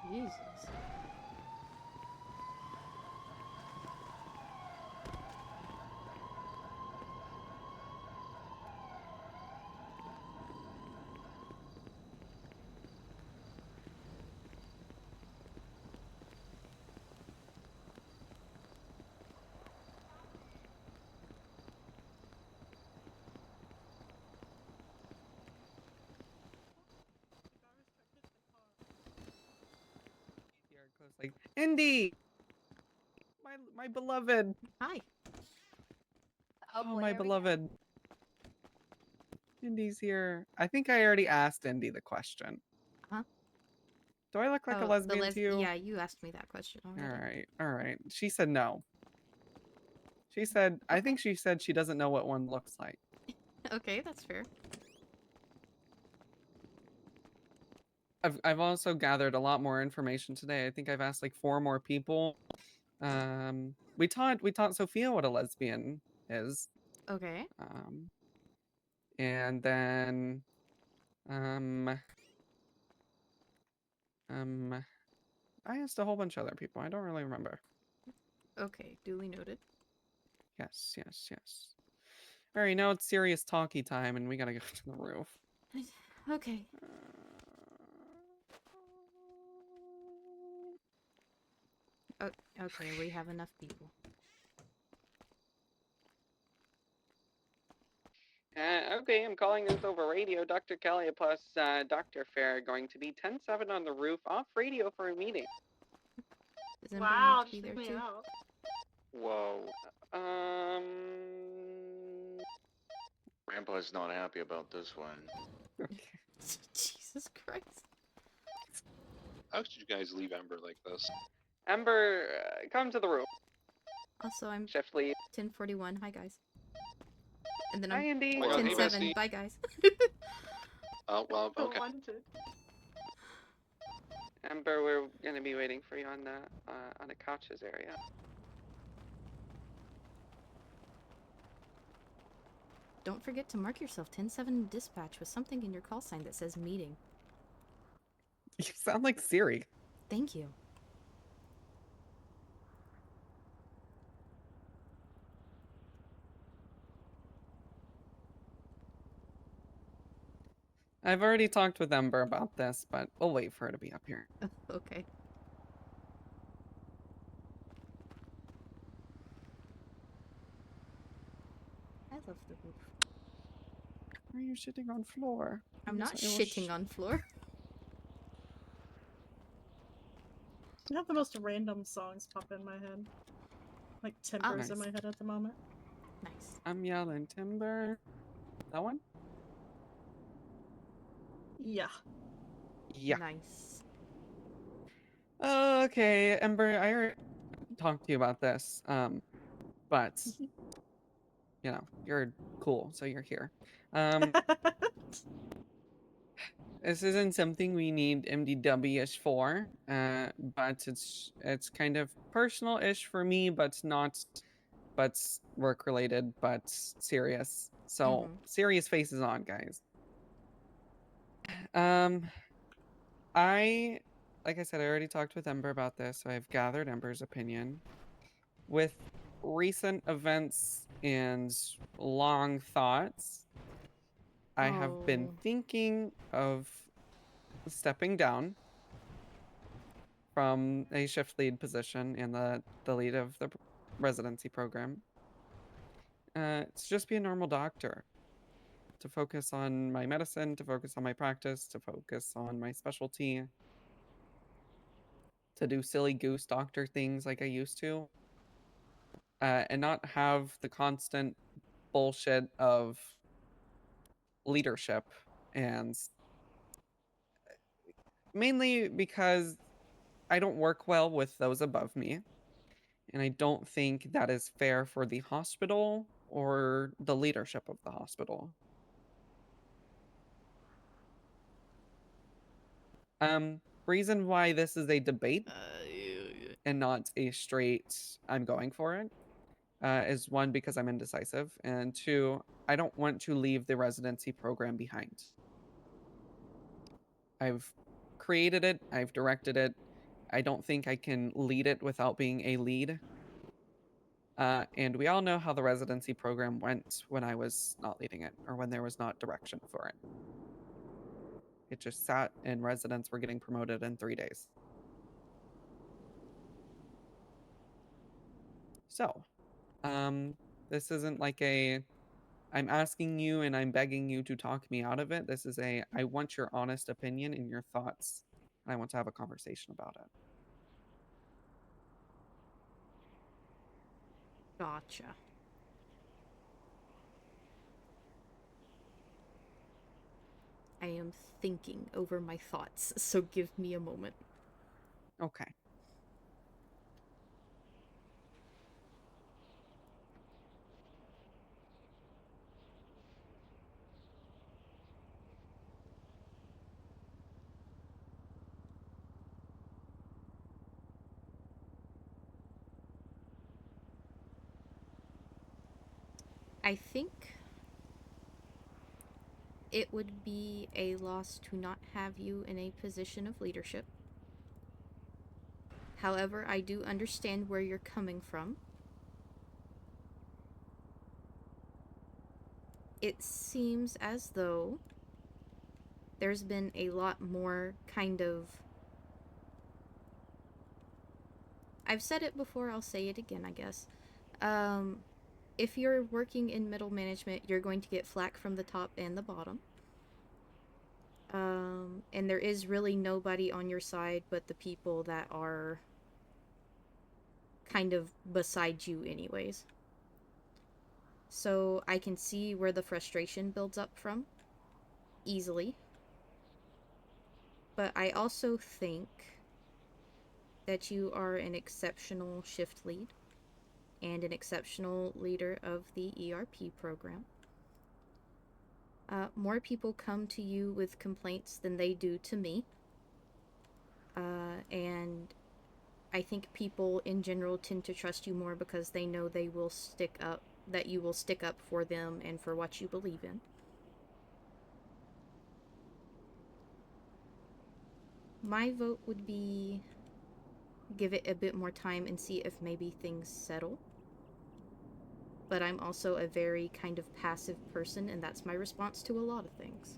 Jesus. Like, Indy, my beloved. Hi. Oh, my beloved. Indy's here. I think I already asked Indy the question. Huh? Do I look like a lesbian to you? Yeah, you asked me that question already. All right. She said no. She said, okay. I think she said she doesn't know what one looks like. Okay, that's fair. I've also gathered a lot more information today. I think I've asked like 4 more people. We taught Sophia what a lesbian is. Okay. And then I asked a whole bunch of other people. I don't really remember. Okay, duly noted. Yes. All right, now it's serious talkie time, and we gotta go to the roof. Okay. Oh, okay, we have enough people. Okay, I'm calling this over radio. Dr. Kelly plus Dr. Fera are going to be 10-7 on the roof off radio for a meeting. Does anybody need to be there too? Out. Whoa. Grandpa's not happy about this one. Okay. Jesus Christ. How could you guys leave Ember like this? Ember, come to the roof. Also, I'm Shift lead. 1041. Hi, guys. And then Hi, I'm Indy. 10-7. Bye, guys. Oh, well, okay. Ember, we're gonna be waiting for you on the couches area. Don't forget to mark yourself 10-7 dispatch with something in your call sign that says meeting. You sound like Siri. Thank you. I've already talked with Ember about this, but we'll wait for her to be up here. Okay. I love the roof. Why are you shitting on floor? I'm not shitting on floor. I have the most random songs pop in my head. Like Timbers in my head at the moment. Nice. I'm yelling timber. That one? Yeah. Yeah. Nice. Okay, Ember, I already talked to you about this. But you know, you're cool, so you're here. This isn't something we need MDW-ish for, but it's kind of personal-ish for me, but work-related, but serious. So serious faces on, guys. Like I said, I already talked with Ember about this, so I've gathered Ember's opinion. With recent events and long thoughts, I have been thinking of stepping down from a shift lead position in the lead of the residency program. To just be a normal doctor. To focus on my medicine, to focus on my practice, to focus on my specialty. To do silly goose doctor things like I used to. And not have the constant bullshit of leadership, and mainly because I don't work well with those above me, and I don't think that is fair for the hospital or the leadership of the hospital. Reason why this is a debate and not a straight I'm going for it is 1, because I'm indecisive, and 2, I don't want to leave the residency program behind. I've created it, I've directed it, I don't think I can lead it without being a lead. And we all know how the residency program went when I was not leading it, or when there was not direction for it. It just sat and residents were getting promoted in 3 days. So, this isn't like a I'm asking you and I'm begging you to talk me out of it. This is a I want your honest opinion and your thoughts. And I want to have a conversation about it. Gotcha. I am thinking over my thoughts, so give me a moment. Okay. I think it would be a loss to not have you in a position of leadership. However, I do understand where you're coming from. It seems as though there's been a lot more kind of... I've said it before, I'll say it again, I guess. If you're working in middle management, you're going to get flack from the top and the bottom. And there is really nobody on your side but the people that are kind of beside you anyways. So I can see where the frustration builds up from easily. But I also think that you are an exceptional shift lead and an exceptional leader of the ERP program. More people come to you with complaints than they do to me. And I think people in general tend to trust you more because they know they will stick up, that you will stick up for them and for what you believe in. My vote would be give it a bit more time and see if maybe things settle. But I'm also a very kind of passive person, and that's my response to a lot of things.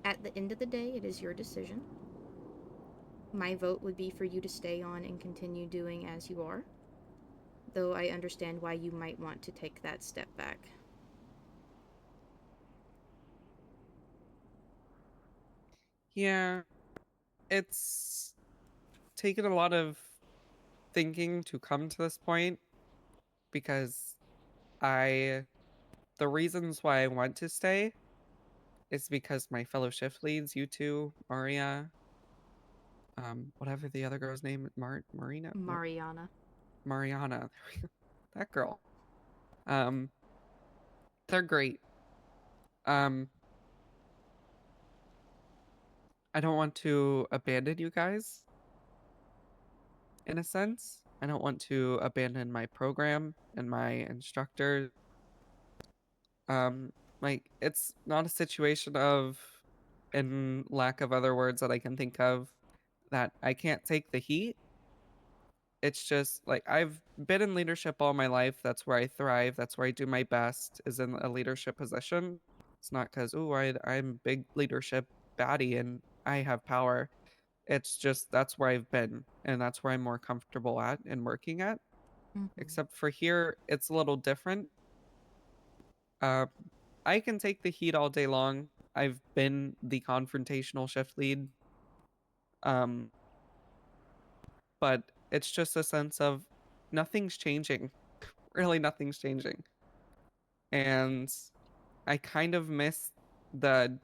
At the end of the day, it is your decision. My vote would be for you to stay on and continue doing as you are, though I understand why you might want to take that step back. Yeah. It's taken a lot of thinking to come to this point because the reasons why I want to stay is because my fellow shift leads, you two, Maria, whatever the other girl's name, Marina, Mariana. Mariana, that girl. They're great. Um, I don't want to abandon you guys. In a sense, I don't want to abandon my program and my instructor. Like it's not a situation of, in lack of other words that I can think of, that I can't take the heat. It's just like I've been in leadership all my life. That's where I thrive. That's where I do my best, is in a leadership position. It's not because, oh, I'm big leadership baddie and I have power. It's just that's where I've been and that's where I'm more comfortable at and working at. Mm-hmm. Except for here, it's a little different. Uh, I can take the heat all day long. I've been the confrontational shift lead. Um, but it's just a sense of nothing's changing. Really, nothing's changing. And I kind of miss the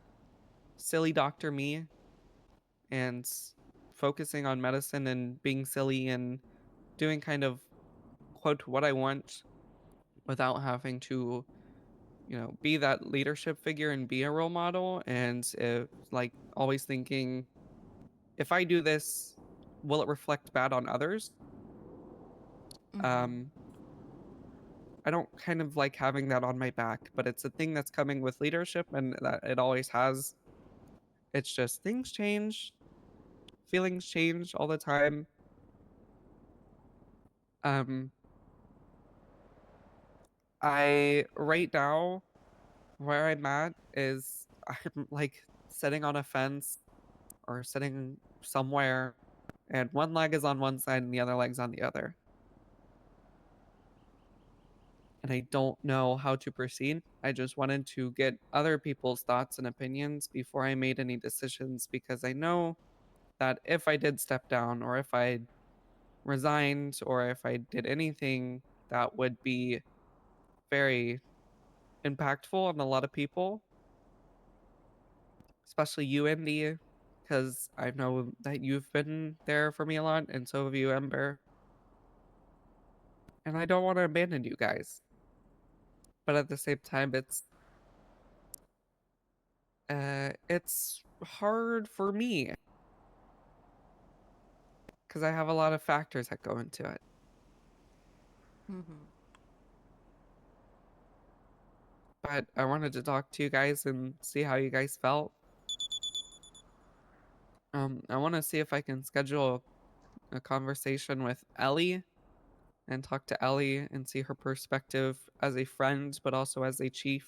silly Dr. Me and focusing on medicine and being silly and doing kind of quote what I want without having to, be that leadership figure and be a role model. And like always thinking, if I do this, will it reflect bad on others? Mm-hmm. I don't kind of like having that on my back, but it's a thing that's coming with leadership and that it always has. It's just things change, feelings change all the time. Um, I right now where I'm at is I'm like sitting on a fence or sitting somewhere, and one leg is on one side and the other leg's on the other. And I don't know how to proceed. I just wanted to get other people's thoughts and opinions before I made any decisions because I know that if I did step down or if I resigned or if I did anything that would be very impactful on a lot of people, especially you, Indy, because I know that you've been there for me a lot, and so have you, Ember. And I don't want to abandon you guys. But at the same time, it's hard for me because I have a lot of factors that go into it. Mm-hmm. But I wanted to talk to you guys and see how you guys felt. I want to see if I can schedule a conversation with Ellie and talk to Ellie and see her perspective as a friend, but also as a chief.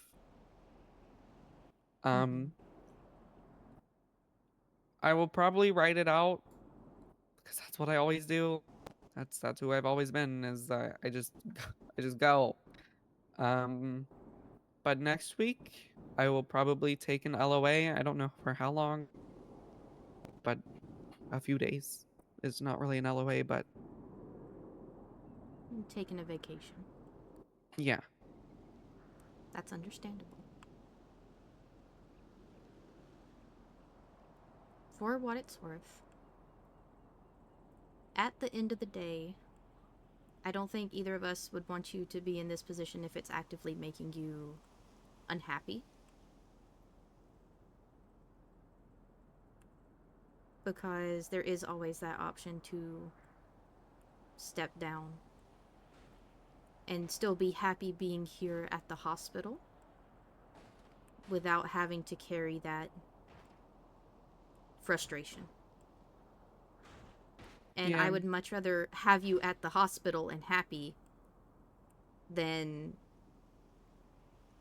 Mm-hmm. Um, I will probably write it out because that's what I always do. That's who I've always been. Is I just I just go. Um, but next week I will probably take an LOA. I don't know for how long, but a few days. It's not really an LOA, but Taking a vacation. yeah. That's understandable. For what it's worth, at the end of the day, I don't think either of us would want you to be in this position if it's actively making you unhappy. Because there is always that option to step down and still be happy being here at the hospital without having to carry that frustration. And I Yeah. would much rather have you at the hospital and happy than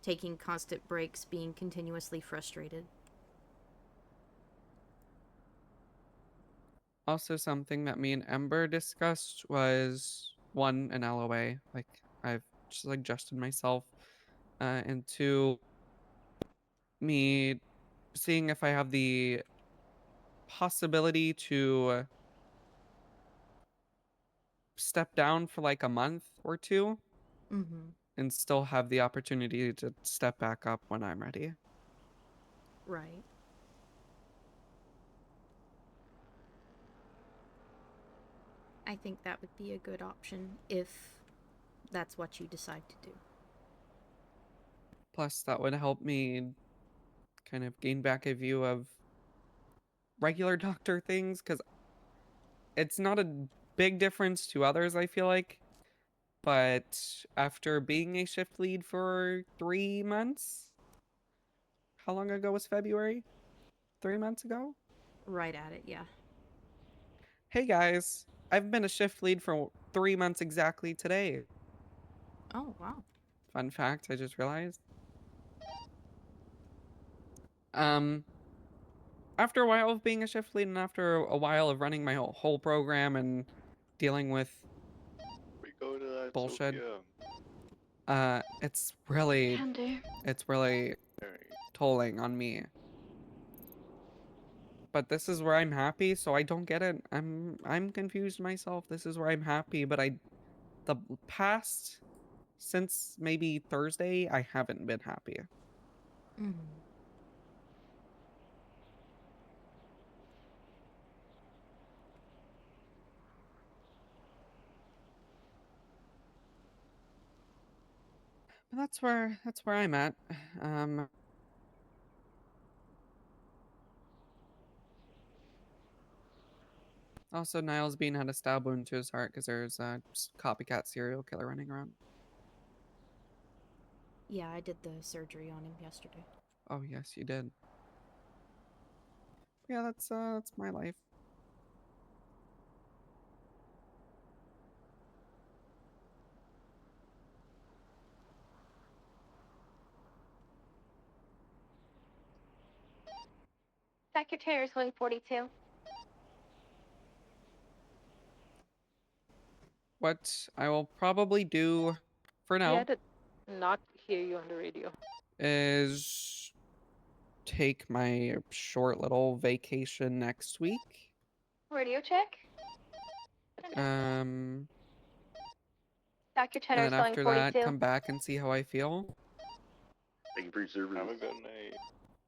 taking constant breaks, being continuously frustrated. Also, something that me and Ember discussed was one, an LOA. Like I've just adjusted myself, and two, me seeing if I have the possibility to step down for like a month or two Mm-hmm. and still have the opportunity to step back up when I'm ready. Right. I think that would be a good option if that's what you decide to do. Plus, that would help me kind of gain back a view of regular doctor things because it's not a big difference to others, I feel like. But after being a shift lead for 3 months, how long ago was February? 3 months ago? Right at it, yeah. Hey guys, I've been a shift lead for 3 months exactly today. Oh, wow. Fun fact, I just realized. Um, after a while of being a shift lead and after a while of running my whole program and dealing with We go to that bullshit, Sophia. it's really, Can do. it's really Very. tolling on me. But this is where I'm happy, so I don't get it. I'm confused myself. This is where I'm happy, but the past since maybe Thursday, I haven't been happy. Mm-hmm. But that's where I'm at. Um Also Niles Bean had a stab wound to his heart because there's a copycat serial killer running around. Yeah, I did the surgery on him yesterday. Oh yes, you did. Yeah, that's my life. Secretary is going 42. What I will probably do for now I did not hear you on the radio. is take my short little vacation next week. Radio check. And Secretary then is going after 42. that, come back and see how I feel. Thank you for your service. Have a good night.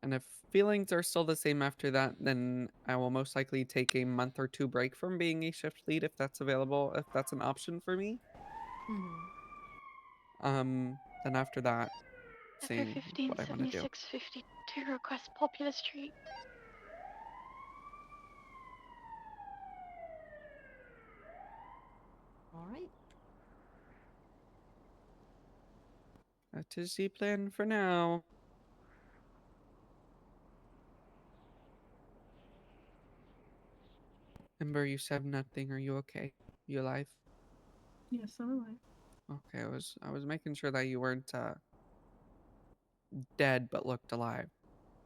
And if feelings are still the same after that, then I will most likely take a month or two break from being a shift lead if that's available, if that's an option for me. Then after that, seeing what I want to do. 157652 request Popular Street. All right. That is the plan for now. Ember, you said nothing. Are you okay? You alive? Yes, I'm alive. Okay, I was making sure that you weren't dead but looked alive.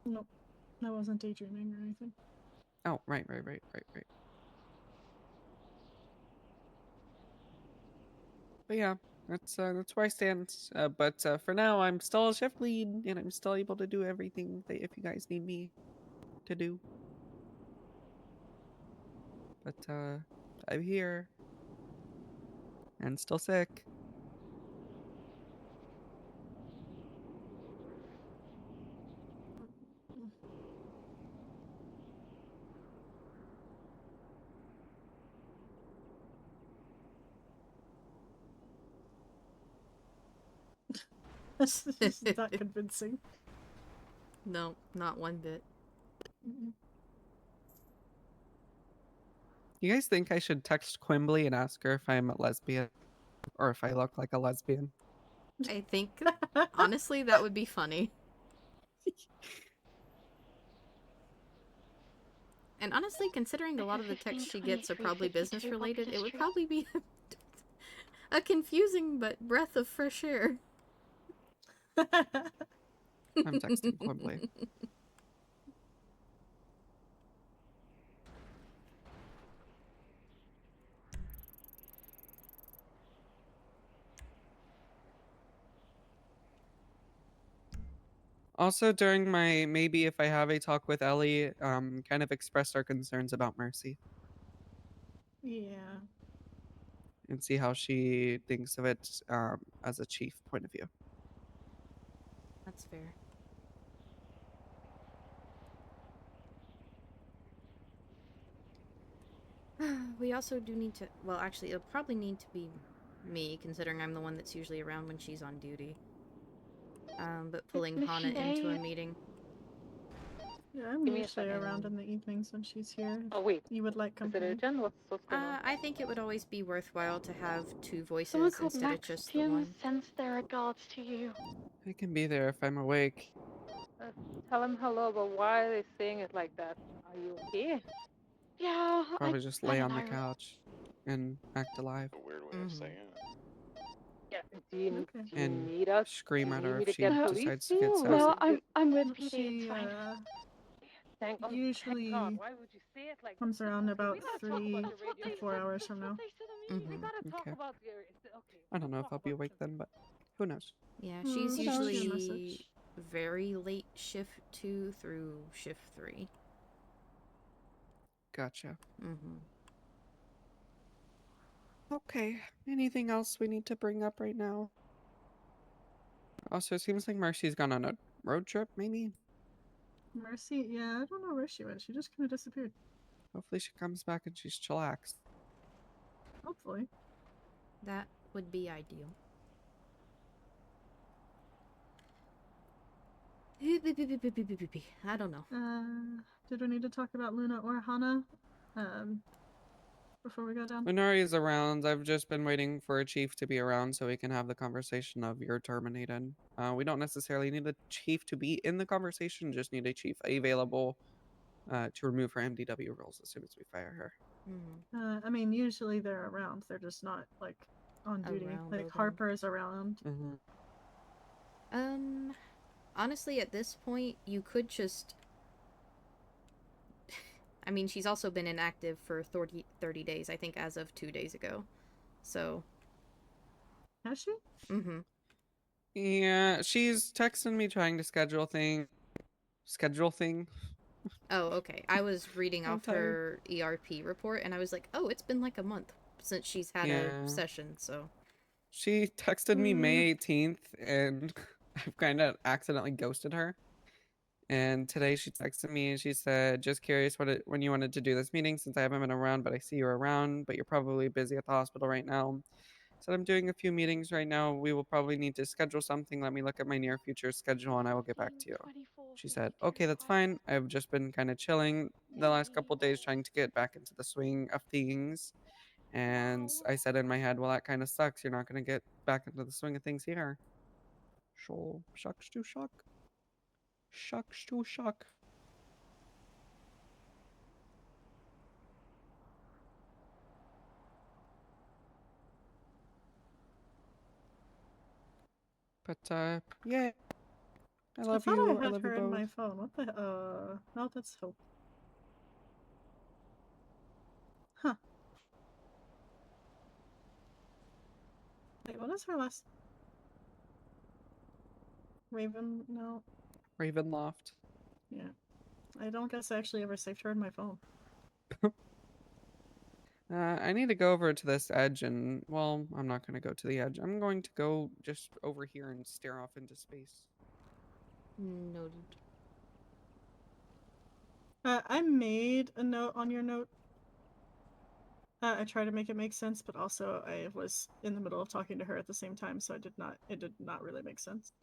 Nope. I wasn't daydreaming or anything. Oh, right. But yeah, that's where I stand. But for now, I'm still a shift lead, and I'm still able to do everything that if you guys need me to do. But I'm here and still sick. This is not convincing. No, not one bit. You guys think I should text Quimbley and ask her if I'm a lesbian or if I look like a lesbian? I think, honestly, that would be funny. And honestly, considering a lot of the texts she gets are probably business related, it would probably be a confusing but breath of fresh air. I'm texting Quimbley. Also, during my maybe if I have a talk with Ellie, kind of expressed our concerns about Mercy Yeah. and see how she thinks of it as a chief point of view. That's fair. We also do need to, well, actually, it'll probably need to be me, considering I'm the one that's usually around when she's on duty. But pulling Hana into a meeting. Yeah, I'm Give me a usually second. around in the evenings when she's here. Oh wait, You would like is it company. urgent? What's going on? I think it would always be worthwhile to have two Someone voices called instead of Max just the Jim one. sends their regards to you. I can be there if I'm awake. Tell him hello, but why are they saying it like that? Are you okay? Yeah, Probably just lay on the couch and act alive A weird way of saying it. Yeah. Do you Okay. do you and need us? scream Do you at need her me if to she get No. police decides to to get you? No, sassy. I'm with PD. She It's fine. Thank God. usually Why would you say it like comes that? around Okay, about we gotta talk 3 about the radio. to 4 hours from now. We gotta talk Okay. about your. Okay. I don't know if I'll be awake then, but who knows? Yeah, she's But I'll leave you a usually message. very late shift 2 through shift 3. Gotcha. Mm-hmm. Okay. Anything else we need to bring up right now? Also, it seems like Marcy's gone on a road trip, maybe? Mercy, yeah, I don't know where she went. She just kind of disappeared. Hopefully she comes back and she's chillaxed. Hopefully. That would be ideal. I don't know. Did we need to talk about Luna or Hana? Before we go down? Minari is around. I've just been waiting for a chief to be around so we can have the conversation of you're terminated. We don't necessarily need a chief to be in the conversation, just need a chief available to remove her MDW roles as soon as we fire her. Mm-hmm. I mean, usually they're around. They're just not like on duty. Around, Like though, then. Harper's around. Honestly, at this point, you could just. I mean, she's also been inactive for 30 days, I think, as of 2 days ago. So. Has she? Mm-hmm. Yeah, she's texting me trying to schedule thing. Oh, okay. I was reading I'm off tired. her ERP report, and I was like, oh, it's been like a month since she's had a Yeah. session, so. She texted me May 18th, and I've kind of accidentally ghosted her. And today she texted me and she said, "Just curious when you wanted to do this meeting since I haven't been around, but I see you're around, but you're probably busy at the hospital right now." Said, "I'm doing a few meetings right now. We will probably need to schedule something. Let me look at my near future schedule and I will get back to you." She said, "Okay, that's fine. I've just been kind of chilling the last couple of days trying to get back into the swing of things." And I said in my head, "Well, that kind of sucks. You're not going to get back into the swing of things here." So, shucks to shuck. Shucks to shuck. But, yeah. I love thought you. I I had love you her in both. my phone. What the? No, that's Hope. Huh. Wait, what is her last? Raven? No. Ravenloft. Yeah. I don't guess I actually ever saved her in my phone. I need to go over to this edge and, well, I'm not going to go to the edge. I'm going to go just over here and stare off into space. Noted. I made a note on your note. I tried to make it make sense, but also I was in the middle of talking to her at the same time, so it did not really make sense.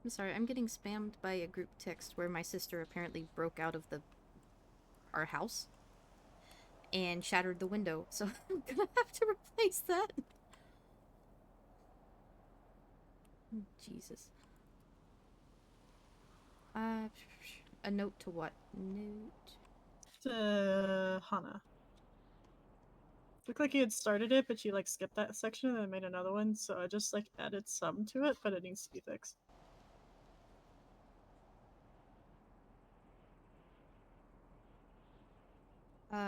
I'm sorry, I'm getting spammed by a group text where my sister apparently broke out of our house and shattered the window, so I'm gonna have to replace that. Jesus. A note to what? Note. To Hana. Looked like you had started it, but you like skipped that section and then made another one, so I just like added some to it, but it needs to be fixed.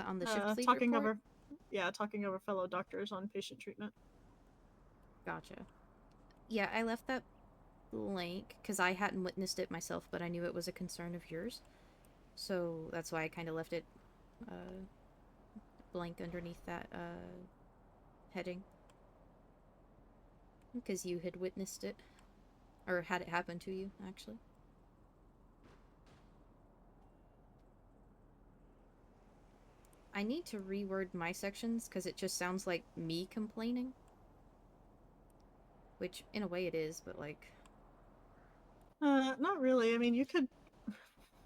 On the shift lead talking report? talking over fellow doctors on patient treatment. Gotcha. Yeah, I left that blank because I hadn't witnessed it myself, but I knew it was a concern of yours. So that's why I kind of left it blank underneath that heading. Because you had witnessed it. Or had it happen to you, actually. I need to reword my sections because it just sounds like me complaining. Which, in a way, it is, but like... Not really. I mean, you could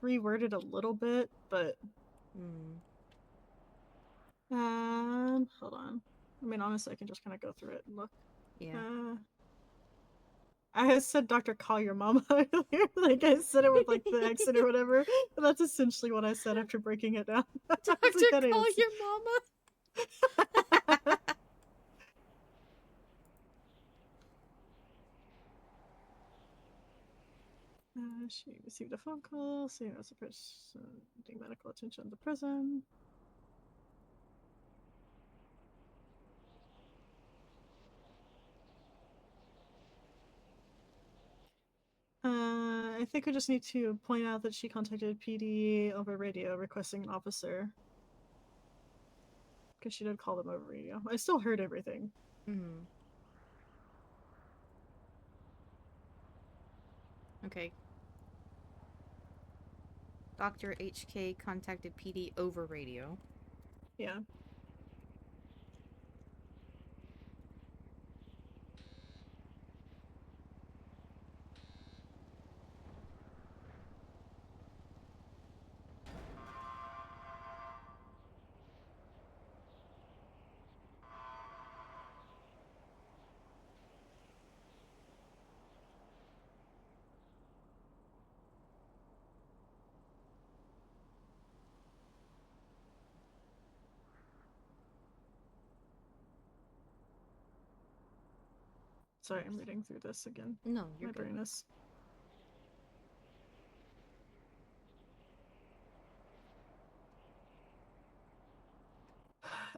reword it a little bit, but... hold on. I mean, honestly, I can just kind of go through it and look. Yeah. I had said Dr. Call your mama earlier. Like, I said it with, like, the accent or whatever. But that's essentially what I said after breaking it down. Dr. Like, Call your mama! She received a phone call saying it was a person needing medical attention at the prison. I think we just need to point out that she contacted PD over radio requesting an officer. Because she did call them over radio. I still heard everything. Mm-hmm. Okay. Dr. HK contacted PD over radio. Yeah. Sorry, I'm reading through this again. No, you're My good. brain is.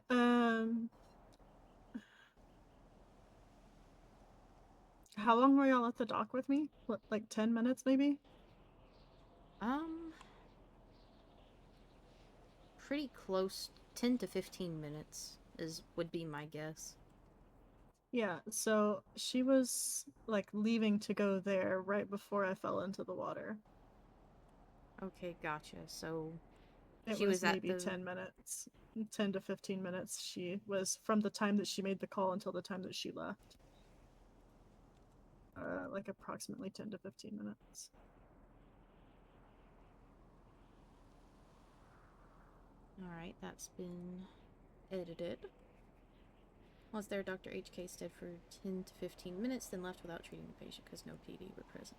Um, how long were y'all at the dock with me? What, like 10 minutes maybe? Pretty close. 10 to 15 minutes would be my guess. Yeah, so she was like leaving to go there right before I fell into the water. Okay, gotcha. So It she was was at maybe the 10 minutes. 10 to 15 minutes. She was from the time that she made the call until the time that she left. Like approximately 10 to 15 minutes. Alright, that's been edited. Was there Dr. HK stayed for 10 to 15 minutes, then left without treating the patient because no PD were present.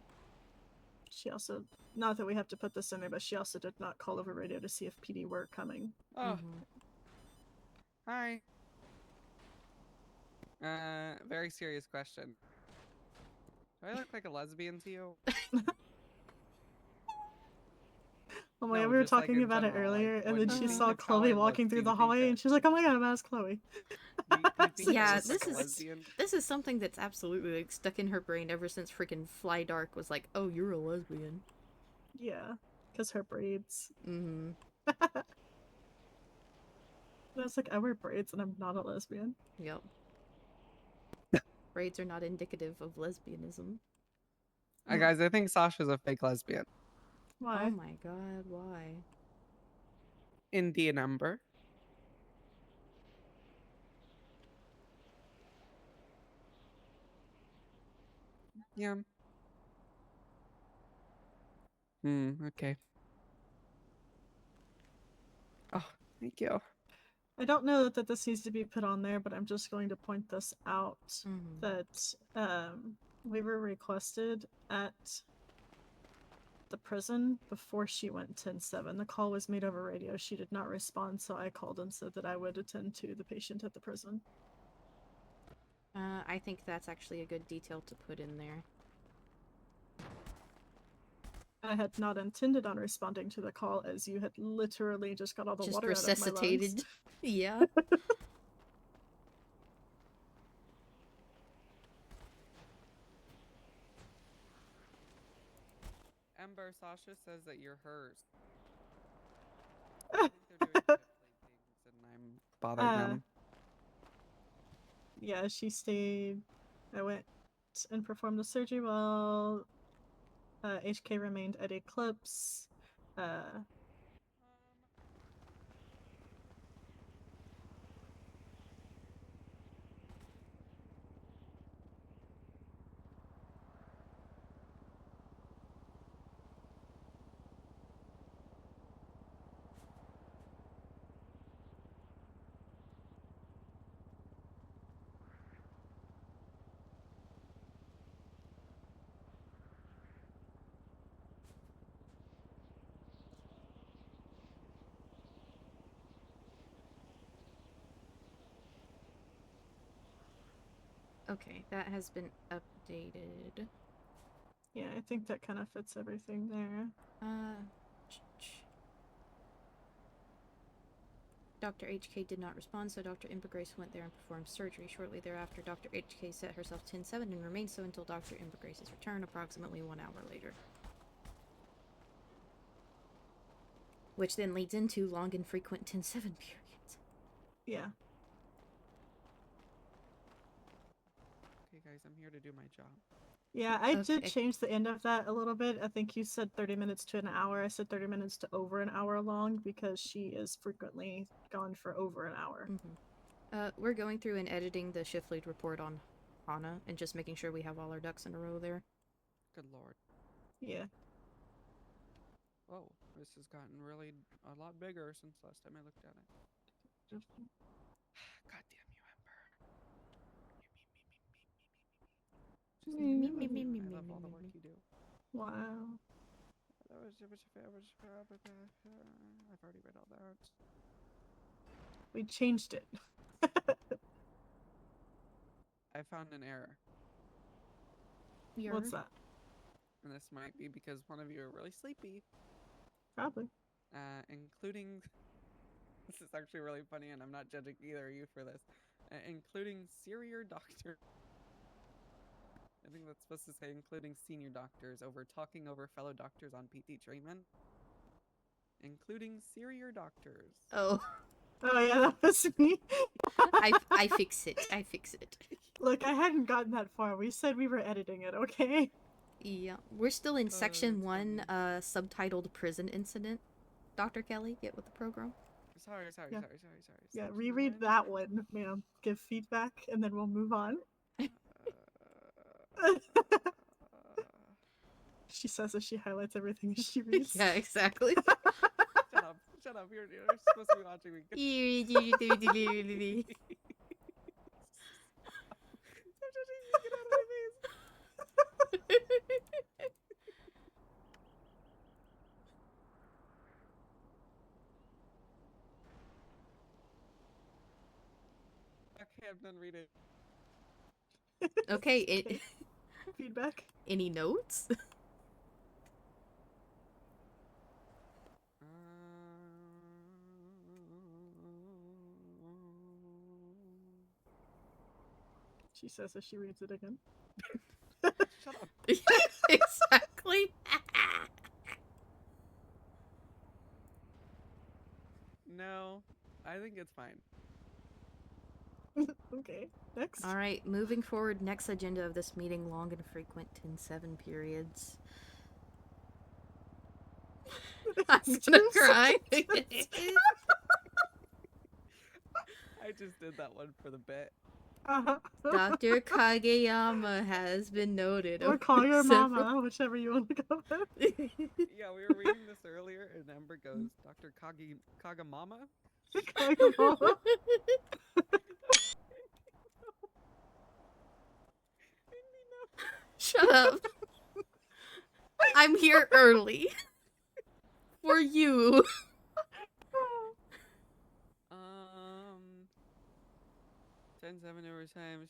She also, not that we have to put this in there, but she also did not call over radio to see if PD were coming. Oh, Mhm. hi. Very serious question. Do I look like a lesbian to you? Oh my No, god, we were just like talking in about it general, like, earlier, and what then do you she think saw of how I Chloe look? walking Do through you the think hallway, that and she's like, oh my god, I'm as Chloe. do you think Yeah, I look this like a is- lesbian? This is something that's absolutely like stuck in her brain ever since freaking Fly Dark was like, oh, you're a lesbian. Yeah, because her braids. Mm-hmm. I was like, I wear braids and I'm not a lesbian. Yep. Braids are not indicative of lesbianism. Guys, I think Sasha's a fake lesbian. Why? Oh my god, why? Indy and Ember. Yeah. Okay. Oh, thank you. I don't know that this needs to be put on there, but I'm just going to point this out Mm-hmm. that we were requested at the prison before she went 10-7. The call was made over radio. She did not respond, so I called and said that I would attend to the patient at the prison. I think that's actually a good detail to put in there. I had not intended on responding to the call, as you had literally just got all the Just water out of my lungs. resuscitated. Yeah. Ember, Sasha says that you're hers. I think they're doing shit things and I'm bothering them. Yeah, she stayed. I went and performed the surgery while HK remained at Eclipse. Okay, that has been updated. Yeah, I think that kind of fits everything there. Dr. HK did not respond, so Dr. Ember Grace went there and performed surgery. Shortly thereafter, Dr. HK set herself 10-7 and remained so until Dr. Ember Grace's return, approximately 1 hour later. Which then leads into long and frequent 10-7 periods. Yeah. Okay, guys, I'm here to do my job. Yeah, I did Okay. change the end of that a little bit. I think you said 30 minutes to an hour. I said 30 minutes to over an hour long because she is frequently gone for over an hour. We're going through and editing the shift lead report on Hana and just making sure we have all our ducks in a row there. Good lord. Yeah. Whoa, this has gotten really a lot bigger since last time I looked at it. God damn you, Ember. Just Me, I me, love me, you. me, I me, love me, all the me, work me. you do. Wow. I've already read all that. We changed it. I found an error. What's that? And this might be because one of you are really sleepy. Probably. Including... This is actually really funny, and I'm not judging either of you for this. Including Senior Doctor. I think that's supposed to say including senior doctors over talking over fellow doctors on PT treatment. Including Senior Doctors. Oh. Oh yeah, that was me. I fix it. I fix it. Look, I hadn't gotten that far. We said we were editing it, okay? Yeah. We're still in section that's 1, funny. subtitled Prison Incident. Dr. Kelly, get with the program. Sorry. Yeah, Section reread that one, ma'am. Give feedback, and then we'll move on. She says as she highlights everything as she reads. Yeah, exactly. Shut up. You're supposed to be watching me. Get out of my face. Okay, I'm done reading. Okay, Feedback? any notes? She says as she reads it again. Shut up. Exactly. No, I think it's fine. Okay, next. Alright, moving forward, next agenda of this meeting, long and frequent 10-7 periods. I'm gonna cry. I just did that one for the bit. Dr. Kageyama has been noted. Or over call your several- mama, whichever you want to go with. Yeah, we were reading this earlier, and Ember goes, Dr. Kagamama? Call your mama. Shut up. I'm here early. For you. 10-7 overtime.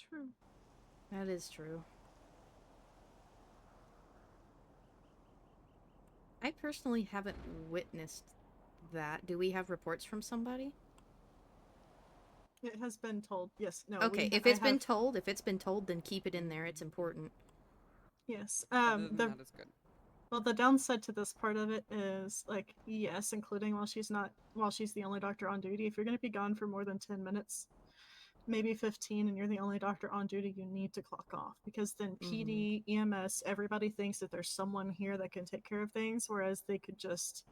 True. That is true. I personally haven't witnessed that. Do we have reports from somebody? It has been told. Yes. No. Okay, if it's been told, then keep it in there. It's important. Yes. Other than that, it's good. Well, the downside to this part of it is, like, yes, including while she's the only doctor on duty. If you're going to be gone for more than 10 minutes, maybe 15, and you're the only doctor on duty, you need to clock off, because then PD, EMS, everybody thinks that there's someone here that can take care of things, whereas they could just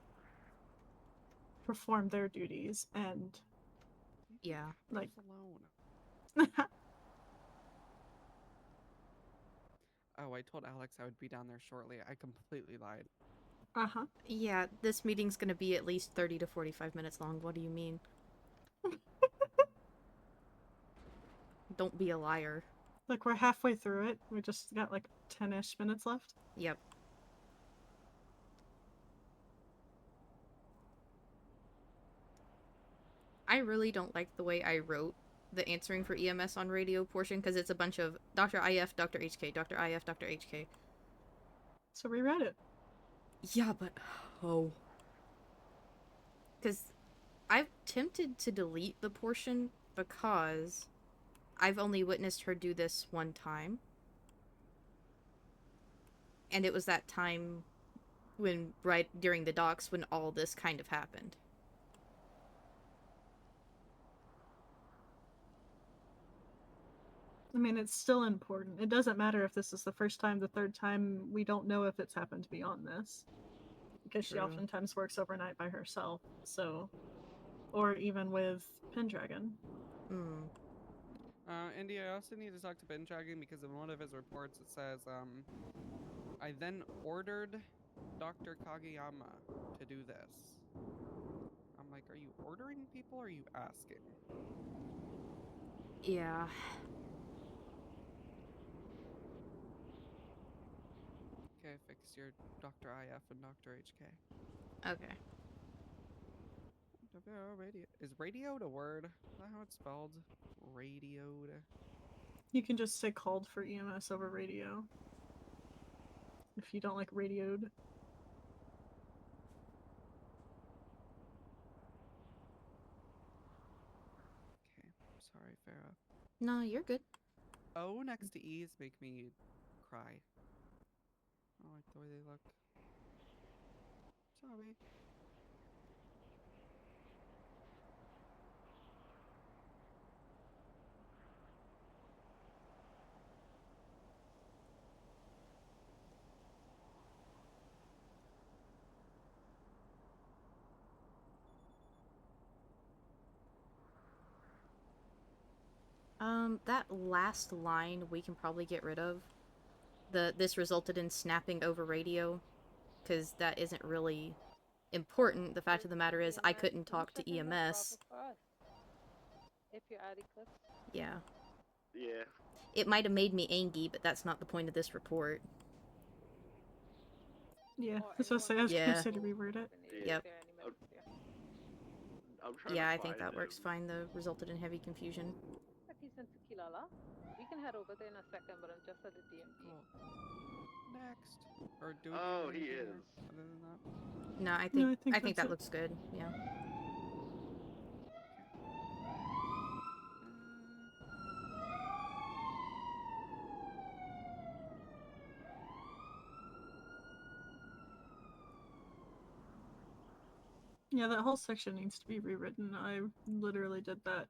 perform their duties and Yeah. Like alone. Oh, I told Alex I would be down there shortly. I completely lied. Uh-huh. Yeah, this meeting's gonna be at least 30 to 45 minutes long. What do you mean? Don't be a liar. Look, we're halfway through it. We just got like 10-ish minutes left. Yep. I really don't like the way I wrote the answering for EMS on radio portion, because it's a bunch of Dr. IF, Dr. HK, Dr. IF, Dr. HK. So rewrite it. Yeah, but... Oh. Because I've tempted to delete the portion because I've only witnessed her do this one time. And it was that time when, right during the docks, when all this kind of happened. I mean, it's still important. It doesn't matter if this is the first time, the third time. We don't know if it's happened beyond this. Because she True. oftentimes works overnight by herself, so... Or even with Pendragon. Hmm. Indy, I also need to talk to Ben Dragon because in one of his reports it says, I then ordered Dr. Kageyama to do this. I'm like, are you ordering people or are you asking? Yeah. Okay, fix your Dr. IF and Dr. HK. Okay. Radio. Is radioed a word? Is that how it's spelled? Radioed. You can just say called for EMS over radio. If you don't like radioed. Okay, sorry, Fera. No, you're good. O next to E's make me cry. I don't like the way they look. Sorry. That last line we can probably get rid of. This resulted in snapping over radio, because that isn't really important. The fact of the matter is, I couldn't talk to EMS. If you add eclipse. Yeah. Yeah. It might have made me angry, but that's not the point of this report. Yeah, Or that's what I say. I was Yeah. going to say to reword it. Yep. I'm trying Yeah, to I think find that works him. fine. The resulted in heavy confusion. We can head over there in a second, but I'm just at the DMV. Cool. Next. Or do we Oh, need he anything is. there other than that? No, I No, think I think that that's it. looks good. Yeah. Yeah, that whole section needs to be rewritten. I literally did that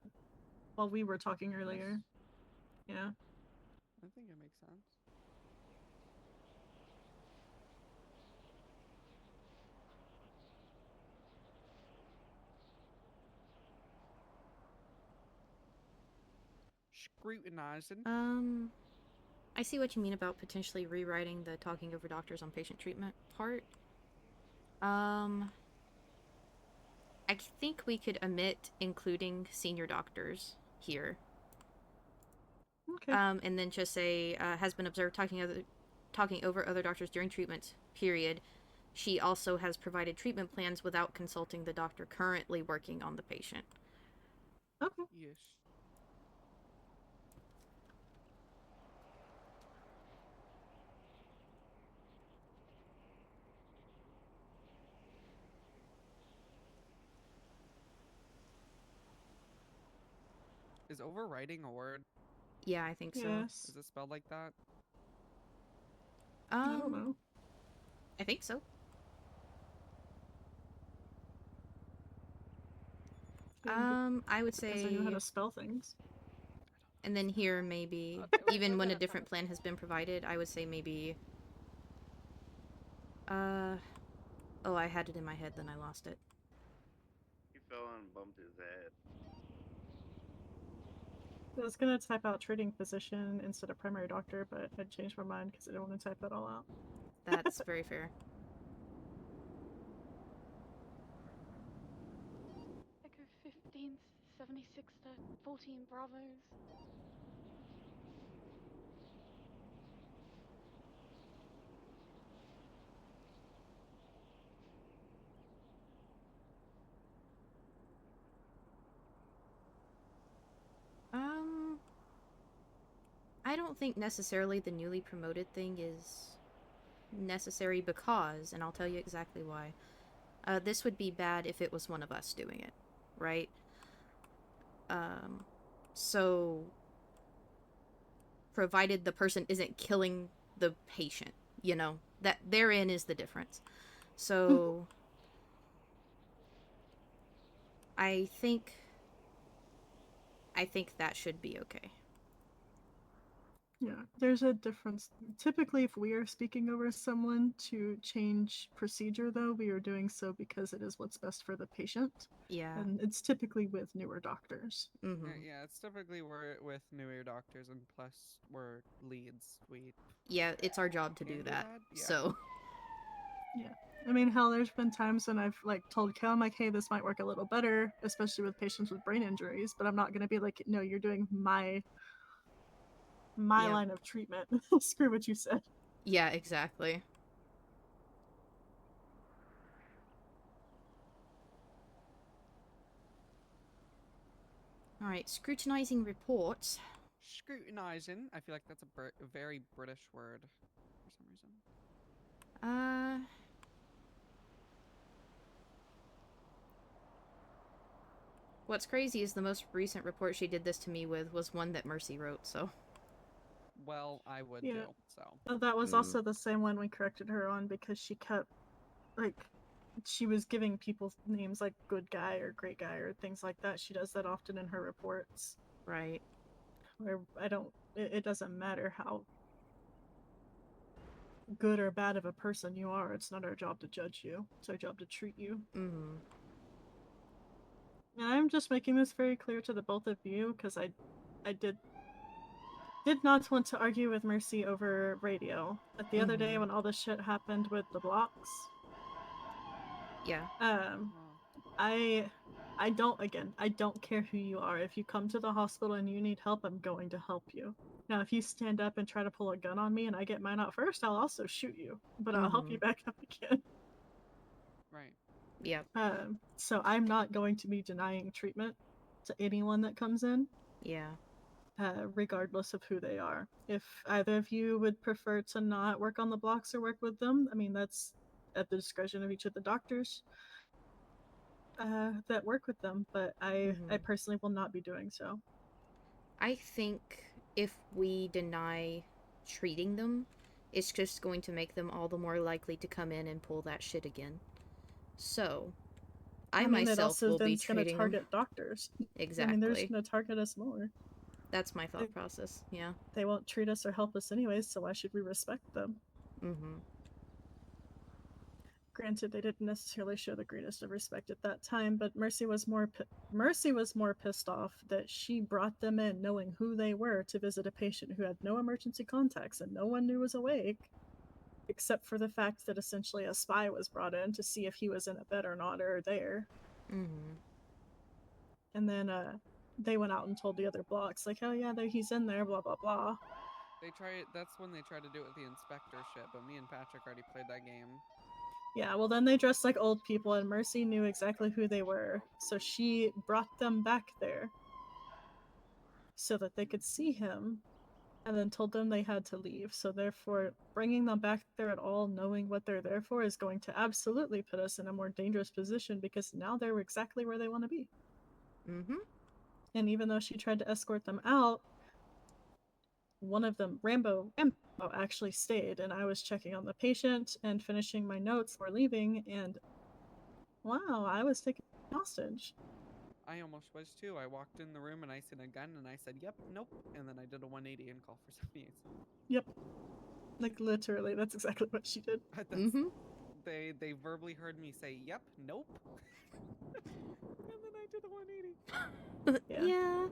while we were talking earlier. Yes. Yeah. I think it makes sense. Scrutinizing. I see what you mean about potentially rewriting the talking over doctors on patient treatment part. I think we could omit including senior doctors here. Okay. And then just say, has been observed talking over other doctors during treatment, period. She also has provided treatment plans without consulting the doctor currently working on the patient. Okay. Yes. Is overwriting a word? Yeah, I think so. Yes. Is it spelled like that? I don't know. I think so. I would Because I know how say, to spell things. and then here maybe, Okay, even we're when a gonna different come plan has been provided, I would say maybe, oh, I had it in my head, then I lost it. He fell and bumped his head. I was gonna type out treating physician instead of primary doctor, but I changed my mind because I didn't want to type that all out. That's very fair. Echo 15, 76 to 14 Bravos. I don't think necessarily the newly promoted thing is necessary because, and I'll tell you exactly why. This would be bad if it was one of us doing it, right? So, provided the person isn't killing the patient, You know, that therein is the difference. So I think that should be okay. Yeah, there's a difference. Typically, if we are speaking over someone to change procedure, though, we are doing so because it is what's best for the patient. Yeah. And it's typically with newer doctors. Mm-hmm. Yeah, it's typically we're with newer doctors, and plus we're leads. We Yeah, it's our job to can do that. Yeah. So. Yeah. I mean, hell, there's been times when I've like told Kale, I'm like, hey, this might work a little better, especially with patients with brain injuries, but I'm not gonna be like, no, you're doing my Yep. line of treatment. Screw what you said. Yeah, exactly. Alright, scrutinizing reports. Scrutinizing. I feel like that's a very British word for some reason. What's crazy is the most recent report she did this to me with was one that Mercy wrote, so. Well, I would Yeah. do, so. That was also the same one we corrected her on because she kept, like, she was giving people names like good guy or great guy or things like that. She does that often in her reports. Right. Where it doesn't matter how good or bad of a person you are. It's not our job to judge you. It's our job to treat you. Mm-hmm. And I'm just making this very clear to the both of you because I did not want to argue with Mercy over radio. But the other day when all this shit happened with the blocks, Yeah. I don't care who you are. If you come to the hospital and you need help, I'm going to help you. Now, if you stand up and try to pull a gun on me and I get mine out first, I'll also shoot you. But I'll help you back up again. Right. Yep. So I'm not going to be denying treatment to anyone that comes in. Yeah. Regardless of who they are. If either of you would prefer to not work on the blocks or work with them, I mean, that's at the discretion of each of the doctors that work with them, but I personally will not be doing so. I think if we deny treating them, it's just going to make them all the more likely to come in and pull that shit again. So, I mean, myself it also will be then's going to treating target them. doctors. Exactly. I mean, they're just going to target us more. That's my thought process, yeah. They won't treat us or help us anyways, so why should we respect them? Mm-hmm. Granted, they didn't necessarily show the greatest of respect at that time, but Mercy was more pissed off that she brought them in knowing who they were to visit a patient who had no emergency contacts and no one knew was awake, except for the fact that essentially a spy was brought in to see if he was in a bed or not or there. Mm-hmm. And then they went out and told the other blocks, like, oh yeah, he's in there, blah blah blah. That's when they tried to do it with the inspector shit, but me and Patrick already played that game. Yeah, well then they dressed like old people and Mercy knew exactly who they were, so she brought them back there so that they could see him and then told them they had to leave. So therefore, bringing them back there at all, knowing what they're there for, is going to absolutely put us in a more dangerous position because now they're exactly where they want to be. Mm-hmm. And even though she tried to escort them out, one of them, Rambo, actually stayed, and I was checking on the patient and finishing my notes before leaving, and wow, I was taken hostage. I almost was too. I walked in the room and I seen a gun and I said, yep, nope. And then I did a 180 and call for somebody. Yep. Like literally, that's exactly what she did. They verbally heard me say, yep, nope. And then I did a 180. Yeah.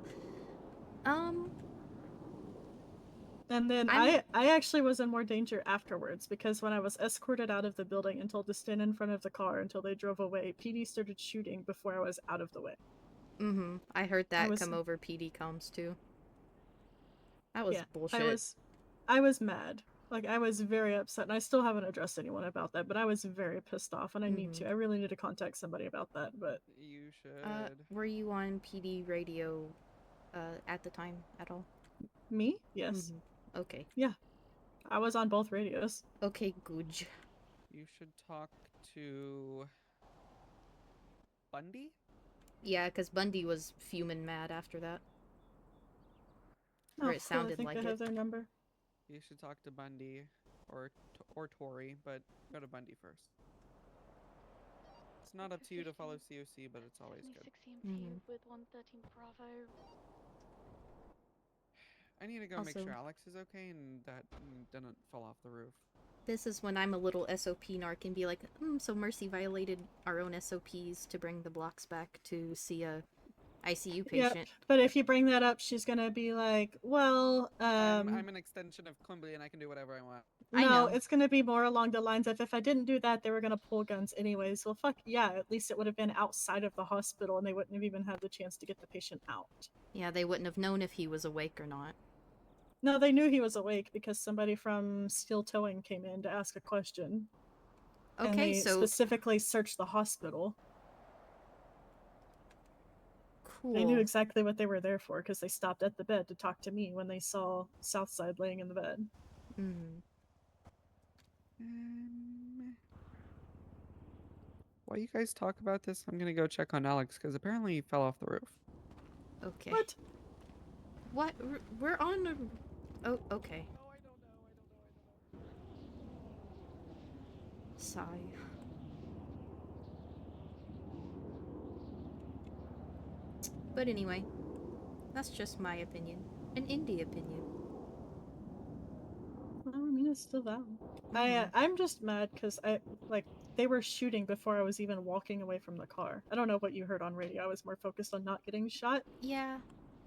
And then I actually was in more danger afterwards because when I was escorted out of the building and told to stand in front of the car until they drove away, PD started shooting before I was out of the way. Mm-hmm. I heard that come over PD comms too. That was bullshit. I was mad. Like, I was very upset, and I still haven't addressed anyone about that, but I was very pissed off, and I need to. I really need to contact somebody about that, but... You should. Were you on PD radio at the time at all? Me? Yes. Mm-hmm. Okay. Yeah. I was on both radios. Okay, good. You should talk to... Bundy? Yeah, because Bundy was fuming mad after that. Oh, or it sounded I think like I have their number. You should talk to Bundy. or Tori, but go to Bundy first. It's not up to you to follow COC, but it's always good. 16 Mhm. with 113 Bravo. I need to go make Also- sure Alex is okay and that didn't fall off the roof. This is when I'm a little SOP narc and be like, so Mercy violated our own SOPs to bring the blocks back to see a ICU Yep. patient. But if you bring that up, she's gonna be like, well, I'm an extension of Quimbley and I can do whatever I want. I no, know. it's gonna be more along the lines of if I didn't do that, they were gonna pull guns anyways. Well, fuck yeah, at least it would have been outside of the hospital and they wouldn't have even had the chance to get the patient out. Yeah, they wouldn't have known if he was awake or not. No, they knew he was awake because somebody from Steel Towing came in to ask a question. And Okay, they so specifically searched the hospital. cool. They knew exactly what they were there for because they stopped at the bed to talk to me when they saw Southside laying in the bed. Mhm. While you guys talk about this, I'm gonna go check on Alex because apparently he fell off the roof. Okay. What? What? We're on a... Oh, okay. Sigh. But anyway, that's just my opinion. An indie opinion. Well, I mean, it's still valid. Mhm. I'm just mad because they were shooting before I was even walking away from the car. I don't know what you heard on radio. I was more focused on not getting shot Yeah.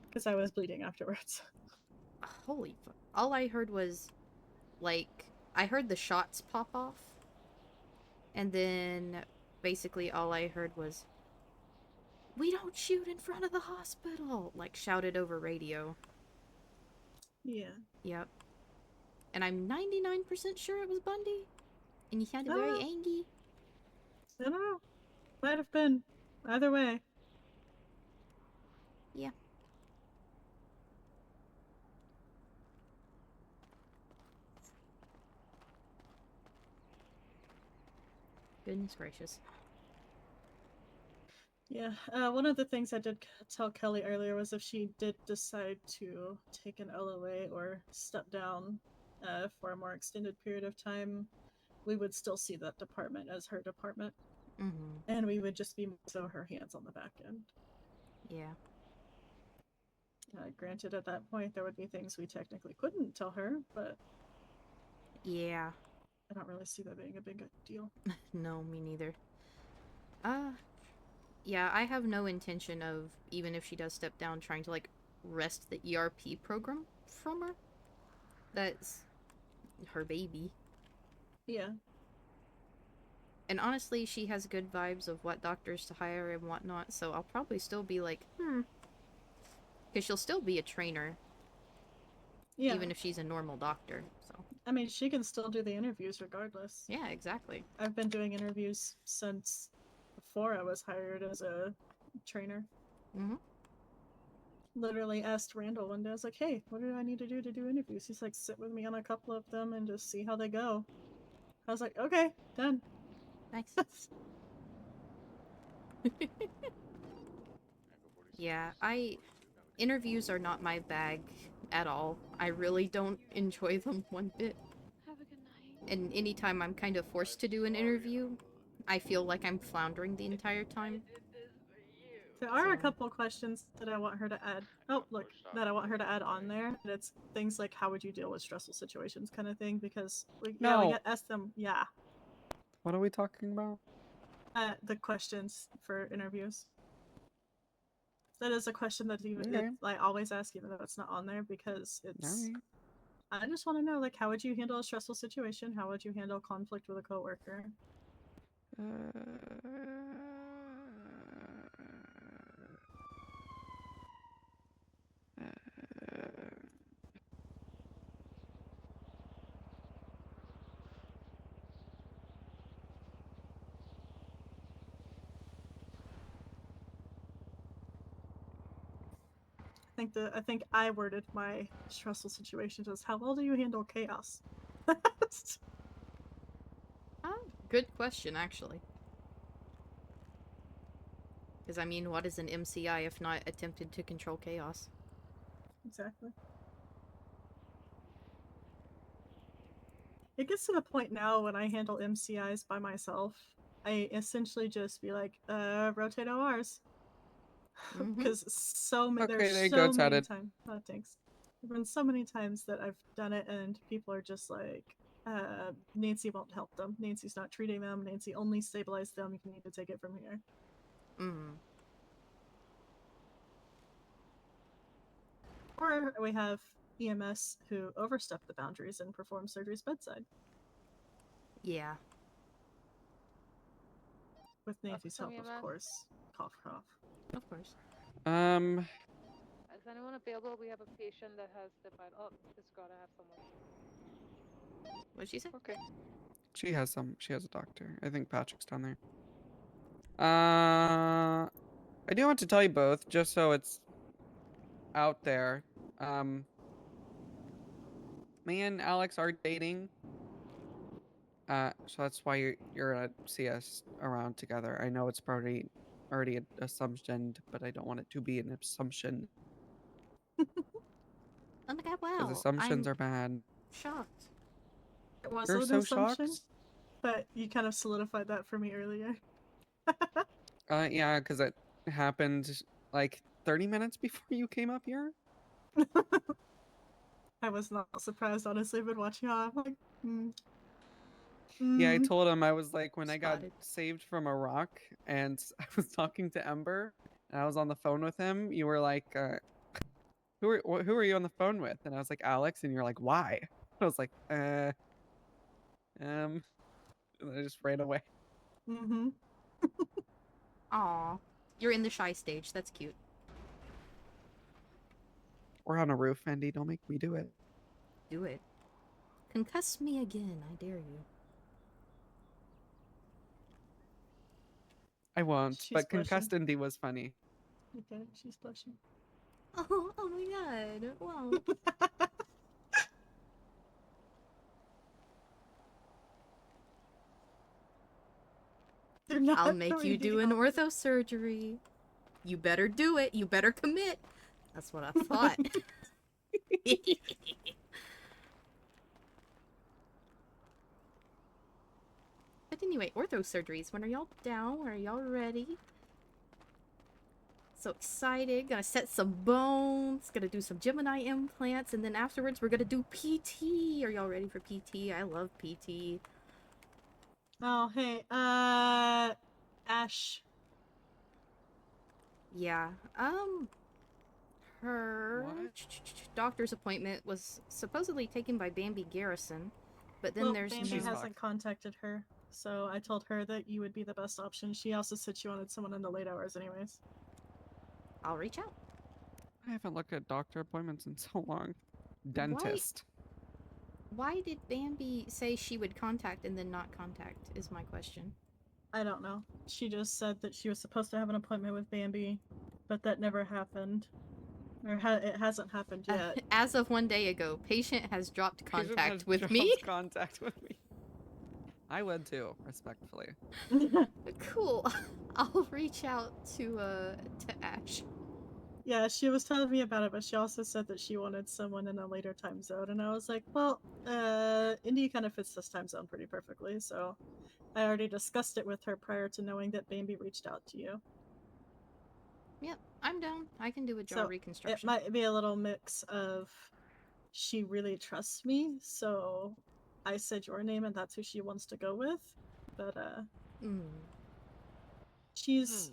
because I was bleeding afterwards. Holy fuck. All I heard was, like, I heard the shots pop off. And then, basically, all I heard was, "We don't shoot in front of the hospital!" Like, shouted over radio. Yeah. Yep. And I'm 99% sure it was Bundy. And he sounded I very don't know. angry. I don't know. Might have been. Either way. Yeah. Goodness gracious. Yeah. One of the things I did tell Kelly earlier was if she did decide to take an LOA or step down for a more extended period of time, we would still see that department as her department. Mm-hmm. And we would just be so her hands on the back end. Yeah. Granted, at that point, there would be things we technically couldn't tell her, but Yeah. I don't really see that being a big deal. No, me neither. Yeah, I have no intention of, even if she does step down, trying to, like, wrest the ERP program from her. That's her baby. Yeah. And honestly, she has good vibes of what doctors to hire and whatnot, so I'll probably still be like, because she'll still be a trainer, Yeah. even if she's a normal doctor, so. I mean, she can still do the interviews regardless. Yeah, exactly. I've been doing interviews since before I was hired as a trainer. Mm-hmm. Literally asked Randall one day, I was like, hey, what do I need to do interviews? He's like, sit with me on a couple of them and just see how they go. I was like, okay, done. Nice. Yeah, interviews are not my bag at all. I really don't enjoy them one bit. Have a good night. And anytime I'm kind of forced to do an interview, I feel like I'm floundering the entire time. There are a So- couple questions that I want her to add. Oh, look, that I want her to add on there. And it's things like how would you deal with stressful situations kind of thing because we No. get asked them. Yeah, What are we talking about? the questions for interviews. That is a question that even Okay. I always ask, even though it's not on there, because it's. Alright. I just want to know, like, how would you handle a stressful situation? How would you handle conflict with a coworker? I think I worded my stressful situations as how well do you handle chaos? Good question, actually. Because, I mean, what is an MCI if not attempted to control chaos? Exactly. It gets to the point now when I handle MCIs by myself, I essentially just be like, rotate ORs. Mhm. Because Okay, there there's you go, so many Ted. times. Oh, thanks. There've been so many times that I've done it and people are just like, Nancy won't help them. Nancy's not treating them. Nancy only stabilized them. You need to take it from here. Mm. Or we have EMS who overstep the boundaries and perform surgeries bedside. Yeah. With Nancy's some help, of EMS? course. Cough, cough. Of course. Is anyone available? We have a patient that has the bite. Oh, it's gotta have someone. What'd she say? Okay. She has a doctor. I think Patrick's down there. I do want to tell you both, just so it's out there. Me and Alex are dating. So that's why you're gonna see us around together. I know it's probably already an assumption, but I don't want it to be an assumption. Oh my god, Because wow. assumptions I'm are bad. shocked. It was You're an so assumption, shocked? but you kind of solidified that for me earlier. Yeah, because it happened like 30 minutes before you came up here. I was not surprised, honestly. I've been watching how I'm like, Yeah, I told him, I was like, when I got Spotted. saved from a rock and I was talking to Ember and I was on the phone with him, you were like, who are you on the phone with? And I was like, Alex, and you're like, why? I was like, and I just ran away. Mm-hmm. Aw. You're in the shy stage. That's cute. We're on a roof, Andy. Don't make me do it. Do it. Concuss me again, I dare you. I won't, She's but blushing. concussed Indy was funny. Okay, she's blushing. Oh my god. Wow. They're not I'll make you going to do an help. ortho surgery. You better do it. You better commit. That's what I thought. But anyway, ortho surgeries. When are y'all down? Are y'all ready? So excited. Gonna set some bones. Gonna do some Gemini implants. And then afterwards, we're gonna do PT. Are y'all ready for PT? I love PT. Oh, hey, Ash. Yeah. Her What? doctor's appointment was supposedly taken by Bambi Garrison, but then Well, there's Bambi She's no... hasn't contacted her, so I told her that you would be the best option. She also said she wanted someone in the late hours anyways. I'll reach out. I haven't looked at doctor appointments in so long. Dentist. Why did Bambi say she would contact and then not contact, is my question. I don't know. She just said that she was supposed to have an appointment with Bambi, but that never happened. Or it hasn't happened yet. As of 1 day ago, patient has dropped Patient contact has with me. dropped contact with me. I would too, respectfully. Cool. I'll reach out to Ash. Yeah, she was telling me about it, but she also said that she wanted someone in a later time zone, and I was like, well, Indy kind of fits this time zone pretty perfectly, so I already discussed it with her prior to knowing that Bambi reached out to you. Yep, I'm down. I can do a jaw So reconstruction. it might be a little mix of she really trusts me, so I said your name and that's who she wants to go with. But she's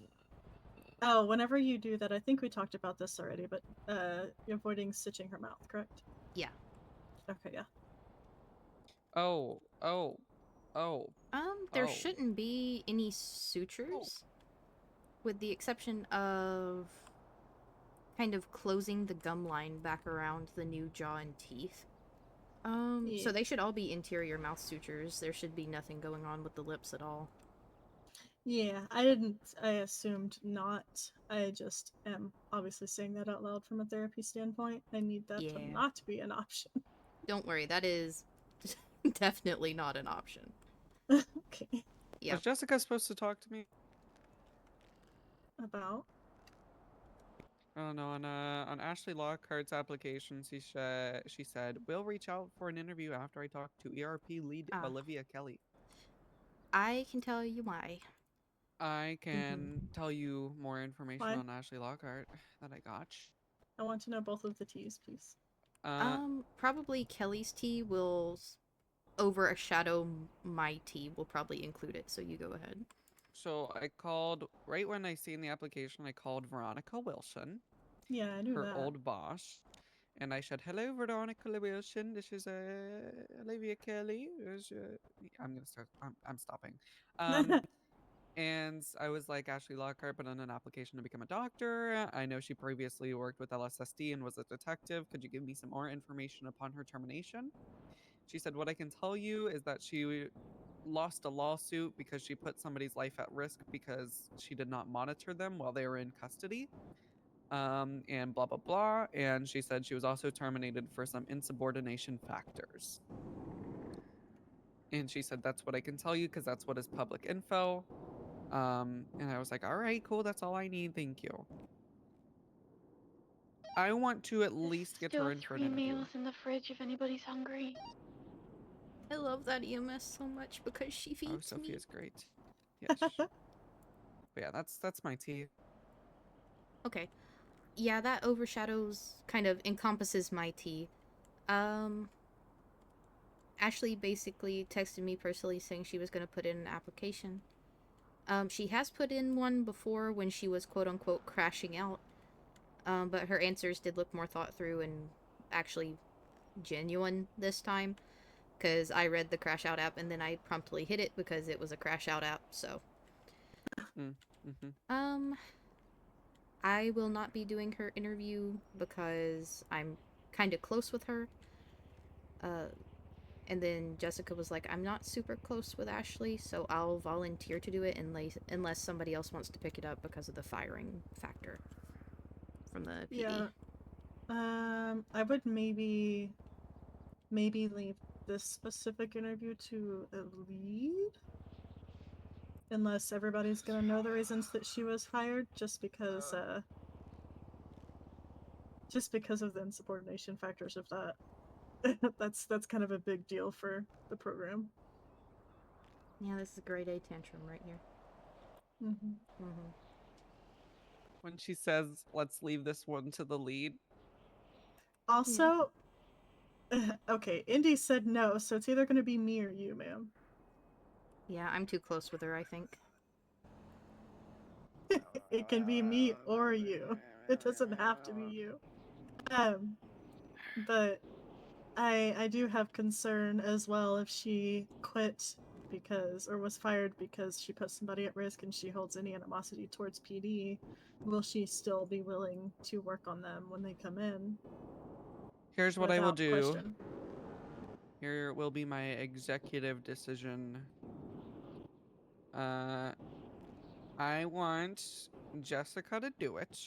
oh, whenever you do that, I think we talked about this already, but you're avoiding stitching her mouth, correct? Yeah. Okay, yeah. Oh. There Oh. shouldn't be any sutures, with the exception of kind of closing the gum line back around the new jaw and teeth. Yeah. So they should all be interior mouth sutures. There should be nothing going on with the lips at all. Yeah, I assumed not. I just am obviously saying that out loud from a therapy standpoint. I need that to Yeah. not be an option. Don't worry, that is definitely not an option. Okay. Yeah. Was Jessica supposed to talk to me? About? I don't know. On Ashley Lockhart's application, she said we'll reach out for an interview after I talk to ERP lead Ah, Olivia Kelly. I can tell you why. I Mm-hmm. can tell you more information Why? on Ashley Lockhart that I got. I want to know both of the T's, please. Probably Kelly's tea will overshadow my tea. Will probably include it. So you go ahead. So I called right when I seen the application. I called Veronica Wilson, Yeah, I knew her that. old boss, and I said, "Hello, Veronica Wilson. This is Olivia Kelly." I'm gonna start. I'm stopping. Um, and I was like, Ashley Lockhart put in an application to become a doctor. I know she previously worked with LSSD and was a detective. Could you give me some more information upon her termination? She said, what I can tell you is that she lost a lawsuit because she put somebody's life at risk because she did not monitor them while they were in custody. And blah, blah, blah. And she said she was also terminated for some insubordination factors. And she said, that's what I can tell you because that's what is public info. And I was like, all right, cool. That's all I need. Thank you. I want to at There's least get still her in for an 3 interview. meals in the fridge if anybody's hungry. I love that EMS so much because she Oh, feeds me. Sophia's great. Yes. But yeah, that's my tea. Okay. Yeah, that overshadows, kind of encompasses my tea. Um, Ashley basically texted me personally saying she was going to put in an application. She has put in one before when she was quote unquote crashing out. But her answers did look more thought through and actually genuine this time. Because I read the crash out app and then I promptly hit it because it was a crash out app, so. Mm-hmm. I will not be doing her interview because I'm kind of close with her. And then Jessica was like, I'm not super close with Ashley, so I'll volunteer to do it unless somebody else wants to pick it up because of the firing factor from the PD. Yeah. I would maybe leave this specific interview to a lead. Unless everybody's gonna know the reasons that she was fired, just because of the insubordination factors of that. that's kind of a big deal for the program. Yeah, this is a grade A tantrum right here. Mm-hmm. Mm-hmm. When she says, let's leave this one to the lead. Also, okay, Indy said no, so it's either gonna be me or you, ma'am. Yeah, I'm too close with her, I think. It can be me or you. It doesn't have to be you. But I do have concern as well if she quit because or was fired because she put somebody at risk and she holds any animosity towards PD. Will she still be willing to work on them when they come in? Here's what I will Without do. question. Here will be my executive decision. I want Jessica to do it,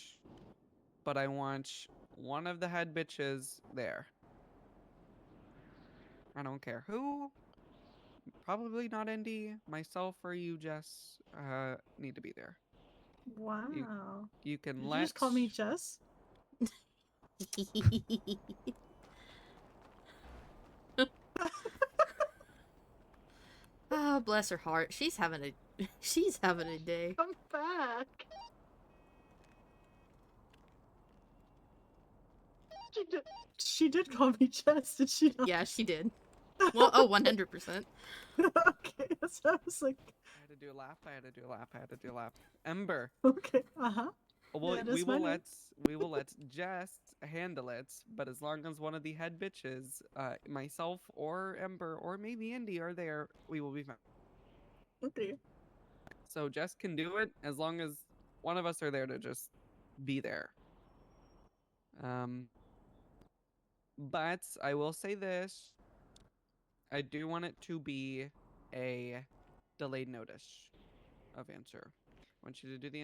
but I want one of the head bitches there. I don't care who. Probably not Indy. Myself or you, Jess, need to be there. Wow. You can Did let. you just call me Jess? Oh, bless her heart. She's having a day. Come back. She did call me Jess, did she not? Yeah, she did. Well, oh, 100%. Okay, that's what I was like. I had to do a lap. Ember. Okay, uh-huh. Well, That is my name. we will let Jess handle it, but as long as one of the head bitches, myself or Ember or maybe Indy are there, we will be fine. Okay. So Jess can do it as long as one of us are there to just be there. But I will say this: I do want it to be a delayed notice of answer. I want you to do the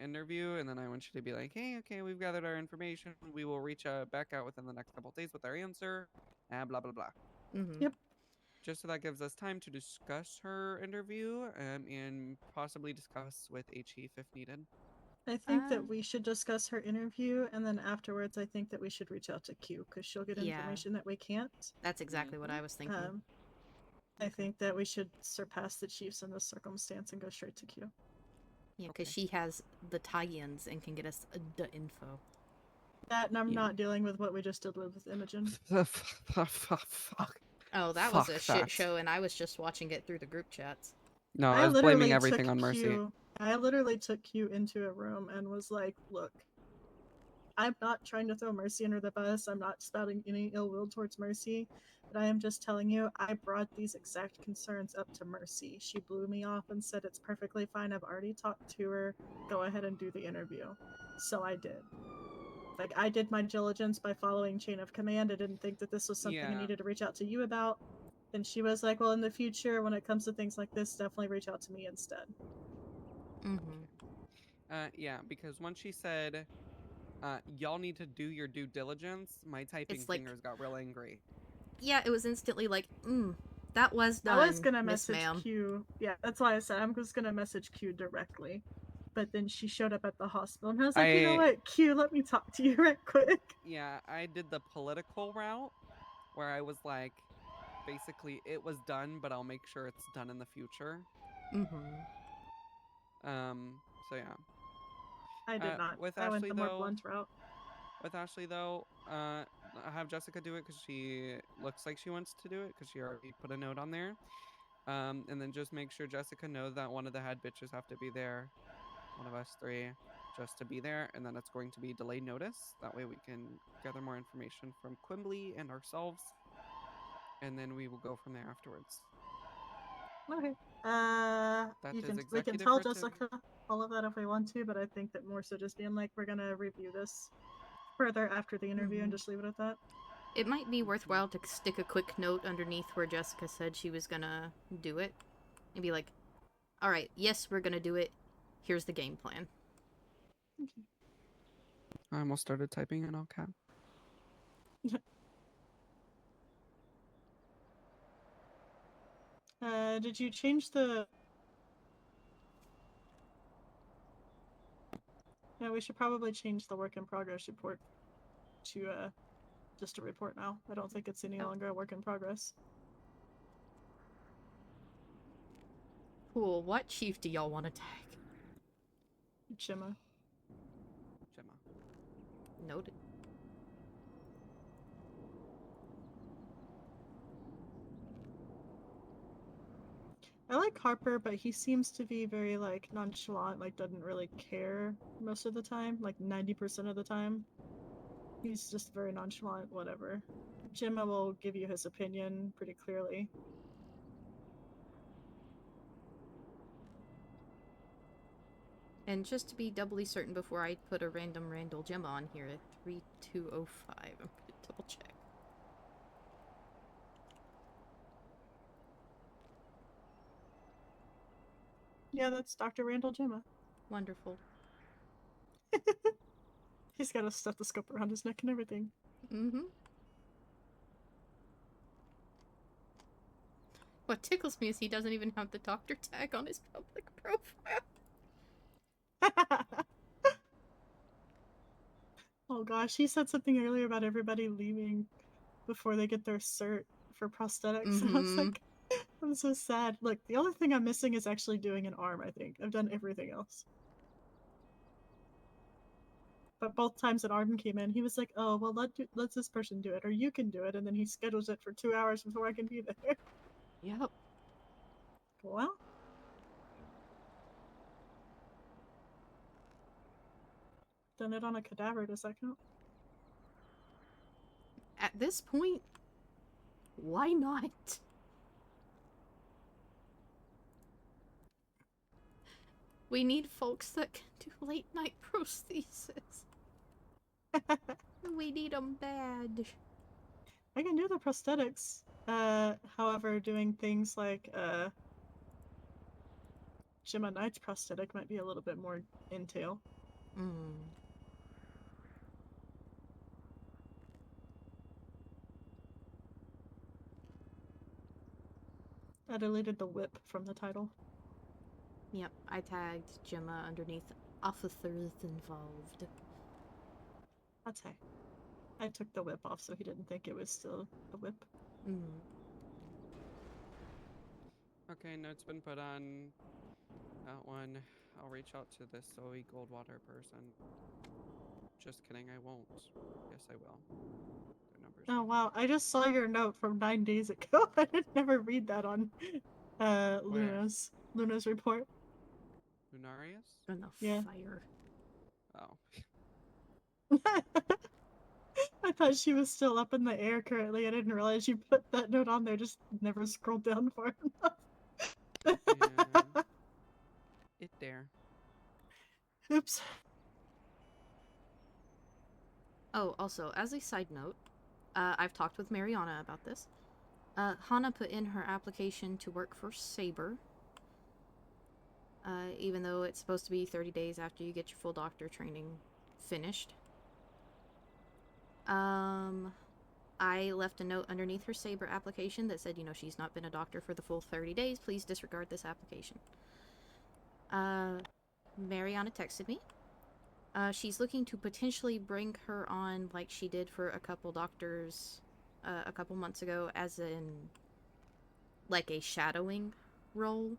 interview, and then I want you to be like, "Hey, okay, we've gathered our information. We will reach back out within the next couple days with our answer." And blah blah blah. Mm-hmm. Yep. Just so that gives us time to discuss her interview, and possibly discuss with HE if needed. I think that we should discuss her interview, and then afterwards, I think that we should reach out to Q because she'll get Yeah. information that we can't. That's exactly what I was thinking. I think that we should surpass the Chiefs in this circumstance and go straight to Q. Yeah, because Okay. she has the tie-ins and can get us the info. That, and I'm Yeah. not dealing with what we just did with Imogen. Fuck. Oh, that was a Fuck shit that. show, and I was just watching it through the group chats. No, I was blaming everything on Mercy. I literally took Q into a room and was like, look, I'm not trying to throw Mercy under the bus. I'm not spouting any ill will towards Mercy. But I am just telling you, I brought these exact concerns up to Mercy. She blew me off and said it's perfectly fine. I've already talked to her. Go ahead and do the interview. So I did. Like, I did my diligence by following chain of command. I didn't think that this was something I needed to reach out to you about. And she was like, well, in the future, when it comes to things like this, definitely reach out to me instead. Yeah, because when she said, y'all need to do your due diligence, my typing It's like- fingers got real angry. Yeah, it was instantly like, that was done, I was gonna Miss message Ma'am. Q. Yeah, that's why I said I'm just gonna message Q directly. But then she showed up at the hospital, and I was like, you know what, Q, let me talk to you right quick. Yeah, I did the political route, where I was like, basically, it was done, but I'll make sure it's done in the future. So yeah. I did not. With I Ashley, went the more though, blunt route. With Ashley, though, have Jessica do it because she looks like she wants to do it because she already put a note on there. And then just make sure Jessica knows that one of the head bitches have to be there, one of us three, just to be there, and then it's going to be delayed notice. That way we can gather more information from Quimbley and ourselves, and then we will go from there afterwards. Okay. We can executive tell written. Jessica all of that if we want to, but I think that more so just being like, we're gonna review this further after the interview and just leave it at that. It might be worthwhile to stick a quick note underneath where Jessica said she was gonna do it. And be like, alright, yes, we're gonna do it. Here's the game plan. Okay. I almost started typing in all cap. Did you change the... Yeah, we should probably change the work in progress report to just a report now. I don't think it's any longer a work in progress. Cool. What chief do y'all want to tag? Gemma. Noted. I like Harper, but he seems to be very, like, nonchalant, like, doesn't really care most of the time, like, 90% of the time. He's just very nonchalant, whatever. Gemma will give you his opinion pretty clearly. And just to be doubly certain before I put a random Randall Gemma on here at 3205, I'm gonna double check. Yeah, that's Dr. Randall Gemma. Wonderful. He's got a stethoscope around his neck and everything. What tickles me is he doesn't even have the doctor tag on his public profile. Oh gosh, he said something earlier about everybody leaving before they get their cert for prosthetics. And I was like, I'm so sad. Look, the only thing I'm missing is actually doing an arm, I think. I've done everything else. But both times an arm came in, he was like, oh, well, let this person do it, or you can do it, and then he schedules it for 2 hours before I can be there. Yep. Well. Done it on a cadaver, does that count? At this point, why not? We need folks that can do late night prosthesis. We need them bad. I can do the prosthetics. However, doing things like Gemma Knight's prosthetic might be a little bit more entail. I deleted the whip from the title. Yep, I tagged Gemma underneath officers involved. Okay. I took the whip off so he didn't think it was still a whip. Mm. Okay, note's been put on that one. I'll reach out to this Zoe Goldwater person. Just kidding, I won't. Yes, I will. Their number's Oh right wow, I just saw your note from 9 days ago. I did never read that on Luna's report. here. Lunarius? And the Yeah. fire. Oh. I thought she was still up in the air currently. I didn't realize you put that note on there, just never scrolled down far enough. Yeah. It there. Oops. Oh, also, as a side note, I've talked with Mariana about this. Hana put in her application to work for Saber. Even though it's supposed to be 30 days after you get your full doctor training finished. I left a note underneath her Saber application that said, you know, she's not been a doctor for the full 30 days. Please disregard this application. Mariana texted me. She's looking to potentially bring her on like she did for a couple doctors a couple months ago, as in like a shadowing role.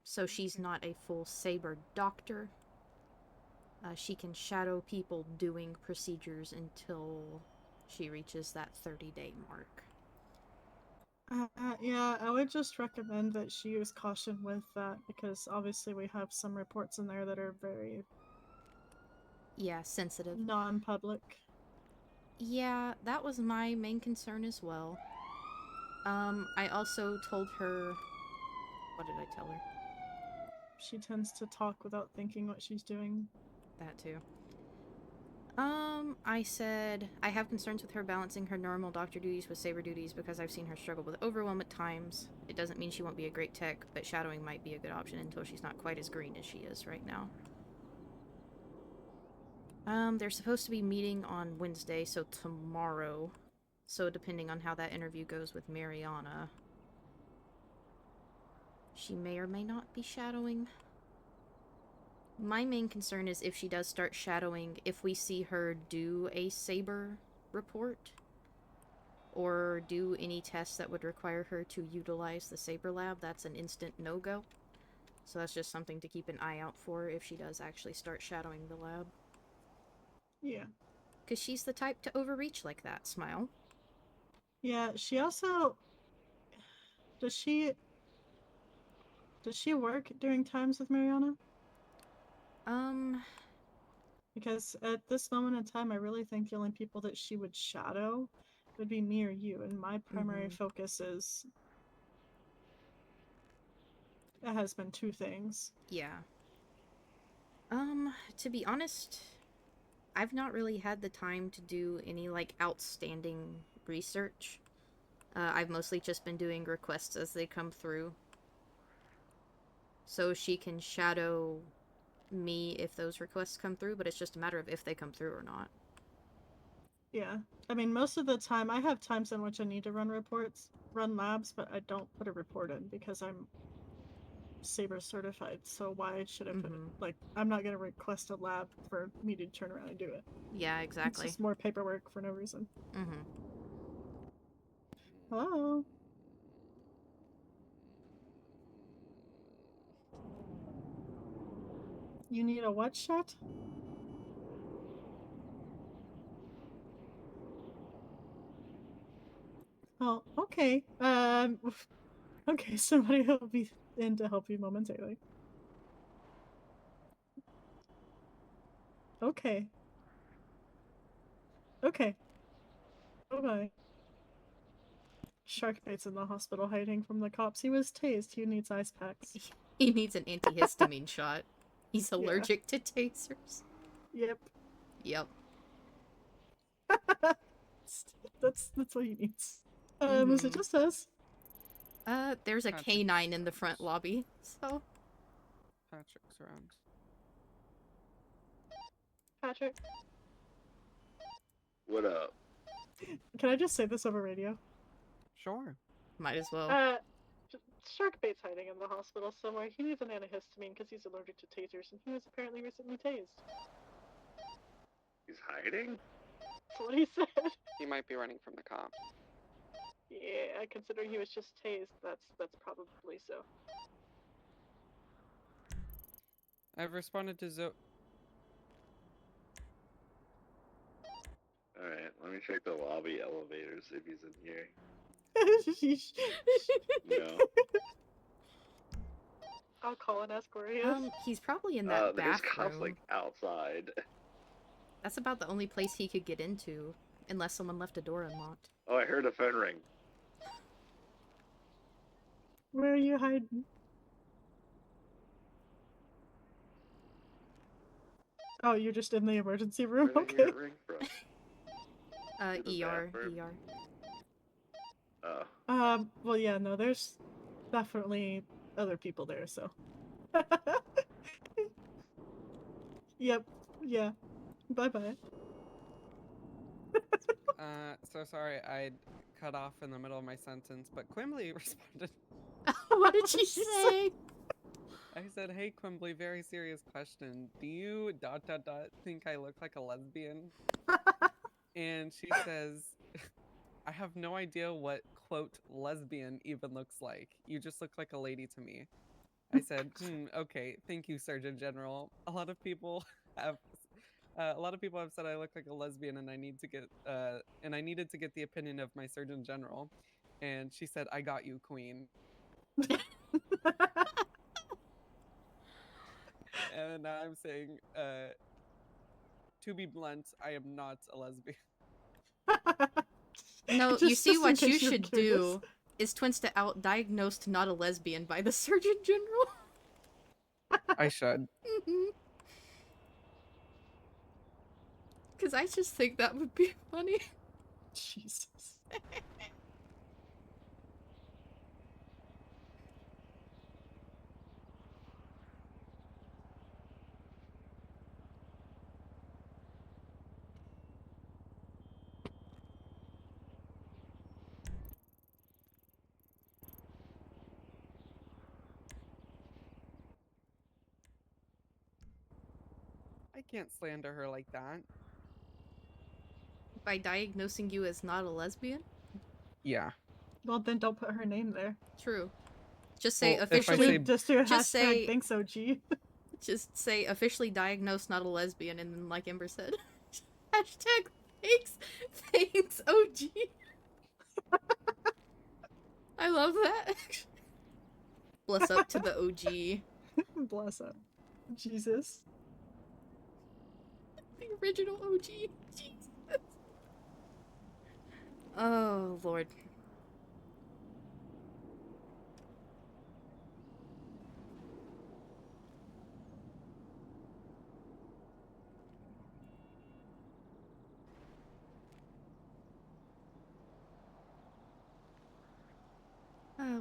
So she's not a full Saber doctor. She can shadow people doing procedures until she reaches that 30-day mark. Yeah, I would just recommend that she use caution with that because obviously we have some reports in there that are very Yeah, sensitive. non-public. Yeah, that was my main concern as well. I also told her... What did I tell her? She tends to talk without thinking what she's doing. That too. I said, I have concerns with her balancing her normal doctor duties with Saber duties because I've seen her struggle with overwhelm at times. It doesn't mean she won't be a great tech, but shadowing might be a good option until she's not quite as green as she is right now. They're supposed to be meeting on Wednesday, so tomorrow. So depending on how that interview goes with Mariana, she may or may not be shadowing. My main concern is if she does start shadowing, if we see her do a Saber report or do any tests that would require her to utilize the Saber lab, that's an instant no-go. So that's just something to keep an eye out for if she does actually start shadowing the lab. Yeah. Because she's the type to overreach like that, Smile. Yeah, she also... Does she work during times with Mariana? Because at this moment in time, I really think the only people that she would shadow would be me or you, and my primary focus is... It has been 2 things. Yeah. To be honest, I've not really had the time to do any, like, outstanding research. I've mostly just been doing requests as they come through. So she can shadow me if those requests come through, but it's just a matter of if they come through or not. Yeah. I mean, most of the time, I have times in which I need to run labs, but I don't put a report in because I'm Saber certified, so why should I put it? Like, I'm not going to request a lab for me to turn around and do it. Yeah, exactly. It's just more paperwork for no reason. Mm-hmm. Hello? You need a what shot? Oh, okay. Okay, somebody will be in to help you momentarily. Okay. Okay. Bye-bye. Sharkbait's in the hospital hiding from the cops. He was tased. He needs ice packs. He needs an antihistamine shot. He's allergic to tasers. Yep. Yep. That's what he needs. Is it just us? There's a Patrick's canine in the front lobby, so... Patrick's around. Patrick. What up? Can I just say this over radio? Sure. Might as well. Sharkbait's hiding in the hospital somewhere. He needs an antihistamine because he's allergic to tasers, and he was apparently recently tased. He's hiding? That's what he said. He might be running from the cops. Yeah, considering he was just tased, that's probably so. I've responded to Alright, let me check the lobby elevator, see if he's in here. No. I'll call and ask where he is. He's probably in that There's cops, bathroom. like, outside. That's about the only place he could get into, unless someone left a door unlocked. Oh, I heard a phone ring. Where are you hiding? Oh, you're just in the emergency room? Where did I hear Okay. it ring from? The ER, bathroom? ER. Oh. Well, yeah, no, there's definitely other people there, so. Yep, yeah. Bye-bye. So sorry, I cut off in the middle of my sentence, but Quimbley responded. What did she say? I said, "Hey Quimbley, very serious question. Do you ... think I look like a lesbian?" And she says, "I have no idea what quote lesbian even looks like. You just look like a lady to me." I said, okay, thank you, Surgeon General. A lot of people have said I look like a lesbian, and I need to get and I needed to get the opinion of my Surgeon General. And she said, "I got you, Queen." And now I'm saying, to be blunt, I am not a lesbian. No, you see just in what you case you're should curious. do is Twins to out diagnosed not a lesbian by the Surgeon General. I should. Because I just think that would be funny. Jesus. I can't slander her like that. By diagnosing you as not a lesbian? Yeah. Well, then don't put her name there. True. Just say Well, if I officially. say- Just do a just hashtag say- thanks OG. Just say officially diagnosed not a lesbian, and then like Ember said, hashtag thanks OG. I love that. Bless up to the OG. Bless up. Jesus. The original OG. Jesus. Oh, Lord.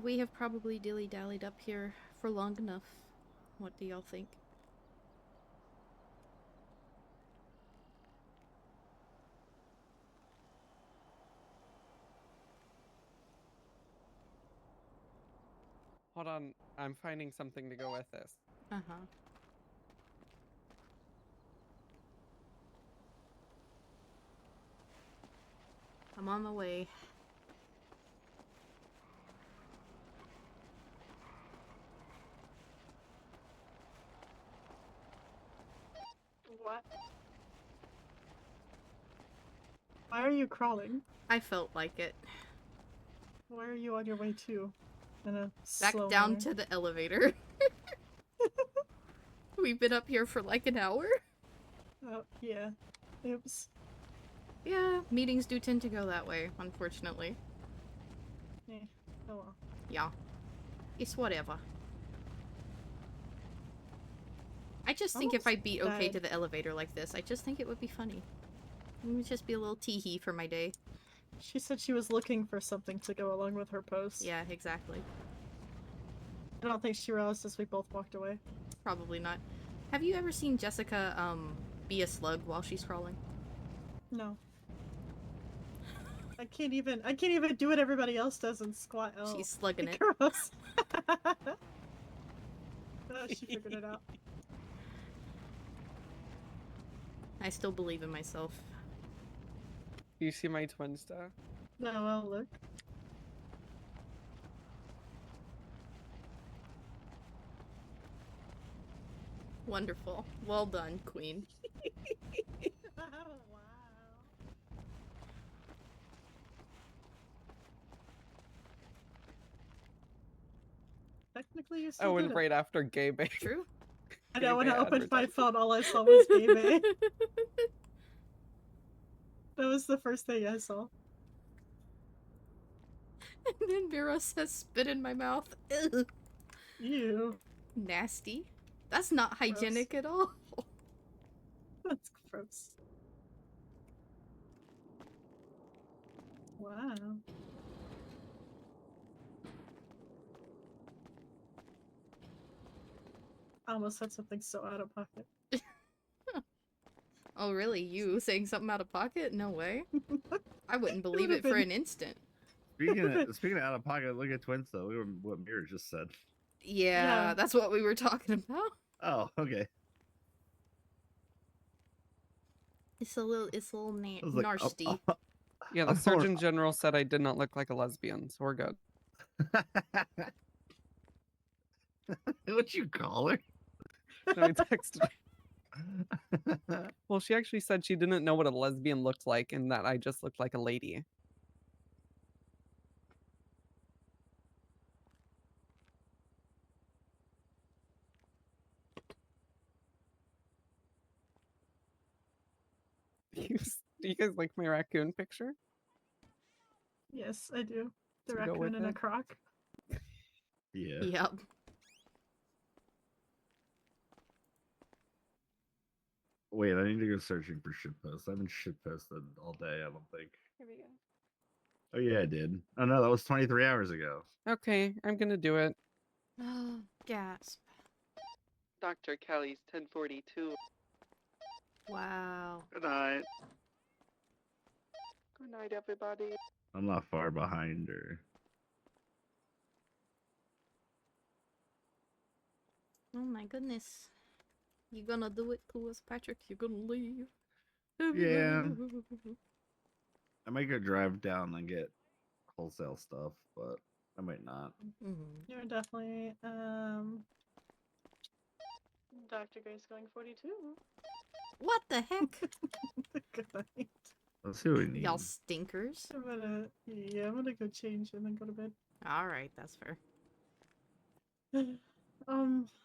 We have probably dilly-dallied up here for long enough. What do y'all think? Hold on, I'm finding something to go with this. Uh-huh. I'm on my way. What? Why are you crawling? I felt like it. Where are you on your way to? In a Back slow down manner? to the elevator. We've been up here for like an hour. Oh, yeah. Oops. Yeah, meetings do tend to go that way, unfortunately. Oh well. Yeah. It's whatever. I just think if I Almost beat okay died. to the elevator like this, I just think it would be funny. It would just be a little tee-hee for my day. She said she was looking for something to go along with her post. Yeah, exactly. I don't think she realized as we both walked away. Probably not. Have you ever seen Jessica, be a slug while she's crawling? No. I can't even do what everybody else does and squat. Oh, She's slugging it. gross. She figured it out. I still believe in myself. You see my twin stuff? No, well, look. Wonderful. Well done, Queen. Wow. Technically, you I still went did it. right after Gay Bay. True. I know when Gay I Bay opened my advertising. phone, all I saw was Gay Bay. That was the first thing I saw. And then Vera says spit in my mouth. Ugh. Ew. Nasty. That's not hygienic at all. That's gross. Wow. I almost said something so out of pocket. Oh, really? You saying something out of pocket? No way. I wouldn't believe would've it for been- an instant. Speaking of out of pocket, look at twins though. Look at what Mirror just said. Yeah, Yeah. that's what we were talking about. Oh, okay. It's a little I was like, narsty. Yeah, the I'm Surgeon General said I did not look like a lesbian, so we're good. What'd you call her? No, I texted her. Well, she actually said she didn't know what a lesbian looked like and that I just looked like a lady. Do you guys like my raccoon picture? Yes, I do. The To go raccoon with in a it? crock. Yeah. Yep. Wait, I need to go searching for shitposts. I haven't shitposted all day, I don't think. Here we go. Oh yeah, I did. Oh no, that was 23 hours ago. Okay, I'm gonna do it. Gasp. Dr. Kelly's 1042. Wow. Good night. Good night, everybody. I'm not far behind her. Oh my goodness. You gonna do it to us, Patrick? You gonna leave? Yeah. I might go drive down and get wholesale stuff, but I might not. Mhm. You're definitely Dr. Grace going 42. What the heck? Good night. Let's see what we need. Y'all stinkers. I'm gonna go change and then go to bed. Alright, that's fair.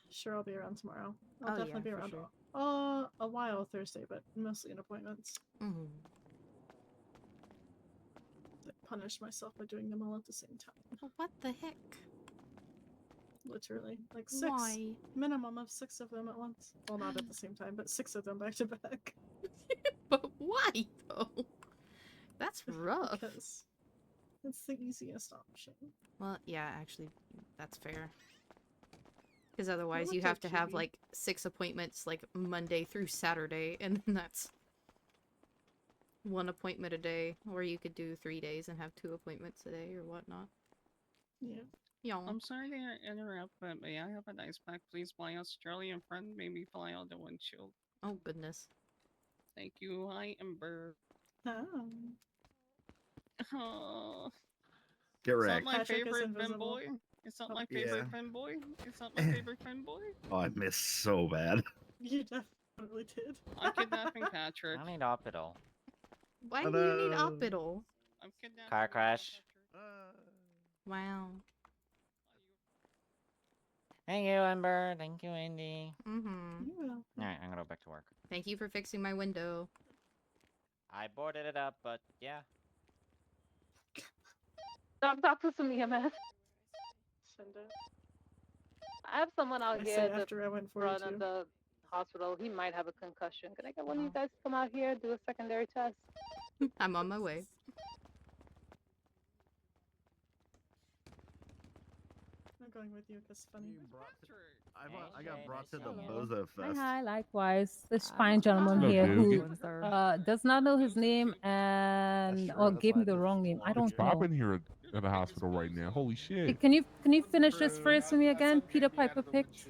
Sure, I'll be around tomorrow. Oh, I'll yeah, definitely be for around sure. a while Thursday, but mostly in appointments. Mhm. I punish myself by doing them all at the same time. What the heck? Literally, like 6 Why? minimum of 6 of them at once. Well, not at the same time, but 6 of them back to back. But why though? That's rough. Because it's the easiest option. Well, yeah, actually, that's fair. Because otherwise, looked you at have to have QB. like 6 appointments, like Monday through Saturday, and then that's 1 appointment a day, or you could do 3 days and have 2 appointments a day or whatnot. Yeah. Y'all. I'm sorry to interrupt, but may I have a nice pack, please? My Australian friend made me fly on the windshield. Oh goodness. Thank you. Hi, Ember. Oh, Get is that wrecked. my Patrick is favorite invisible. fanboy? Is that Oh, my yeah. favorite fanboy? Is that my favorite fanboy? Oh, I missed so bad. You definitely did. I'm kidnapping Patrick. I need hospital. Why do you need Ta-da. Oppital? I'm kidnapping Car crash. Wow. Thank you, Ember. Thank you, Indy. Mm-hmm. Yeah. Alright, I'm gonna go back to work. Thank you for fixing my window. I boarded it up, but yeah. Talk to some EMS. Send it. I have someone out I here say at the after I went front 42. of the hospital. He might have a concussion. Can I get one of you guys to come out here do a secondary test? I'm on my way. I'm going with you because funny. I got brought to the Hello. Bozo Fest. Hi, likewise. This Hi. fine gentleman Hello, here who Doug. does not know his name and sure, or that's gave why me the this wrong name. I don't know. here? at the hospital right now. Holy Hey, shit. can you finish this phrase for me again? Peter Piper picked.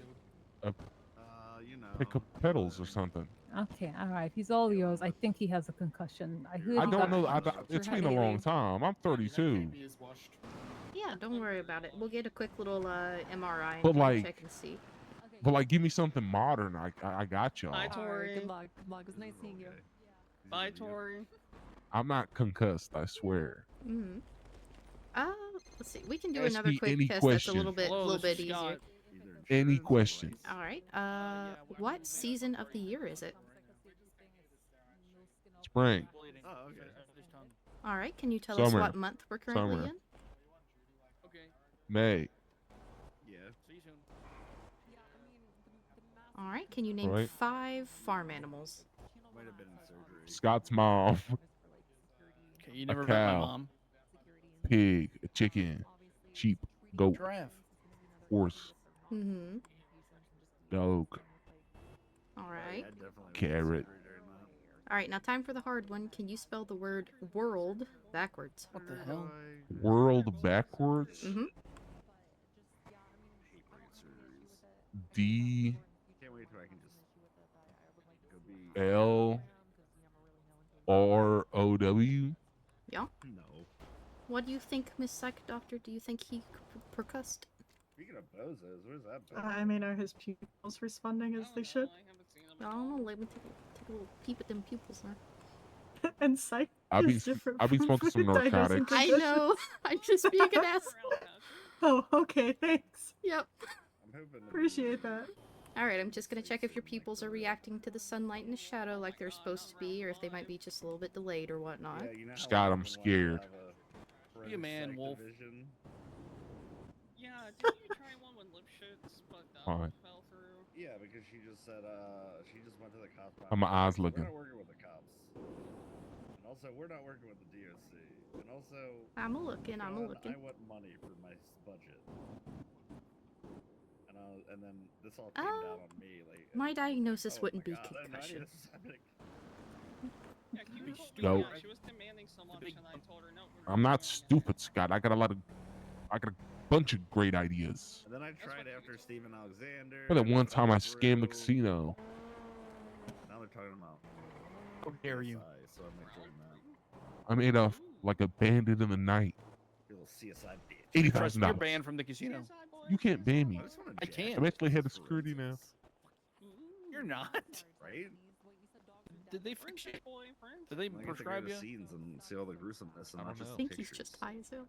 You know. Pick up pedals or something. Okay, all right. He's all yours. I think he has a concussion. I heard I he don't got know. punched. It's been a long time. I'm 32. Yeah, don't worry about it. We'll get a quick little MRI and But, try to like- check and see. But like, give me something modern. I got y'all. Hi, Alright, Tori. good luck. Good luck. It was nice seeing you. Bye, Tori. I'm not concussed. I swear. Mm-hmm. Let's see. We can do Ask another me quick any test question. that's a Hello, little this bit is easier. Scott. Any questions? All right. What season of the year is it? Spring. Oh, okay. All right. Can you tell us Summer. what month we're currently Summer. in? Okay. May. Yeah. See you soon. All right. Can you name Right. 5 farm animals? Might have been in surgery. Scott's mom. Okay, you never met cow. my mom. Pig. A chicken. Sheep. Goat. Giraffe. Horse. Mm-hmm. Dog. All Yeah, right. definitely been in Carrot. surgery during that. All right. Now time for the hard one. Can you spell the word world backwards? What the hell? World backwards. Mm-hmm. Hate brain surgeries. D Can't wait till I can just go be. L R O W. Yeah. No. What do you think, Miss Psych Doctor? Do you think he percussed? Speaking of bozos, where's that? bozo? I mean, are his pupils responding as they should? I don't know. Let me take a little peep at them pupils now. And psych I be is different I be from smoking some diagnosing narcotics. I conditions. know. I'm just being an ass. Oh, okay, thanks. Yep. I'm hoping. to Appreciate be- that. All right. I'm just gonna check if your pupils are reacting to the sunlight and the shadow like they're supposed to be, or if they might be just a little bit delayed or whatnot. Yeah, you know how Scott, I'm everyone wants to scared. have a Be a forensic man, psych Wolf. division? Yeah, did you try one with lip shits, but Fine. fell through? Yeah, because she just said she just went to the cops. How my eyes We're looking? not working with the cops. And also, we're not working with the DOC. And also, I'm a looking. I'm a John, looking. I want money for my budget. And then this all came down on me. Like My diagnosis oh wouldn't my be God, I had no idea concussion. this was happening. Yeah, you were stupid. No. Yeah, she was demanding so much, and I told her no. I'm not stupid, Scott. I got a bunch of great ideas. And then I tried after Stephen Alexander. But at one and time I Ellis scammed the Brew. casino. Now they're talking about. How dare you? CSI, so I'm not doing that. I made a like a bandit in the night. Your little CSI bitch. Trust me, you're $80,000. banned from the casino. You can't ban me. I just wanna I jack can't. I'm actually head of this security now. You're not. Right? Did they fix you? Boy, friend. Did they I get to go prescribe to you? scenes and see all the gruesomeness and I not don't just know. I think pictures. he's just high as hell.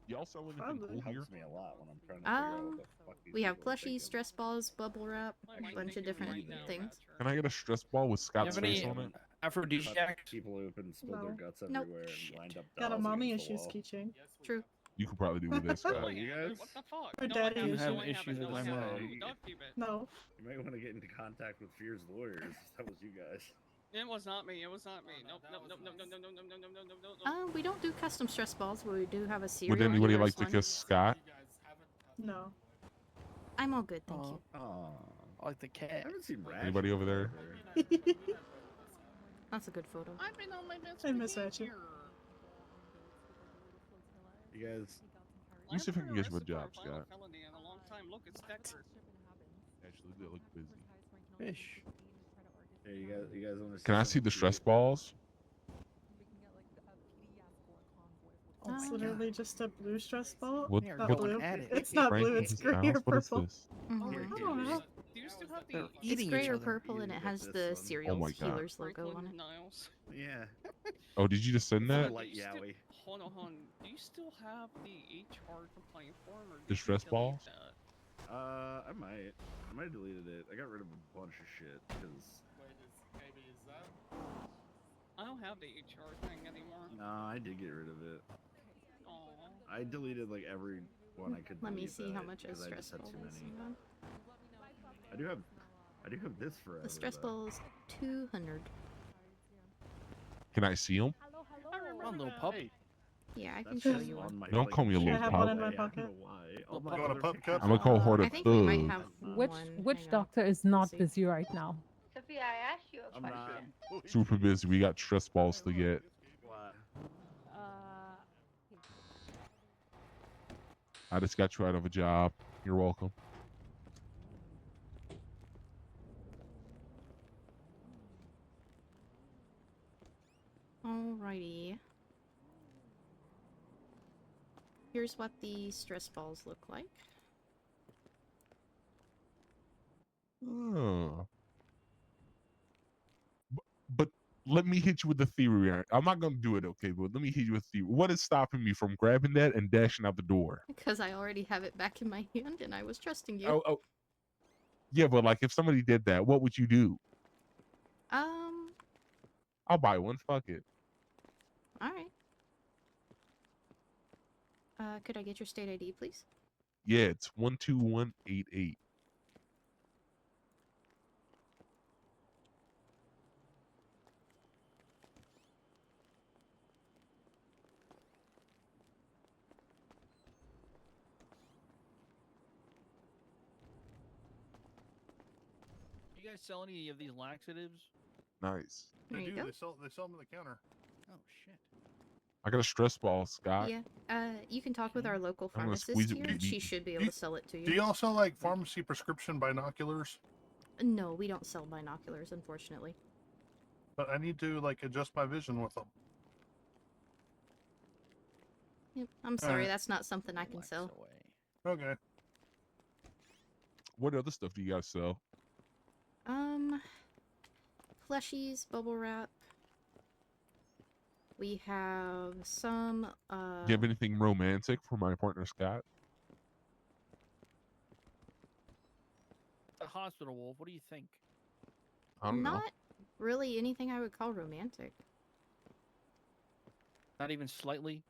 Y'all sell anything Probably. cool It here? helps me a lot when I'm trying to figure out what the fuck these We have people are plushies, thinking. stress balls, bubble wrap, a bunch of different things. Can I get a stress ball with You Scott's have face any on it? Cut aphrodisiac? people open, spilled their No. guts Nope. everywhere, Shit. and lined up Got a dolls mommy against the issues wall. keychain. True. You could probably do with this, Oh, Scott. you guys? What the fuck? Or No, daddy I haven't. issues. No, You I have haven't. issues No, with I my haven't. mom. Don't keep it. No. You might want to get into contact with Fear's lawyers. That was you guys. It was not me. It was not me. Nope, nope, nope, nope, nope, nope, nope, nope, nope, nope, nope, nope. We don't do custom stress balls, but we do have a serial Would anybody killers like to one. kiss Scott? No. I'm all good, thank you. Aw. I like the I cat. haven't seen Ratchet. Anybody over there? forever. That's a good photo. I've been on my best I miss Ratchet. behavior. You guys. Let me see if I can get you a Arrested for job, violent Scott. felony in a long time. Look, it's Decker. Actually, they look busy. Fish. Hey, you guys want to? Can I see the stress balls? Oh It's my literally just a blue stress ball. What- They are Not what- blue. at it. It's not Frank, blue, what it's is gray house? or What is purple. this? Mhm. Here, I don't know. Do you still have They're the It's eating gray each or other. purple, You and it get has this the one. serial my God. killers logo on Franklin it. Niles? Yeah. Oh, did you just send It's a that? light Do you still- yaoi. Hold on, hold on. Do you still have the HR complaint form, or did The you stress delete balls? that? I might. I might have deleted it. I got rid of a bunch of shit because. I don't have the HR thing anymore. No, I did get rid of it. Aw. I deleted like every one I could. Let me delete see that how I- much a 'cause I stress just had ball too is. many. Hang on. I do have this forever. The stress though. ball is 200. Can I see them? I remember Oh, little that. pup. Yeah, I can That's show just you on one. my, Don't call me a shit. little I have one pup. in my I don't pocket. know why. All Little my pup. other You want a pictures I'm gonna call her I a think we might thug. have Which one. Hang on. doctor is not see. busy right now? Sophia, I asked you a I'm question. not. Super busy. We got stress balls to get. What? I just got you out of a job. You're welcome. Alrighty. Here's what the stress balls look like. Oh. But let me hit you with the theory. I'm not gonna do it, okay? But let me hit you with the theory. What is stopping me from grabbing that and dashing out the door? Because I already have it back in my hand and I was trusting you. Oh, yeah, but like if somebody did that, what would you do? I'll buy one. Fuck it. Alright. Could I get your state ID, please? Yeah, it's 12188. You guys sell any of these laxatives? Nice. There you go. They sell them on the counter. Oh shit. I got a stress ball, Scott. Yeah. You can talk with our local I'm gonna pharmacist squeeze it here. with you. She should be able to sell it to you. Do you also like pharmacy prescription binoculars? No, we don't sell binoculars, unfortunately. But I need to like adjust my vision with them. Yep. I'm sorry, Alright. that's not something I can sell. Okay. What other stuff do you guys sell? Plushies, bubble wrap. We have some, Do you have anything romantic for my partner, Scott? The hospital wolf. What do you think? I don't know. not really anything I would call romantic. Not even slightly.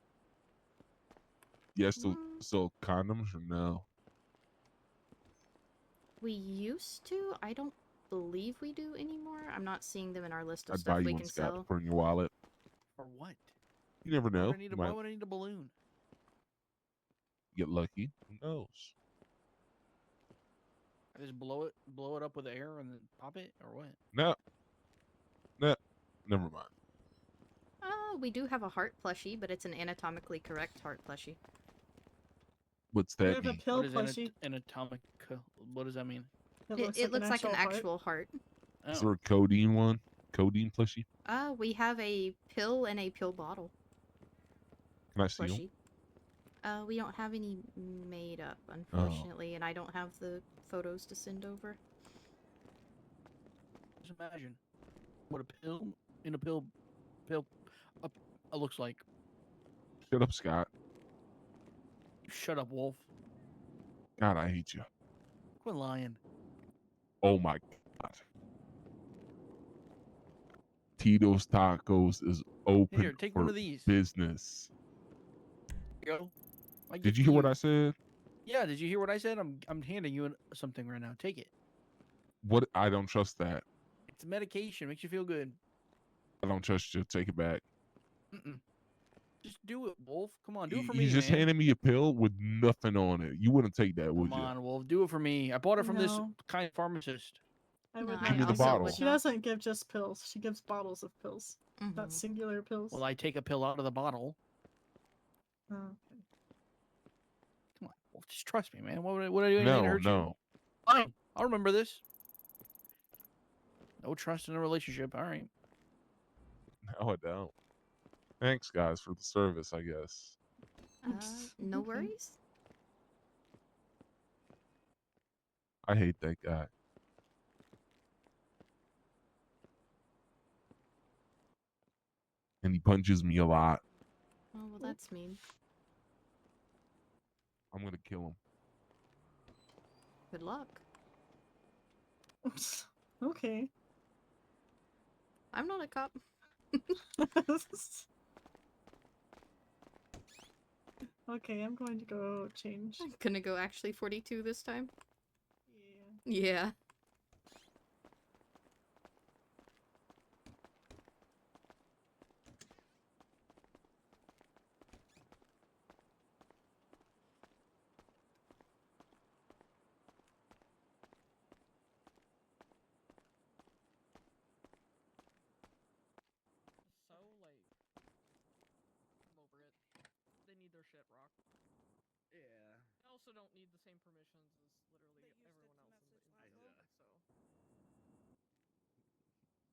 Yes, still condoms or no? We used to. I don't believe we do anymore. I'm not seeing them in our list of I'd stuff buy you we one, can Scott, to sell. put in your wallet. For what? You never know. Why would I need a balloon? Get lucky. Who knows? I just blow it up with air and then pop it, or what? No. Never mind. We do have a heart plushie, but it's an anatomically correct heart plushie. What's We that have a mean? pill What is plushie. anatomic? What does that mean? It looks like an actual heart. Oh. Is there a codeine one? Codeine plushie? We have a pill and a pill bottle Can I see them? plushie. We don't have any made up, Oh. unfortunately, and I don't have the photos to send over. Just imagine what a pill in a pill looks like. Shut up, Scott. Shut up, Wolf. God, I hate you. Quit lying. Oh my God. Tito's Tacos is open Here, take for one of these. business. Here you go. Did you hear what I said? Yeah, did you hear what I said? I'm handing you something right now. Take it. What? I don't trust that. It's medication. Makes you feel good. I don't trust you. Take it back. Just do it, Wolf. Come on, do it for me, He's just man. handing me a pill with nothing on it. You wouldn't take that, would Come you? on, Wolf. Do it for me. I bought it from this No. kind pharmacist. I would No, Give me the not. bottle. She doesn't give just pills. She gives bottles of pills, Mm-hmm. not singular pills. Well, I take a pill out of the bottle. Oh, okay. Come on, Wolf. Just trust me, man. What would I do anything to No, hurt you? no. Fine. I'll remember this. No trust in a relationship. All right. No, I don't. Thanks, guys, for the service, I guess. No worries. I hate that guy. And he punches me a lot. Oh, well, that's mean. I'm going to kill him. Good luck. Okay. I'm not a cop. Okay, I'm going to go change. I'm gonna go actually 42 this time. Yeah. Yeah. So late. I'm over it. They need their shit rocked. Yeah. I also don't need the same permissions as literally They used everyone it to else in the message I Laszlo. know. so.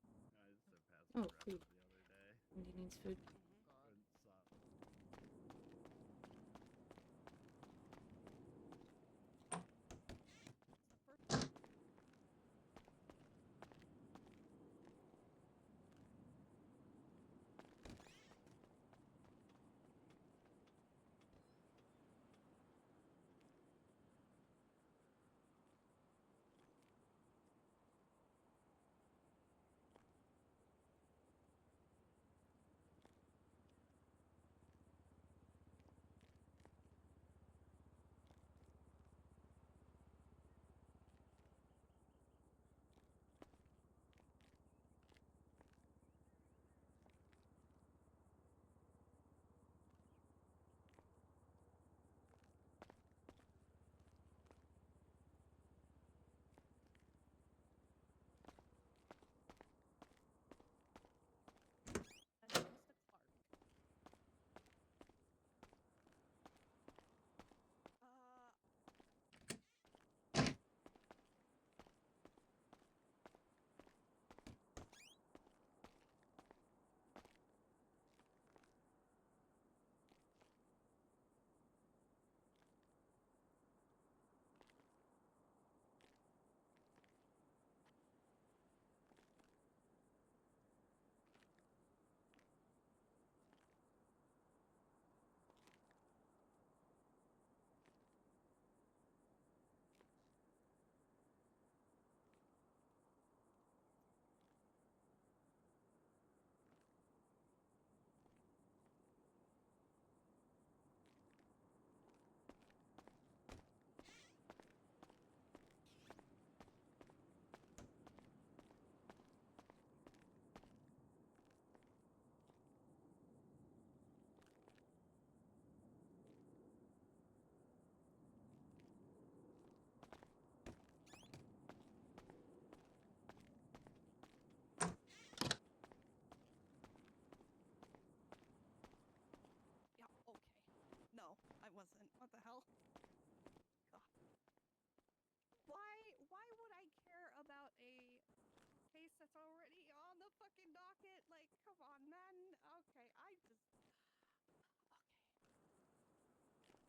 I was so passive Oh, aggressive food. the other day. Indy needs food. God. Couldn't stop. It's the first. And Mr. Clark. Uh. Yeah, okay. No, I wasn't. What the hell? God. Why would I care about a case that's already on the fucking docket? Like, come on, man. Okay, I just. Okay.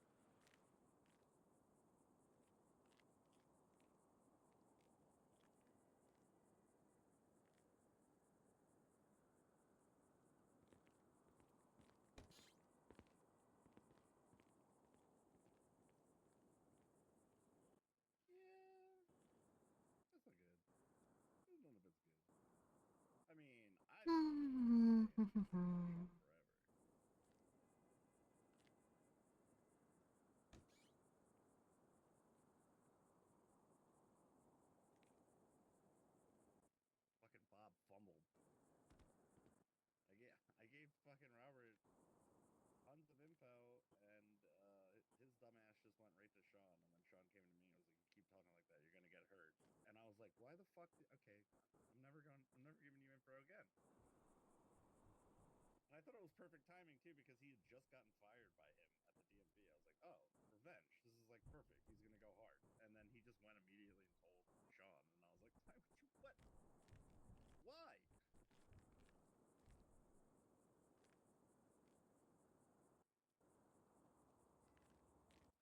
Yeah. That's not good. None of it's good. I mean, I don't know. It's been forever. Fucking Bob fumbled. I gave fucking Robert tons of info, and his dumbass just went right to Sean. And then Sean came to me and was like, "You keep talking like that, you're gonna get hurt." And I was like, "Why the fuck? Okay, I'm never giving you info again." And I thought it was perfect timing too, because he had just gotten fired by him at the DMV. I was like, "Oh, revenge! This is like perfect. He's gonna go hard." And then he just went immediately and told Sean, and I was like, "Why would you? What? Why?"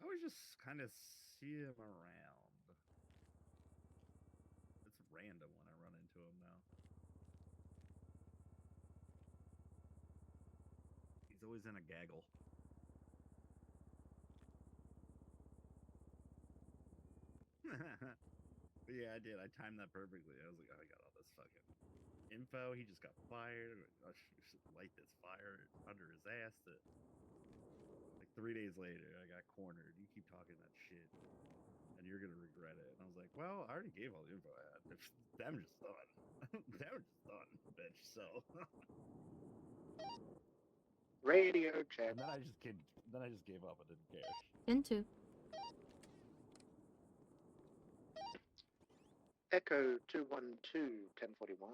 I always just kind of see him around. It's random when I run into him now. He's always in a gaggle. But yeah, I did. I timed that perfectly. I was like, oh, I got all this fucking info. He just got fired. I should light this fire under his ass. Like 3 days later, I got cornered. You keep talking that shit, and you're gonna regret it. And I was like, well, I already gave all the info I had. Them just done. Them just done, bitch. So. Radio check. And then I just gave up. I didn't care. Into. Echo 212 1041.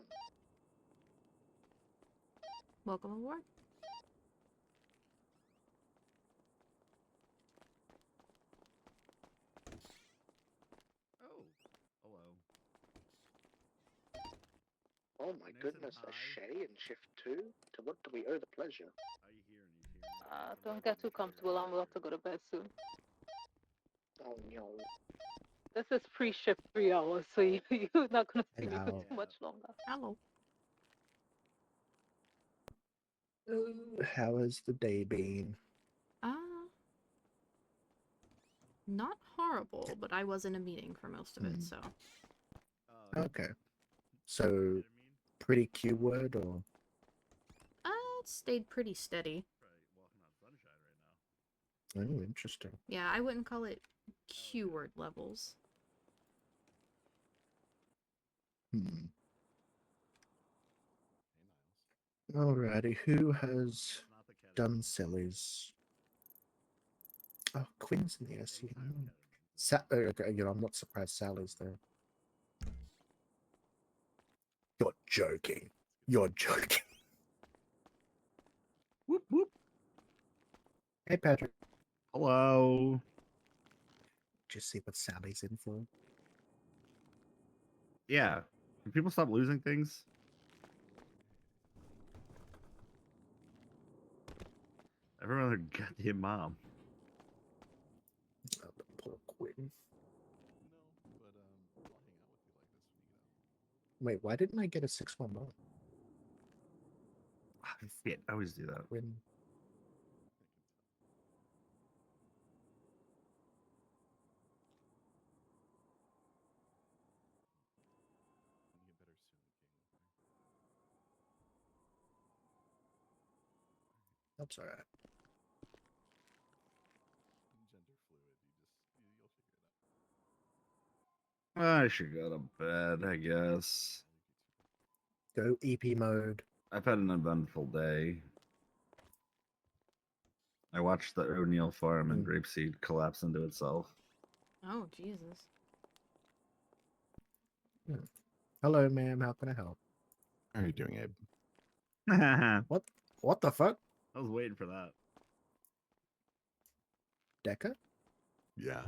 Welcome aboard. Oh my Nice and goodness, a high. Shay in shift 2? To what do we owe the pleasure? How you hearing? You hearing me? Don't get too comfortable. I'm about to go to bed soon. Oh no. This is pre-shift 3 hours, so you're not gonna see me for Hello. too much longer. Hello. How has the day been? Not horrible, but I was in a meeting for most of it, so. Okay. So, pretty keyword or? It stayed pretty steady. Oh, interesting. Yeah, I wouldn't call it keyword levels. Alrighty, who has done Sally's? Oh, Quinn's in the SC. Okay, I'm not surprised Sally's there. You're joking. You're joking. Whoop whoop. Hey, Patrick. Hello. Just see what Sally's in for. Yeah. Can people stop losing things? Everyone their goddamn mom. Oh, poor Quinn. Wait, why didn't I get a 611? Shit, I always do that. Quinn. That's alright. I should go to bed, I guess. Go EP mode. I've had an eventful day. I watched the O'Neill farm and grapeseed collapse into itself. Oh, Jesus. Hello, ma'am. How can I help? How are you doing, Abe? What? What the fuck? I was waiting for that. Decker? Yeah,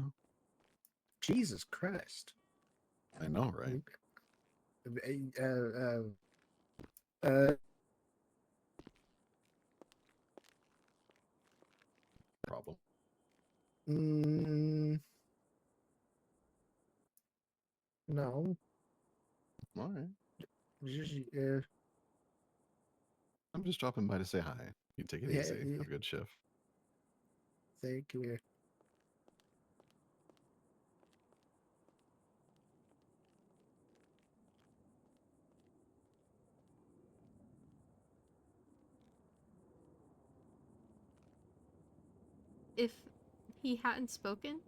Jesus Christ. I know, right? Problem. No. All right. Just, I'm just dropping by to say hi. You take it Yeah, easy. yeah. Have a good shift. thank you. If he hadn't spoken,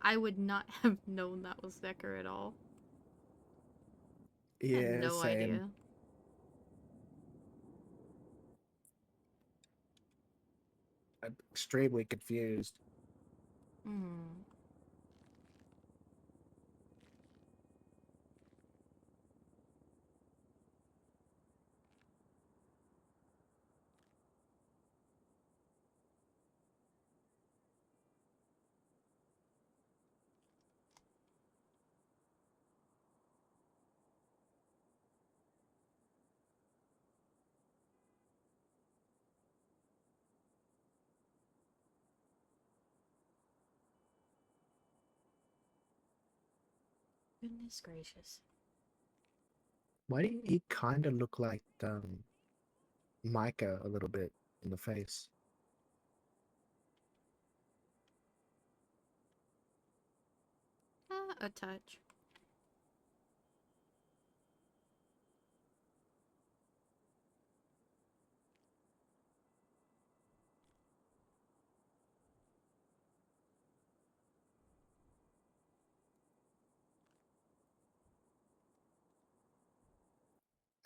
I would not have known that was Decker at all. I Yeah, had no same. idea. I'm extremely confused. Goodness gracious. Why do he kind of look like Micah a little bit in the face? A touch.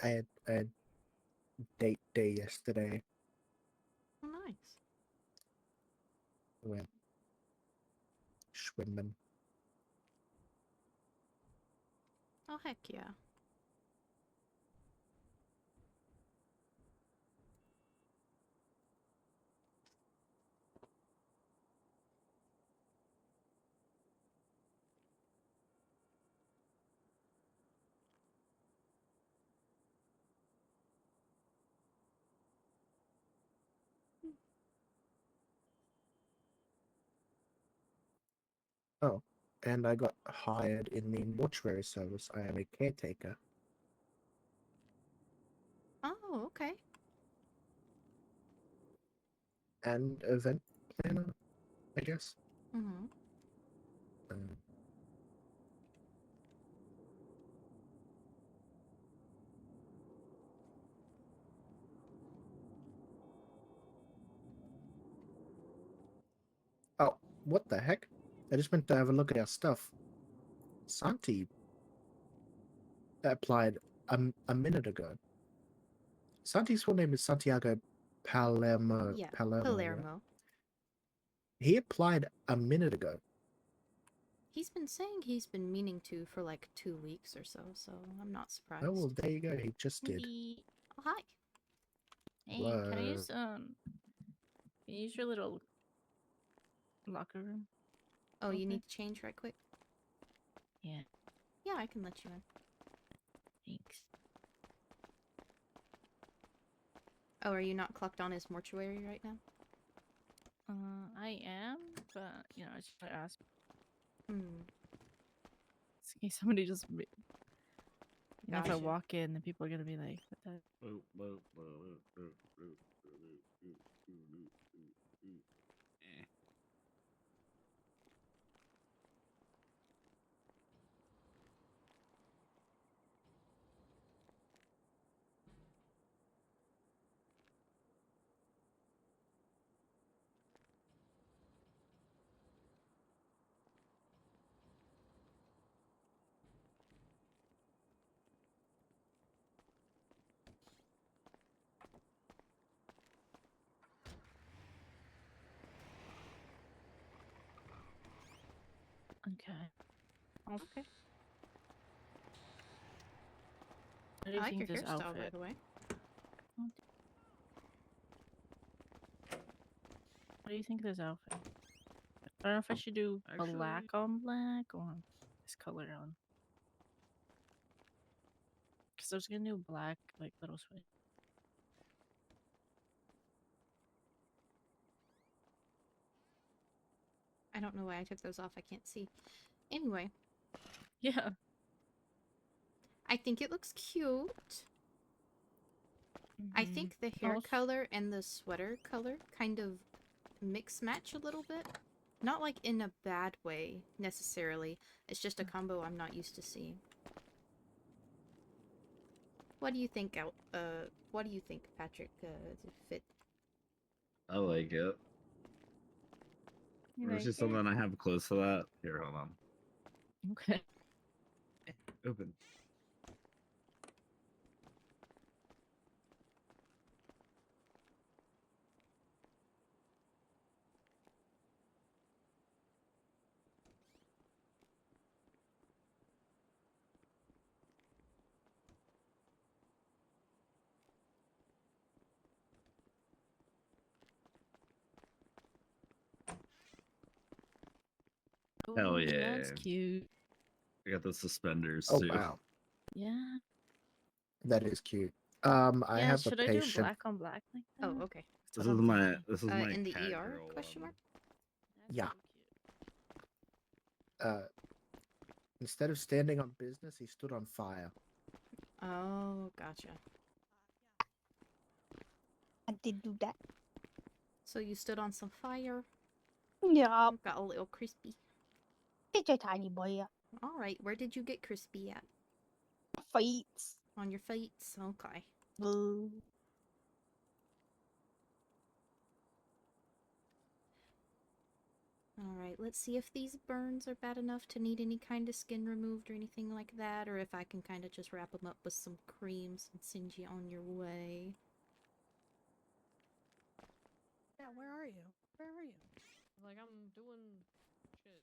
I had date day yesterday. Oh, nice. Went swimming. Oh, heck yeah. Oh, and I got hired in the mortuary service. I am a caretaker. Oh, okay. And event planner, I guess. Mm-hmm. Um, oh, what the heck? I just went to have a look at our stuff. Santi applied a minute ago. Santi's full name is Santiago Palermo. Yeah, Palermo. Right? Palermo. He applied a minute ago. He's been saying he's been meaning to for like 2 weeks or so, so I'm not surprised. Oh, well, there you go. He just did. Oh, hi. Hey, can I use can you use your little locker room? Oh, you Okay. need to change right quick? Yeah. Yeah, I can let you in. Thanks. Oh, are you not clocked on as mortuary right now? I am, but you know, I just want to ask Hmm. in case somebody just, you know, if I Gotcha. walk in, then people are gonna be like, "What the?" Okay. Okay. What do you I like think your this hairstyle, outfit? by the way. What do you think this outfit? I don't know if I should do black on black or this color on. Cause I was gonna do black, like little sweat. I don't know why I took those off. I can't see. Anyway. Yeah. I think it looks cute. I think the hair Also- color and the sweater color kind of mix match a little bit. Not like in a bad way, necessarily. It's just a combo I'm not used to seeing. What do you think, what do you think, Patrick, to fit? I like it. You There's like just it? something I have close to that. Here, hold on. Okay. Open. Hell Ooh, yeah. That's cute. I got the suspenders Oh, too. wow. Yeah. That is cute. I Yeah, have a should I do patient. black on black like that? Oh, okay. This what is I'm my thinking. this is my in the cat ER, girl question one. mark? Yeah. Instead of standing on business, he stood on fire. Oh, gotcha. I did do that. So you stood on some fire? Yeah. Got a little crispy. It's a tiny boy. Alright, where did you get crispy at? Fights. On your feet? Okay. Boo. Alright, let's see if these burns are bad enough to need any kind of skin removed or anything like that, or if I can kind of just wrap them up with some creams and send you on your way. Yeah, where are you? Where are you? Like, I'm doing shit.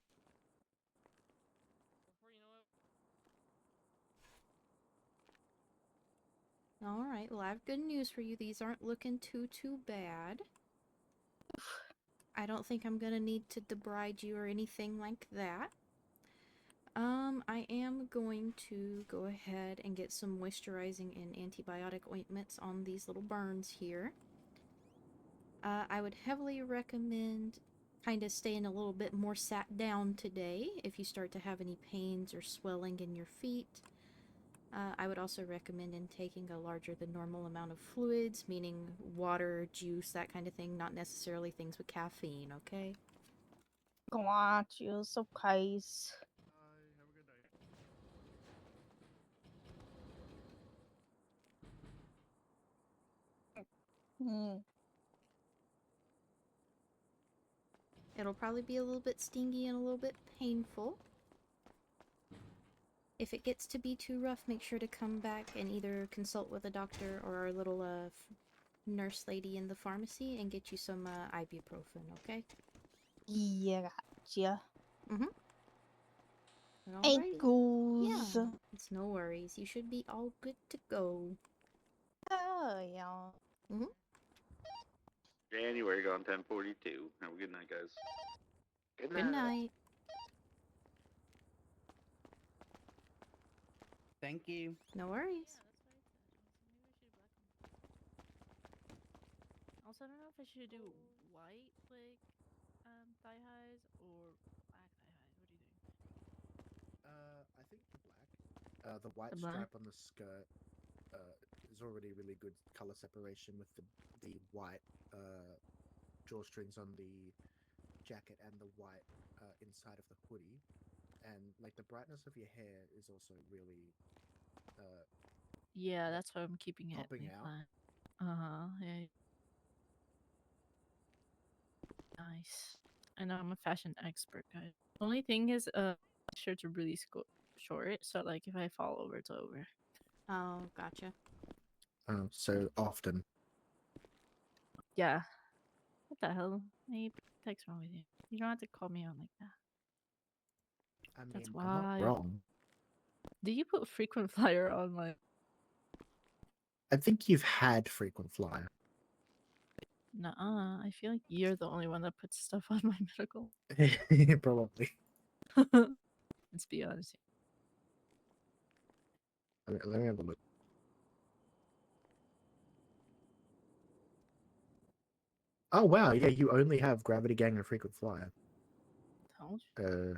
Before you know it. Alright, well I have good news for you. These aren't looking too bad. I don't think I'm gonna need to debride you or anything like that. I am going to go ahead and get some moisturizing and antibiotic ointments on these little burns here. I would heavily recommend kind of staying a little bit more sat down today. If you start to have any pains or swelling in your feet, I would also recommend taking a larger than normal amount of fluids, meaning water, juice, that kind of thing, not necessarily things with caffeine, okay? Gracias, okay. Mm. It'll probably be a little bit stingy and a little bit painful. If it gets to be too rough, make sure to come back and either consult with a doctor or our little nurse lady in the pharmacy and get you some ibuprofen, okay? Yeah, gotcha. Mm-hmm. It goes. Yeah, it's no worries. You should be all good to go. Oh, yeah. Mm-hmm. January gone 10:42. Have a good night, guys. Good night. Thank you. No worries. Also, I don't know if I should do white, like, thigh highs or black thigh highs. What do you think? I think the black. The white The black? stripe on the skirt is already really good color separation with the white drawstrings on the jacket and the white inside of the hoodie, and like the brightness of your hair is also really Yeah, that's why I'm keeping it popping like out. that. Uh-huh, yeah. Nice. I know I'm a fashion expert, guys. The only thing is, shirts are really short, so like if I fall over, it's over. Oh, gotcha. So often. Yeah. What the hell? Hey, what the heck's wrong with you? You don't have to call me out like that. I mean, That's I'm not why. wrong. Do you put frequent flyer on my? I think you've had frequent flyer. Nuh-uh. I feel like you're the only one that puts stuff on my medical. Probably. Let's be honest. Let me have a look. Oh wow, yeah, you only have Gravity Gang and Frequent Flyer. Told you.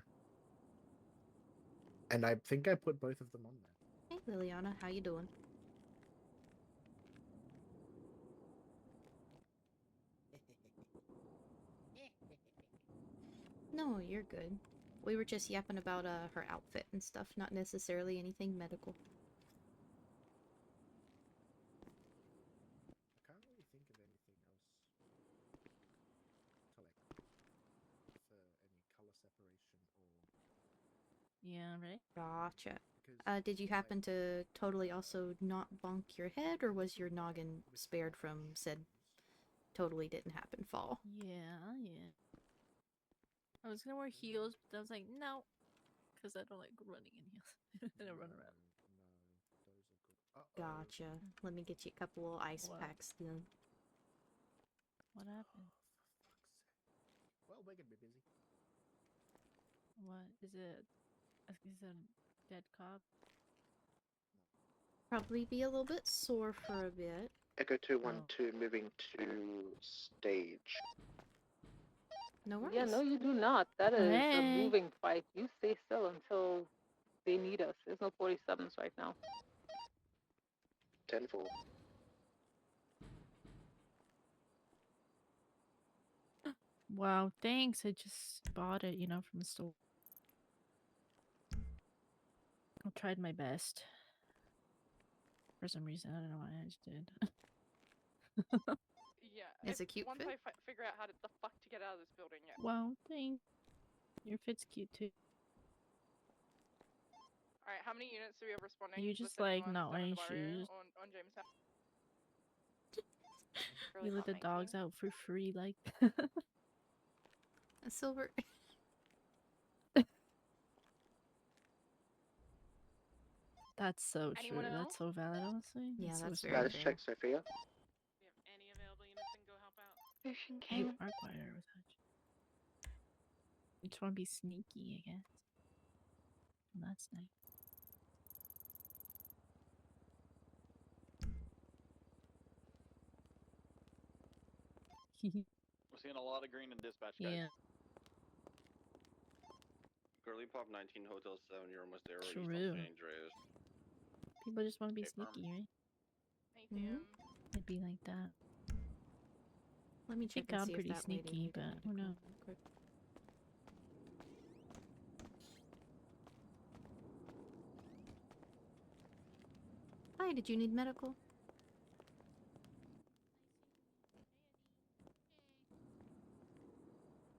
And I think I put both of them on there. Hey, Liliana, how you doing? No, you're good. We were just yapping about her outfit and stuff, not necessarily anything medical. I can't really think of anything else to like for any color separation or. Yeah, right. Gotcha. Did you happen to totally also not bonk your head, or was your noggin spared from said totally didn't happen fall? Yeah, yeah. I was gonna wear heels, but I was like, no, because I don't like running in heels. I don't run around. Gotcha. Let me get you a couple of ice What? packs then. What happened? Well, we're gonna be busy. What is it? Is it a dead cop? Probably be a little bit sore for a bit. Echo 212 moving to stage. No worries. Yeah, no, you do not. That is a Hey. moving fight. You stay still until they need us. There's no 47s right now. 10-4. Wow, thanks. I just bought it, from the store. I tried my best. For some reason, I don't know why I just did. Yeah. It's a cute once fit. I figure out how the fuck to get out of this building, yeah. Wow, thanks. Your fit's cute too. Alright, how many units do we have responding? You just like not wearing shoes. On Jamestown? You let the Thank dogs you. out for free like A silver. That's so Anyone true. else? That's so valid, honestly. Yeah, It's that's so very sweet. fair. Check, Sophia. Do you have any available units that can go help out? Ocean You King. are quieter without you. You just want to be sneaky, I guess. Well, that's nice. We're seeing a lot of green in dispatch, guys. Yeah. Girly Pop 19 Hotel 7, you're almost there. East on True. San Andreas. People just want to be Okay, firm. sneaky, right? Hey, Mhm. Tim. It'd be like that. Let me I check think and I'm see if pretty that lady sneaky, needed but medical who knows? real quick. Hi, did you need medical?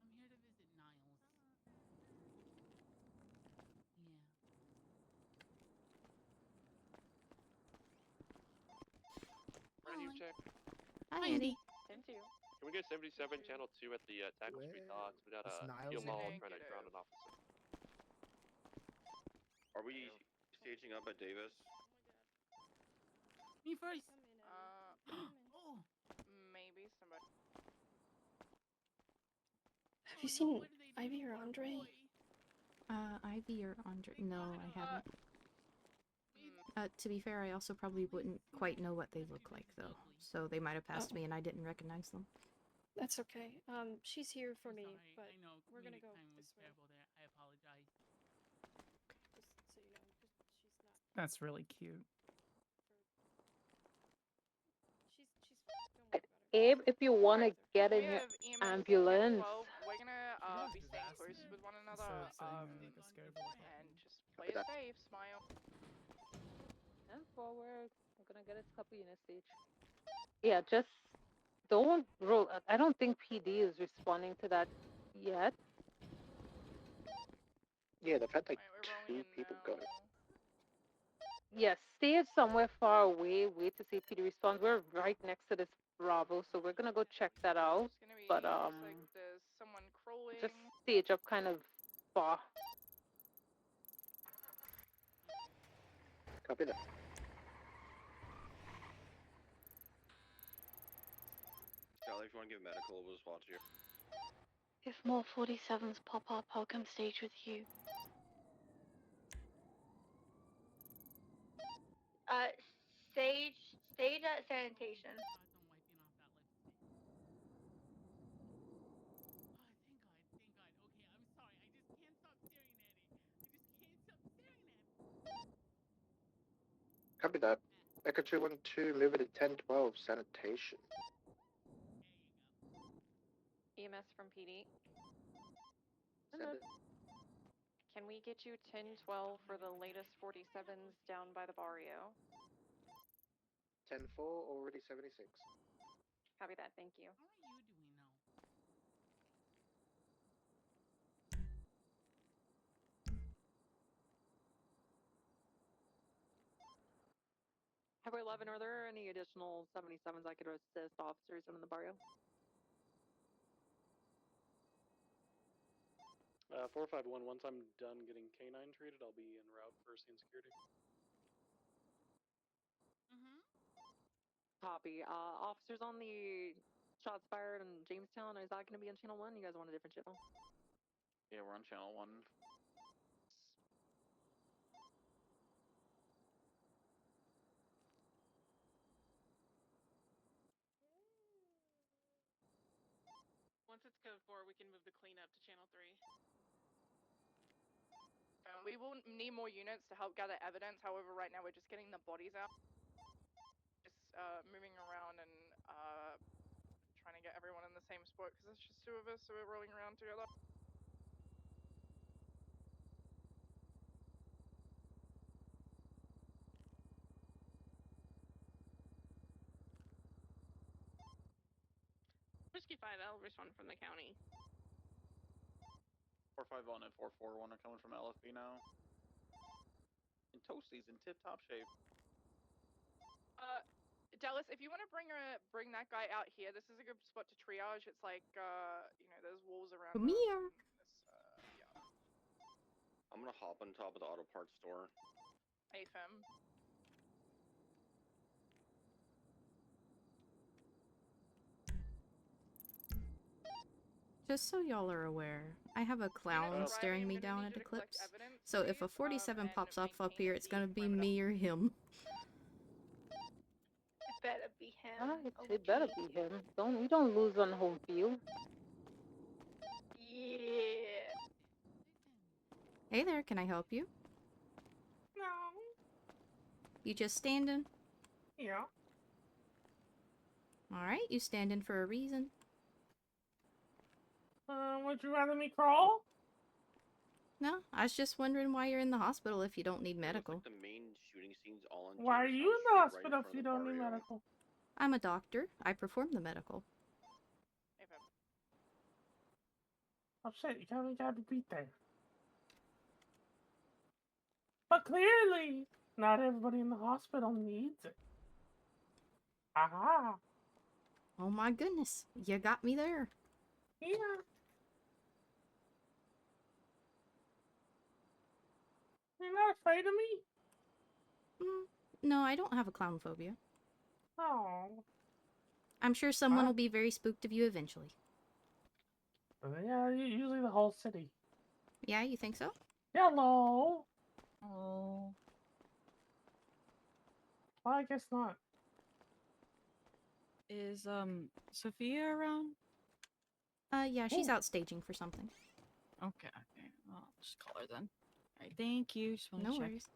I'm here to visit Niles. Yeah. Ready to check. Hi, Eddie. Into you. Can we get 77 channel 2 at the Tackle Street docks? We got That's a Niles Heel Mall again? trying to drown an officer. Are we staging up at Davis? Me first. Oh. Maybe somebody. Have you seen Ivy or Andre? Ivy or Andre? No, I haven't. To be fair, I also probably wouldn't quite know what they look like, though. So they might have passed Oh. me and I didn't recognize them. That's okay. She's here for me, Sorry, but I know we're gonna comedic go timing was this way. terrible there. I apologize. Just so you know, 'cause she's not. That's really cute. She's. Don't worry about her. Abe, if you want to get We in your have EMS ambulance, 12. We're gonna be staying close with one another. And just play it safe. Smile. and forward. We're gonna get a couple units each. Yeah, just don't roll. I don't think PD is responding to that yet. Yeah, they've had like 2 people go. Yes, stay somewhere far away. Wait to see if PD responds. We're right next to this Bravo, so we're gonna go check that out. But Looks like there's someone crawling. just stage up kind of far. Copy that. Charlie, if you want to give medical, we'll just watch you. If more 47s pop up, I'll come stage with you. Stage at sanitation. Thank God. Okay, I'm sorry. I just can't stop staring at it. I just can't stop staring at it. Copy that. Echo 212, move it to 1012, sanitation. EMS from PD. Send it. Can we get you 1012 for the latest 47s down by the barrio? 10-4, already 76. Copy that. Thank you. How are you doing now? Highway 11, are there any additional 77s I could assist officers in the barrio? 451, once I'm done getting canine treated, I'll be en route for scene security. Copy. Officers on the shots fired in Jamestown, is that going to be on channel 1? You guys want a different channel? Yeah, we're on channel 1. Once it's code 4, we can move the cleanup to channel 3. We will need more units to help gather evidence. However, right now we're just getting the bodies out. Just moving around and trying to get everyone in the same spot because it's just 2 of us, so we're rolling around together. Whiskey 5, I'll respond from the county. 451 and 441 are coming from LFB now. And Toasty's in tip-top shape. Dallas, if you want to bring that guy out here, this is a good spot to triage. It's like, there's walls around Come here. yeah. I'm gonna hop on top of the auto parts store. AFM. Just so y'all are aware, I have a clown staring me down at Eclipse. So if a 47 pops up here, it's gonna be me or him. It better be him. Alright, it better be him. You don't lose on home field. Yeah. Hey there, can I help you? No. You just standing? Yeah. Alright, you standing for a reason. Would you rather me crawl? No, I was just wondering why you're in the hospital if you don't need medical. The main shooting scenes all on Why are you in the hospital if you don't need medical? I'm a doctor. I perform the medical. Oh shit, you gotta beat there. But clearly, not everybody in the hospital needs it. Aha. Oh my goodness, you got me there. Yeah. You're not afraid of me? No, I don't have a clown phobia. Oh. I'm sure someone will be very spooked of you eventually. Yeah, usually the whole city. Yeah, you think so? Hello. Oh. Well, I guess not. Is Sophia around? Yeah, she's out staging for something. Okay. I'll just call her then. Alright, thank you. Just wanna No check. worries.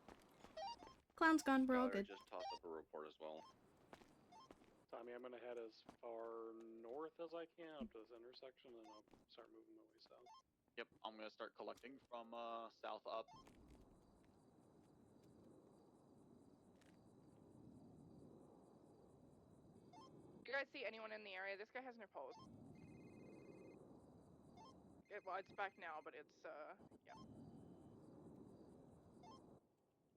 Clown's gone, we're all good. Just toss up a report as well. Tommy, I'm gonna head as far north as I can up to this intersection, and I'll start moving my way south. Yep, I'm gonna start collecting from south up. Do you guys see anyone in the area? This guy has no pulse. Well, it's back now, but it's yeah.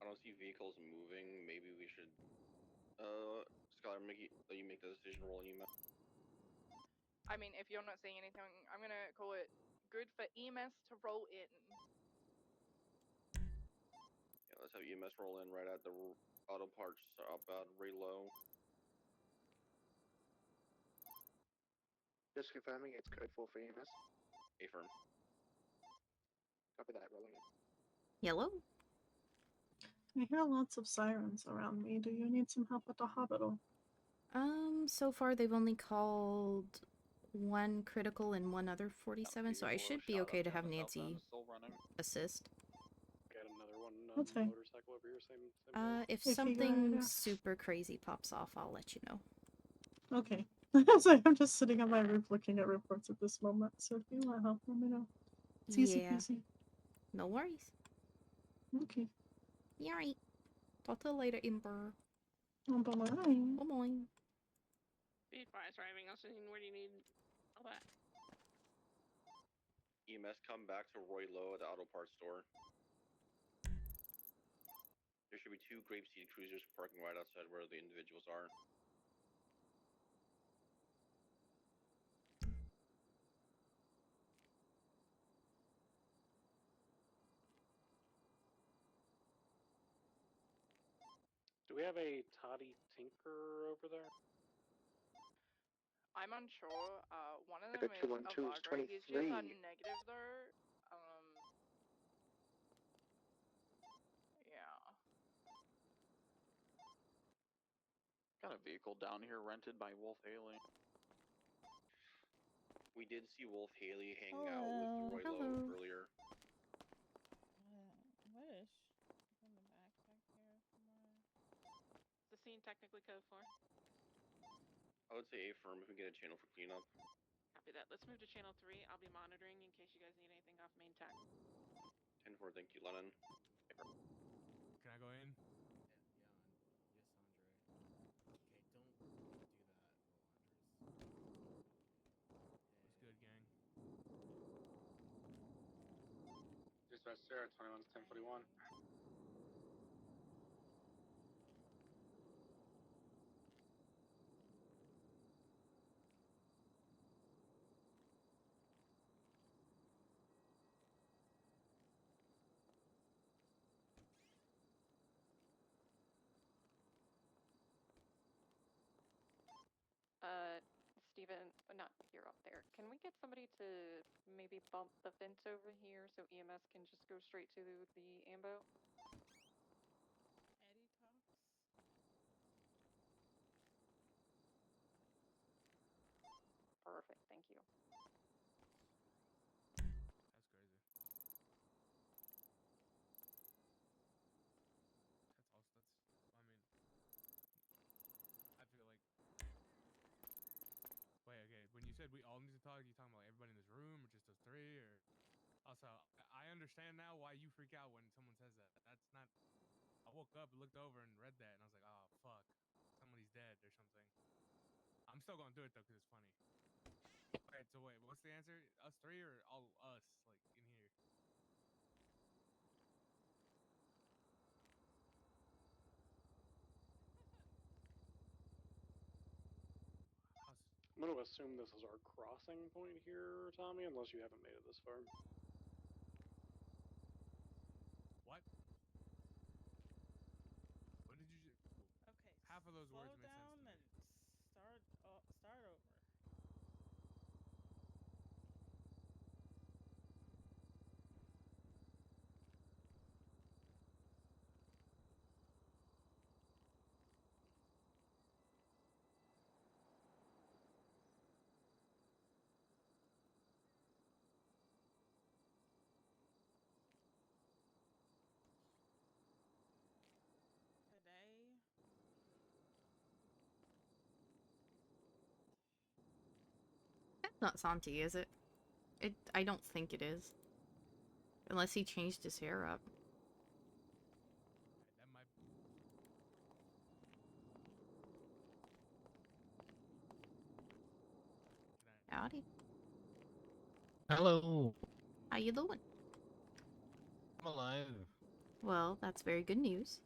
I don't see vehicles moving. Maybe we should, Skylar, let you make the decision. Roll email. I mean, if you're not seeing anything, I'm gonna call it good for EMS to roll in. Yeah, let's have EMS roll in right at the auto parts about reload. Just confirming it's code 4 for EMS. Affirm. Copy that, rolling in. Yellow? I hear lots of sirens around me. Do you need some help at the hospital? So far they've only called one critical and one other 47, so I should be okay to have Nancy assist. Got another one Okay. motorcycle over here, same If If you something got it. super crazy pops off, I'll let you know. Okay. So I'm just sitting on my roof looking at reports at this moment, so if you want help, let me know. It's easy Yeah. peasy. No worries. Okay. Alright. Talk to you later, Ember. Bye-bye. Bye-bye. Be advised, driving. Also, where do you need all that? EMS come back to Roy Lowe at the auto parts store. There should be 2 grapeseed cruisers parking right outside where the individuals are. Do we have a Toddy Tinker over there? I'm unsure. One of I them got is 212 is Avagro. He's just 23. negative though. Yeah. Got a vehicle down here rented by Wolf Haley. We did see Wolf Haley hanging out with Roy Lowe earlier. What is in the back here somewhere? Is the scene technically code 4? I would say affirm if we get a channel for cleanup. Copy that. Let's move to channel 3. I'll be monitoring in case you guys need anything off main tech. 10-4, thank you, Lennon. Can I go in? What's good, gang? Dispatch Sarah, 21 1041. Steven, not you're up there. Can we get somebody to maybe bump the fence over here so EMS can just go straight to the ambo? Eddie talks. Perfect, thank you. That's crazy. said we all need to talk, you talking about everybody in this room or just us three? Or also, I understand now why you freak out when someone says that. That's not. I woke up and looked over and read that, and I was like, oh fuck, somebody's dead or something. I'm still gonna do it though because it's funny. Alright, so wait, what's the answer? Us three or all us, like in here? I'm going to assume this is our crossing point here, Tommy, unless you haven't made it this far. What? What did you? Okay. Half of those slow words made sense down to me. and start over. Today. That's not Santi, is it? I don't think it is. Unless he changed his hair up. That might. Howdy. Hello. How you doing? I'm alive. Well, that's very good news.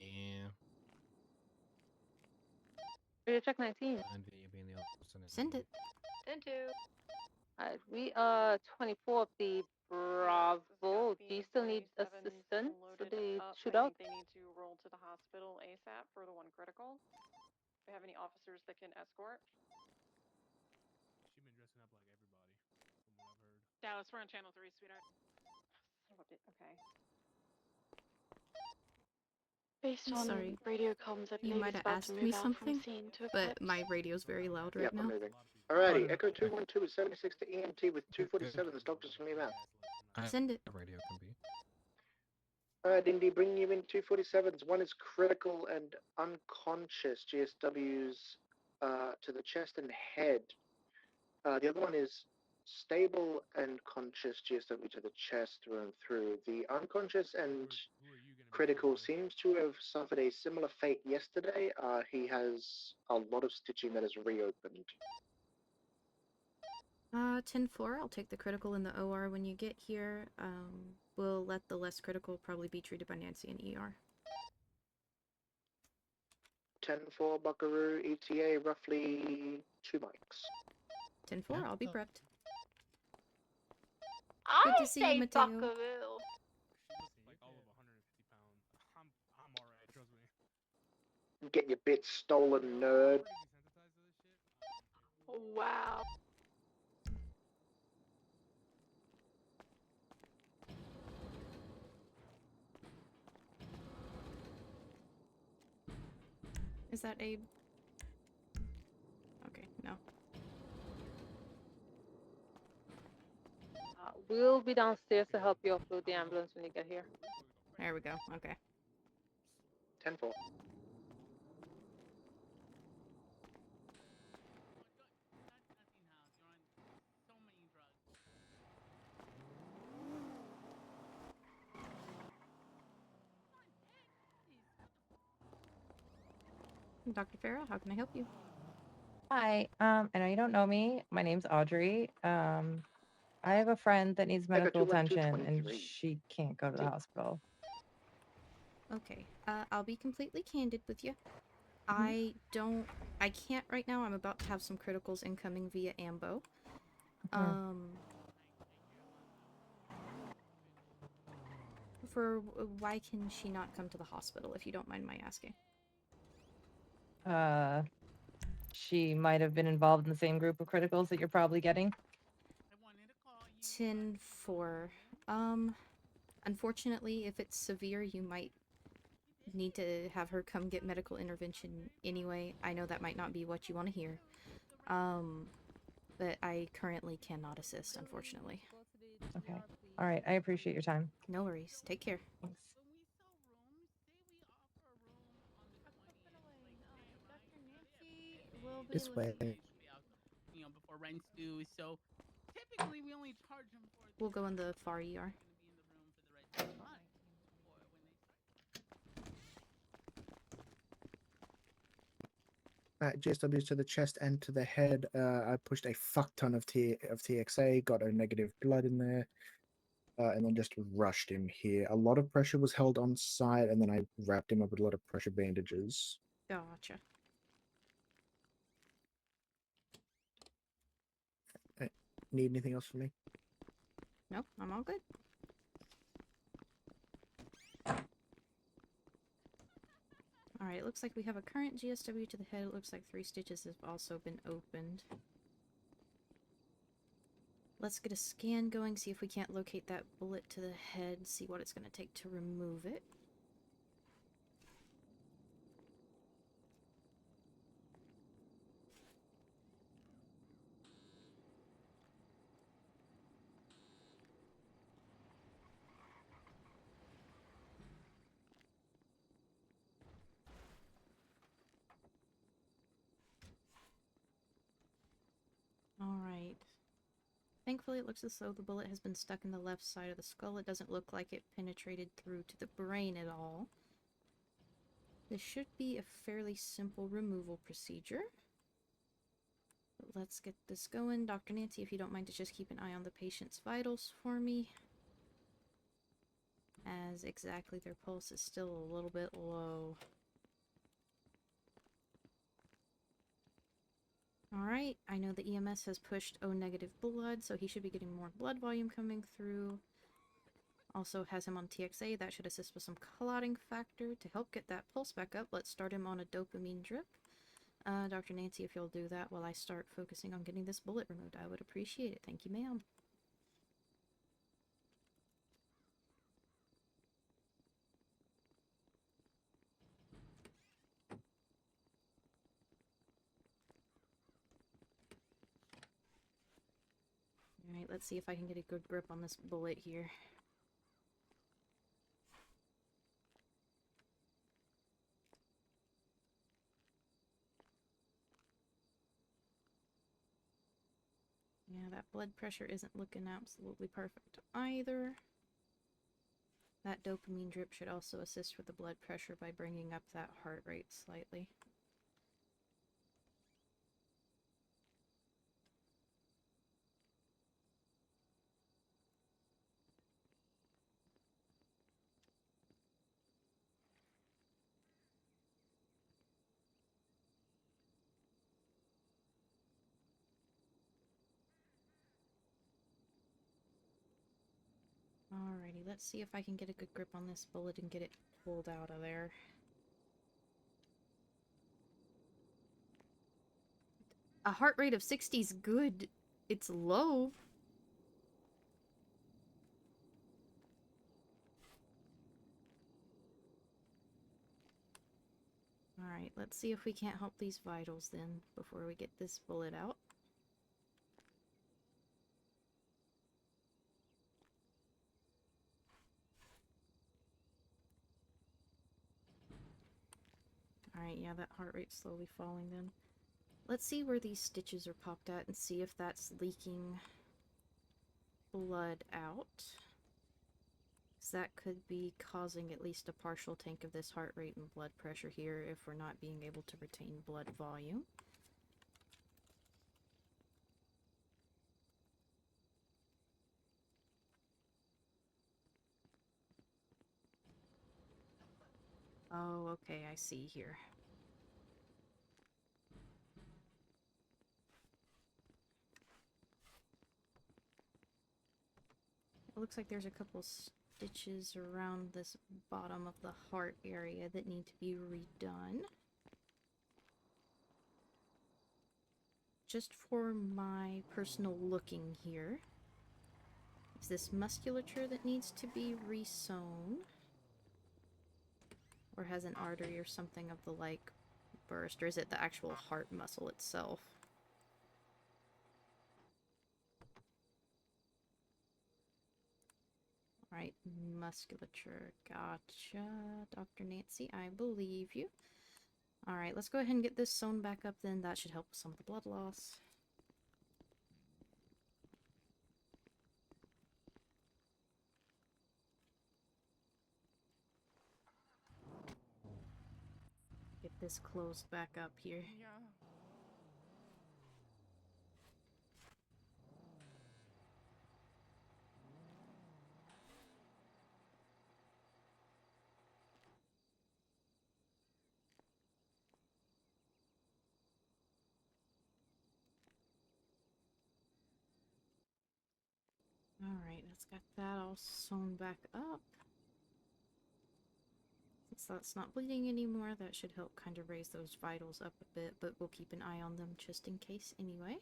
Yeah. Radio check 19. Send it. Send to. We are 24 of the Bravo. Do you still need assistance? So they shoot I out? think they need to roll to the hospital ASAP for the one critical. Do they have any officers that can escort? She's been dressing up like everybody, from what I've heard. Dallas, we're on channel 3, sweetheart. Okay. Based I'm on sorry. radio comms, I You believe might he's have about asked to me move out from something, scene to but Eclipse. my radio's very loud right Yep, now. I'm moving. Alrighty, Echo 212 is 76 to EMT with 247's doctors from you out. Send it. Radio can be. Alright, Indy, bringing you in 247s. One is critical and unconscious GSWs to the chest and head. The other one is stable and conscious GSW to the chest through and through. The unconscious and critical seems to have suffered a similar fate yesterday. He has a lot of stitching that is reopened. 10-4, I'll take the critical in the OR when you get here. We'll let the less critical probably be treated by Nancy in ER. 10-4, Buckaroo, ETA, roughly 2 mics. 10-4, I'll be prepped. I to see you, say Mateo. Buckaroo. Like all of 150 pounds. I'm alright, trust me. Get your bits stolen, nerd. Wow. Is that Abe? Okay, no. We'll be downstairs to help you offload the ambulance when you get here. There we go, okay. 10-4. So many drugs. Dr. Fera, how can I help you? Hi, I know you don't know me. My name's Audrey. I have a friend that needs medical attention and she can't go to the hospital. Okay, I'll be completely candid with you. I can't right now. I'm about to have some criticals incoming via AMBO. Why can she not come to the hospital, if you don't mind my asking? She might have been involved in the same group of criticals that you're probably getting. 10-4. Unfortunately, if it's severe, you might need to have her come get medical intervention anyway. I know that might not be what you want to hear. But I currently cannot assist, unfortunately. Okay. All right. I appreciate your time. No worries. Take care. Thanks. When we sell rooms, say we offer a room on the 20th. Like, Dr. Nancy will be This way. listening. Before rents due. So typically we only charge them for. We'll go in the far ER. GSWs to the chest and to the head. I pushed a fuck ton of TXA, got a negative blood in there, and then just rushed him here. A lot of pressure was held on site, and then I wrapped him up with a lot of pressure bandages. Gotcha. Need anything else from me? Nope, I'm all good. Alright, it looks like we have a current GSW to the head. It looks like 3 stitches have also been opened. Let's get a scan going, see if we can't locate that bullet to the head, see what it's going to take to remove it. Alright. Thankfully, it looks as though the bullet has been stuck in the left side of the skull. It doesn't look like it penetrated through to the brain at all. This should be a fairly simple removal procedure. But let's get this going. Dr. Nancy, if you don't mind to just keep an eye on the patient's vitals for me. As exactly their pulse is still a little bit low. Alright, I know the EMS has pushed O-negative blood, so he should be getting more blood volume coming through. Also has him on TXA, that should assist with some clotting factor to help get that pulse back up. Let's start him on a dopamine drip. Dr. Nancy, if you'll do that while I start focusing on getting this bullet removed, I would appreciate it. Thank you, ma'am. Alright, let's see if I can get a good grip on this bullet here. Yeah, that blood pressure isn't looking absolutely perfect either. That dopamine drip should also assist with the blood pressure by bringing up that heart rate slightly. Alrighty, let's see if I can get a good grip on this bullet and get it pulled out of there. A heart rate of 60 is good. It's low. Alright, let's see if we can't help these vitals then before we get this bullet out. Alright, yeah, that heart rate's slowly falling then. Let's see where these stitches are popped at and see if that's leaking blood out. So that could be causing at least a partial tank of this heart rate and blood pressure here if we're not being able to retain blood volume. Oh, okay, I see here. It looks like there's a couple stitches around this bottom of the heart area that need to be redone. Just for my personal looking here, is this musculature that needs to be re-sewn? Or has an artery or something of the like burst? Or is it the actual heart muscle itself? Alright, musculature. Gotcha. Dr. Nancy, I believe you. Alright, let's go ahead and get this sewn back up then. That should help with some of the blood loss. this closed back up here. Yeah. Alright, let's get that all sewn back up. Since that's not bleeding anymore, that should help kind of raise those vitals up a bit, but we'll keep an eye on them just in case anyway.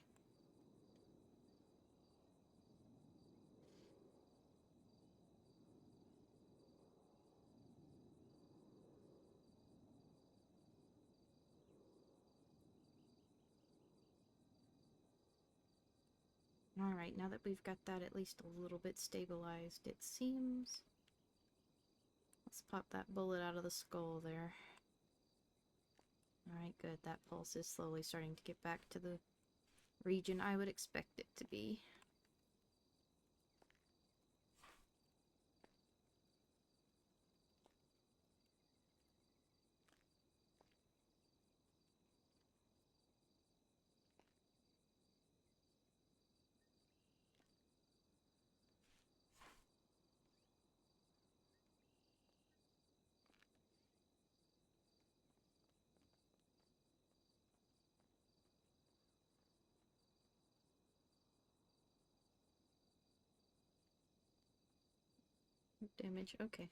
Alright, now that we've got that at least a little bit stabilized, it seems. Let's pop that bullet out of the skull there. Alright, good. That pulse is slowly starting to get back to the region I would expect it to be. Damage, okay.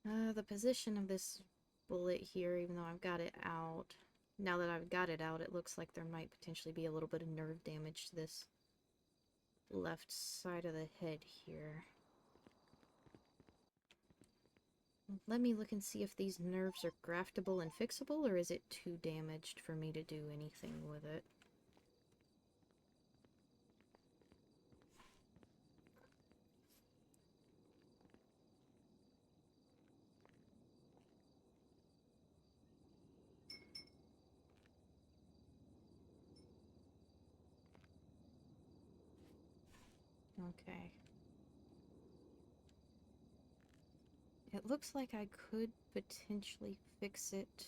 The position of this bullet here, even though I've got it out, now that I've got it out, it looks like there might potentially be a little bit of nerve damage to this left side of the head here. Let me look and see if these nerves are graftable and fixable, or is it too damaged for me to do anything with it? Okay. It looks like I could potentially fix it,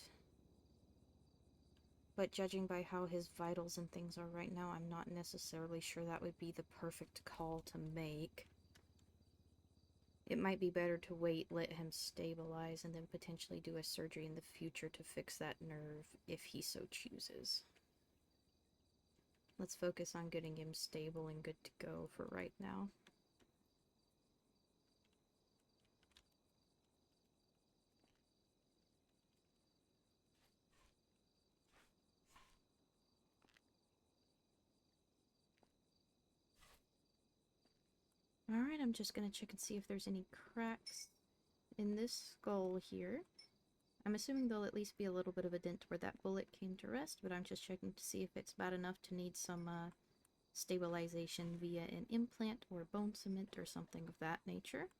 but judging by how his vitals and things are right now, I'm not necessarily sure that would be the perfect call to make. It might be better to wait, let him stabilize, and then potentially do a surgery in the future to fix that nerve if he so chooses. Let's focus on getting him stable and good to go for right now. Alright, I'm just gonna check and see if there's any cracks in this skull here. I'm assuming there'll at least be a little bit of a dent where that bullet came to rest, but I'm just checking to see if it's bad enough to need some stabilization via an implant or bone cement or something of that nature.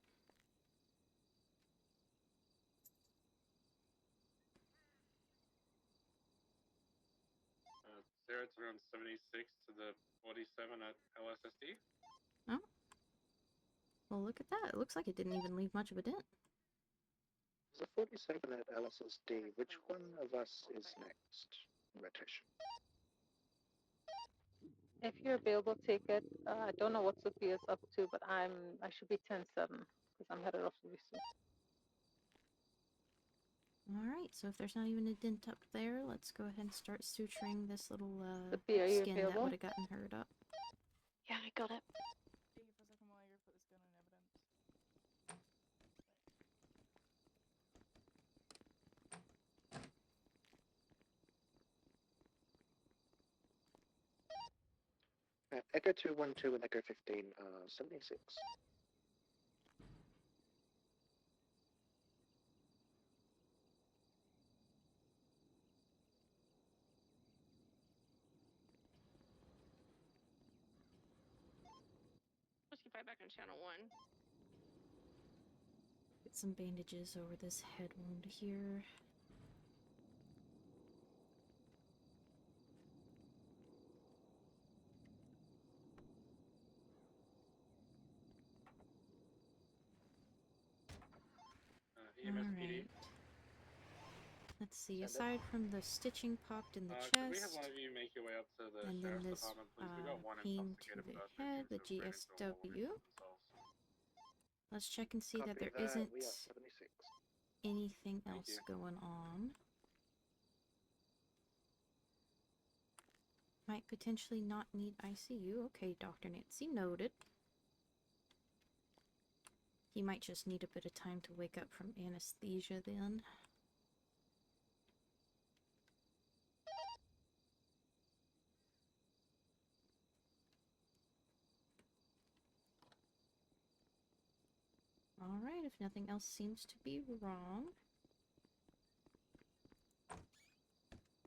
Sarah, it's around 76 to the 47 at LSSD. Oh. Well, look at that. It looks like it didn't even leave much of a dent. There's a 47 at LSSD. Which one of us is next? Rotation. If you're available, take it. I don't know what Sophia's up to, but I should be 10-7 because I'm headed off really soon. Alright, so if there's not even a dent up there, let's go ahead and start suturing this little Sophia, are you skin that available? would have gotten hurt up. Yeah, I got it. Stay here for a second while I go put this gun in evidence. Echo 212 and Echo 15 are 76. Let's get right back on channel 1. Get some bandages over this head wound here. EMS PD. Alright. Let's see. Send it. Aside from the stitching popped in the Could we have one chest, of you make your way up to the and then sheriff's this department, please? We got one pain to intoxicated the person head, who the just ran into a wall and GSW. killed themselves. Let's check and see that Copy there that. isn't We are 76. anything Thank else you. going on. Might potentially not need ICU. Okay, Dr. Nancy, noted. He might just need a bit of time to wake up from anesthesia then. Alright, if nothing else seems to be wrong,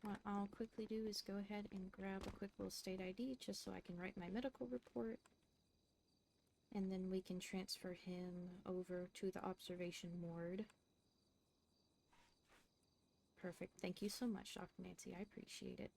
what I'll quickly do is go ahead and grab a quick little state ID just so I can write my medical report. And then we can transfer him over to the observation ward. Perfect. Thank you so much, Dr. Nancy. I appreciate it.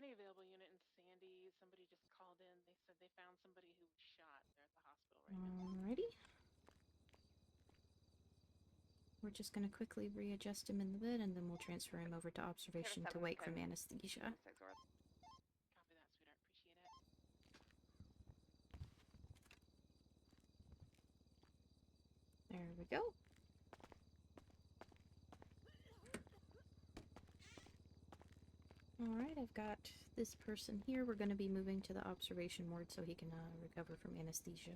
Any available unit in Sandy, somebody just called in. They said they found somebody who was shot. They're at the hospital right now. Alrighty. We're just going to quickly readjust him in the bed and then we'll transfer him over to observation to wake from anesthesia. Copy that, sweetheart. Appreciate it. There we go. Alright, I've got this person here. We're going to be moving to the observation ward so he can recover from anesthesia.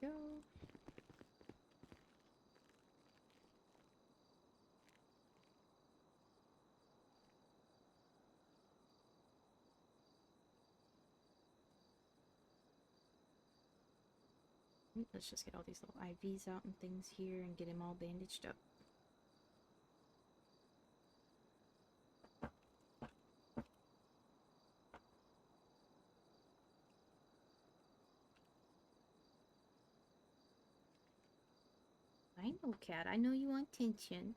Go. Let's just get all these little IVs out and things here and get him all bandaged up. I know, Cat. I know you want attention.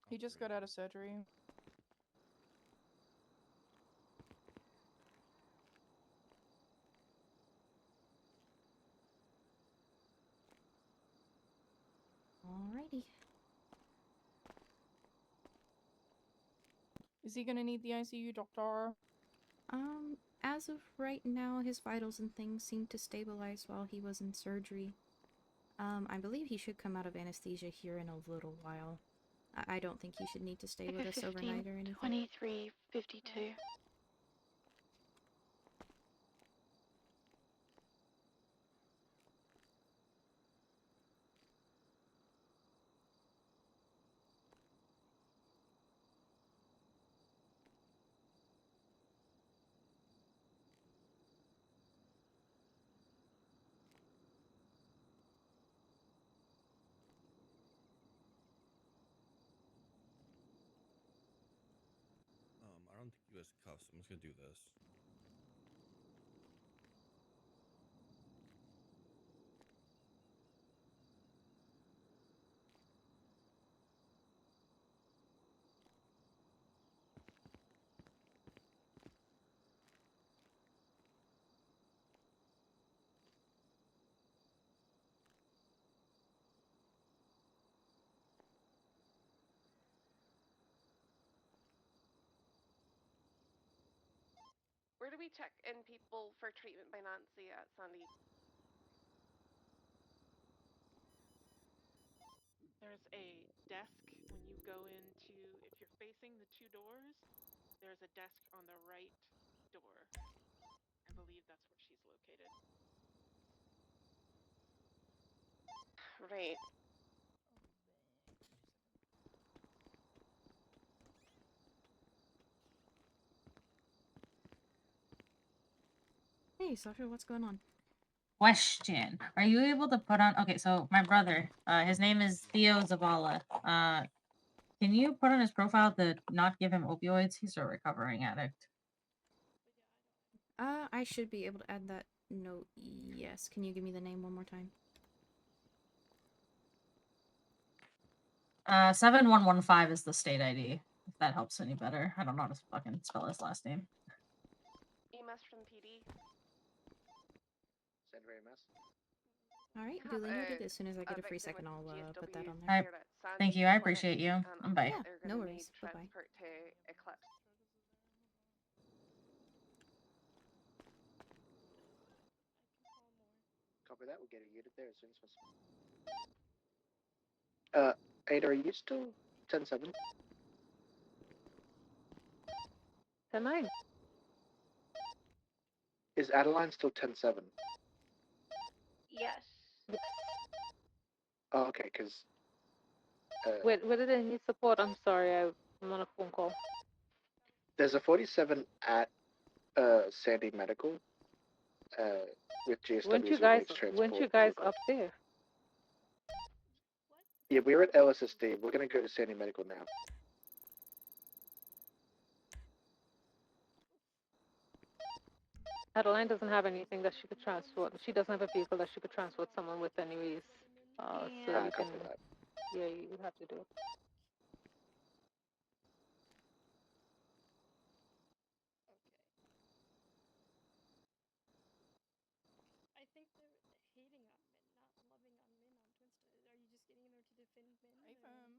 He just got out of surgery. Alrighty. Is he gonna need the ICU, doctor? As of right now, his vitals and things seem to stabilize while he was in surgery. I believe he should come out of anesthesia here in a little while. I don't think he should need to stay with us overnight or anything. 2352. I don't think US cuffs. I'm just gonna do this. Where do we check in people for treatment by Nancy at Sandy? There's a desk when you go into, if you're facing the two doors, there's a desk on the right door. I believe that's where she's located. Great. Hey, Sasha, what's going on? Question: Are you able to put on? Okay, so my brother, his name is Theo Zavala. Can you put on his profile to not give him opioids? He's a recovering addict. I should be able to add that note. Yes. Can you give me the name one more time? 7115 is the state ID. If that helps any better. I don't know how to fucking spell his last name. EMS from PD. Send for EMS. All right, Have duly noted. a- As soon as I get a free victim second, with I'll put that GSW on All there. right. cleared at Thank you. Sandy I Clinic, appreciate you. on Bye. foot. Yeah, They're no gonna worries. need Bye-bye. transport to Eclipse. Copy that. We'll get a unit there as soon as possible. Ada, are you still 10-7? 10-9. Is Adeline still 10-7? Yes. Oh, okay, because... Wait, where did I need support? I'm sorry, I'm on a phone call. There's a 47 at Sandy Medical with GSW's Weren't you guys up there? Yeah, we're at LSSD. We're going to go to Sandy Medical now. Adeline doesn't have anything that she could transport. She doesn't have a vehicle that she could transport someone with anyways. So you can, Copy that. yeah, you have to do it. I think they're hating on Min, not loving on Min on Twinsta. Are you just getting in there to defend Min? Hey, fam.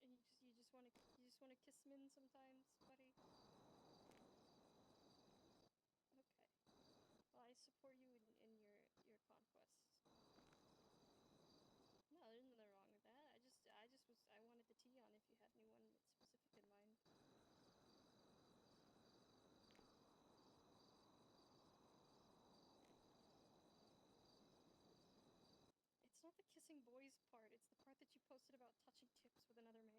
And you just wanna kiss Min sometimes, buddy. Okay. Well, I support you in your conquests. No, there's nothing wrong with that. I wanted the tea on if you had anyone specific in mind. It's not the kissing boys part, it's the part that you posted about touching tips with another man.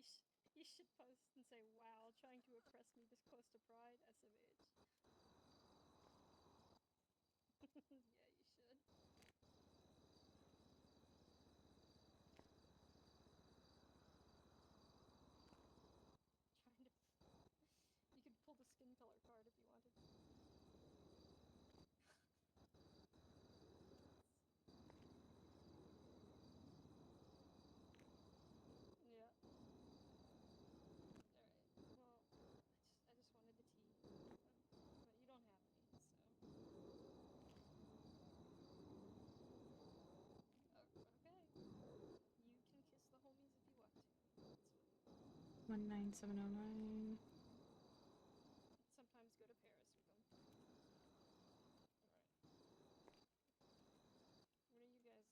So, you should post and say, wow, trying to oppress me this close to pride, SMH. Yeah, you should. Trying to. You could pull the skin color card if you wanted. Yeah. Alright. Well, I just wanted the tea. But you don't have any, so. Okay. You can kiss the homies if you want to. That's fine. 19709. Sometimes go to Paris with them. Alright. When are you guys getting back here? Okay. Sounds good.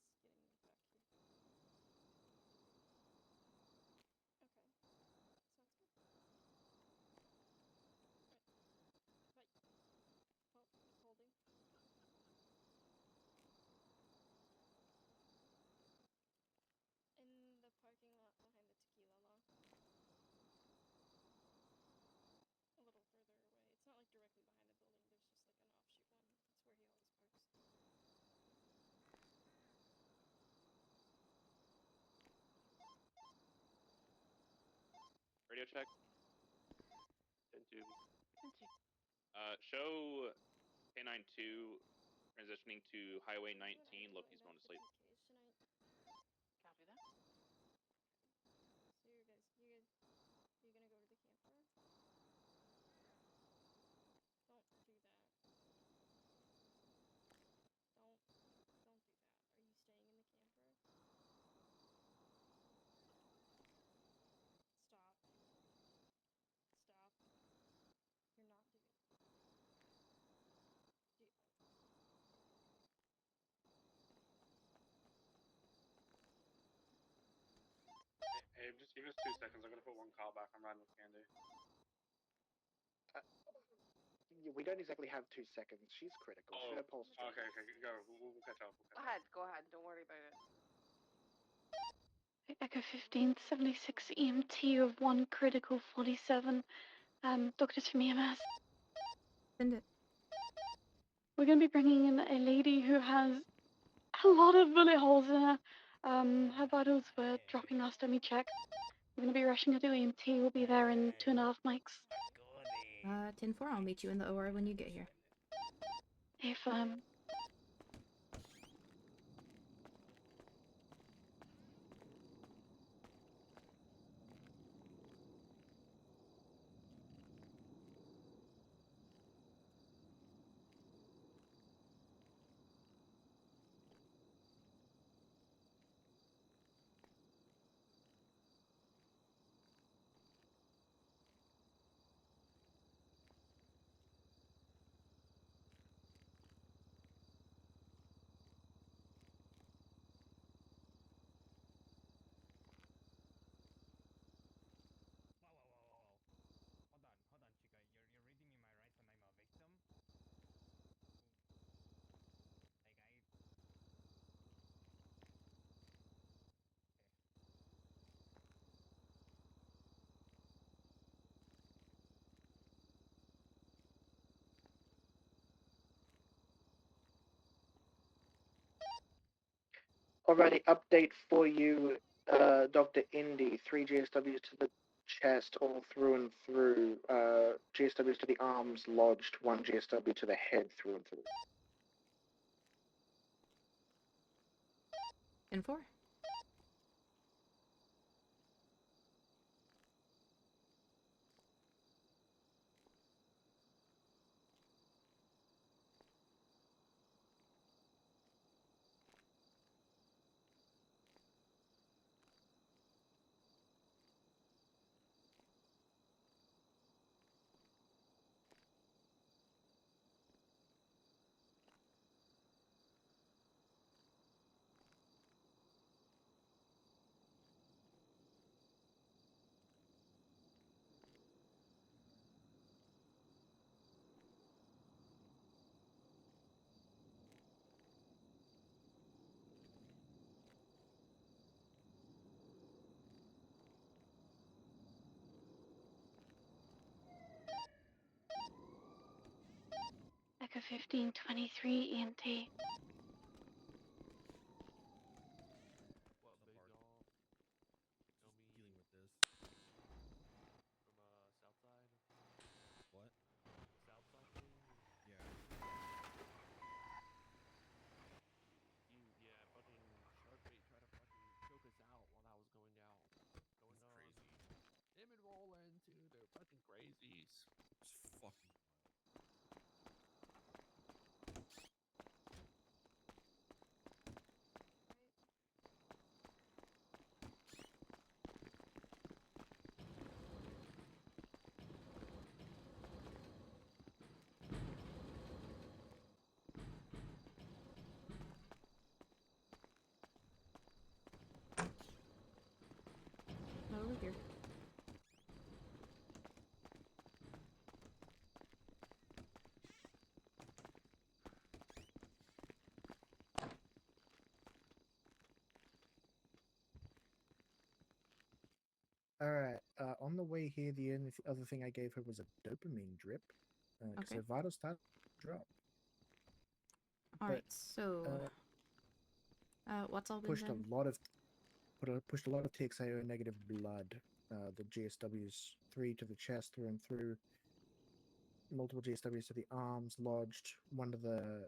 Alright. Bye. Oh, he's holding. In the parking lot behind the tequila law. A little further away. It's not like directly behind the building, there's just like an offshoot one. That's where he always parks. Radio check. 10-2. Show K92 transitioning to Highway 19. Loki's going to sleep. Copy that. So you're gonna go to the camper? Don't do that. Don't do that. Are you staying in the camper? Stop. Stop. You're not doing it. Hey, just give us 2 seconds. I'm gonna put one call back. I'm riding with Candy. We don't exactly have 2 seconds. She's critical. Oh, Her pulse. okay, go. We'll catch up. Go ahead, go ahead. Don't worry about it. Echo 1576 EMT of 1 critical 47. Doctors from EMS. Send it. We're going to be bringing in a lady who has a lot of bullet holes in her. Her vitals were dropping last time we checked. We're going to be rushing her to EMT. We'll be there in 2.5 mics. 10-4, I'll meet you in the OR when you get here. If, Hold on, Chica. You're reading me my rights and I'm a victim? Like Alrighty, update for you, Dr. Indy. 3 GSWs to the chest, all through and through. GSWs to the arms lodged. 1 GSW to the head, through and through. 10-4. Echo 1523 EMT. What up, big dog? Know me Dealing with this. from south side? What? South side thing? Yeah. Yeah, fucking Sharkbait tried to fucking choke us out while I was going out. Going That's on. crazy. Him and Roland too, they're fucking crazies. It's fucking Over here. Alright, on the way here, the only other thing I gave her was a dopamine drip. Because Okay. her vitals started to drop. Alright, so... what's all been Pushed done? pushed a lot of TXAO negative blood. The GSWs 3 to the chest, through and through. Multiple GSWs to the arms, lodged. 1 to the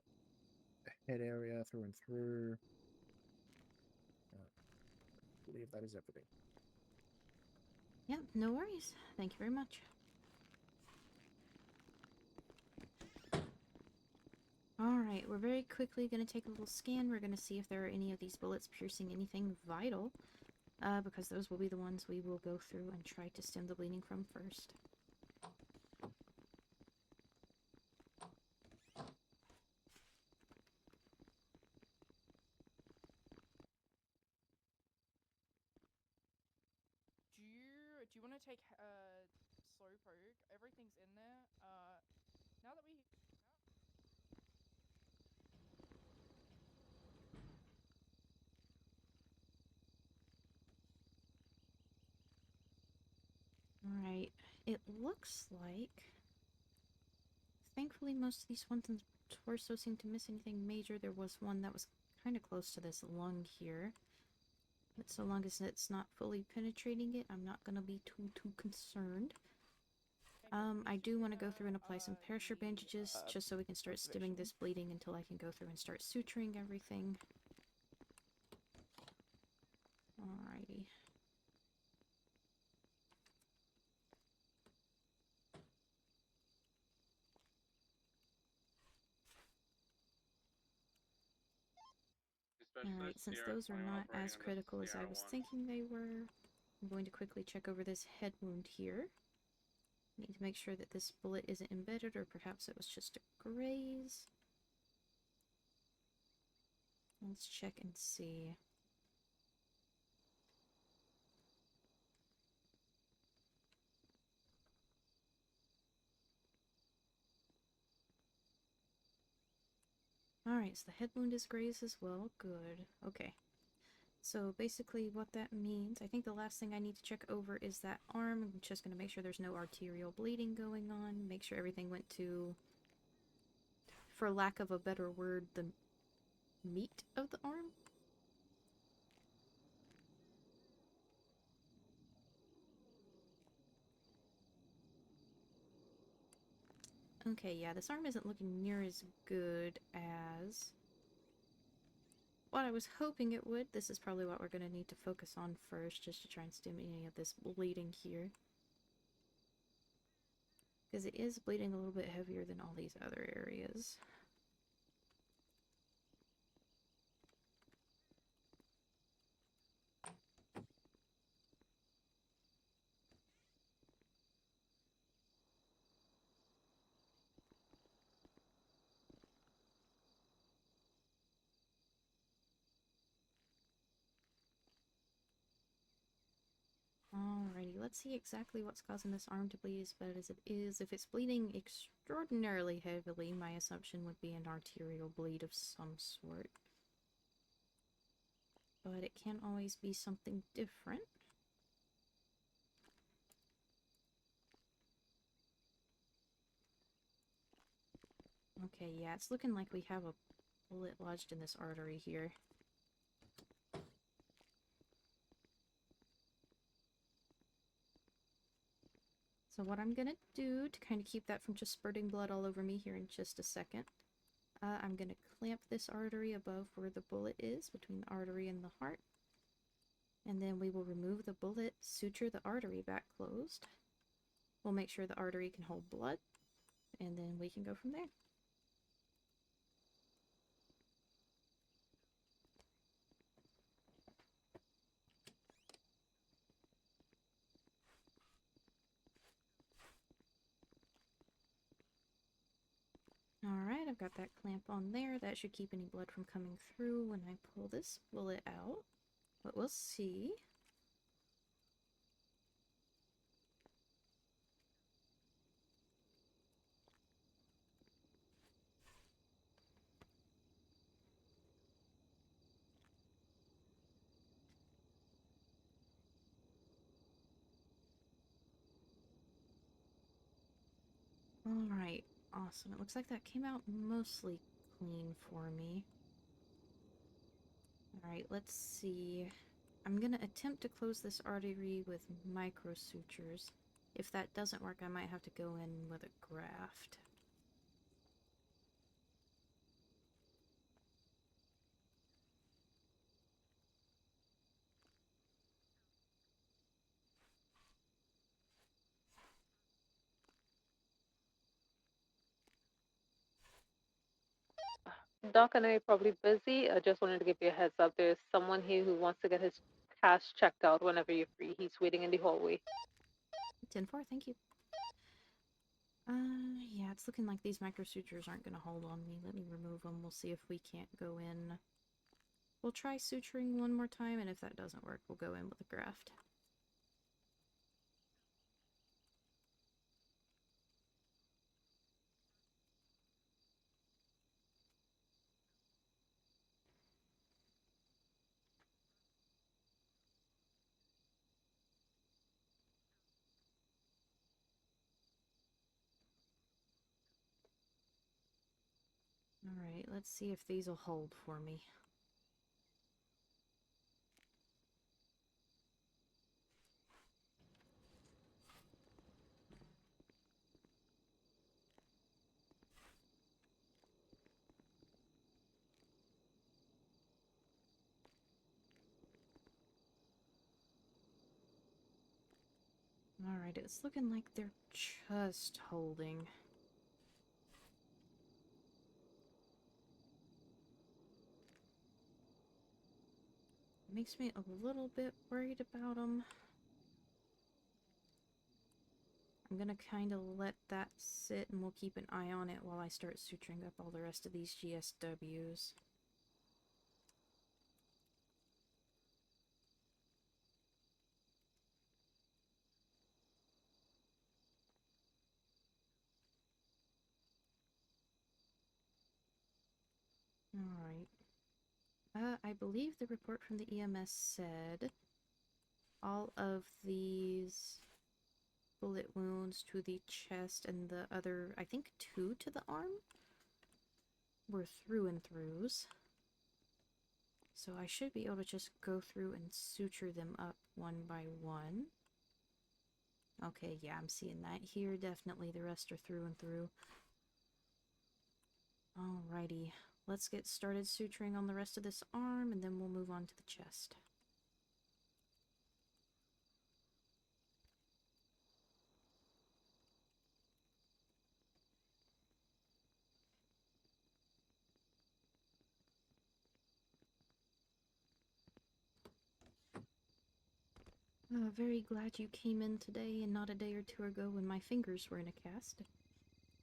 head area, through and through. I believe that is everything. Yep, no worries. Thank you very much. Alright, we're very quickly going to take a little scan. We're going to see if there are any of these bullets piercing anything vital. Because those will be the ones we will go through and try to stem the bleeding from first. do you want to take Slowpoke? Everything's in there. Now that we Alright, it looks like... Thankfully, most of these ones in the torso seem to miss anything major. There was one that was kind of close to this lung here. But so long as it's not fully penetrating it, I'm not going to be too concerned. I do want to go through and apply some parachute bandages, just so we can start stemming this bleeding until I can go through and start suturing everything. Alrighty. Alright, since those are not as critical as I was thinking they were, I'm going to quickly check over this head wound here. Need to make sure that this bullet isn't embedded, or perhaps it was just a graze. Let's check and see. Alright, so the head wound is grazed as well. Good. Okay. So basically what that means, I think the last thing I need to check over is that arm. I'm just going to make sure there's no arterial bleeding going on. Make sure everything went to, for lack of a better word, the meat of the arm. Okay, yeah, this arm isn't looking near as good as what I was hoping it would. This is probably what we're going to need to focus on first, just to try and stem any of this bleeding here. Because it is bleeding a little bit heavier than all these other areas. Alrighty, let's see exactly what's causing this arm to bleed as bad as it is. If it's bleeding extraordinarily heavily, my assumption would be an arterial bleed of some sort. But it can always be something different. Okay, yeah, it's looking like we have a bullet lodged in this artery here. So what I'm gonna do to kind of keep that from just spurting blood all over me here in just a second, I'm gonna clamp this artery above where the bullet is, between the artery and the heart. And then we will remove the bullet, suture the artery back closed. We'll make sure the artery can hold blood, and then we can go from there. Alright, I've got that clamp on there. That should keep any blood from coming through when I pull this bullet out. But we'll see. Alright, awesome. It looks like that came out mostly clean for me. Alright, let's see. I'm gonna attempt to close this artery with micro sutures. If that doesn't work, I might have to go in with a graft. Doc, I know you're probably busy. I just wanted to give you a heads up. There's someone here who wants to get his cash checked out whenever you're free. He's waiting in the hallway. 10-4, thank you. Yeah, it's looking like these microsutures aren't gonna hold on me. Let me remove them. We'll see if we can't go in. We'll try suturing one more time, and if that doesn't work, we'll go in with a graft. Alright, let's see if these will hold for me. Alright, it's looking like they're just holding. Makes me a little bit worried about them. I'm gonna kind of let that sit and we'll keep an eye on it while I start suturing up all the rest of these GSWs. Alright. I believe the report from the EMS said all of these bullet wounds to the chest and the other, I think 2 to the arm, were through and throughs. So I should be able to just go through and suture them up one by one. Okay, yeah, I'm seeing that here. Definitely the rest are through and through. Alrighty, let's get started suturing on the rest of this arm and then we'll move on to the chest. Very glad you came in today and not a day or 2 ago when my fingers were in a cast.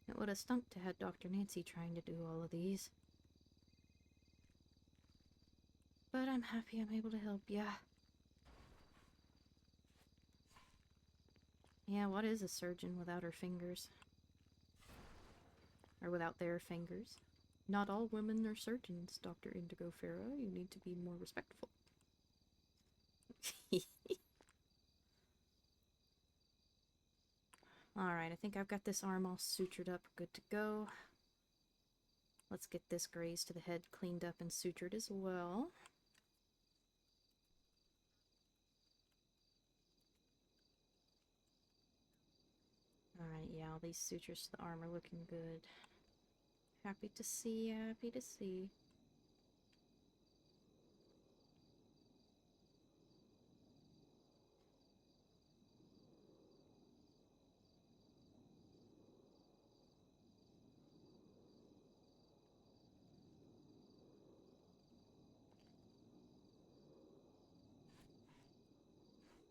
It would have stunk to have Dr. Nancy trying to do all of these. But I'm happy I'm able to help ya. Yeah, what is a surgeon without her fingers? Or without their fingers? Not all women are surgeons, Dr. Indigo Fera. You need to be more respectful. Alright, I think I've got this arm all sutured up, good to go. Let's get this graze to the head cleaned up and sutured as well. Alright, yeah, all these sutures to the arm are looking good. Happy to see, happy to see.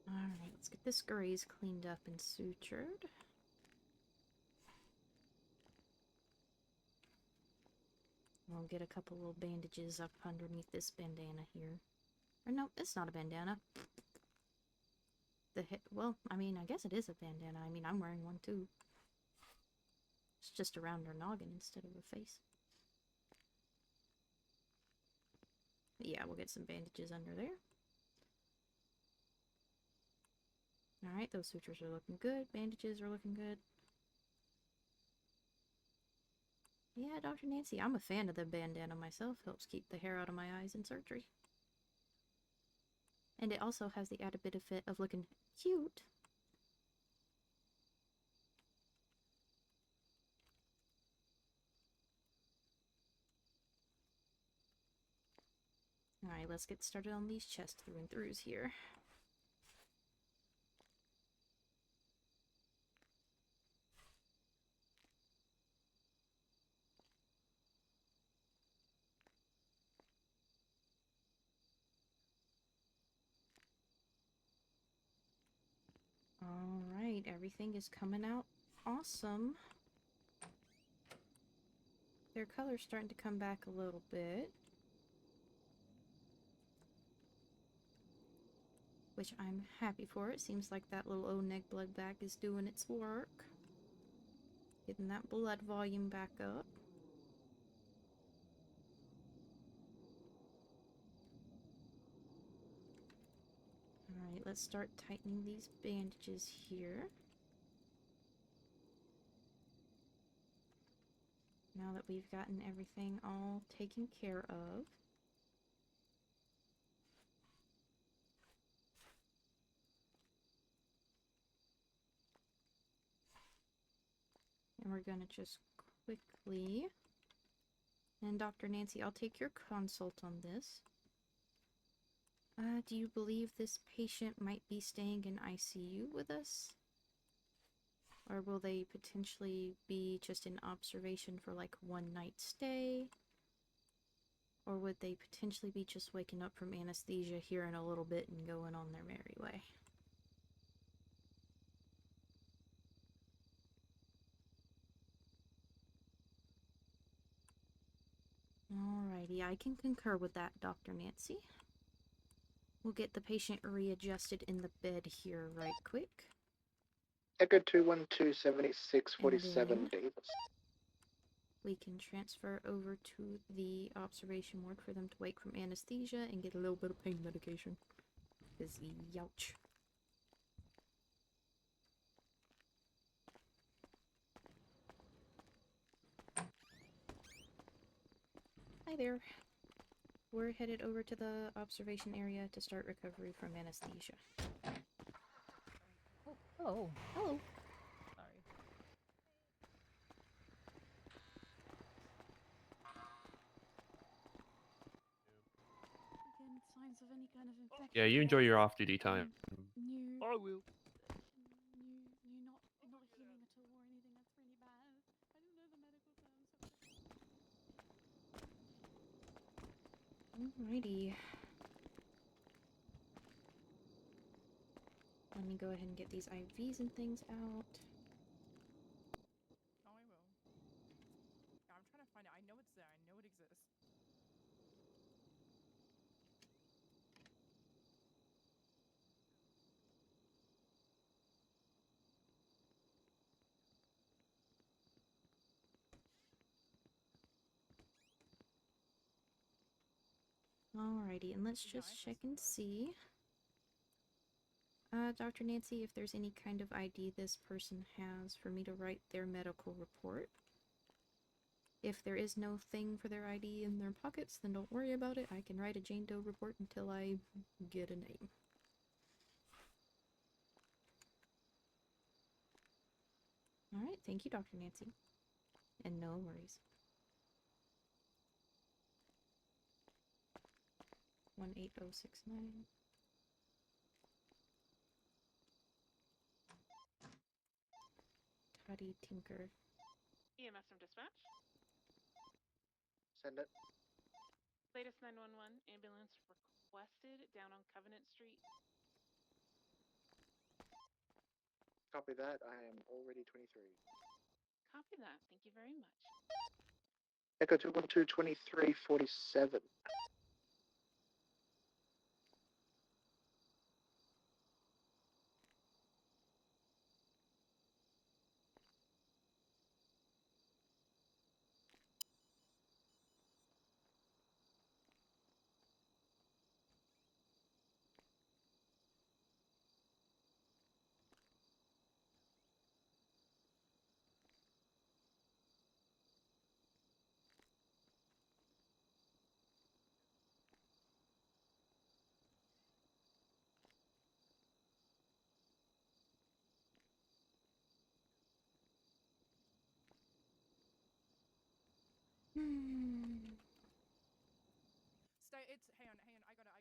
Alright, let's get this graze cleaned up and sutured. We'll get a couple little bandages up underneath this bandana here. Or no, it's not a bandana. Well, I mean, I guess it is a bandana. I mean, I'm wearing one too. It's just around her noggin instead of her face. But yeah, we'll get some bandages under there. Alright, those sutures are looking good. Bandages are looking good. Yeah, Dr. Nancy, I'm a fan of the bandana myself. Helps keep the hair out of my eyes in surgery. And it also has the added benefit of looking cute. Alright, let's get started on these chest through and throughs here. Alright, everything is coming out awesome. Their color's starting to come back a little bit, which I'm happy for. It seems like that little O-neg blood bag is doing its work. Getting that blood volume back up. Alright, let's start tightening these bandages here. Now that we've gotten everything all taken care of, and we're gonna just quickly, and Dr. Nancy, I'll take your consult on this. Do you believe this patient might be staying in ICU with us? Or will they potentially be just in observation for like one night stay? Or would they potentially be just waking up from anesthesia here in a little bit and going on their merry way? Alrighty, I can concur with that, Dr. Nancy. We'll get the patient readjusted in the bed here right quick. Echo 212-7647 Davis. We can transfer over to the observation ward for them to wake from anesthesia and get a little bit of pain medication. Because youch. Hi there. We're headed over to the observation area to start recovery from anesthesia. Oh, hello. Hello. Sorry. Again, signs of any kind of infection. Yeah, you enjoy your off-duty time. New. I will. New, not healing at all or anything. That's really bad. I don't know the medical terms. Alrighty. Let me go ahead and get these IVs and things out. Oh, I will. Yeah, I'm trying to find it. I know it's there. I know it exists. Alrighty, and let's just check and see. Dr. Nancy, if there's any kind of ID this person has for me to write their medical report. If there is no thing for their ID in their pockets, then don't worry about it. I can write a Jane Doe report until I get a name. Alright, thank you, Dr. Nancy. And no worries. 18069. Toddy Tinker. EMS from dispatch. Send it. Latest 911 ambulance requested down on Covenant Street. Copy that. I am already 23. Copy that. Thank you very much. Echo 212-2347. Stay. It's. Hang on. I got it.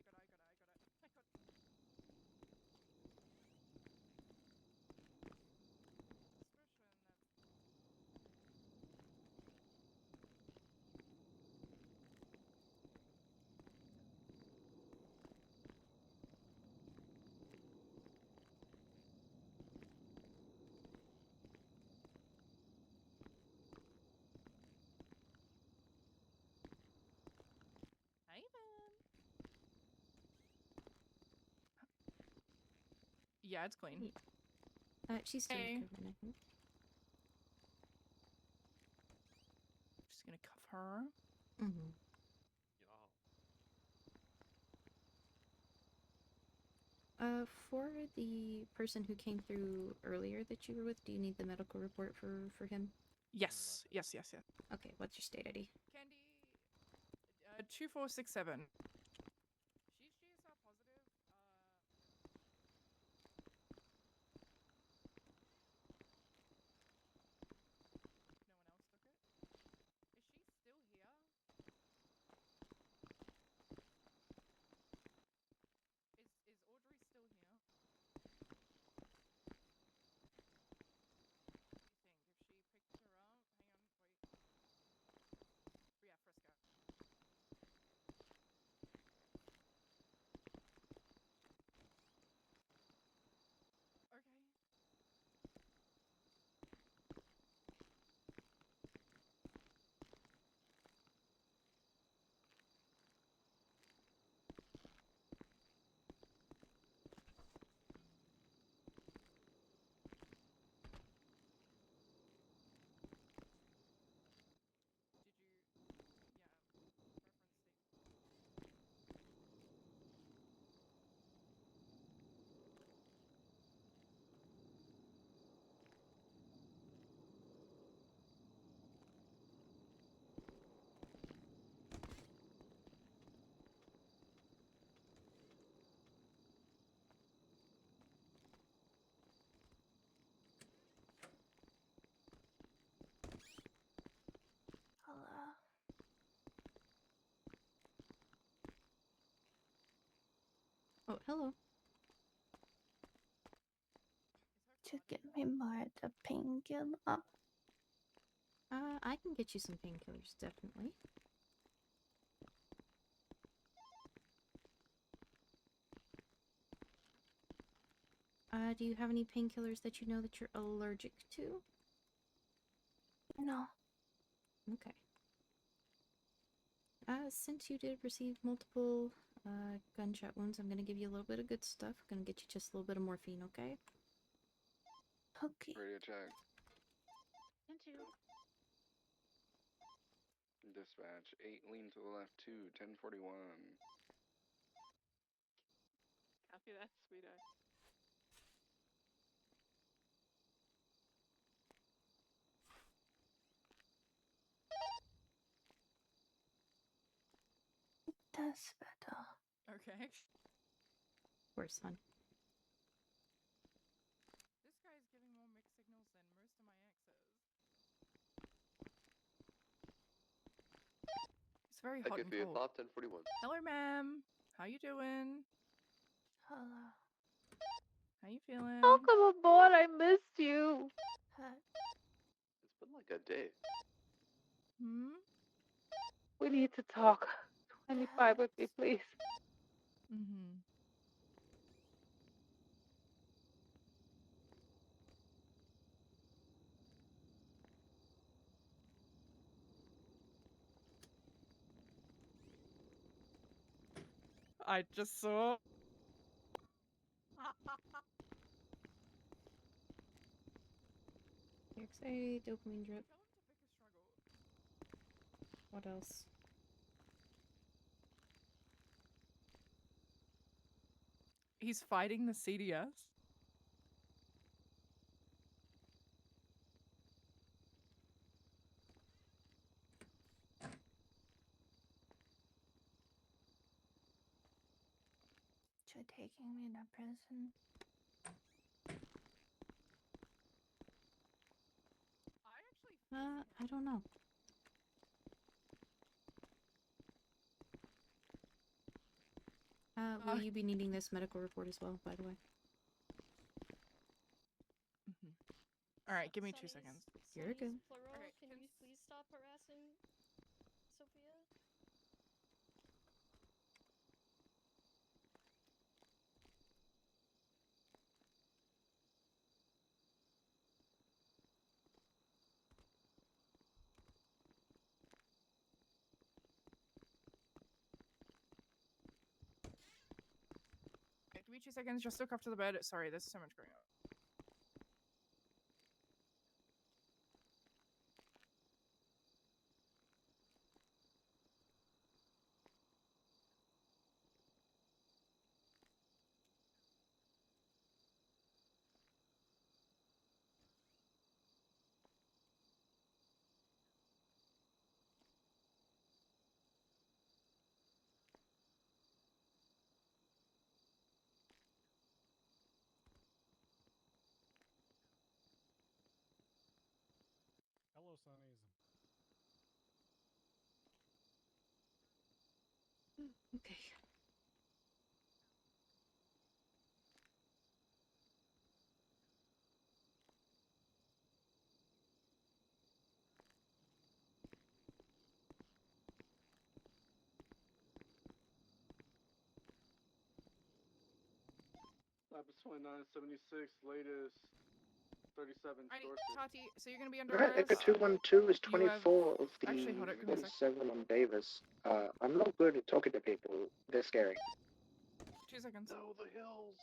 Hey, man. Yeah, it's clean. She's still Hey. recovering, I think. Just gonna cuff her. Mm-hmm. For the person who came through earlier that you were with, do you need the medical report for him? Yes. Yes. Yes. Yes. Okay, what's your state ID? Candy. 2467. She's GSR positive. No one else took it. Is she still here? Is Audrey still here? What do you think? If she picked her up, hang on, wait. Yeah, Frisco. Okay. Did you? Yeah. Reference state. Hello. Oh, hello. To give me more of the painkiller. I can get you some painkillers, definitely. Do you have any painkillers that you know that you're allergic to? No. Okay. Since you did receive multiple gunshot wounds, I'm gonna give you a little bit of good stuff. Gonna get you just a little bit of morphine, okay? Okay. Radio check. Into. Dispatch 8, lean to the left 2, 1041. Copy that, sweetheart. That's better. Okay. Of course, hon. This guy is giving more mixed signals than most of my exes. It's very hot and cold. Thought 1041. Hello, ma'am. How you doing? Hello. How you feeling? Welcome aboard. I missed you. It's been like a day. Hmm? We need to talk. 25 with me, please. Mm-hmm. I just saw. XA, dopamine drip. Tell him to pick a struggle. What else? He's fighting the CDS. To taking me to prison. I don't know. Will you be needing this medical report as well, by the way? All right, give me 2 seconds. You're good. Plural, Okay, can you please stop harassing Sophia? Okay, give me 2 seconds. Just look up to the bed. Sorry, there's so much going on. Sonny's. Okay. Lapis 2976, latest 37 Alrighty, Dorset. Tati, so you're gonna be under Alright, Echo arrest. 212 is You have 24 of the actually hold it. Give me a sec. 47 on Davis. I'm not good at talking to people. They're scary. 2 seconds. No, the hills.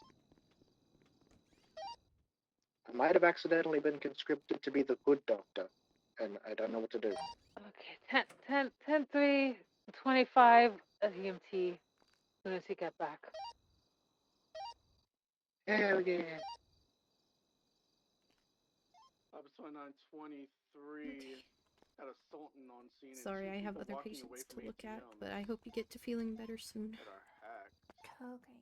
I might have accidentally been conscripted to be the good doctor, and I don't know what to do. Okay, 10-3, 25 as EMT as soon as he get back. Hell yeah. Lapis 2923 had a Sultan on scene Sorry, and I two have people other walking away patients from to look at, ATM but I hope you get to feeling better soon. that are hacked. Okay.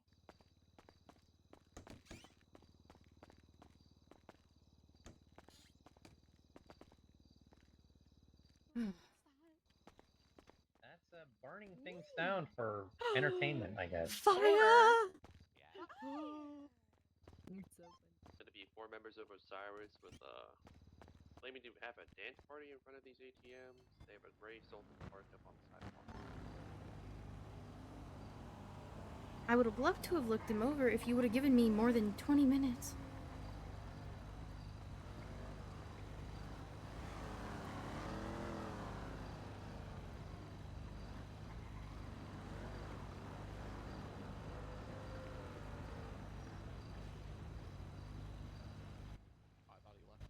That's burning things down for entertainment, I guess. Fire! It's so funny. Gonna be 4 members of Osiris with claiming to have a dance party in front of these ATMs. They have a gray Sultan parked up on the sidewalk. I would have loved to have looked him over if you would have given me more than 20 minutes. I thought he left.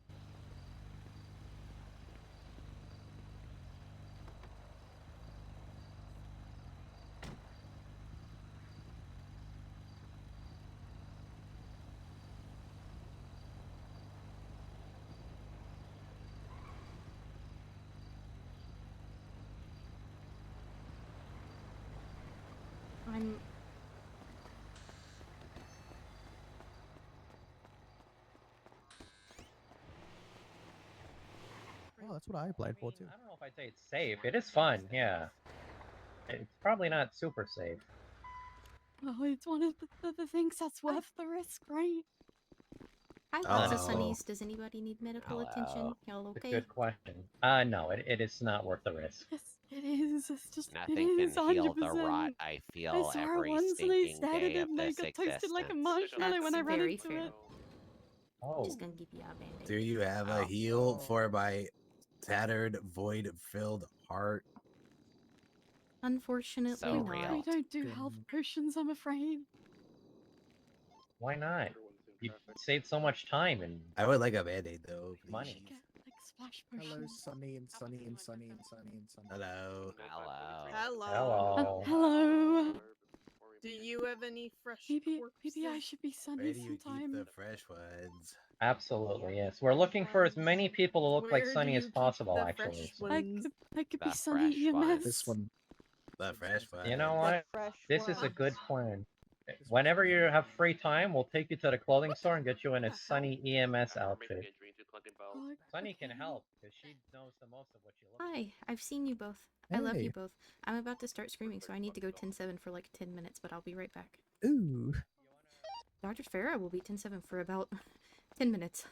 I'm... Oh, that's what I applied for too. I don't know if I'd say it's safe. It is fun, yeah. It's probably not super safe. Oh, it's one of the things that's worth the risk, right? Hi, lots of sunnies. Does anybody need medical attention? Y'all It's a okay? good question. No, it is not worth the risk. Yes, it is. It's just Nothing it is can heal the 100%. rot I I feel saw it every once and I stinking stared at day it of and I this got toasted like a existence. marshmallow when I That's ran very into fair. it. Oh. Just gonna give you a band-aid. Do you have a heal for my tattered, void-filled heart? Unfortunately, So not. real. We don't do health potions, I'm afraid. Why not? You'd save so much time and I would like a band-aid though. money. Get like splash Hello, potions. Sunny and Sunny and Sunny and Sunny and Sunny. Hello. Hello. Hello. Do you have any fresh Maybe I should be Sunny Where do you sometime. keep the fresh ones? Absolutely, yes. We're looking for as many people to look like Where do Sunny as you keep possible, the actually. fresh So. ones? I could The be Sunny fresh EMS. This one. The fresh one. You know The what? fresh This is a ones. good plan. Whenever you have free time, we'll take you to the clothing store and get you in a Sunny EMS outfit. Sunny can help because she knows the most of what you look like. Hi, I've seen you both. I love you Hey. both. I'm about to start screaming, so I need to go 10-7 for like 10 minutes, but I'll be right back. Ooh. Dr. Fera will be 10-7 for about 10 minutes.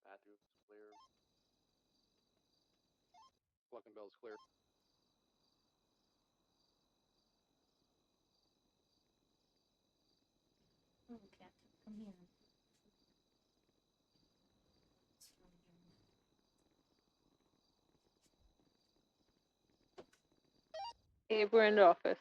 Bathroom's clear. Plucking bell's clear. Oh, cat, come here. Hey, we're in the office.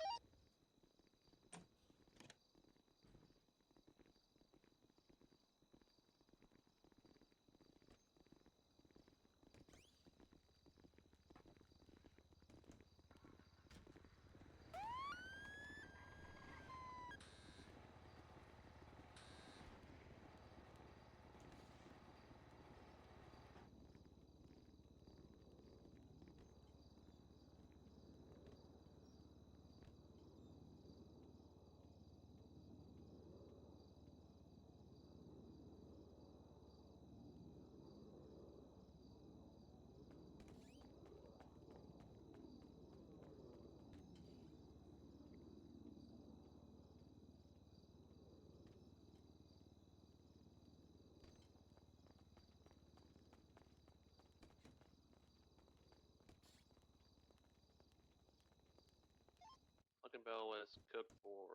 Clucking Bell is cooked or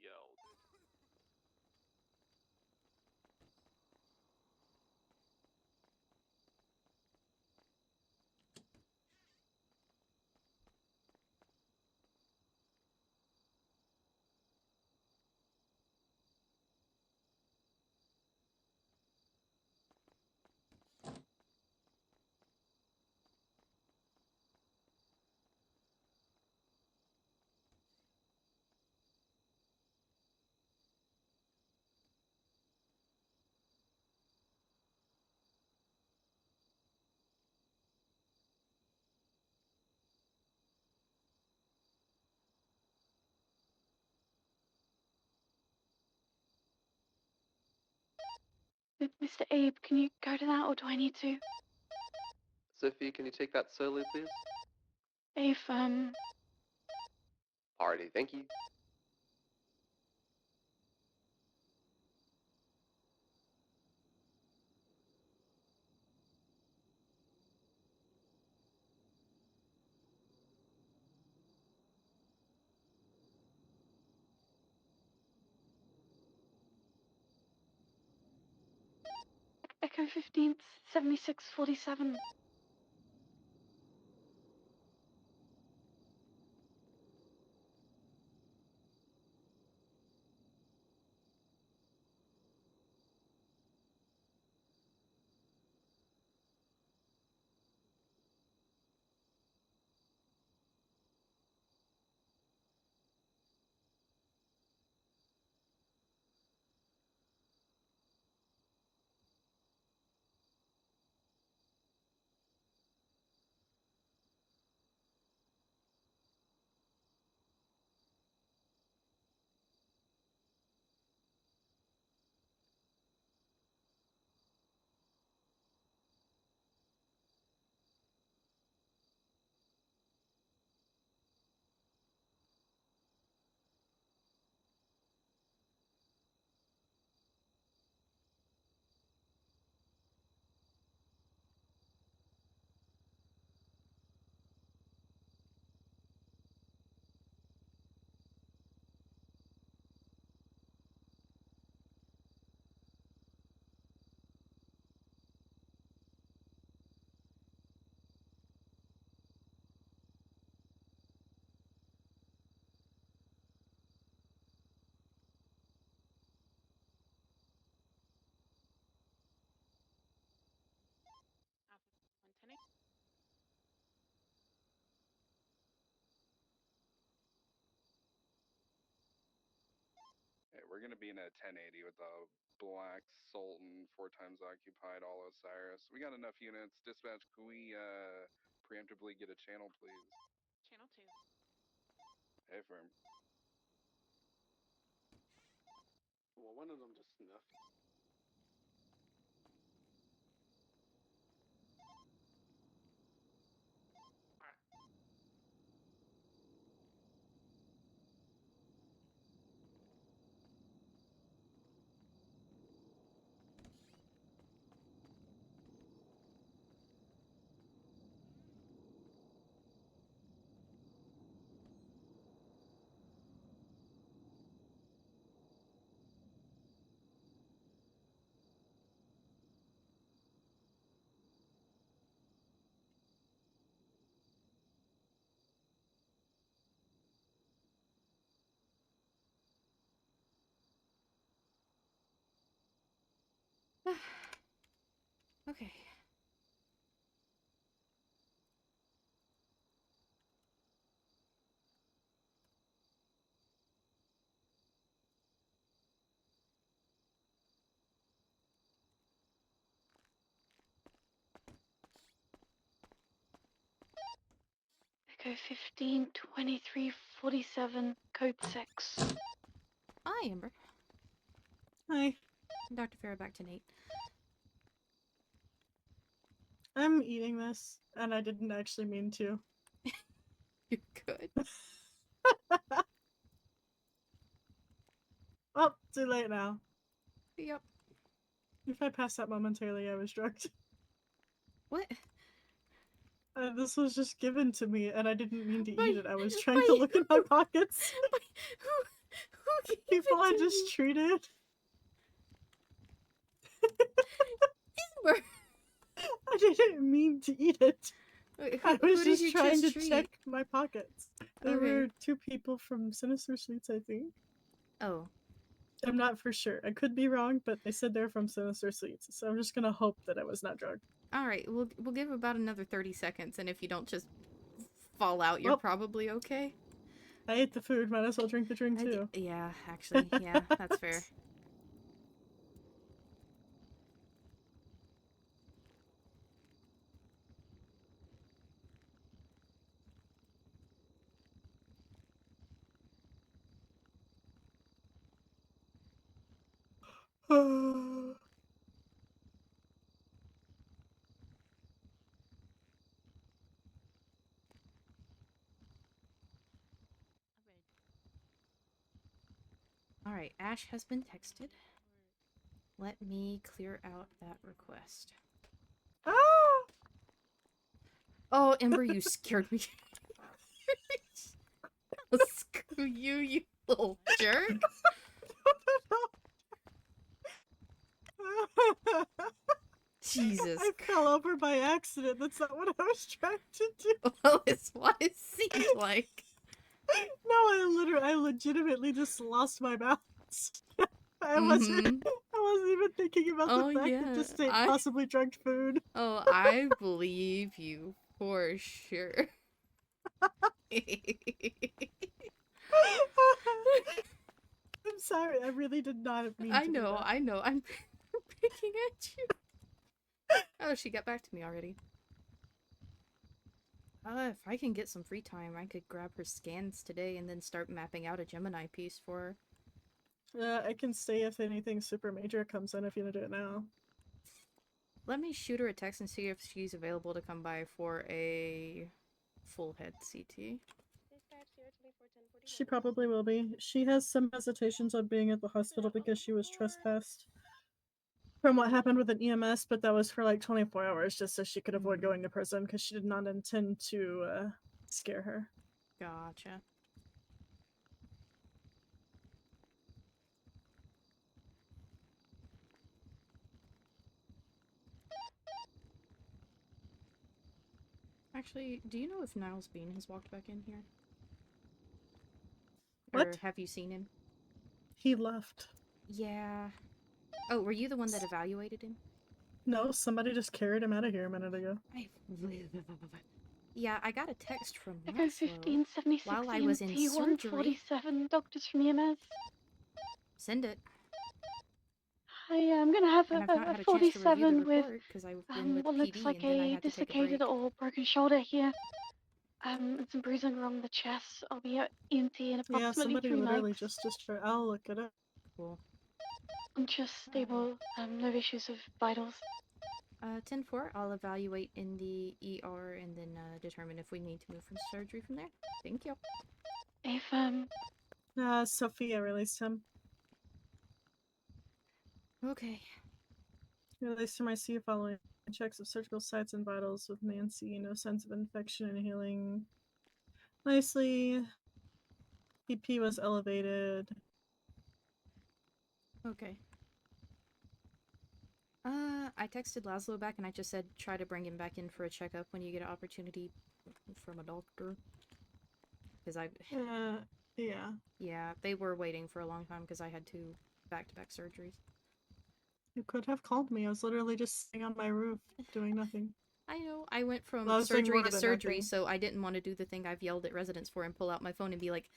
yelled? Mr. Abe, can you go to that, or do I need to? Sophie, can you take that slowly, please? Abe, Alrighty, thank you. Echo 15th, 7647. Hey, we're gonna be in a 1080 with a Black Sultan, 4 times occupied, all Osiris. We got enough units. Dispatch, can we preemptively get a channel, please? Channel 2. Hey, firm. Well, one of them just sniffed. Okay. Echo 15, 23, 47, code 6. Hi, Ember. Hi. Dr. Fera, back to Nate. I'm eating this, and I didn't actually mean to. You're good. Oh, too late now. Yep. If I pass out momentarily, I was drugged. What? This was just given to me, and I didn't mean to eat it. I was trying to look in my pockets. Who gave People it I to just you? treated. Ember! I didn't mean to eat it. Wait, I was who did just you trying to just treat? check my pockets. There Okay. were 2 people from Sinister Suites, I think. Oh. I'm not for sure. I could be wrong, but they said they're from Sinister Suites, so I'm just gonna hope that I was not drunk. Alright, we'll give about another 30 seconds, and if you don't just fall out, you're probably okay. I ate the food, might as well drink the drink too. Yeah, actually, yeah, that's fair. Alright, Ash has been texted. Let me clear out that request. Oh, Ember, you scared me. Oh, screw you, you little jerk. Jesus. I fell over by accident. That's not what I was trying to do. Well, it's what it seemed like. No, I legitimately just lost my balance. I wasn't even thinking about the fact that this ate possibly drunk food. Oh, I believe you for sure. I'm sorry, I really did not mean to I do know, that. I know. I'm picking at you. Oh, she got back to me already. If I can get some free time, I could grab her scans today and then start mapping out a Gemini piece for her. I can stay if anything super major comes in if you want to do it now. Let me shoot her a text and see if she's available to come by for a full head CT. She probably will be. She has some hesitations on being at the hospital because she was trespassed from what happened with an EMS, but that was for like 24 hours just so she could avoid going to prison because she did not intend to scare her. Gotcha. Actually, do you know if Niles Bean has walked back in here? What? Or have you seen him? He left. Yeah. Oh, were you the one that evaluated him? No, somebody just carried him out of here a minute ago. Yeah, I got a text from Echo Laszlo 1576 while I was in EMT surgery. 147 doctors from EMS. Send it. Hi, I'm gonna have And I've not a had a chance to review the 47 with report because I've been with what looks PD like and then I a had to take a dislocated break. or broken shoulder here. And some bruising along the chest. I'll be at EMT in approximately Yeah, somebody 3 literally mics. just discharged. I'll look at it. Cool. I'm just stable. No issues of vitals. 10-4, I'll evaluate in the ER and then determine if we need to move from surgery from there. Thank you. If Sophia released him. Okay. Released him ICU following checks of surgical sites and vitals with Nancy. No signs of infection and healing nicely. BP was elevated. Okay. I texted Laszlo back and I just said try to bring him back in for a checkup when you get an opportunity from a doctor. Because yeah. Yeah, they were waiting for a long time because I had 2 back-to-back surgeries. You could have called me. I was literally just sitting on my roof doing nothing. I know. I went from Well, I was doing surgery more to than surgery, nothing. so I didn't want to do the thing I've yelled at residents for and pull out my phone and be like,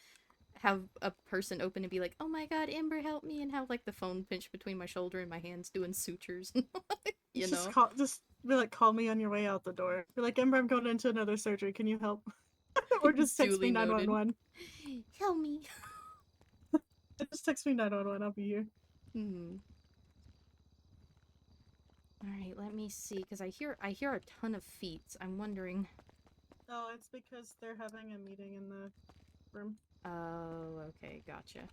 have a person open and be like, oh my god, Ember, help me, and have like the phone pinched between my shoulder and my hands doing sutures. You know? Just be like, call me on your way out the door. Be like, Ember, I'm going into another surgery. Can you help? Or just text me Duly noted. 911. Help me. Just text me 911. I'll be here. Alright, let me see, because I hear a ton of feet. I'm wondering. Oh, it's because they're having a meeting in the room. Oh, okay, gotcha.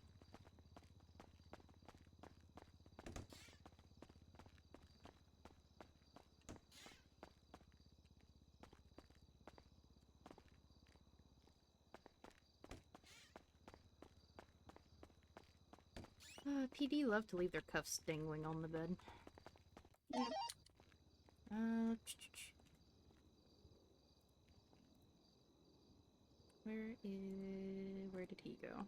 PD love to leave their cuffs dangling on the bed. Yep. Where did he go?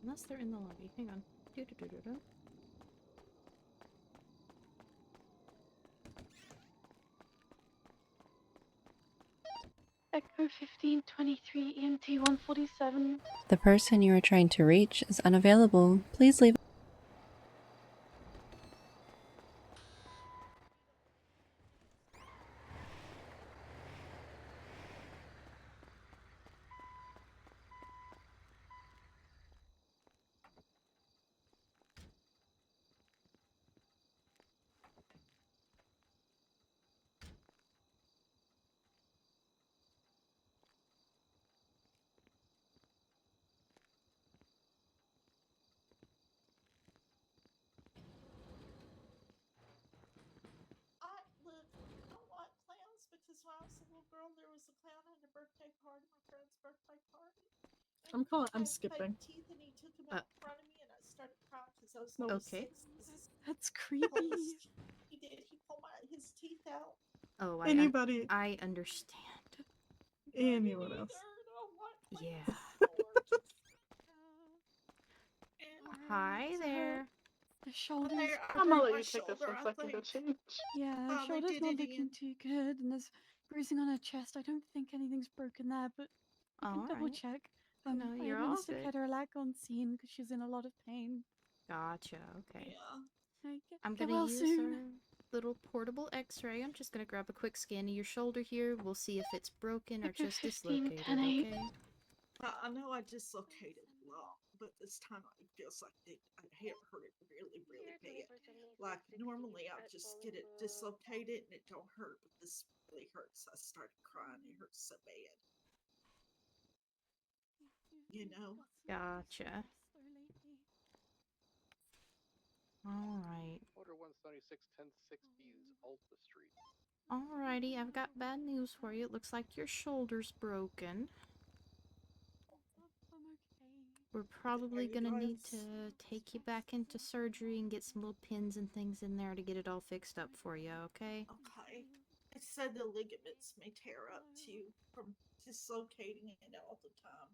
Unless they're in the lobby. Hang on. Do-do-do-do-do. Echo 1523 EMT 147. The person you are trying to reach is unavailable. Please leave. Look, I don't like clowns because when I was a little girl, there was a clown at a birthday party, my friend's birthday party. I'm skipping. Teeth and he took them out in front of me, and I started crying because I was Okay. That's creepy. He did. He pulled his teeth out. Oh, Anybody? I understand. Anyone else? Yeah. Hi there. The shoulders. I'm gonna let you take this 1 second to change. Yeah, her Oh, they shoulder's did not it looking too good, and there's bruising on her chest. I don't think anything's broken there, but you can double Alright. check. No, I you're all administered good. ketorolac on scene because she's in a lot of pain. Gotcha, okay. Yeah. I'm Get gonna well use soon. our little portable x-ray. I'm just gonna grab a quick scan of your shoulder here. We'll see if it's broken or Echo just 15, dislocated, 10-8. okay? I know I dislocated a lot, but this time it feels like I hurt it really, really bad. Like normally I'll just get it dislocated and it don't hurt, but this really hurts. I started crying. It hurts so bad. You know? Gotcha. Alright. Order 176 1060's Alta Street. Alrighty, I've got bad news for you. It looks like your shoulder's broken. We're probably gonna need to take you back into surgery and get some little pins and things in there to get it all fixed up for you, okay? Okay. It said the ligaments may tear up too from dislocating it all the time.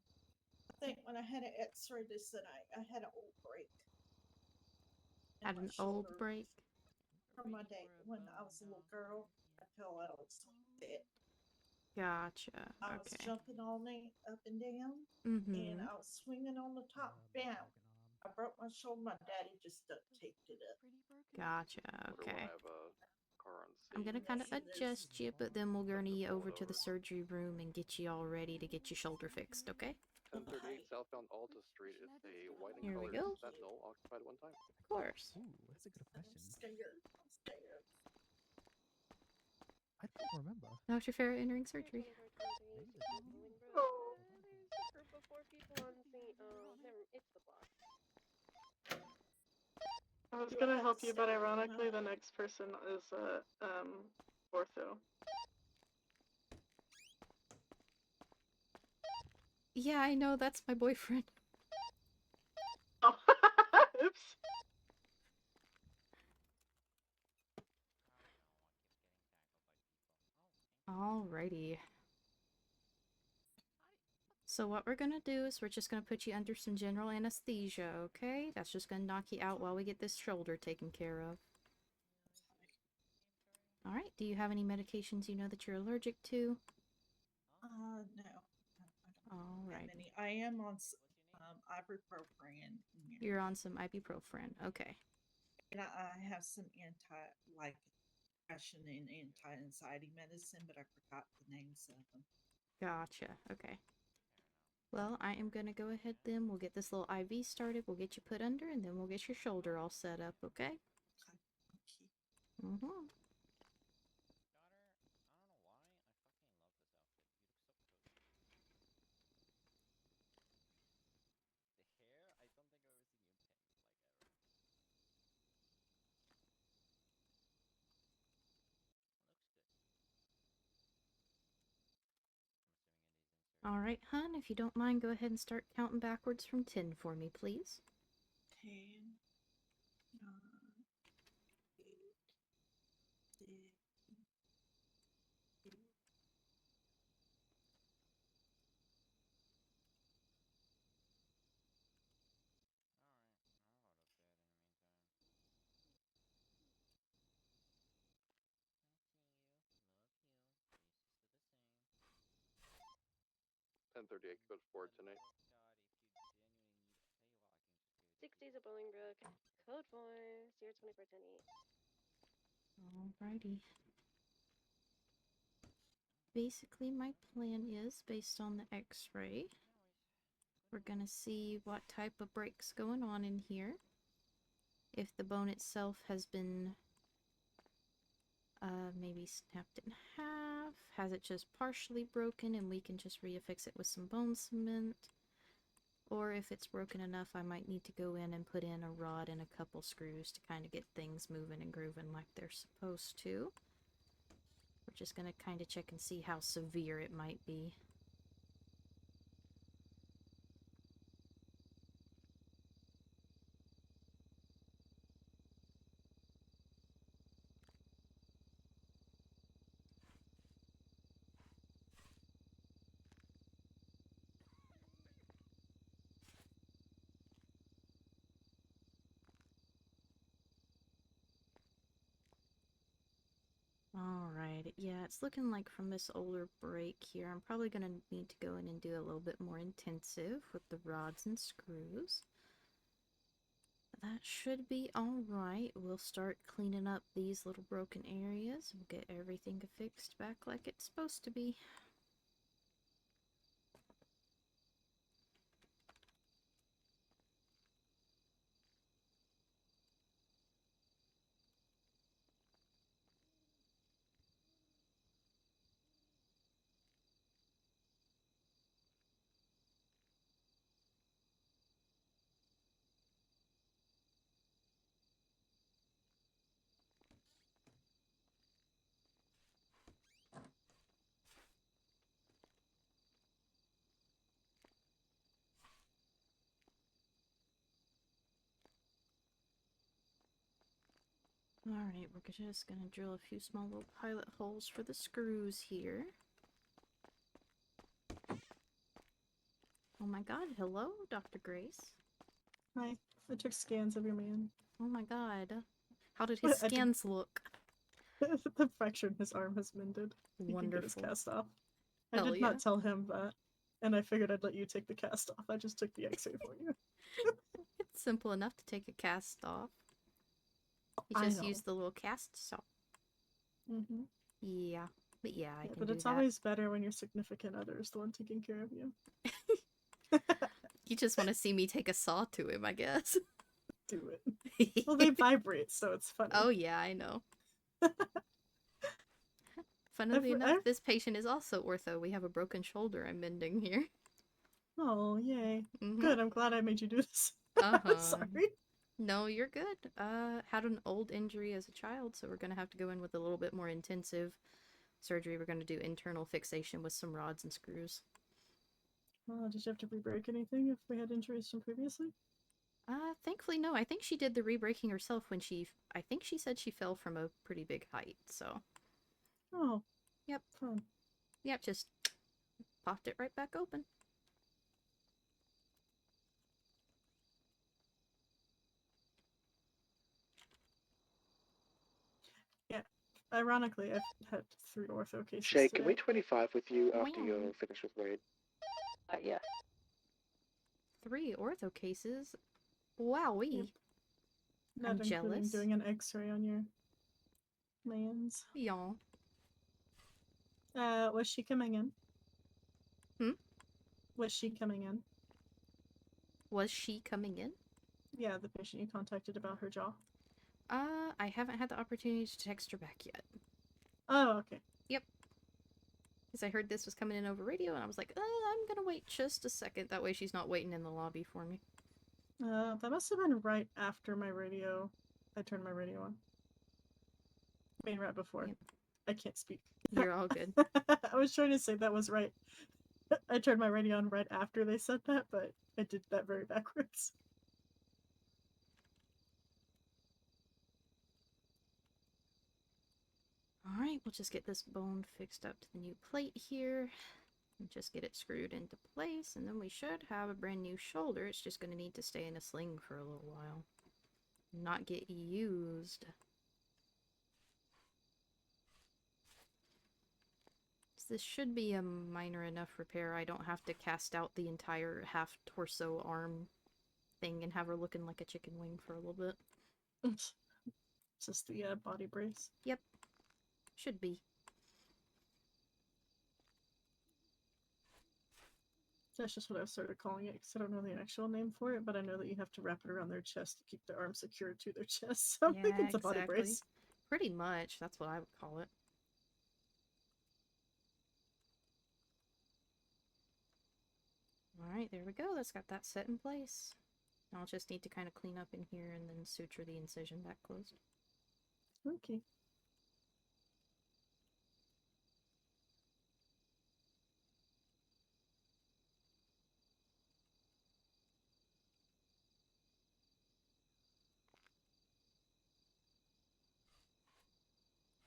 I think when I had an x-ray they said I had an old break. Had an old break? From my day when I was a little girl. I fell out like that. Gotcha, I was okay. jumping all night up and down, and I was swinging on the top. Bam! I broke my shoulder. My daddy just duct taped it up. Gotcha, Order 1, okay. I have a car on scene. I'm gonna kind of adjust you, but then we'll gurney you over to the surgery room and get you all ready to get your shoulder fixed, okay? 1038 southbound Alta Street. It's a white and Here we colored go. Sentinel occupied one time. Of course. Ooh, that's a good question. I'm scared. I don't remember. Dr. Fera entering surgery. There's a group of 4 people on scene. It's the boss. I was gonna help you, but ironically, the next person is ortho. Yeah, I know, that's my boyfriend. Oh, oops. Alrighty. So what we're gonna do is we're just gonna put you under some general anesthesia, okay? That's just gonna knock you out while we get this shoulder taken care of. Alright, do you have any medications you know that you're allergic to? No. Alrighty. I am on ibuprofen. You're on some ibuprofen, okay. And I have some depression and anti-anxiety medicine, but I forgot the names of them. Gotcha, okay. Well, I am gonna go ahead then. We'll get this little IV started, we'll get you put under, and then we'll get your shoulder all set up, okay? Mm-hmm. Alright, hun, if you don't mind, go ahead and start counting backwards from 10 for me, please. 10, 9, 8, 7, 6. Ten 30. I can go to 4 tonight. 60s of Bolingbrook. Code 4, 02410 Alrighty. Basically, my plan is, based on the x-ray, we're gonna see what type of break's going on in here. If the bone itself has been maybe snapped in half, has it just partially broken and we can just reaffix it with some bone cement, or if it's broken enough I might need to go in and put in a rod and a couple screws to kind of get things moving and grooving like they're supposed to. We're just gonna kind of check and see how severe it might be. Alright, yeah, it's looking like from this older break here, I'm probably going to need to go in and do a little bit more intensive with the rods and screws. That should be alright. We'll start cleaning up these little broken areas. We'll get everything fixed back like it's supposed to be. Alright, we're just gonna drill a few small little pilot holes for the screws here. Oh my god, hello, Dr. Grace. Hi, I took scans of your man. Oh my god. How did his scans look? The fracture in his arm has mended. He can get his Wonderful. cast off. Hell I did yeah. not tell him that, and I figured I'd let you take the cast off. I just took the x-ray for you. It's simple enough to take a cast off. You I just know. use the little cast saw. Mm-hmm. Yeah, but yeah, I can but do it's that. always better when your significant other is the one taking care of you. You just want to see me take a saw to him, I guess. Do it. Well, they vibrate, so it's funny. Oh yeah, I know. Funnily enough, this patient is also ortho. We have a broken shoulder I'm mending here. Oh, yay. Good, I'm glad I made you do this. Sorry. No, you're good. Had an old injury as a child, so we're gonna have to go in with a little bit more intensive surgery. We're gonna do internal fixation with some rods and screws. Did you have to re-break anything if we had injuries from previously? Thankfully no. I think she did the re-breaking herself when I think she said she fell from a pretty big height, so. Oh. Yep. Fun. Yep, just popped it right back open. Yeah. Ironically, I've had 3 ortho cases Shay, today. can we 25 with you after you're finished with Raid? Yeah. 3 ortho cases? Wowee. Yep. Not I'm including jealous. doing an x-ray on your man's. Yaw. Was she coming in? Hmm? Was she coming in? Was she coming in? Yeah, the patient you contacted about her jaw. I haven't had the opportunity to text her back yet. Oh, okay. Yep. Because I heard this was coming in over radio, and I was like, I'm gonna wait just a second. That way she's not waiting in the lobby for me. That must have been right after my radio. I turned my radio on. I mean, right before. Yep. I can't speak. You're all good. I was trying to say that was right I turned my radio on right after they said that, but I did that very backwards. Alright, we'll just get this bone fixed up to the new plate here. And just get it screwed into place, and then we should have a brand new shoulder. It's just going to need to stay in a sling for a little while. Not get used. So this should be a minor enough repair. I don't have to cast out the entire half torso arm thing and have her looking like a chicken wing for a little bit. Just the body brace. Yep. Should be. That's just what I've started calling it, because I don't know the actual name for it, but I know that you have to wrap it around their chest to keep their arm secured to their chest. So Yeah, I think it's a body brace. Pretty much. That's what I would call it. Alright, there we go. That's got that set in place. I'll just need to kind of clean up in here and then suture the incision back closed. Okay.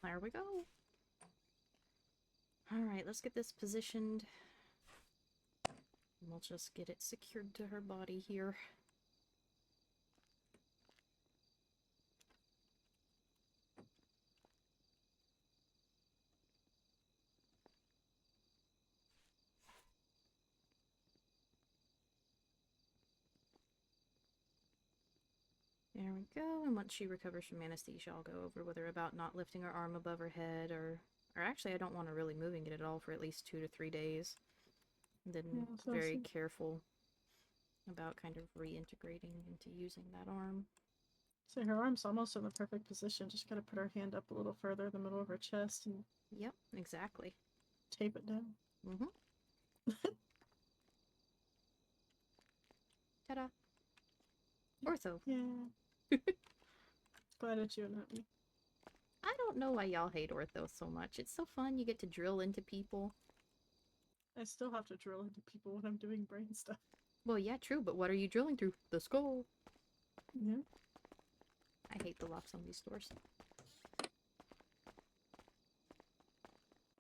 There we go. Alright, let's get this positioned. And we'll just get it secured to her body here. There we go, and once she recovers from anesthesia, I'll go over with her about not lifting her arm above her head, or actually I don't want her really moving it at all for at least 2 to 3 days. And then Yeah, very careful about kind of reintegrating into using that arm. So her arm's almost in the perfect position, just gotta put her hand up a little further in the middle of her chest and... Yep, exactly. Tape it down. Mm-hmm. Ta-da! Ortho. Yeah. Glad it's you and not me. I don't know why y'all hate ortho so much. It's so fun. You get to drill into people. I still have to drill into people when I'm doing brain stuff. Well, yeah, true, but what are you drilling through? The skull. Yeah. I hate the locks on these doors.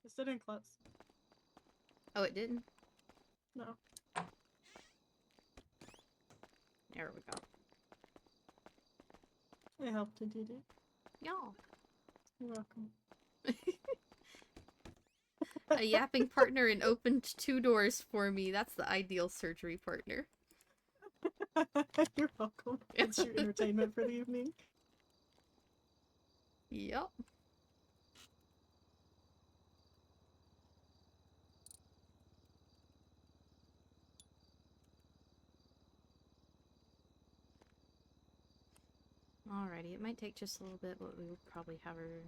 It didn't close. Oh, it didn't? No. There we go. I helped to did it. Y'all. You're welcome. A yapping partner and opened 2 doors for me. That's the ideal surgery partner. You're welcome. It's your entertainment for the evening. Yep. Alrighty, it might take just a little bit, but we will probably have her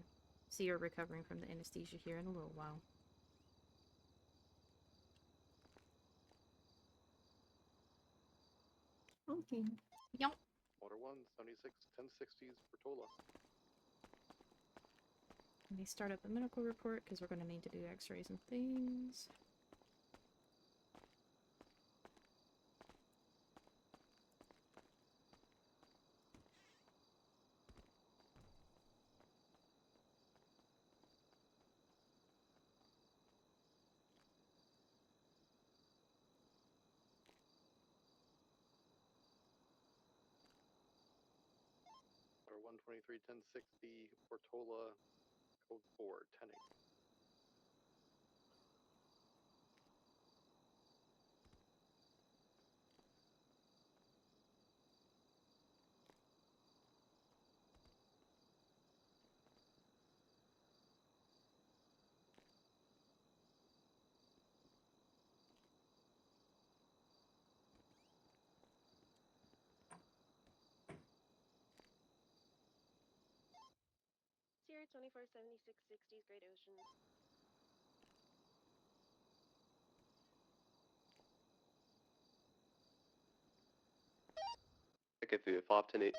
see her recovering from the anesthesia here in a little while. Okay. Yep. Order 1, 76, 1060s Portola. Let me start up a medical report because we're going to need to do x-rays and things. Order 123, 1060 Portola, code 4, 10 -8. Sierra 24, 76, 60s, Great Ocean. Okay, through 5, 10, 8.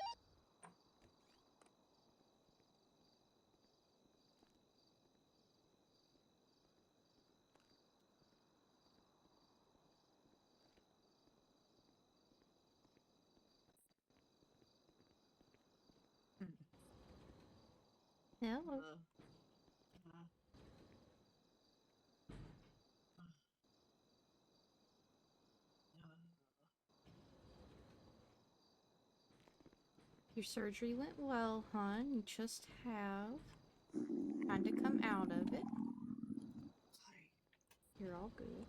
Hello. Your surgery went well, hon. You just have kind of come out of it. You're all good.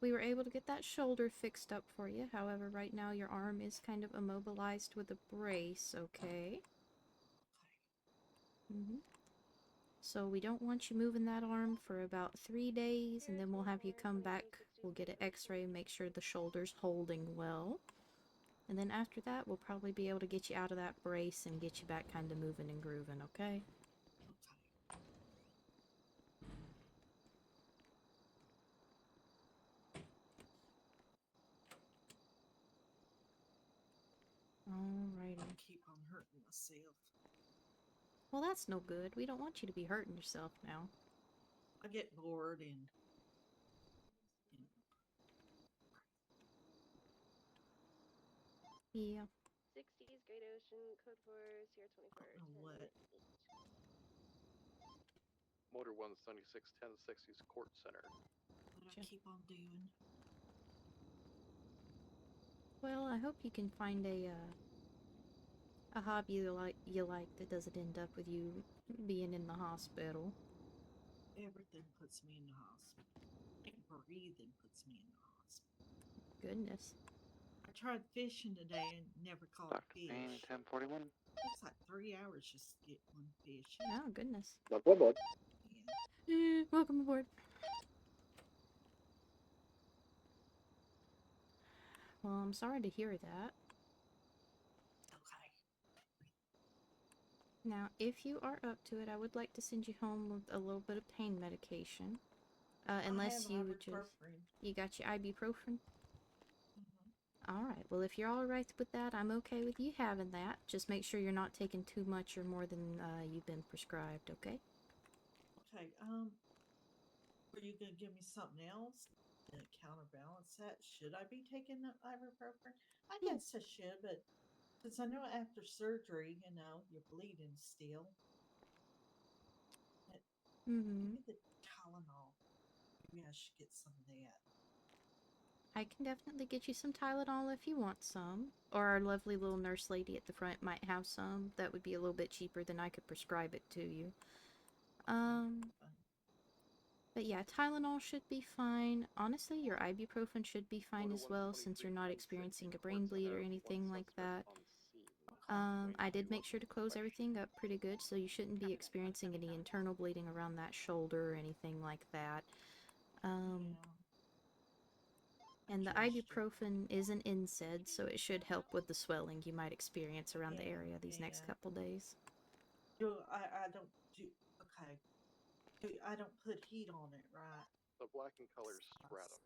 We were able to get that shoulder fixed up for you. However, right now your arm is kind of immobilized with a brace, okay? So we don't want you moving that arm for about 3 days, and then we'll have you come back. We'll get an x-ray and make sure the shoulder's holding well. And then after that, we'll probably be able to get you out of that brace and get you back kind of moving and grooving, okay? Alrighty. I keep on hurting myself. Well, that's no good. We don't want you to be hurting yourself now. I get bored and yeah. 60s, Great Ocean, code 4, Sierra 24, 10, 8. Motor 176, 1060s Court Center. what I keep on doing. Well, I hope you can find a hobby you like that doesn't end up with you being in the hospital. Everything puts me in the hospital. Breathing puts me in the hospital. Goodness. I tried fishing today and never caught a fish. 1041. It's like 3 hours just to get one fish. Oh, goodness. Welcome aboard. Welcome aboard. Well, I'm sorry to hear that. Okay. Now, if you are up to it, I would like to send you home with a little bit of pain medication. Unless you would just... You got your ibuprofen? Alright, well if you're alright with that, I'm okay with you having that. Just make sure you're not taking too much or more than you've been prescribed, okay? Okay, were you gonna give me something else to counterbalance that? Should I be taking the ibuprofen? I guess I should, but since I know after surgery, you're bleeding still. Maybe the Tylenol. Maybe I should get some of that. I can definitely get you some Tylenol if you want some. Or our lovely little nurse lady at the front might have some. That would be a little bit cheaper than I could prescribe it to you. But yeah, Tylenol should be fine. Honestly, your ibuprofen should be fine as well, since you're not experiencing a brain bleed or anything like that. I did make sure to close everything up pretty good, so you shouldn't be experiencing any internal bleeding around that shoulder or anything like that. And the ibuprofen is an NSAID, so it should help with the swelling you might experience around the area these next couple days. I don't do, okay. I don't put heat on it, right? The black and color stratum.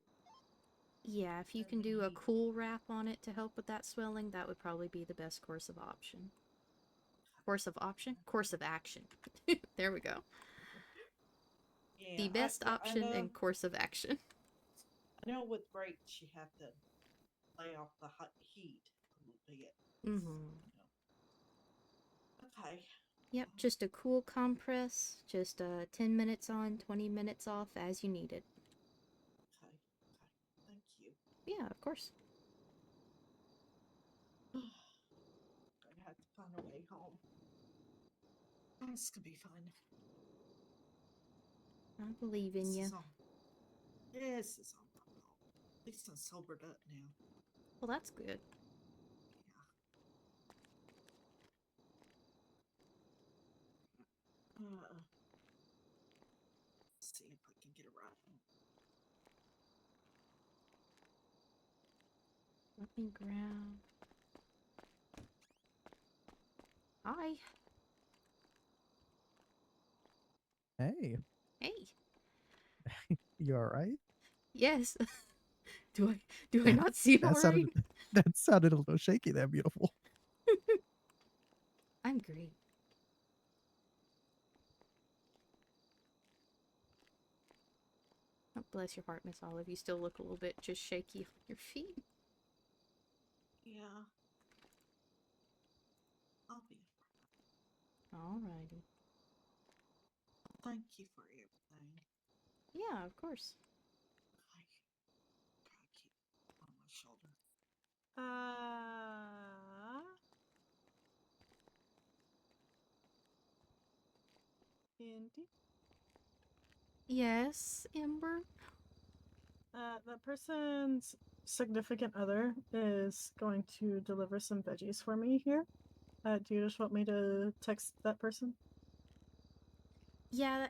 Yeah, if you can do a cool wrap on it to help with that swelling, that would probably be the best course of option. Course of option? Course of action. There we go. Yeah, the best option and course of action. I know with brakes you have to lay off the hot heat a little bit. Okay. Yep, just a cool compress, just 10 minutes on, 20 minutes off as you need it. Okay. Thank you. Yeah, of course. I have to find a way home. This could be fun. I believe in you. This is all my fault. At least I'm sobered up now. Well, that's good. Let's see if I can get it right. Let me grab... Hi. Hey. Hey. You alright? Yes. Do I not seem alright? That sounded a little shaky there, beautiful. I'm great. Oh, bless your heart, Miss Olive. You still look a little bit just shaky on your feet. Yeah. Alrighty. Thank you for everything. Yeah, of course. I gotta keep it on my shoulder. Indy? Yes, Ember? That person's significant other is going to deliver some veggies for me here. Do you just want me to text that person? Yeah,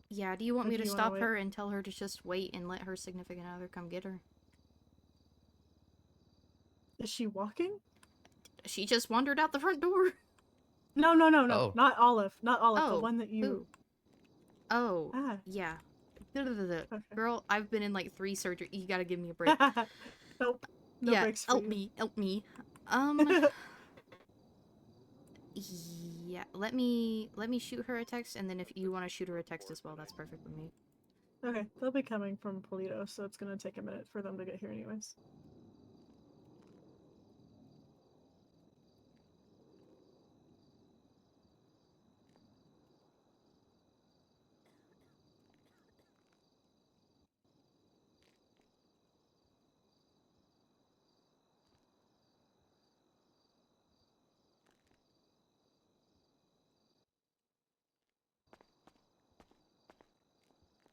yeah, do you want Or me do to you wanna stop wait? her and tell her to just wait and let her significant other come get her? Is she walking? She just wandered out the front door. No. Oh. Not Olive. Not Olive. The Oh, one that you. who? Oh, Ah. yeah. Girl, I've been in like 3 surgeries. You gotta give me a break. Nope. No yeah, breaks for you. help me. Yeah, let me shoot her a text, and then if you want to shoot her a text as well, that's perfect with me. Okay, they'll be coming from Polito, so it's gonna take a minute for them to get here anyways.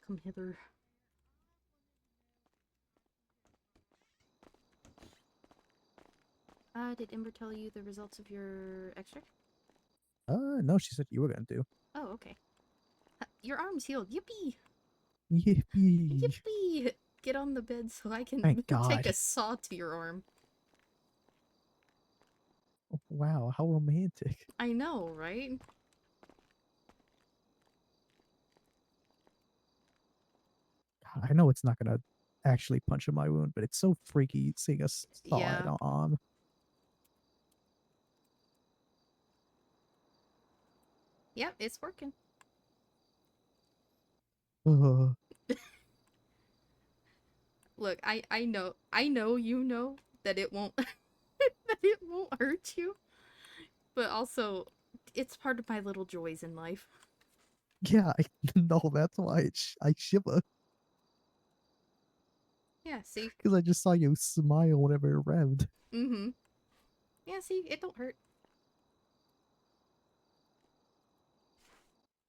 Come hither. Did Ember tell you the results of your x-ray? No, she said you were gonna do. Oh, okay. Your arm's healed. Yippee! Yippee! Yippee! Get on the bed so I can Thank take God. a saw to your arm. Wow, how romantic. I know, right? I know it's not gonna actually puncture my wound, but it's so freaky seeing a saw Yeah. it on. Yep, it's working. Ugh. Look, I know you know that it won't that it won't hurt you. But also, it's part of my little joys in life. Yeah, I know, that's why I shiver. Yeah, see? Because I just saw you smile whenever it revved. Mm-hmm. Yeah, see? It don't hurt.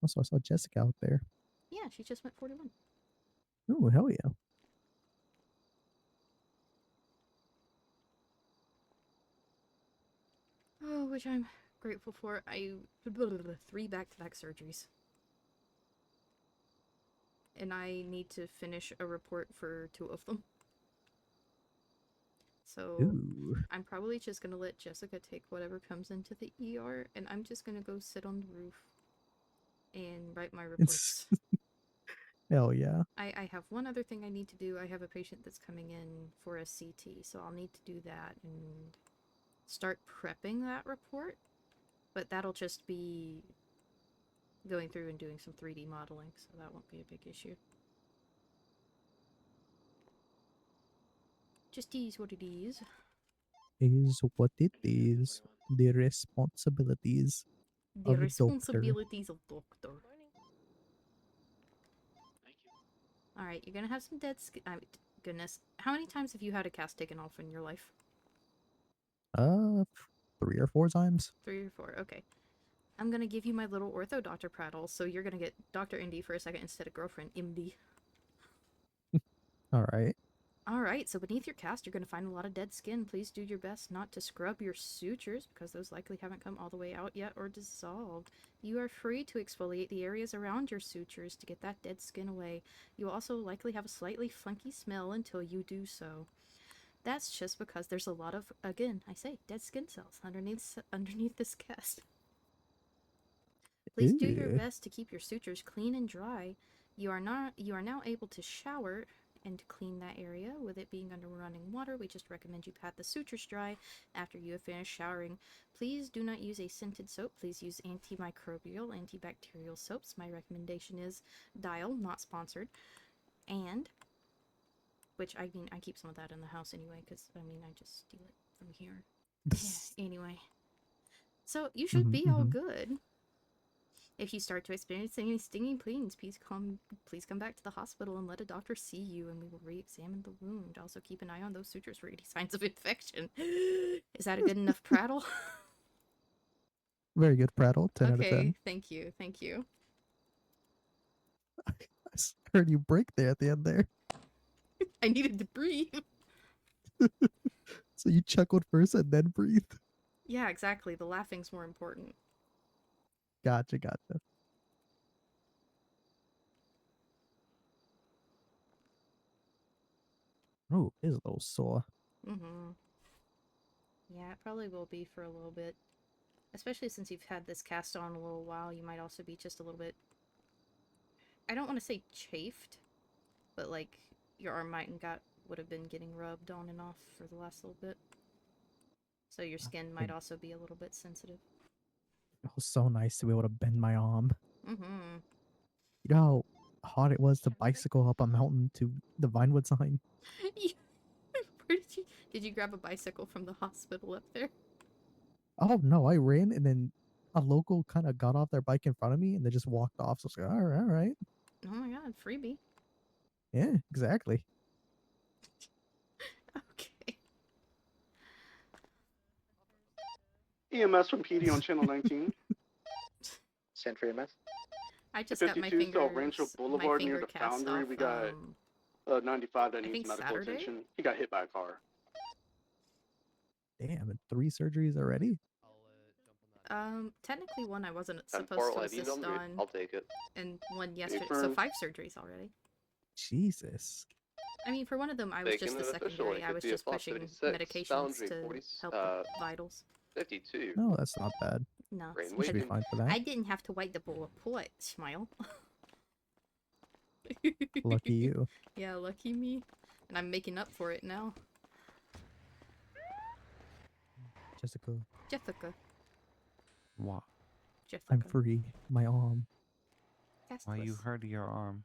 Also, I saw Jessica out there. Yeah, she just went 41. Oh, hell yeah. Oh, which I'm grateful for. 3 back-to-back surgeries. And I need to finish a report for 2 of them. So, Ooh. I'm probably just gonna let Jessica take whatever comes into the ER, and I'm just gonna go sit on the roof and write my reports. Hell yeah. I have one other thing I need to do. I have a patient that's coming in for a CT, so I'll need to do that and start prepping that report. But that'll just be going through and doing some 3D modeling, so that won't be a big issue. Just is what it is. Is what it is. The responsibilities The of a doctor. responsibilities of doctor. Alright, you're gonna have some dead skin. Goodness. How many times have you had a cast taken off in your life? 3 or 4 times. 3 or 4, okay. I'm gonna give you my little ortho Dr. Prattle, so you're gonna get Dr. Indy for a second instead of girlfriend MD. Alright. Alright, so beneath your cast, you're gonna find a lot of dead skin. Please do your best not to scrub your sutures, because those likely haven't come all the way out yet or dissolved. You are free to exfoliate the areas around your sutures to get that dead skin away. You will also likely have a slightly funky smell until you do so. That's just because there's a lot of, again, I say, dead skin cells underneath this cast. Please do your Ew. best to keep your sutures clean and dry. You are now able to shower and clean that area. With it being under running water, we just recommend you pat the sutures dry after you have finished showering. Please do not use a scented soap. Please use antimicrobial, antibacterial soaps. My recommendation is Dial, not sponsored. And, which I mean, I keep some of that in the house anyway, because, I mean, I just steal it from here. Yeah, anyway. So, you should be all good. If you start to experience any stinging pains, please come back to the hospital and let a doctor see you, and we will re-examine the wound. Also, keep an eye on those sutures for any signs of infection. Is that a good enough prattle? Very good prattle. 10 out of 10. Okay, thank you, thank you. I heard you break there at the end there. I needed to breathe. So you chuckled first and then breathed. Yeah, exactly. The laughing's more important. Gotcha. Oh, it is a little sore. Mm-hmm. Yeah, it probably will be for a little bit. Especially since you've had this cast on a little while, you might also be just a little bit... I don't want to say chafed, but like, your arm would have been getting rubbed on and off for the last little bit. So your skin might also be a little bit sensitive. It was so nice to be able to bend my arm. Mm-hmm. You know how hard it was to bicycle up a mountain to the Vinewood sign? Where did you grab a bicycle from the hospital up there? Oh no, I ran and then a local kind of got off their bike in front of me and they just walked off. So I was like, all right. Oh my god, freebie. Yeah, exactly. Okay. EMS from PD on channel 19. Sentry EMS. I just got my 52 fingers, South Rancho Boulevard near the cast foundry. off, We got 95 that I needs think medical Saturday? attention. He got hit by a car. Damn, and 3 surgeries already? Technically one I wasn't 10 supposed Fort to Levy assist number, on, I'll take it. and one yesterday, so Confirmed. 5 surgeries already. Jesus. I mean, for one of them, I was just Making the it official, secondary. it I could was be a just Fox pushing 76, medications Boundary to 40, help with vitals. 52. No, that's not bad. No, Rain You should be Wagon. fine for that. I didn't have to wipe the bullet. Smile. Lucky you. Yeah, lucky me. And I'm making up for it now. Jessica, Jessica. What? Jessica. I'm free. My arm. Why you Castless. hurt your arm?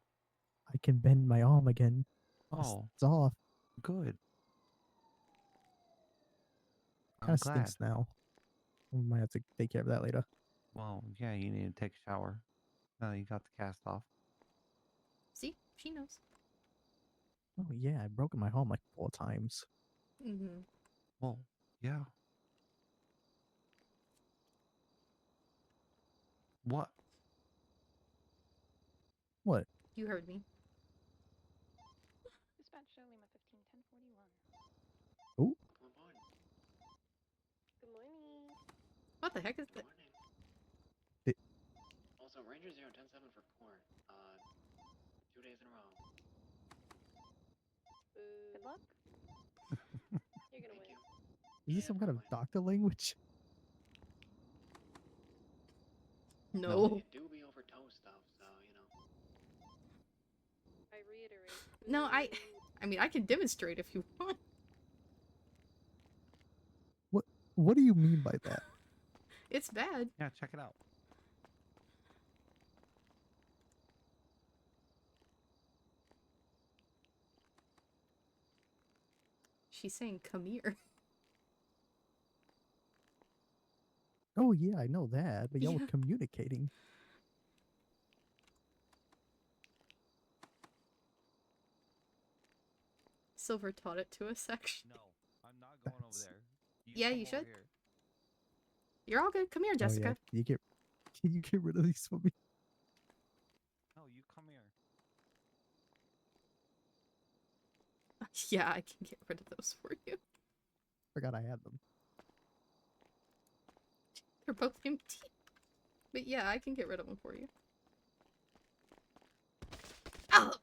I can bend my arm again. Oh, It's off. good. Kind I'm of glad. stinks now. We might have to take care of that later. Well, yeah, you need to take a shower. Now that you got the cast off. See? She knows. Oh yeah, I've broken my arm like 4 times. Mm-hmm. Well, yeah. What? What? You heard me. Dispatch show Lima 151041. Oh. Good morning. What the heck is that? Also, Ranger 010-7 for court. 2 days in a row. Good luck. You're gonna win. Is this some kind of doctor language? No. They do be over toe stuff, so you know. I reiterate. No, I mean, I can demonstrate if you want. What do you mean by that? It's bad. Yeah, check it out. She's saying, come here. Oh yeah, I know that, but y'all Yeah. were communicating. Silver taught it to us, actually. No, I'm not going over there. Yeah, you should. You're all good. Come here, Oh yeah, Jessica. can you get rid of these for me? No, you come here. Yeah, I can get rid of those for you. Forgot I had them. They're both empty. But yeah, I can get rid of them for you. Oh!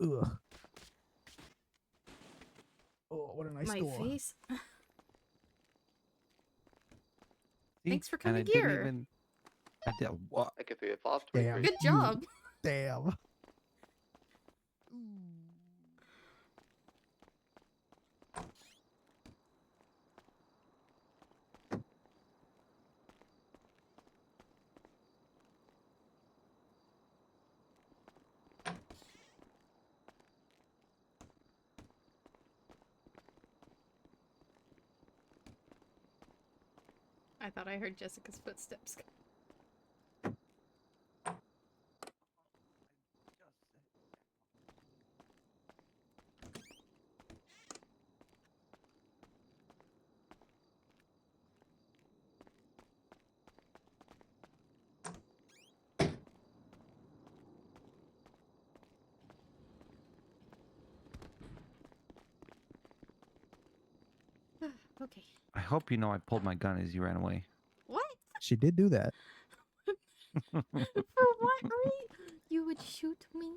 Ugh. Oh, what a nice My door. face. See? Thanks for And coming I didn't here. even. I did what? I could be a Fox Damn. 23. Good job. Damn. I thought I heard Jessica's footsteps. Okay. I hope you know I pulled my gun as you ran away. What? She did do that. For what reason? You would shoot me?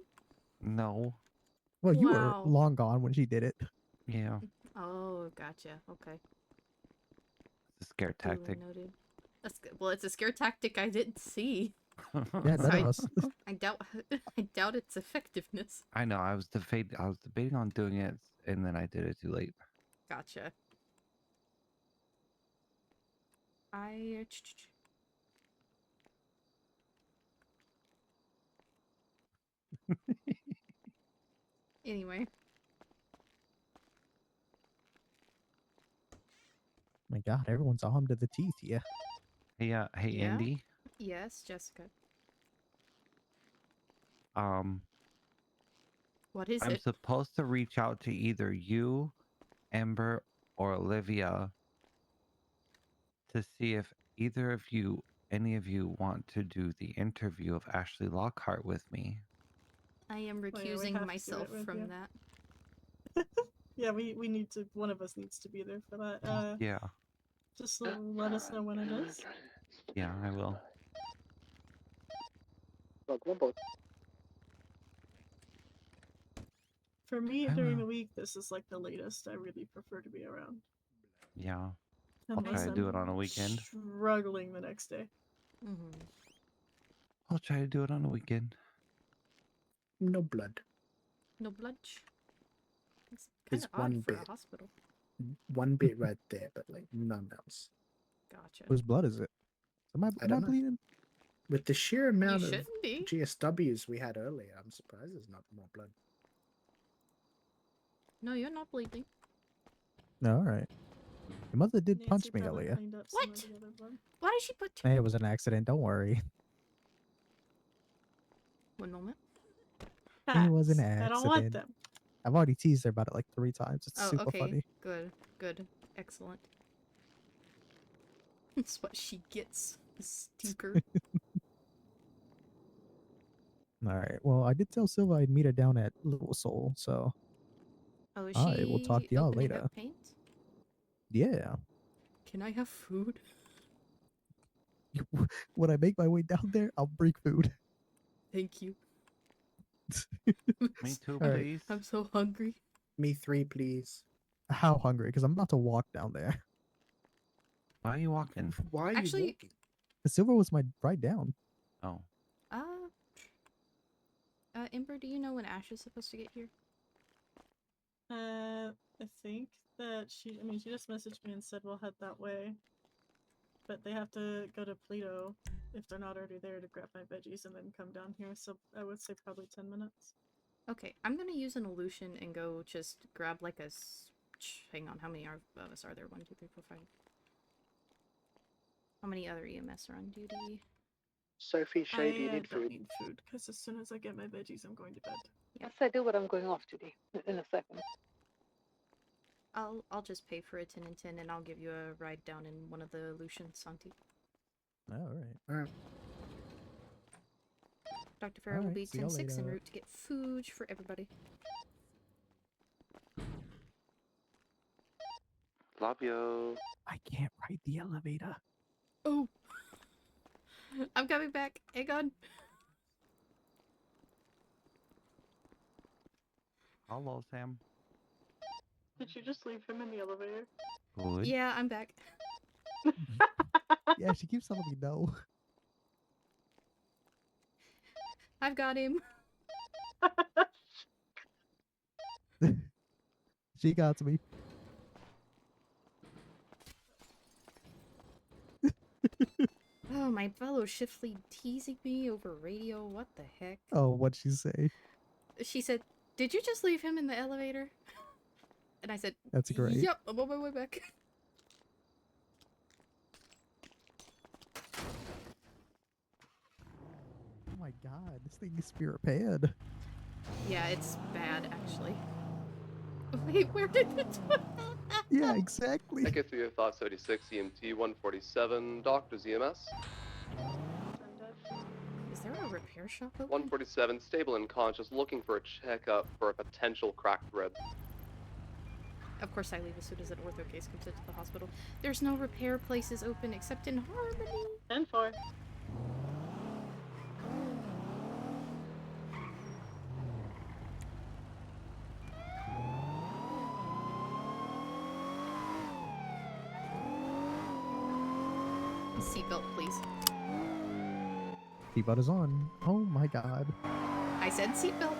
No. Well, you were Wow. long gone when she did it. Yeah. Oh, gotcha. Okay. It's a scare Duly tactic. noted. Well, it's a scare tactic I didn't see. Yeah, So none of us. I doubt its effectiveness. I know. I was debating on doing it, and then I did it too late. Gotcha. Anyway. My God, everyone's armed to the teeth here. Hey, hey, Yeah? Indy. Yes, Jessica. What is I'm it? supposed to reach out to either you, Ember, or Olivia to see if any of you want to do the interview of Ashley Lockhart with me. I am Oh, yeah, we recusing have to do myself it with from you. that. Yeah, we need to. One of us needs to be there for that. Yeah. Just let us know when it is. Yeah, I will. For me, I during will. the week, this is like the latest. I really prefer to be around. Yeah. I'll Unless try to I'm do it on a weekend. struggling the next day. I'll try to do it on a weekend. No blood. No blood. It's kind There's of odd one for bit. a hospital. One bit right there, but like none else. Gotcha. Whose blood is it? Am I don't know. bleeding? With the sheer amount of shouldn't be. GSWs we had earlier, I'm surprised there's not more blood. No, you're not bleeding. No, all right. Your mother did punch Nancy me probably earlier. cleaned up some of the other blood. Why did she put... Hey, it was an accident. Don't worry. One moment. It was an I don't want accident. them. I've already teased her about it like 3 times. It's Oh, super okay. funny. Good. Good. Excellent. That's what she gets. The stinker. All right. Well, I did tell Silva I'd meet her down at Little Soul, so Oh, is I will talk she to y'all opening later. up paint? Yeah. Can I have food? When I make my way down there, I'll bring food. Thank you. Me too, All right. please. I'm so hungry. Me 3, please. How hungry? Because I'm about to walk down there. Why are you walking? Why are Actually- you walking? Silver was my ride down. Oh. Ember, do you know when Ash is supposed to get here? I think that she just messaged me and said we'll head that way. But they have to go to Pluto if they're not already there to grab my veggies and then come down here. So I would say probably 10 minutes. Okay, I'm gonna use an illusion and go just grab like a... Hang on, how many of us are there? 1, 2, 3, 4, 5. How many other EMS are on duty? Sophie, Shay, do you need don't food? need food because as soon as I get my veggies, I'm going to bed. Yes, I do, but I'm going off today in a second. I'll just pay for a 10 and 10 and I'll give you a ride down in one of the illusions, Santi. All right. Dr. Fera will Alright, be see y'all 10-6 en later. route to get food for everybody. Love you. I can't ride the elevator. Oh! I'm coming back. Hang on. Hello, Sam. Did you just leave him in the elevator? Good. Yeah, I'm back. Yeah, she keeps telling me no. I've got him. She got me. Oh, my fellow shift lead teasing me over radio. What the heck? Oh, what'd she say? She said, "Did you just leave him in the elevator?" And I said, That's great. "Yep, I'm on my way back." Oh my god, this thing is spirit paired. Yeah, it's bad, actually. Wait, where did it... Yeah, exactly. That gets you 576 EMT 147 doctors EMS. Is there a repair shop open? 147 stable and conscious, looking for a checkup for a potential cracked rib. Of course I leave as soon as an ortho case comes into the hospital. There's no repair places open except in Harmony. 10-4. Seatbelt, please. Seatbelt is on. Oh my god. I said seatbelt.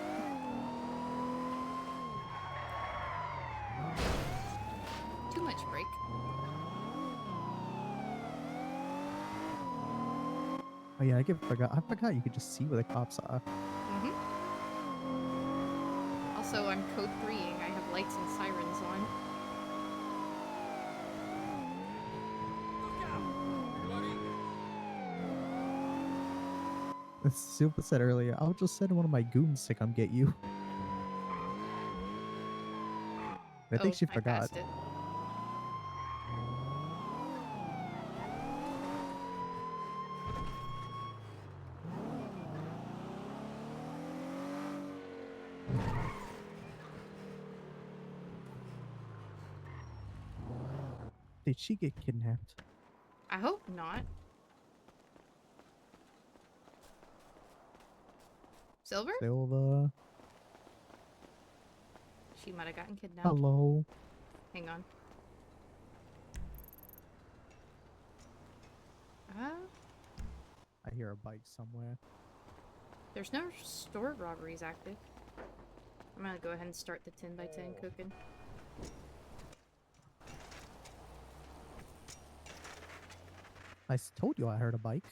Too much brake. Oh yeah, I forgot you could just see where the cops are. Mm-hmm. Also, I'm code 3ing. I have lights and sirens on. As Silva said earlier, I'll just send one of my goons to come get you. I think she forgot. Passed it. Did she get kidnapped? I hope not. Silver? Silva. She might have gotten kidnapped. Hello. Hang on. I hear a bike somewhere. There's no store robberies active. I'm gonna go ahead and start the 10x10 cooking. I told you I heard a bike.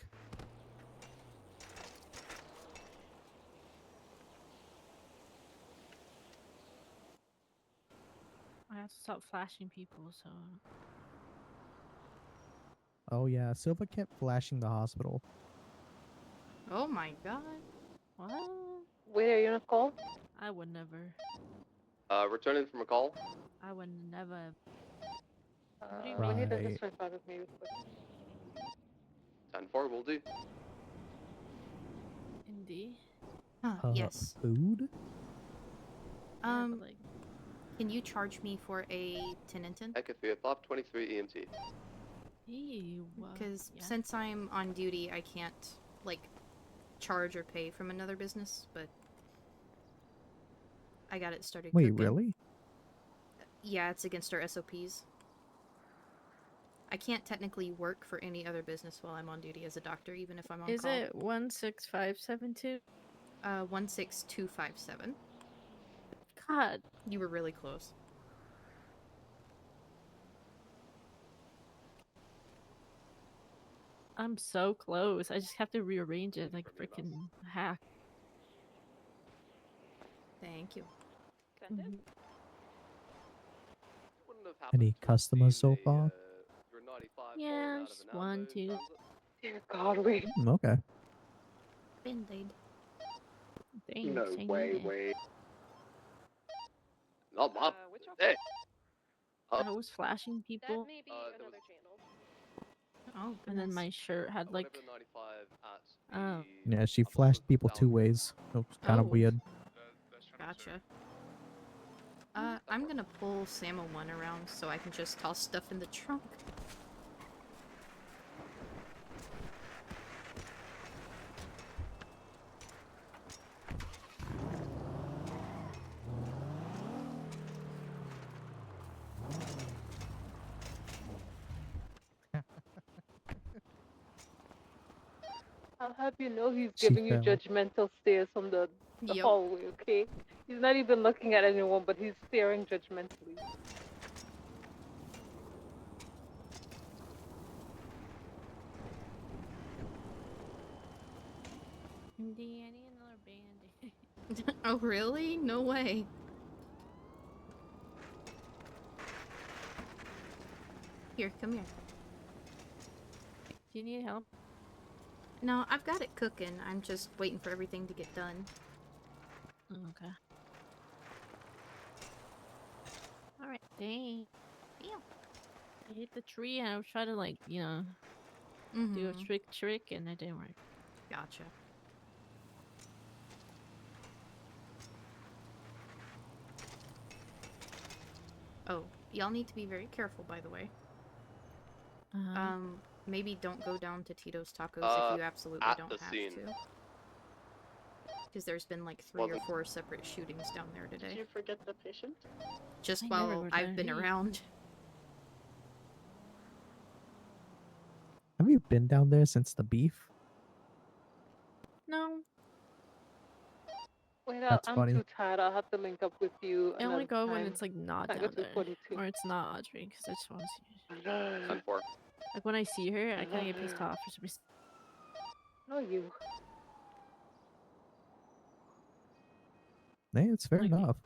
I have to stop flashing people, so. Oh yeah, Silva kept flashing the hospital. Oh my god. What? Wait, are you on a call? I would never. Returning from a call. I would never. What do you We need a Right. history file with me real quick. 10-4 will do. Indy. Yes. Food? Yeah, but like. Can you charge me for a 10 and 10? Heck, if we have 523 EMT. Ew. Because Yeah. since I'm on duty, I can't, like, charge or pay from another business, but I got it started Wait, cooking. really? Yeah, it's against our SOPs. I can't technically work for any other business while I'm on duty as a doctor, even if I'm on Is call. it 16572? 16257. God. You were really close. I'm so close. I just have to rearrange it like freaking hack. Thank you. Send it? Wouldn't have happened Any to have customers seen so a, far? your 95 falling Yeah, out of just an 1, outbound 2. transit? Dear God, wait. Okay. Band-aid. Thanks, No I way, need it. way. Not my. Which Hey. I was flashing people. That may be another channel. Oh, And then goodness. my shirt had like. Whenever the 95 at the Yeah, she flashed people two ways. It was kind of Oh. weird. Gotcha. I'm gonna pull Samo 1 around so I can just toss stuff in the trunk. I'll have you know he's She giving you fell. judgmental stares from the Yep. hallway, okay? He's not even looking at anyone, but he's staring judgmentally. Indy, I need another band-aid. Oh, really? No way. Here, come here. Do you need help? No, I've got it cooking. I'm just waiting for everything to get done. Okay. Alright, dang. Damn. I hit the tree and I was trying to like, you know, do a trick and it didn't work. Gotcha. Oh, y'all need to be very careful, by the way. Uh-huh. Maybe don't go down to Tito's Tacos if you absolutely at don't the have scene. to. Because there's been like 3 or 4 separate shootings down there today. Did you forget the patient? Just I never while go I've down been here. around. Have you been down there since the beef? No, Wait, That's I'm funny. too tired. I'll have to link up with you I only another go time. when it's like not I go down to there, 42. or it's not Audrey, because I just want to see her. 10-4. Like when I see her, I kind of get pissed off for some reason. No, you. Hey, it's fair Like me. enough.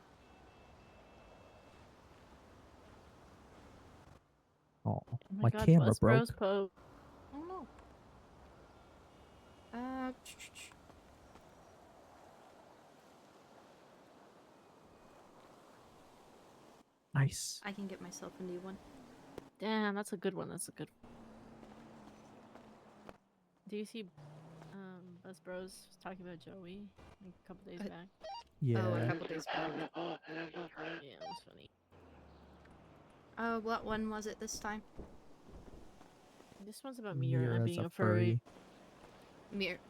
Oh, Oh my God, camera Buzz Bros broke. Pope. Oh no. Nice. I can get myself a new one. Damn, that's a good one. That's a good one. Do you see Buzz Bros talking about Joey like a couple days back? Yeah. Oh, a couple days back. Yeah, it was funny. What one was it this time? This one's about Mira Mira's being a a furry.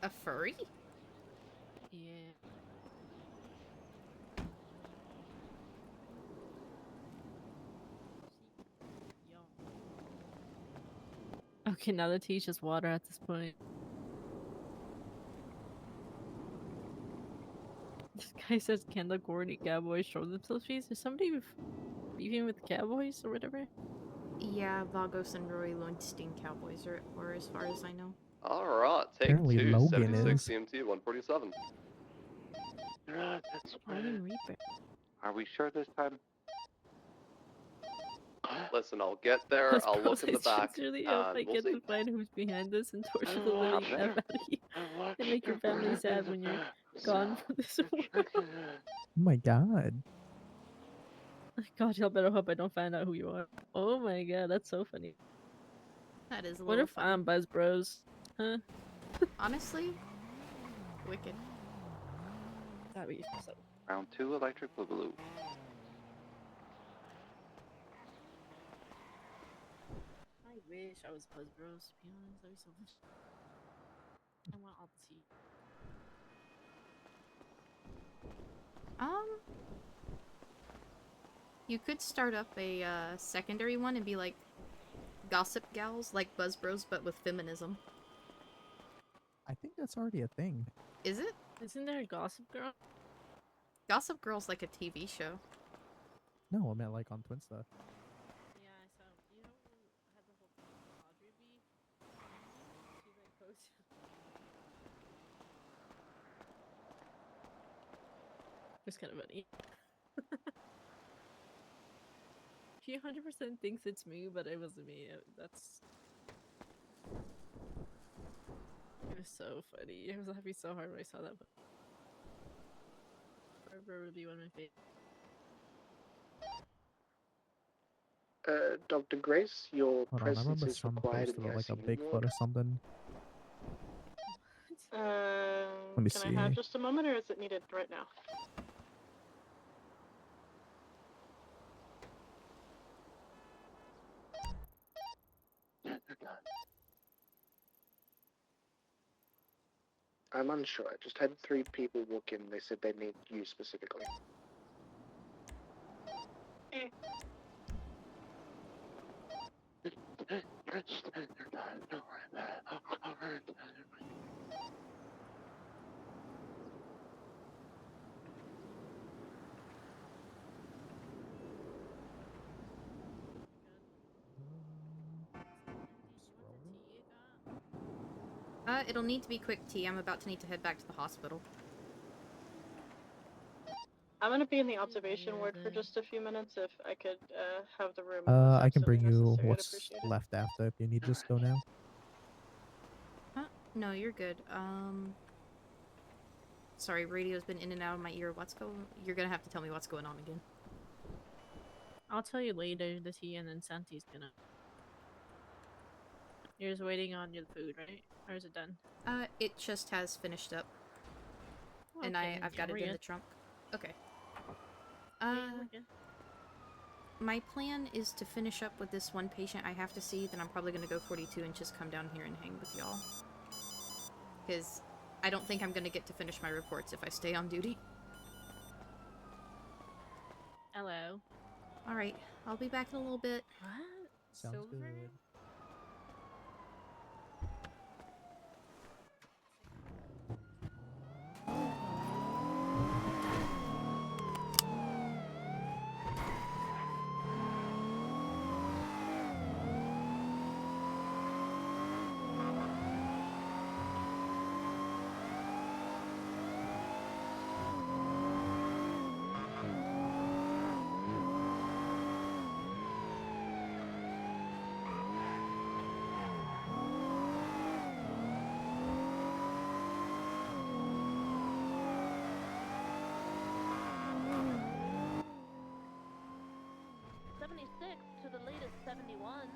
A furry? Yeah. Okay, now the tea's just water at this point. This guy says, "Can the corny cowboys show themselves peace?" Is somebody beefing with cowboys or whatever? Yeah, Vagos and Roy Lowenstein Cowboys or as far as I know. Alright, take Apparently 2, Logan 76 is. CMT 147. Logan Reaper. Are we sure this time? Listen, I'll get there, Buzz I'll Bros, look in the I back, sincerely hope I and we'll get see. to find who's behind this and torture the living crap out of you and make your family sad when you're gone from this world. Oh my god. God, y'all better hope I don't find out who you are. Oh my god, that's so funny. That is a What little if funny. I'm Buzz Bros? Huh? Honestly, wicked. That'd be so. Round 2, electric boogaloo. I wish I was Buzz Bros, to be honest. That'd be so much. I want all the tea. You could start up a secondary one and be like gossip gals, like Buzz Bros, but with feminism. I think that's already a thing. Is it? Isn't there a Gossip Girl? Gossip Girl's like a TV show. No, I meant like on Twinsta. Yeah, I saw. You know who had the whole Audrey beef? She like posted. It's kind of funny. She 100% thinks it's me, but it wasn't me. That's. It was so funny. I was laughing so hard when I saw that. But forever will be one of my favorites. Dr. Grace, your Hold on, I presence remember is some required in posted the like a ICU Bigfoot ward. or something. Let me Can see. I have just a moment, or is it needed right now? I'm unsure. I just had 3 people walk in. They said they need you specifically. It'll need to be quick tea. I'm about to need to head back to the hospital. I'm gonna be in the observation ward for just a few minutes. If I could have the room. I can bring you necessary, I'd what's appreciate it. left after if you need to just go now. Huh? No, you're good. Sorry, radio's been in and out of my ear. You're gonna have to tell me what's going on again. I'll tell you later, the tea, and then Santi's gonna. You're just waiting on your food, right? Or is it done? It just has finished up. Oh, And okay, I've got we're it in good. the trunk. Okay. Yeah, we're good. my plan is to finish up with this one patient I have to see, then I'm probably going to go 42 and just come down here and hang with y'all. Because I don't think I'm going to get to finish my reports if I stay on duty. Hello. Alright, I'll be back in a little bit. What? Sounds Silver? good. To the latest 71.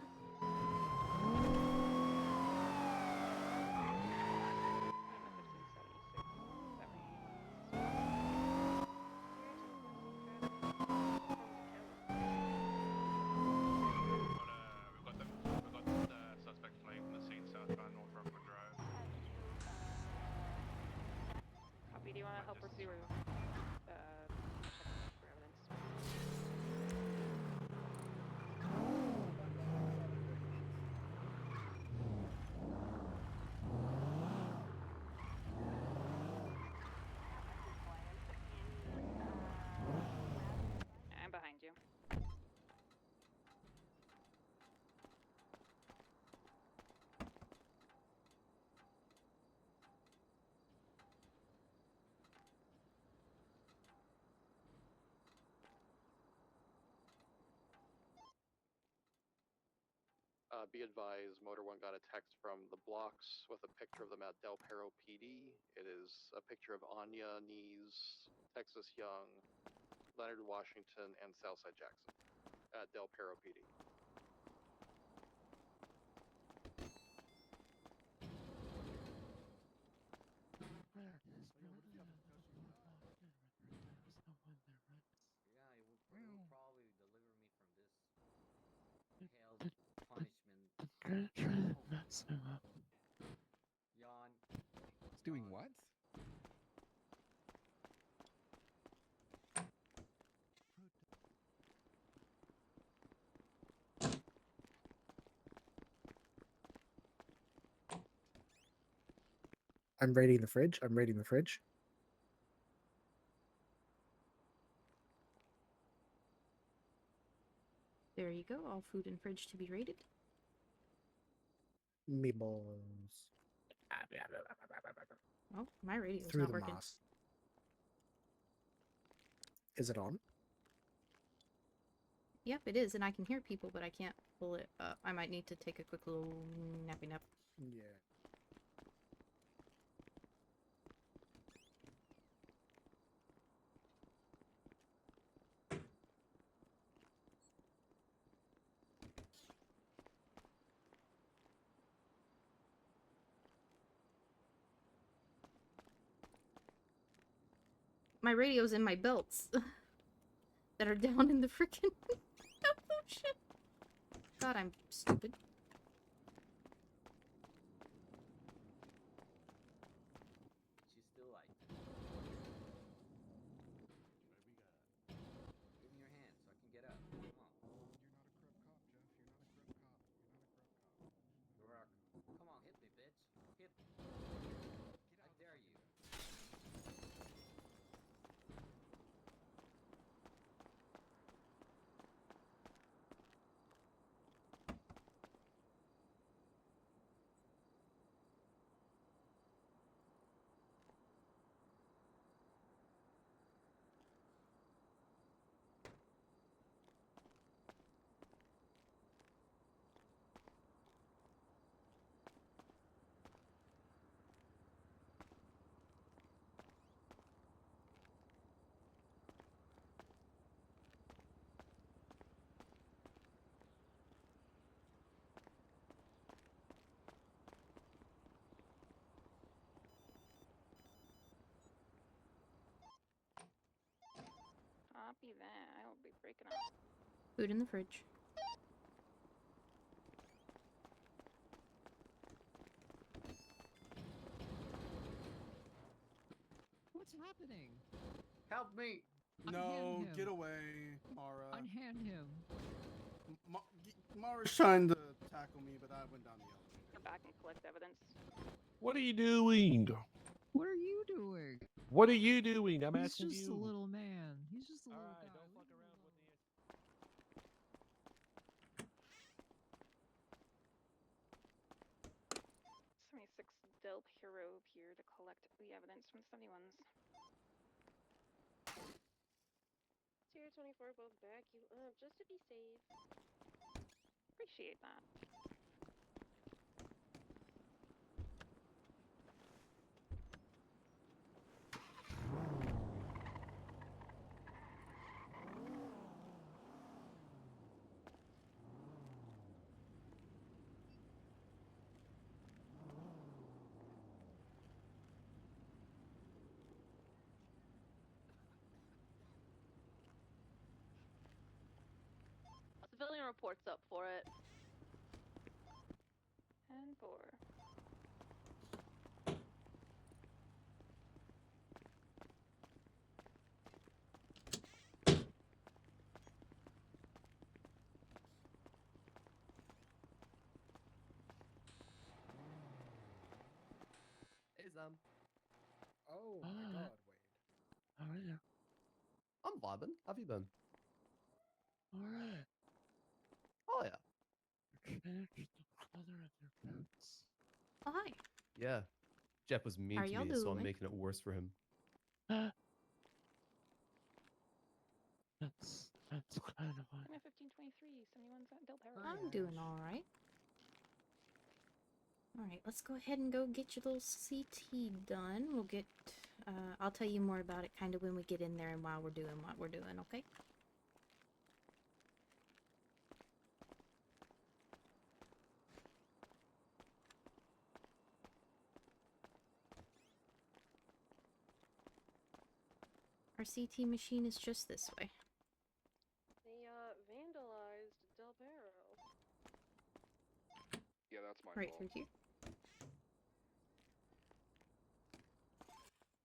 We've got the suspect fleeing from the scene southbound North Rockwood Drive. Copy, do you want to help pursue or check for evidence? I'm behind you. Be advised, Motor 1 got a text from the blocks with a picture of them at Del Perro PD. It is a picture of Anya, Nees, Texas Young, Leonard Washington, and Southside Jackson at Del Perro PD. Yeah, it will probably deliver me from this hell punishment. Yawn. It's doing what? I'm raiding the fridge. I'm raiding the fridge. There you go, all food and fridge to be rated. Meatballs. Oh, my radio's Through not the working. moss. Is it on? Yep, it is, and I can hear people, but I can't pull it up. I might need to take a quick little nappy nap. Yeah. My radio's in my belts. That are down in the frickin' oh shit. God, I'm stupid. She's still like. Give me your hand so I can get up. Come on. You're not a corrupt cop, Jeff. You're not a corrupt cop. You're not a corrupt cop. Come on, hit me, bitch. Hit me. Get I out dare you. Copy that. I will be breaking up. Food in the fridge. What's happening? Help me! No, him. get away, Mara. Unhand him. Mara's trying to tackle me, but I went down the elevator. Come back and collect evidence. What are you doing? What are you doing? What are you doing? I'm He's asking just you. a little man. He's just a little Alright, guy. don't fuck around with the 76 Delp Hero here to collect the evidence from 71s. Tier 24 will back you up just to be safe. Appreciate that. Civilian reports up for it. 10-4. Hey, Zam. Oh my Alright. god, Wade. How are you? I'm vibing. How have you been? Alright. Oh, yeah. Finish the color of your boots. Oh, hi. Yeah. Jeff was mean How to y'all me, so I'm doing? making it worse for him. That's kind of I'm at 1523. 71's at Delp Hero. I'm doing alright. Alright, let's go ahead and go get your little CT done. We'll get, I'll tell you more about it kind of when we get in there and while we're doing what we're doing, okay? Our CT machine is just this way. They vandalized Del Perro. Yeah, that's my Right fault. through here.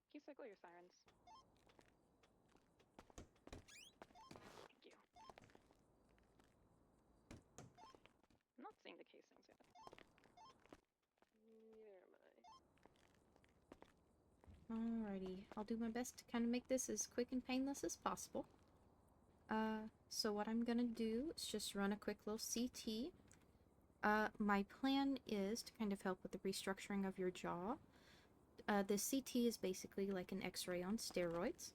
Can you cycle your sirens? Thank you. I'm not seeing the casings yet. Neither am I. Alrighty, I'll do my best to kind of make this as quick and painless as possible. So what I'm gonna do is just run a quick little CT. My plan is to kind of help with the restructuring of your jaw. This CT is basically like an X-ray on steroids.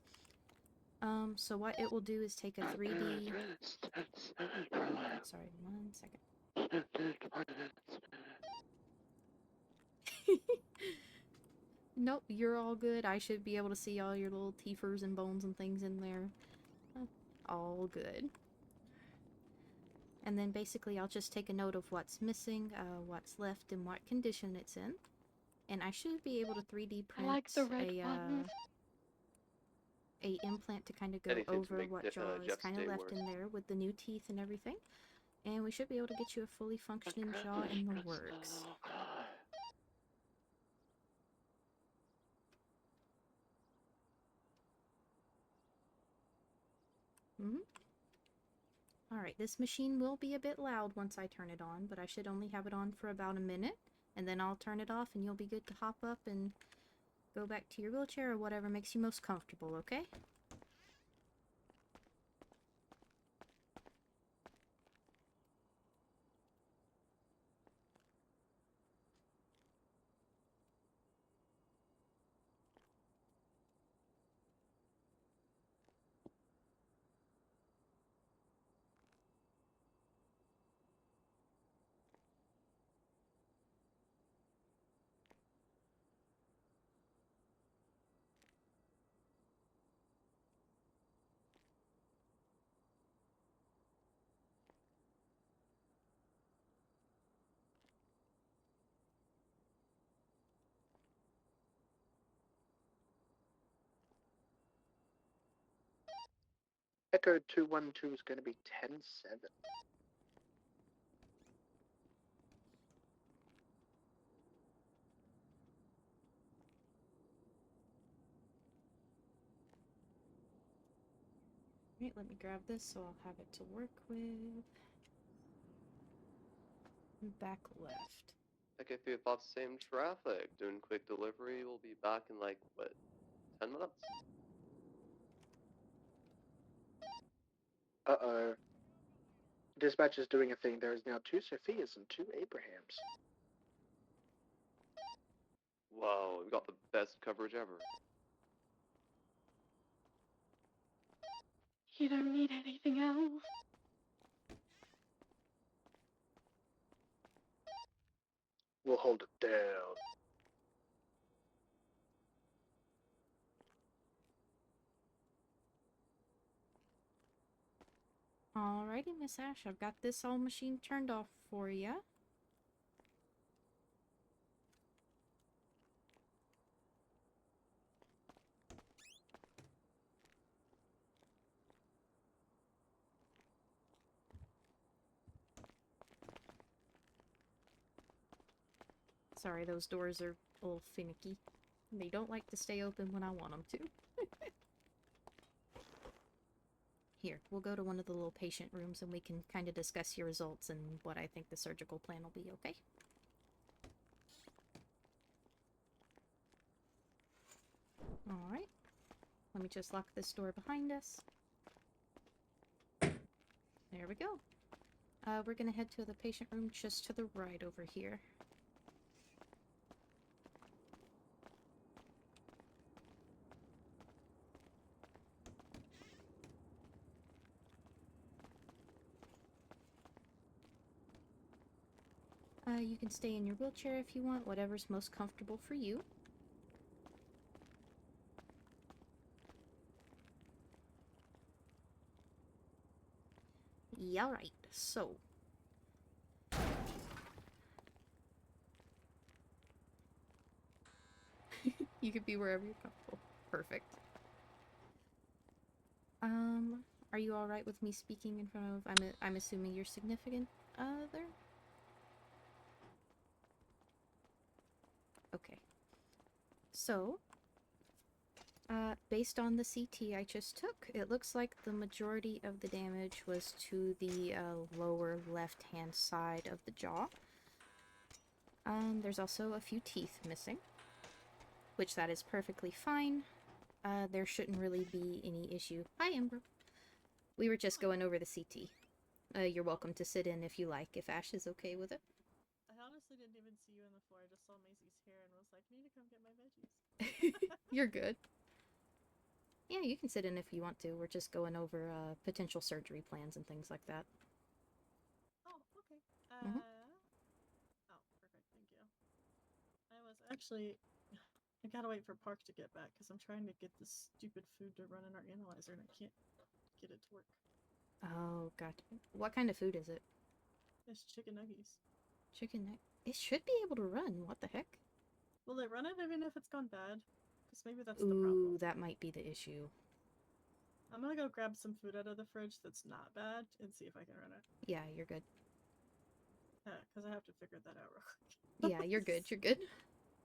So what it will do is take a 3D... Sorry, 1 second. Nope, you're all good. I should be able to see all your little teethers and bones and things in there. All good. And then basically I'll just take a note of what's missing, what's left, and what condition it's in. And I should be able to 3D print I like the red buttons. a implant to kind of go Anything to over make what jaw is Jeff kind of stay left worse. in there with the new teeth and everything. And we should be able to get you a fully functioning jaw in the works. Alright, this machine will be a bit loud once I turn it on, but I should only have it on for about a minute, and then I'll turn it off and you'll be good to hop up and go back to your wheelchair or whatever makes you most comfortable, okay? Echo 212 is going to be 10-7. Right, let me grab this so I'll have it to work with. Back left. Like if you have same traffic, doing quick delivery, we'll be back in like what, 10 minutes? Uh-oh. Dispatch is doing a thing. There is now 2 Sophias and 2 Abrahams. Whoa, we got the best coverage ever. You don't need anything else. We'll hold it down. Alrighty, Miss Ash, I've got this all machine turned off for ya. Sorry, those doors are a little finicky. They don't like to stay open when I want them to. Here, we'll go to one of the little patient rooms and we can kind of discuss your results and what I think the surgical plan will be, okay? Alright. Let me just lock this door behind us. There we go. We're gonna head to the patient room just to the right over here. You can stay in your wheelchair if you want, whatever's most comfortable for you. Yeah, right. So. You could be wherever you're comfortable. Perfect. Are you alright with me speaking in front of, I'm assuming your significant other? Okay. So, based on the CT I just took, it looks like the majority of the damage was to the lower left-hand side of the jaw. There's also a few teeth missing, which that is perfectly fine. There shouldn't really be any issue. Hi, Ember. We were just going over the CT. You're welcome to sit in if you like, if Ash is okay with it. I honestly didn't even see you on the floor. I just saw Maisie's hair and was like, I need to come get my veggies. You're good. Yeah, you can sit in if you want to. We're just going over potential surgery plans and things like that. Oh, okay. Oh, perfect. Thank you. I was actually... I gotta wait for Park to get back because I'm trying to get this stupid food to run in our analyzer and I can't get it to work. Oh, gotcha. What kind of food is it? It's chicken nuggies. Chicken nugget? It should be able to run. What the heck? Will it run it even if it's gone bad? Because maybe that's the Ooh, problem. that might be the issue. I'm gonna go grab some food out of the fridge that's not bad and see if I can run it. Yeah, you're good. Because I have to figure that out real quick. Yeah, you're good. You're good.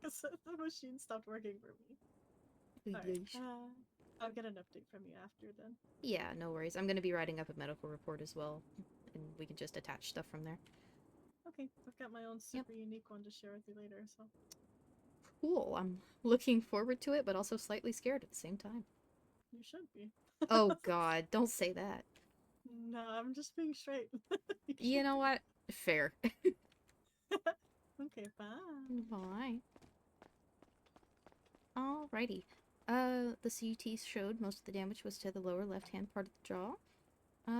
Because the machine stopped working for me. Alright, I'll get an update from you after then. Yeah, no worries. I'm going to be writing up a medical report as well, and we can just attach stuff from there. Okay, I've got my own super unique one to share with you later, so. Cool. I'm looking forward to it, but also slightly scared at the same time. You should be. Oh god, don't say that. No, I'm just being straight. You know what? Fair. Okay, bye. Bye. Alrighty. The CUT showed most of the damage was to the lower left-hand part of the jaw.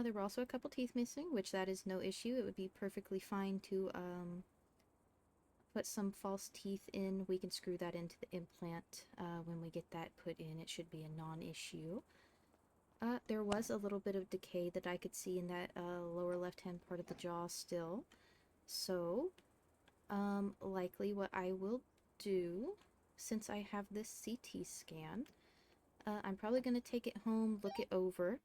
There were also a couple teeth missing, which that is no issue. It would be perfectly fine to, put some false teeth in. We can screw that into the implant, when we get that put in. It should be a non-issue. There was a little bit of decay that I could see in that, lower left-hand part of the jaw still. So, likely what I will do, since I have this CT scan, I'm probably going to take it home, look it over,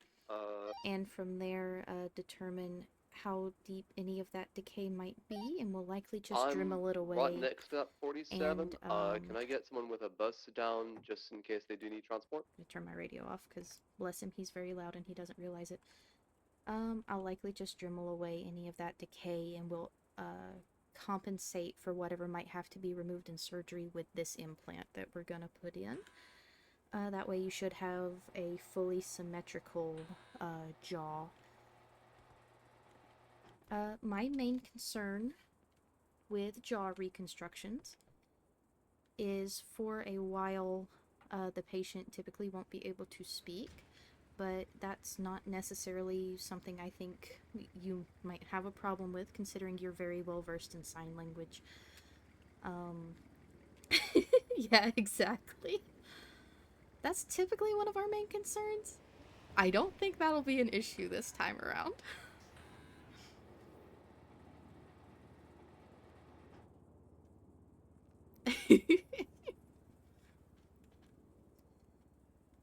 And from there, determine how deep any of that decay might be, and we'll likely just I'm Dremel it away. right next to that 47. And, Can I get someone with a bus down just in case they do need transport? I'm gonna turn my radio off because, bless him, he's very loud and he doesn't realize it. I'll likely just Dremel away any of that decay, and we'll compensate for whatever might have to be removed in surgery with this implant that we're gonna put in. That way you should have a fully symmetrical jaw. My main concern with jaw reconstructions is for a while the patient typically won't be able to speak, but that's not necessarily something I think you might have a problem with, considering you're very well versed in sign language. Yeah, exactly. That's typically one of our main concerns. I don't think that'll be an issue this time around.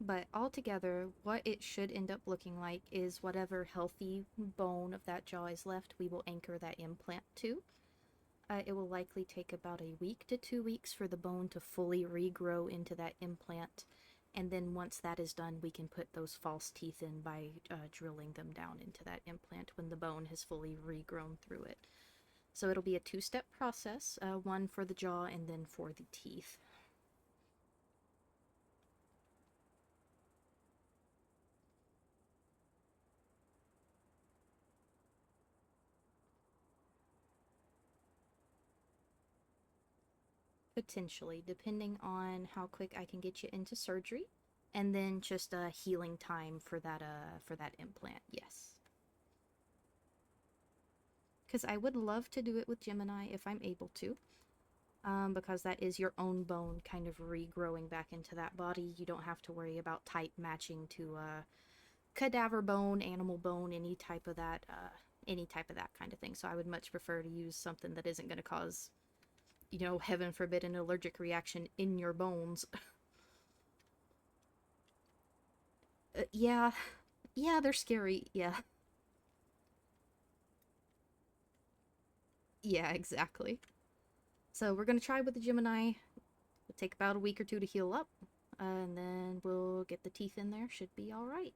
But altogether, what it should end up looking like is whatever healthy bone of that jaw is left, we will anchor that implant to. It will likely take about a week to 2 weeks for the bone to fully regrow into that implant. And then once that is done, we can put those false teeth in by drilling them down into that implant when the bone has fully regrown through it. So it'll be a 2-step process, one for the jaw and then for the teeth. Potentially, depending on how quick I can get you into surgery, and then just a healing time for that implant. Yes. Because I would love to do it with Gemini if I'm able to. Because that is your own bone kind of regrowing back into that body. You don't have to worry about type matching to cadaver bone, animal bone, any type of that kind of thing. So I would much prefer to use something that isn't going to cause, heaven forbid, an allergic reaction in your bones. Yeah, they're scary. Yeah. Yeah, exactly. So we're gonna try with the Gemini. It'll take about a week or two to heal up, and then we'll get the teeth in there. Should be alright.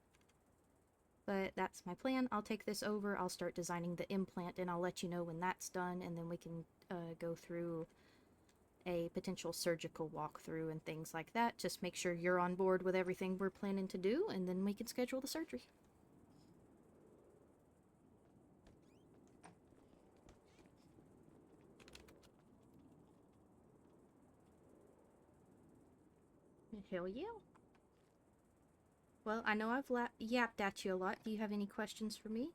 But that's my plan. I'll take this over, I'll start designing the implant, and I'll let you know when that's done, and then we can go through a potential surgical walkthrough and things like that. Just make sure you're on board with everything we're planning to do, and then we can schedule the surgery. Hell yeah. Well, I know I've yapped at you a lot. Do you have any questions for me?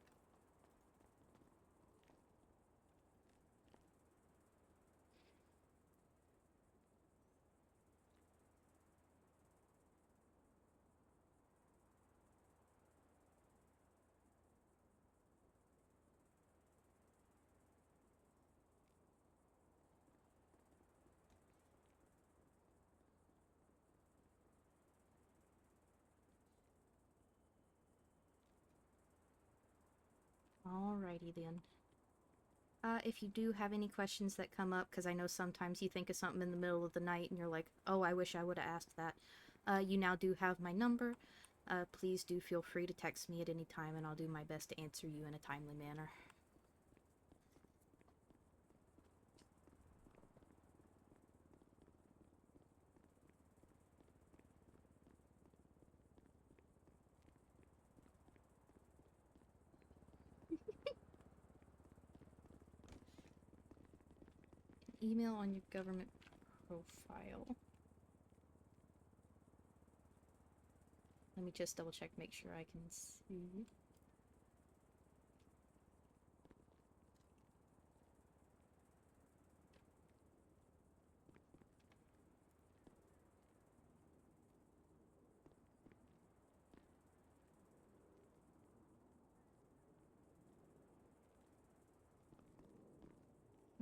Alrighty then. If you do have any questions that come up, because I know sometimes you think of something in the middle of the night and you're like, oh, I wish I would have asked that. You now do have my number. Please do feel free to text me at any time, and I'll do my best to answer you in a timely manner. Email on your government profile. Let me just double check, make sure I can see.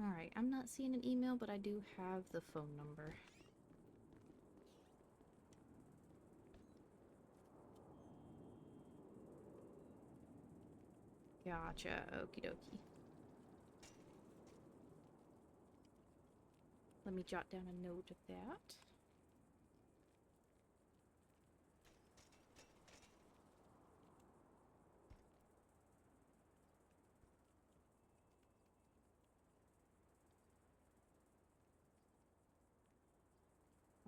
Alright, I'm not seeing an email, but I do have the phone number. Gotcha. Okie dokie. Let me jot down a note of that.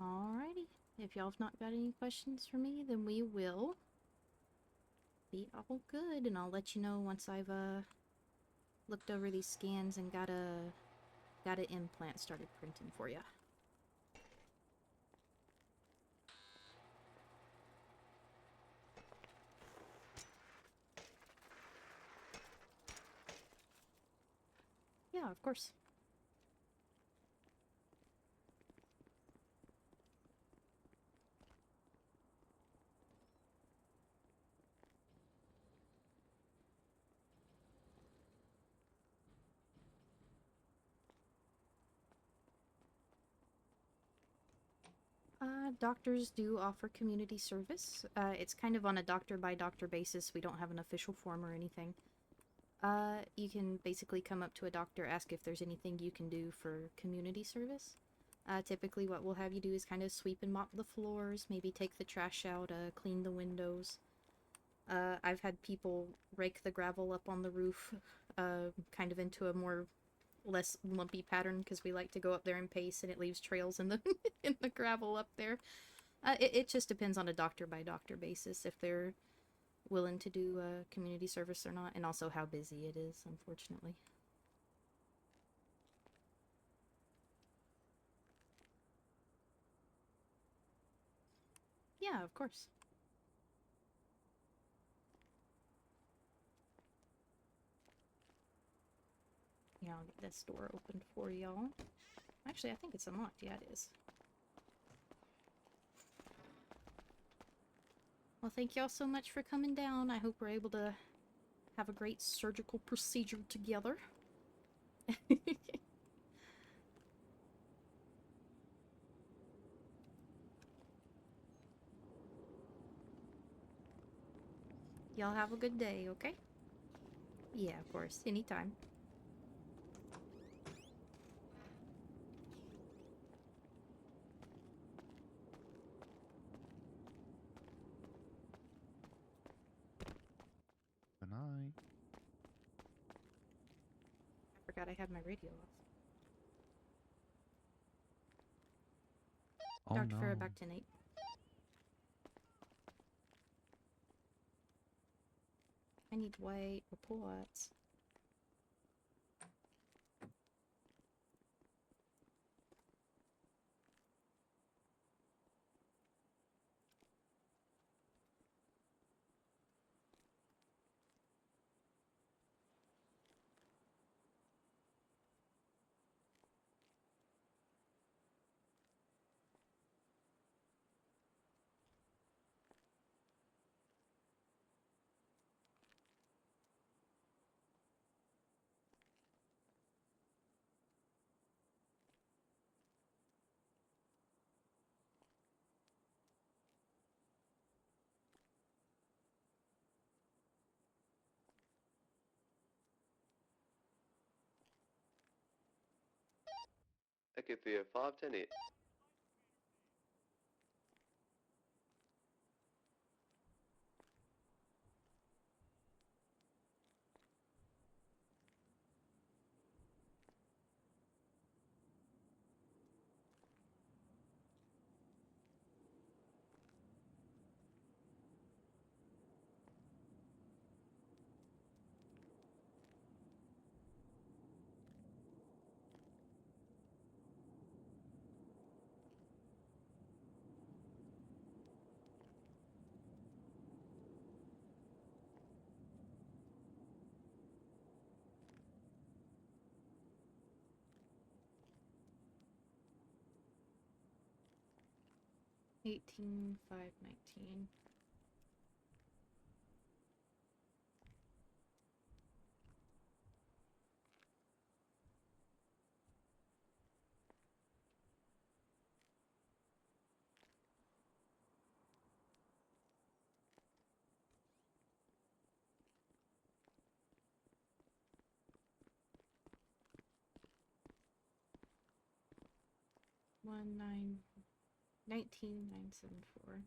Alrighty. If y'all have not got any questions for me, then we will be all good, and I'll let you know once I've looked over these scans and got an implant started printing for you. Yeah, of course. Doctors do offer community service. It's kind of on a doctor-by-doctor basis. We don't have an official form or anything. You can basically come up to a doctor, ask if there's anything you can do for community service. Typically what we'll have you do is kind of sweep and mop the floors, maybe take the trash out, clean the windows. I've had people rake the gravel up on the roof, kind of into a less lumpy pattern, because we like to go up there in pace and it leaves trails in the in the gravel up there. It just depends on a doctor-by-doctor basis if they're willing to do community service or not, and also how busy it is, unfortunately. Yeah, of course. Yeah, I'll get this door opened for y'all. Actually, I think it's unlocked. Yeah, it is. Well, thank y'all so much for coming down. I hope we're able to have a great surgical procedure together. Y'all have a good day, okay? Yeah, of course. Anytime. Good night. I forgot I had my radio off. Oh Dr. Fera, no. back to Nate. I need white reports. Okay, for you, 510 $18,519. 1919974.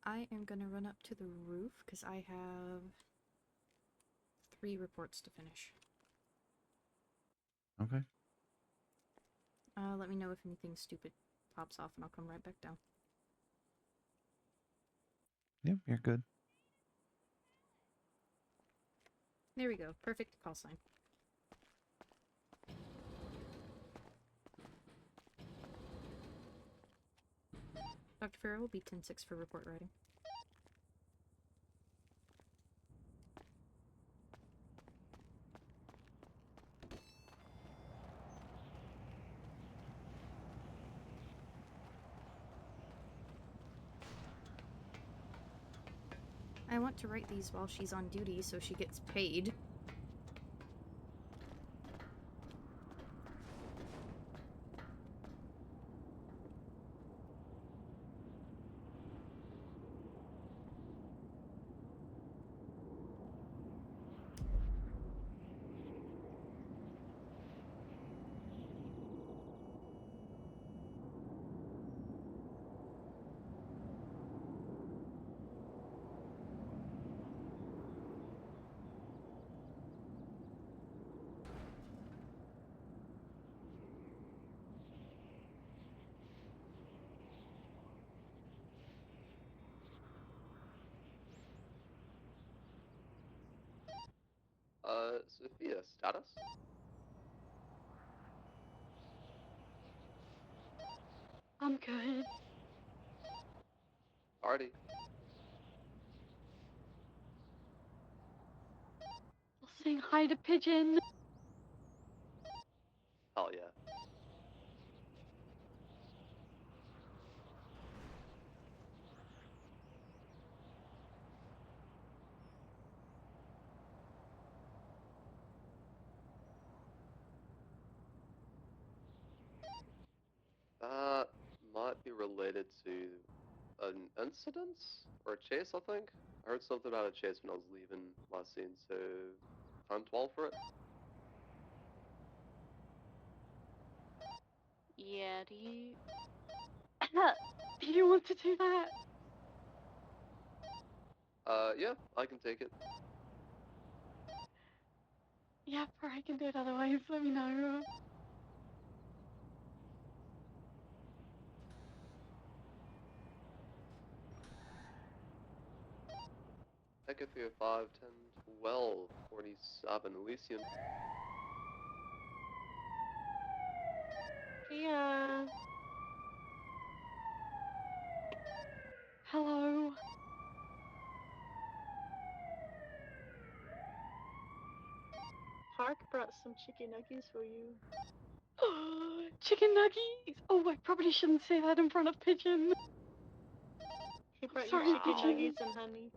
I am gonna run up to the roof because I have 3 reports to finish. Okay. Let me know if anything stupid pops off and I'll come right back down. Yep, you're good. There we go. Perfect call sign. Dr. Fera will be 10-6 for report writing. I want to write these while she's on duty so she gets paid. Sophia, status? I'm good. Alrighty. Saying hi to Pigeon. Hell yeah. That might be related to an incident or a chase, I think. I heard something about a chase when I was leaving last scene, so time 12 for it. Yeah, do you... do you want to do that? Yeah, I can take it. Yeah, or I can do it otherwise, let me know. Echo 305, 10, 12, 47, Elysian. Yeah. Hello. Hark brought some chicken nuggets for you. Chicken nuggets! Oh, I probably shouldn't say that in front of Pigeon. He brought you Sorry, chicken Pigeon. nuggets and honey.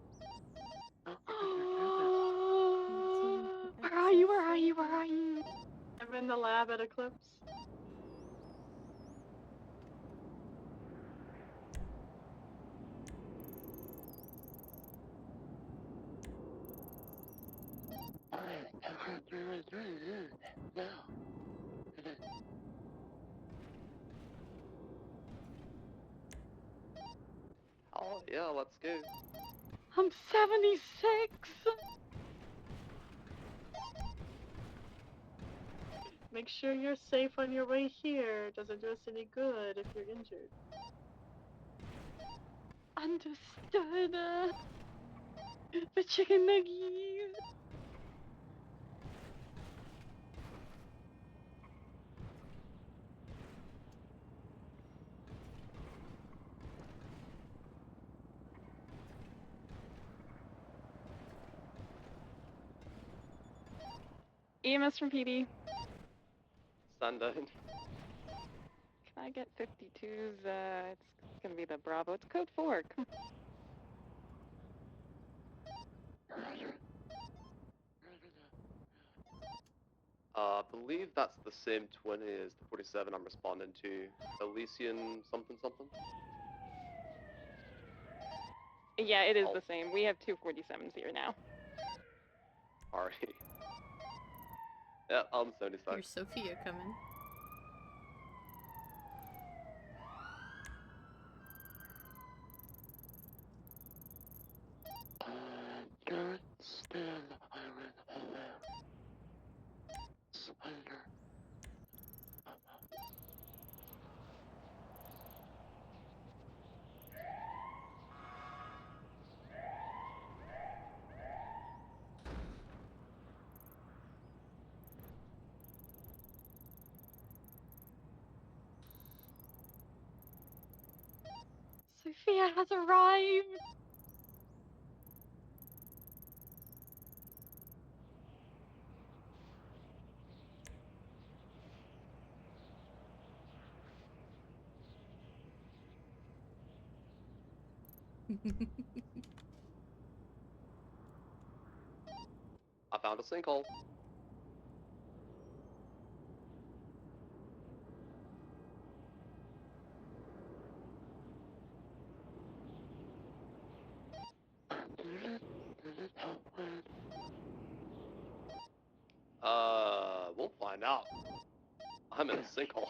Where are you? Where are you? Where are you? I'm in the lab at Eclipse. Oh yeah, let's go. I'm 76. Make sure you're safe on your way here. Doesn't do us any good if you're injured. Understood. The chicken nuggies. EMS from PD. Stand down. Can I get 52's? It's gonna be the Bravo. It's code 4. Come I believe that's the same 20 as the 47 I'm responding to. Elysian something something. Yeah, it is the same. We have 2 47s here now. Alright. Yeah, I'm 76. Here's Sophia coming. Sophia has arrived. I found a sinkhole. We'll find out. I'm in a sinkhole.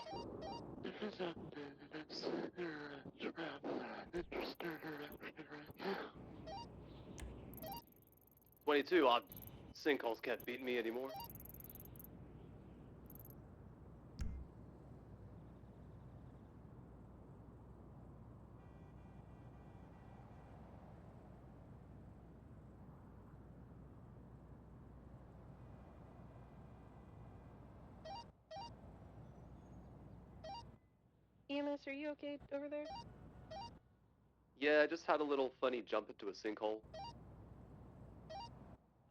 22 odd sinkholes can't beat me anymore. EMS, are you okay over there? Yeah, I just had a little funny jump into a sinkhole.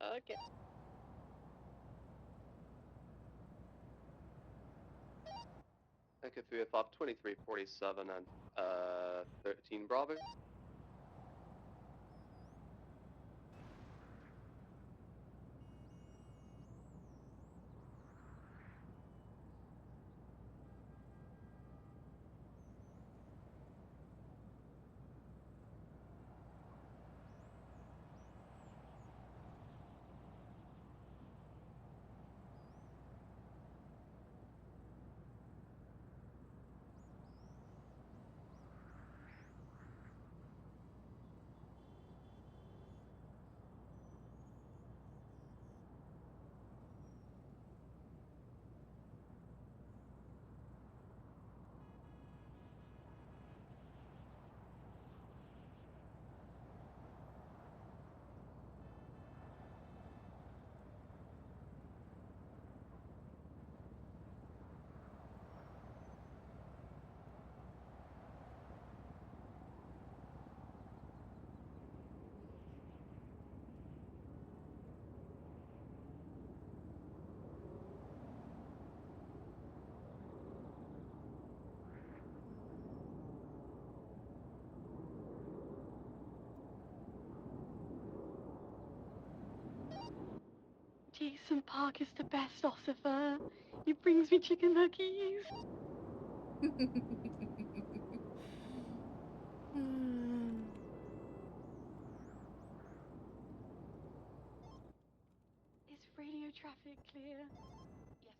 Okay. Echo 305 2347 and 13 Bravo. Jason Park is the best ossifer. He brings me chicken nuggets. Is radio traffic clear? Yes.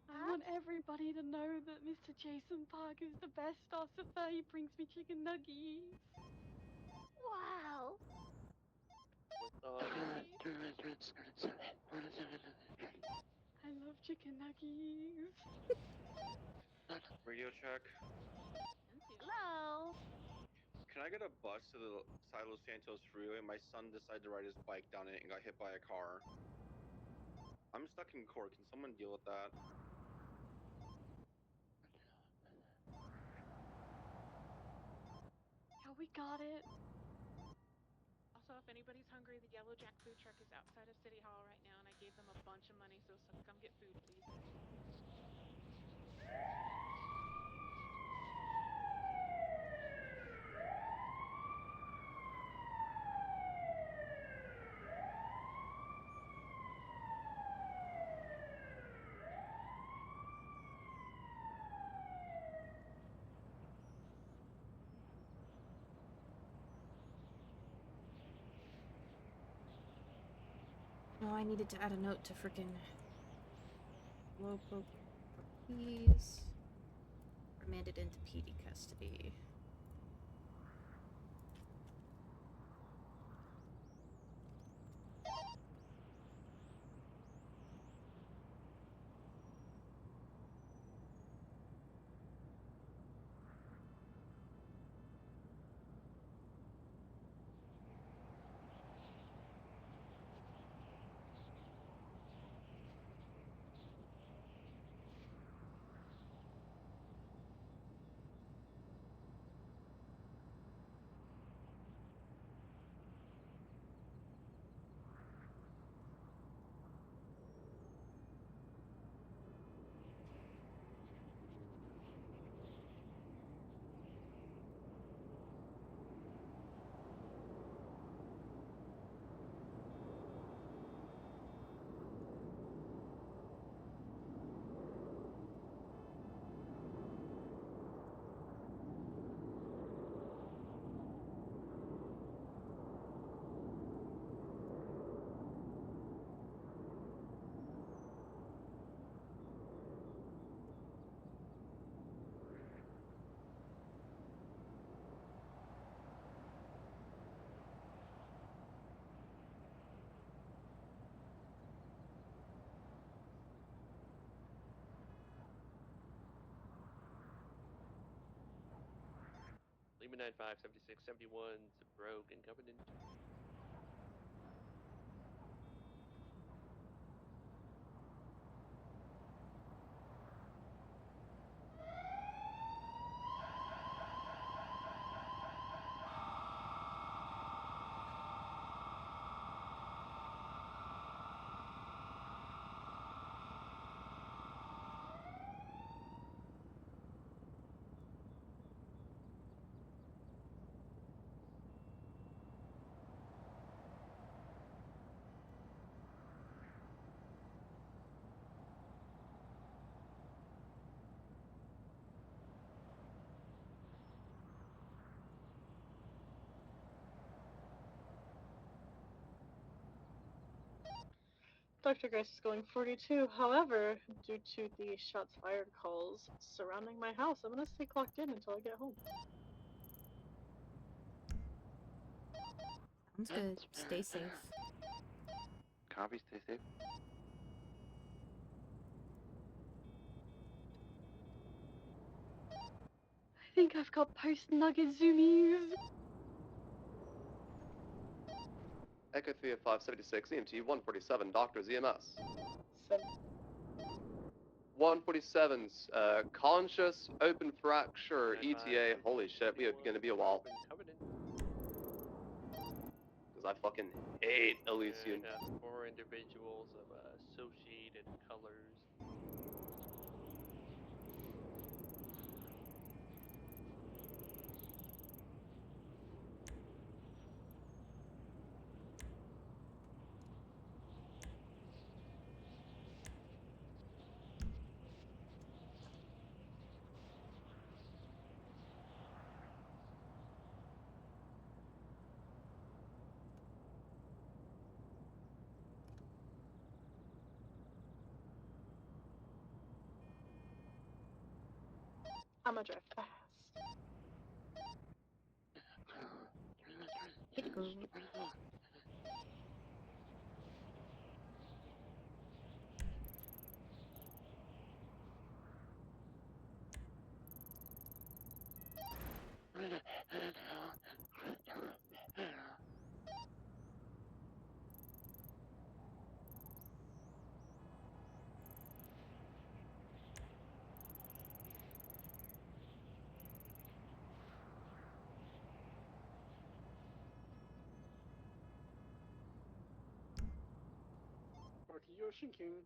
I want everybody to know that Mr. Jason Park is the best ossifer. He brings me chicken nuggets. With Wow. I love chicken nuggets. Radio check. Hello. Can I get a bus to the Silo Santos Freeway? My son decided to ride his bike down it and got hit by a car. I'm stuck in court. Can someone deal with that? Yeah, we got it. Also, if anybody's hungry, the Yellow Jack food truck is outside of City Hall right now, and I gave them a so come get food, please. Oh, I needed to add a note to frickin' local police. Remanded into PD custody. Lima 95, 76, 71, Brogue and Covenant. Dr. Grace is going 42. However, due to the shots fired calls surrounding my house, I'm going to stay clocked in until I get home. Sounds good. Stay safe. Copy, stay safe. I think I've got post-nugget zoomies. Echo 30576, EMT 147, doctors, EMS. 147's conscious, open fracture, ETA. Holy shit, we are going to be a while. Because I fucking hate Elysium. And 4 individuals of associated colors. I'm gonna drive fast. Hey, girl. The Ocean King.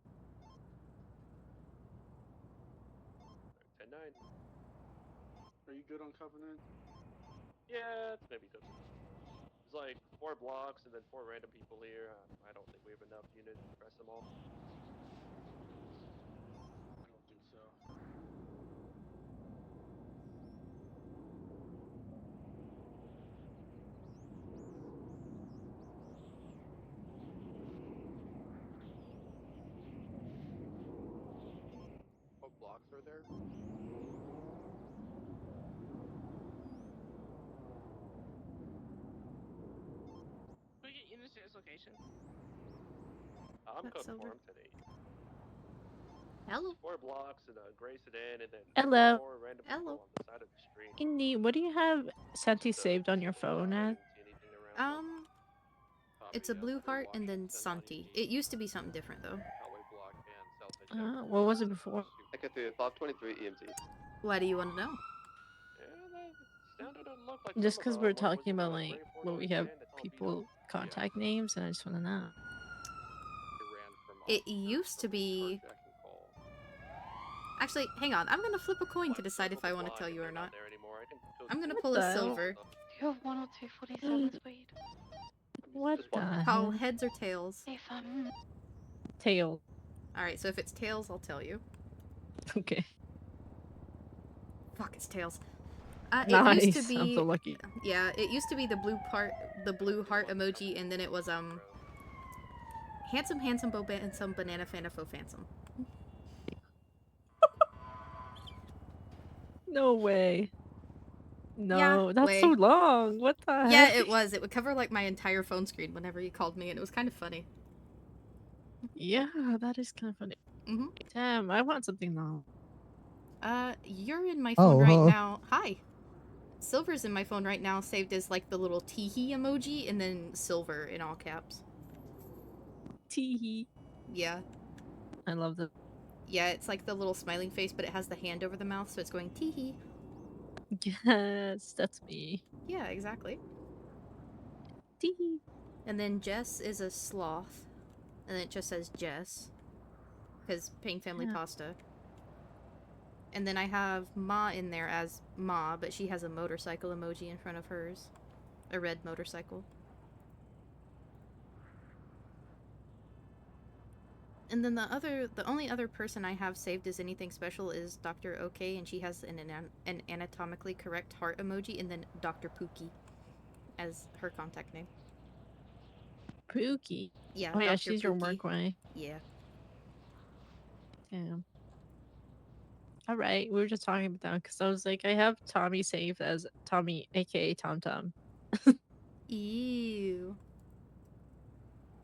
10-9. Are you good on Covenant? Yeah, it's maybe good. There's like 4 blocks and then 4 random people here. I don't think we have enough units to press them all. I don't think so. What blocks are there? Can we get units to his location? I'm That's conformed today. Hello. 4 blocks and a gray sedan and then Hello. 4 random Hello. people on the side of the street. Indy, what do you have Santi saved on your phone I as? didn't see anything around. It's a blue heart and then Santi. It used to be something different though. Hallway block and South Edge. What was it before? Echo 523 EMT. Why do you want to know? Yeah, that sounded and looked like Just some of because the, we're what was talking it, about gray like four-door what we have sedan that's all beat people up? contact names, and I just want to know. It used to be. Actually, hang on. I'm gonna flip a coin to decide if I want to tell you or not. I'm gonna pull a silver. Do you have 1 or 2 47s, Wade? What the Call hell? heads or tails? If Tail. Alright, so if it's tails, I'll tell you. Okay. Fuck, it's tails. Nice. It used to be. I'm so lucky. Yeah, it used to be the blue heart emoji, and then it was handsome boba and some banana fanafo phantom. No way. No, Yeah, that's way. so long. What the Yeah, heck? it was. It would cover like my entire phone screen whenever you called me, and it was kind of funny. Yeah, that is kind of funny. Mm-hmm. Damn, I want something now. You're in my phone Oh, right now. Hi. Silver's in my phone right now, saved as like the little teehee emoji, and then silver in all caps. Teehee. Yeah. I love that. Yeah, it's like the little smiling face, but it has the hand over the mouth, so it's going teehee. Yes, that's me. Yeah, exactly. Teehee. And then Jess is a sloth, and it just says Jess, because Payne Family Yeah. Pasta. And then I have Ma in there as Ma, but she has a motorcycle emoji in front of hers. A red motorcycle. And then the only other person I have saved as anything special is Dr. OK, and she has an anatomically correct heart emoji, and then Dr. Pookie as her contact name. Pookie. Yeah, Oh yeah, Dr. she's your Pookie. work way. Yeah. Damn. All right, we were just talking about that because I was like, I have Tommy saved as Tommy, aka Tom Tom. Ew.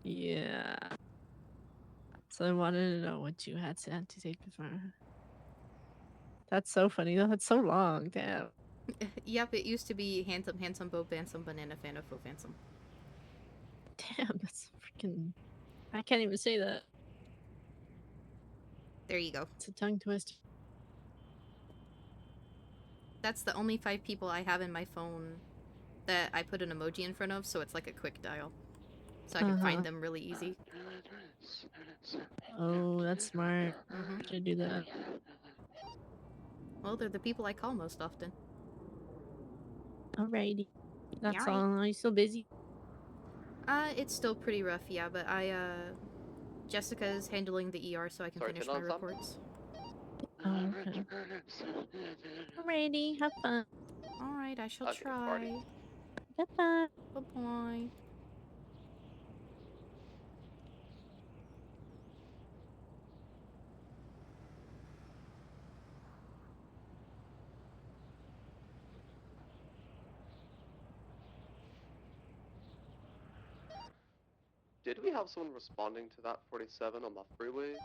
Yeah. So I wanted to know what you had sent to take before. That's so funny. though. That's so long. Damn. Yep, it used to be handsome Bo Bansum Banana Fanafo Phantom. Damn, that's freaking. I can't even say that. There you go. It's a tongue twist. That's the only 5 people I have in my phone that I put an emoji in front of, so it's like a quick dial. So I can find them really easy. Oh, that's smart. Should do that. Well, they're the people I call most often. Alrighty. That's Alright. all. Are you still busy? It's still pretty rough, yeah, but Jessica's handling the ER so I can finish my reports. Oh, okay. Alrighty, have fun. Alright, I shall Okay, try. party. Bye-bye. Bye-bye. Did we have someone responding to that 47 on the freeway?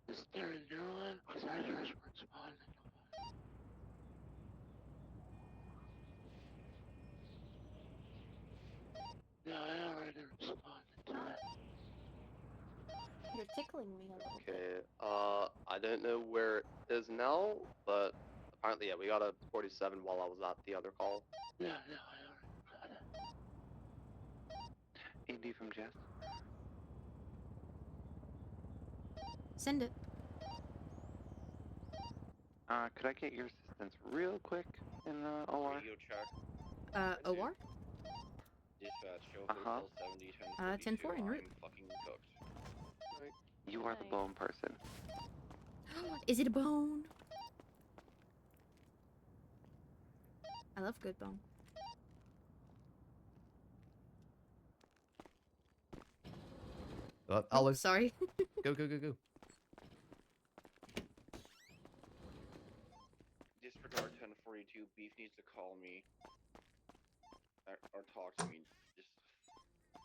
Is there a new one? Because I just responded. Yeah, I already responded to it. You're tickling me a little bit. Okay, I don't know where it is now, but apparently, yeah, we got a 47 while I was at the other call. Yeah, I already got it. Indy from Jess. Send it. Could I get your assistance real quick in the OR? Radio check. OR? Dispatch, show Uh-huh. hotel 70, 10-4 en route. I'm fucking cooked. You are the bone person. Is it a bone? I love good bone. I'll sorry. Go, go, go, go. Disregard 1042. Beef needs to call me. Or talk to me. Just.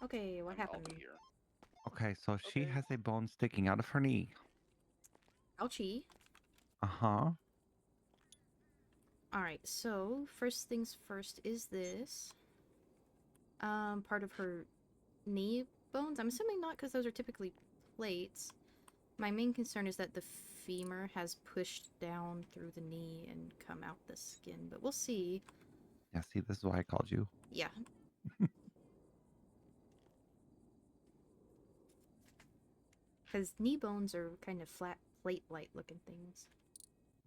Okay, what happened? I'll be here. Okay, so she has a bone sticking out of her knee. Ouchie. Uh-huh. Alright, so first things first is this. Part of her knee bones. I'm assuming not, because those are typically plates. My main concern is that the femur has pushed down through the knee and come out the skin, but we'll see. Yeah, see, this is why I called you. Yeah. Because knee bones are kind of flat plate-like looking things.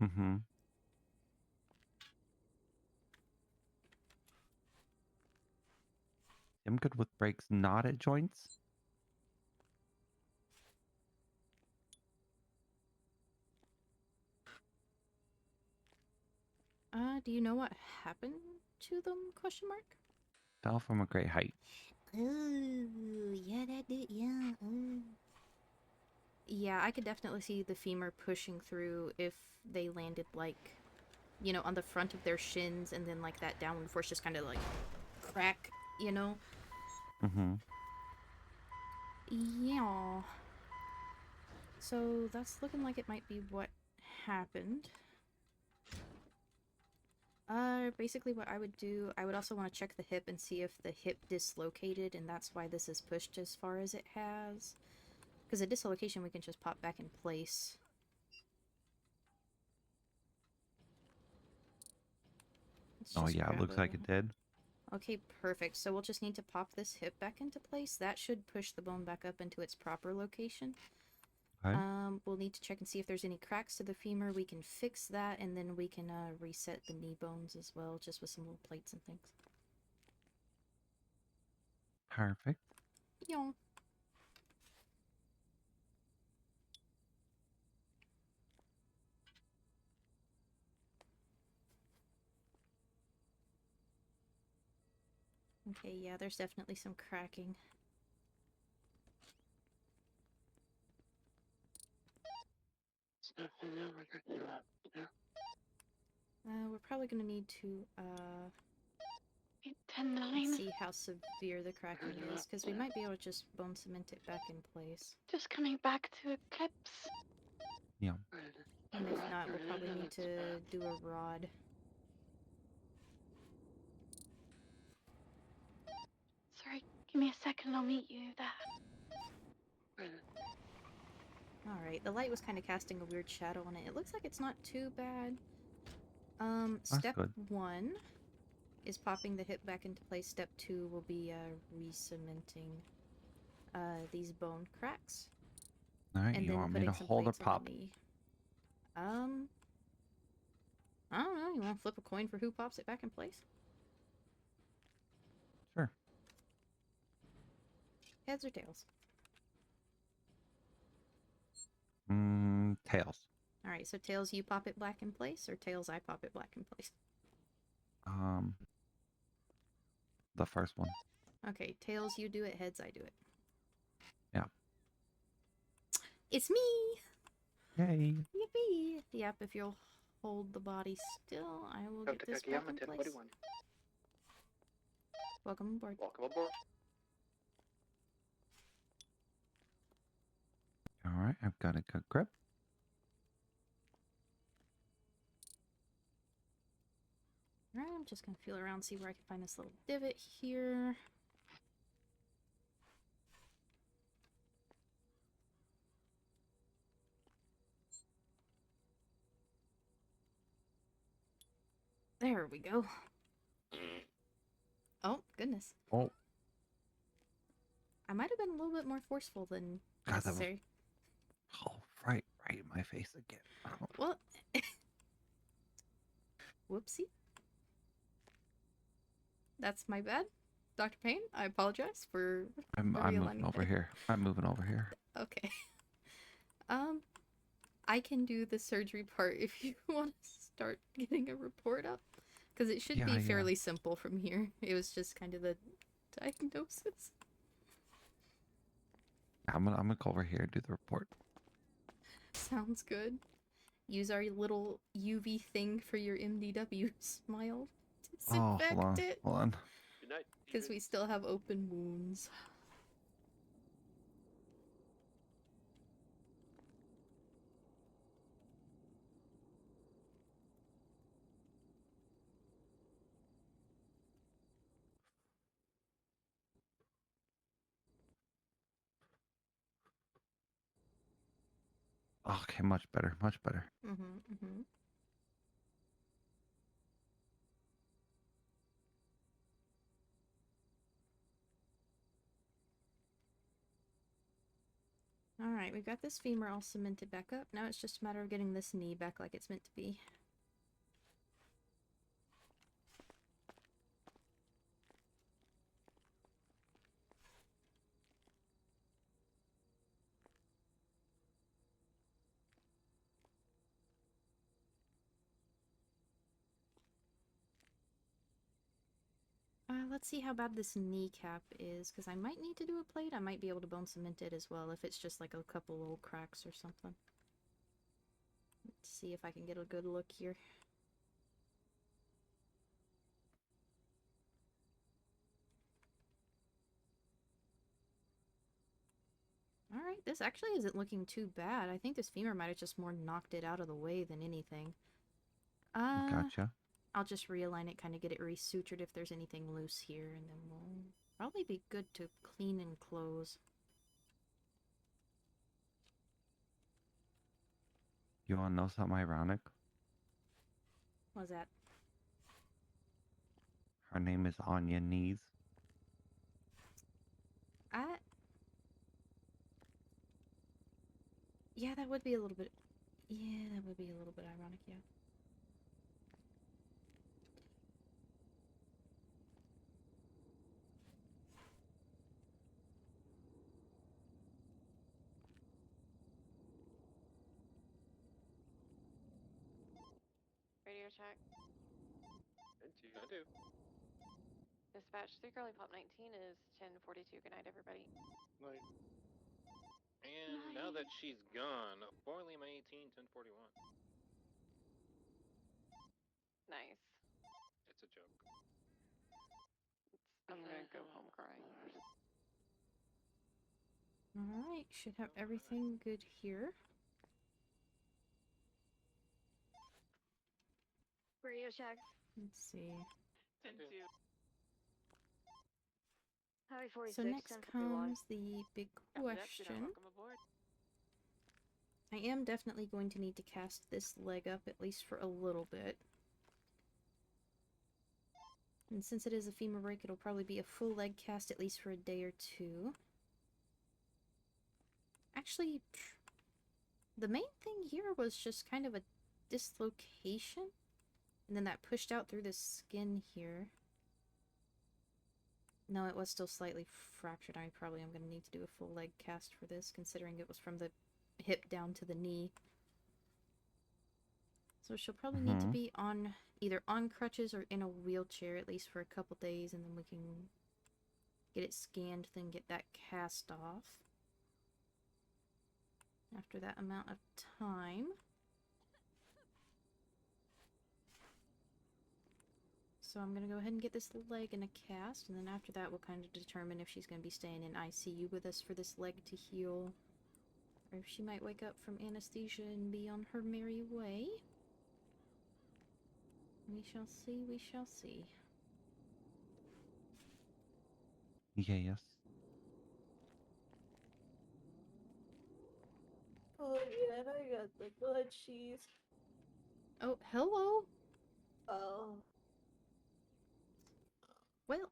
Mm-hmm. I'm good with breaks not at joints. Do you know what happened to them? Question mark. Fell from a great height. Ooh, yeah, that did, yeah. Yeah, I could definitely see the femur pushing through if they landed, like, you know, on the front of their shins, and then, like, that downward force just kind of, like, crack, you know? Mm-hmm. Yeah. So, that's looking like it might be what happened. Basically what I would do, I would also want to check the hip and see if the hip dislocated, and that's why this is pushed as far as it has. Because a dislocation we can just pop back in place. Oh yeah, it looks like it did. Okay, perfect. So we'll just need to pop this hip back into place. That should push the bone back up into its proper location. Okay. We'll need to check and see if there's any cracks to the femur. We can fix that, and then we can reset the knee bones as well, just with some little plates and things. Perfect. Yeah. Okay, yeah, there's definitely some cracking. We're probably gonna need to, 10-9. see how severe the cracking is, because we might be able to just bone cement it back in place. Just coming back to Eclipse. Yeah. And if not, we'll probably need to do a rod. Sorry, give me a second, I'll meet you there. Alright, the light was kind of casting a weird shadow on it. It looks like it's not too bad. Step good. 1 is popping the hip back into place. Step 2 will be re-cementing these bone cracks. Alright, and you then want me putting to some hold or plates on pop? the knee. I don't know. You want to flip a coin for who pops it back in place? Sure. Heads or tails? Tails. Alright, so tails, you pop it back in place, or tails, I pop it back in place? The first one. Okay, tails, you do it, heads, I do it. Yeah. It's me! Yay. Yippee! Yep, if you'll hold the body still, I will get this back in place. Welcome aboard. Welcome aboard. Alright, I've got a good grip. Alright, I'm just gonna feel around, see where I can find this little divot here. There we go. Oh, goodness. Oh. I might have been a little bit more forceful than God, that was... necessary. Oh, right. right in my face again. Oh, Well, whoopsie. That's my bad. Dr. Payne, I apologize for I'm moving realigning over things. here. I'm moving over here. Okay. I can do the surgery part if you want to start getting a report up. Because it should be fairly simple from here. It was just kind of the diagnosis. I'm gonna go over here and do the report. Sounds good. Use our little UV thing for your MDW smile. Oh, hold on. Disinfect it. Hold on. Good night. Because we still have open wounds. Okay, much better. Much better. Alright, we've got this femur all cemented back up. Now it's just a matter of getting this knee back like it's meant to be. Let's see how bad this kneecap is, because I might need to do a plate. I might be able to bone cement it as well if it's just like a couple little cracks or something. Let's see if I can get a good look here. Alright, this actually isn't looking too bad. I think this femur might have just more knocked it out of the way than anything. Gotcha. I'll just realign it, kind of get it resutured if there's anything loose here, and then we'll probably be good to clean and close. You wanna know something ironic? What's that? Her name is Anya Knees. Yeah, that would be a little bit... Yeah, that would be a little bit ironic, yeah. Radio check. I do. Dispatch 3 Girly Pop 19 is 10:42. Good night, everybody. Night. And now that she's gone, Boiling my 18, 1041. Nice. It's a joke. I'm gonna go home crying. Alright, should have everything good here. Radio check. Let's see. 10-2. Highway 46, So next 1041. comes the big question. Welcome aboard. I am definitely going to need to cast this leg up, at least for a little bit. And since it is a femur break, it'll probably be a full leg cast at least for a day or two. Actually, the main thing here was just kind of a dislocation. And then that pushed out through the skin here. No, it was still slightly fractured. I probably am going to need to do a full leg cast for this, considering it was from the hip down to the knee. So she'll probably need to be on either on crutches or in a wheelchair at least for a couple days, and then we can get it scanned, then get that cast off after that amount of time. So I'm going to go ahead and get this leg in a cast, and then after that we'll kind of determine if she's going to be staying in ICU with us for this leg to heal, or if she might wake up from anesthesia and be on her merry way. We shall see, we shall see. Yes. Oh yeah, I got the blood cheese. Oh, hello. Oh. Well,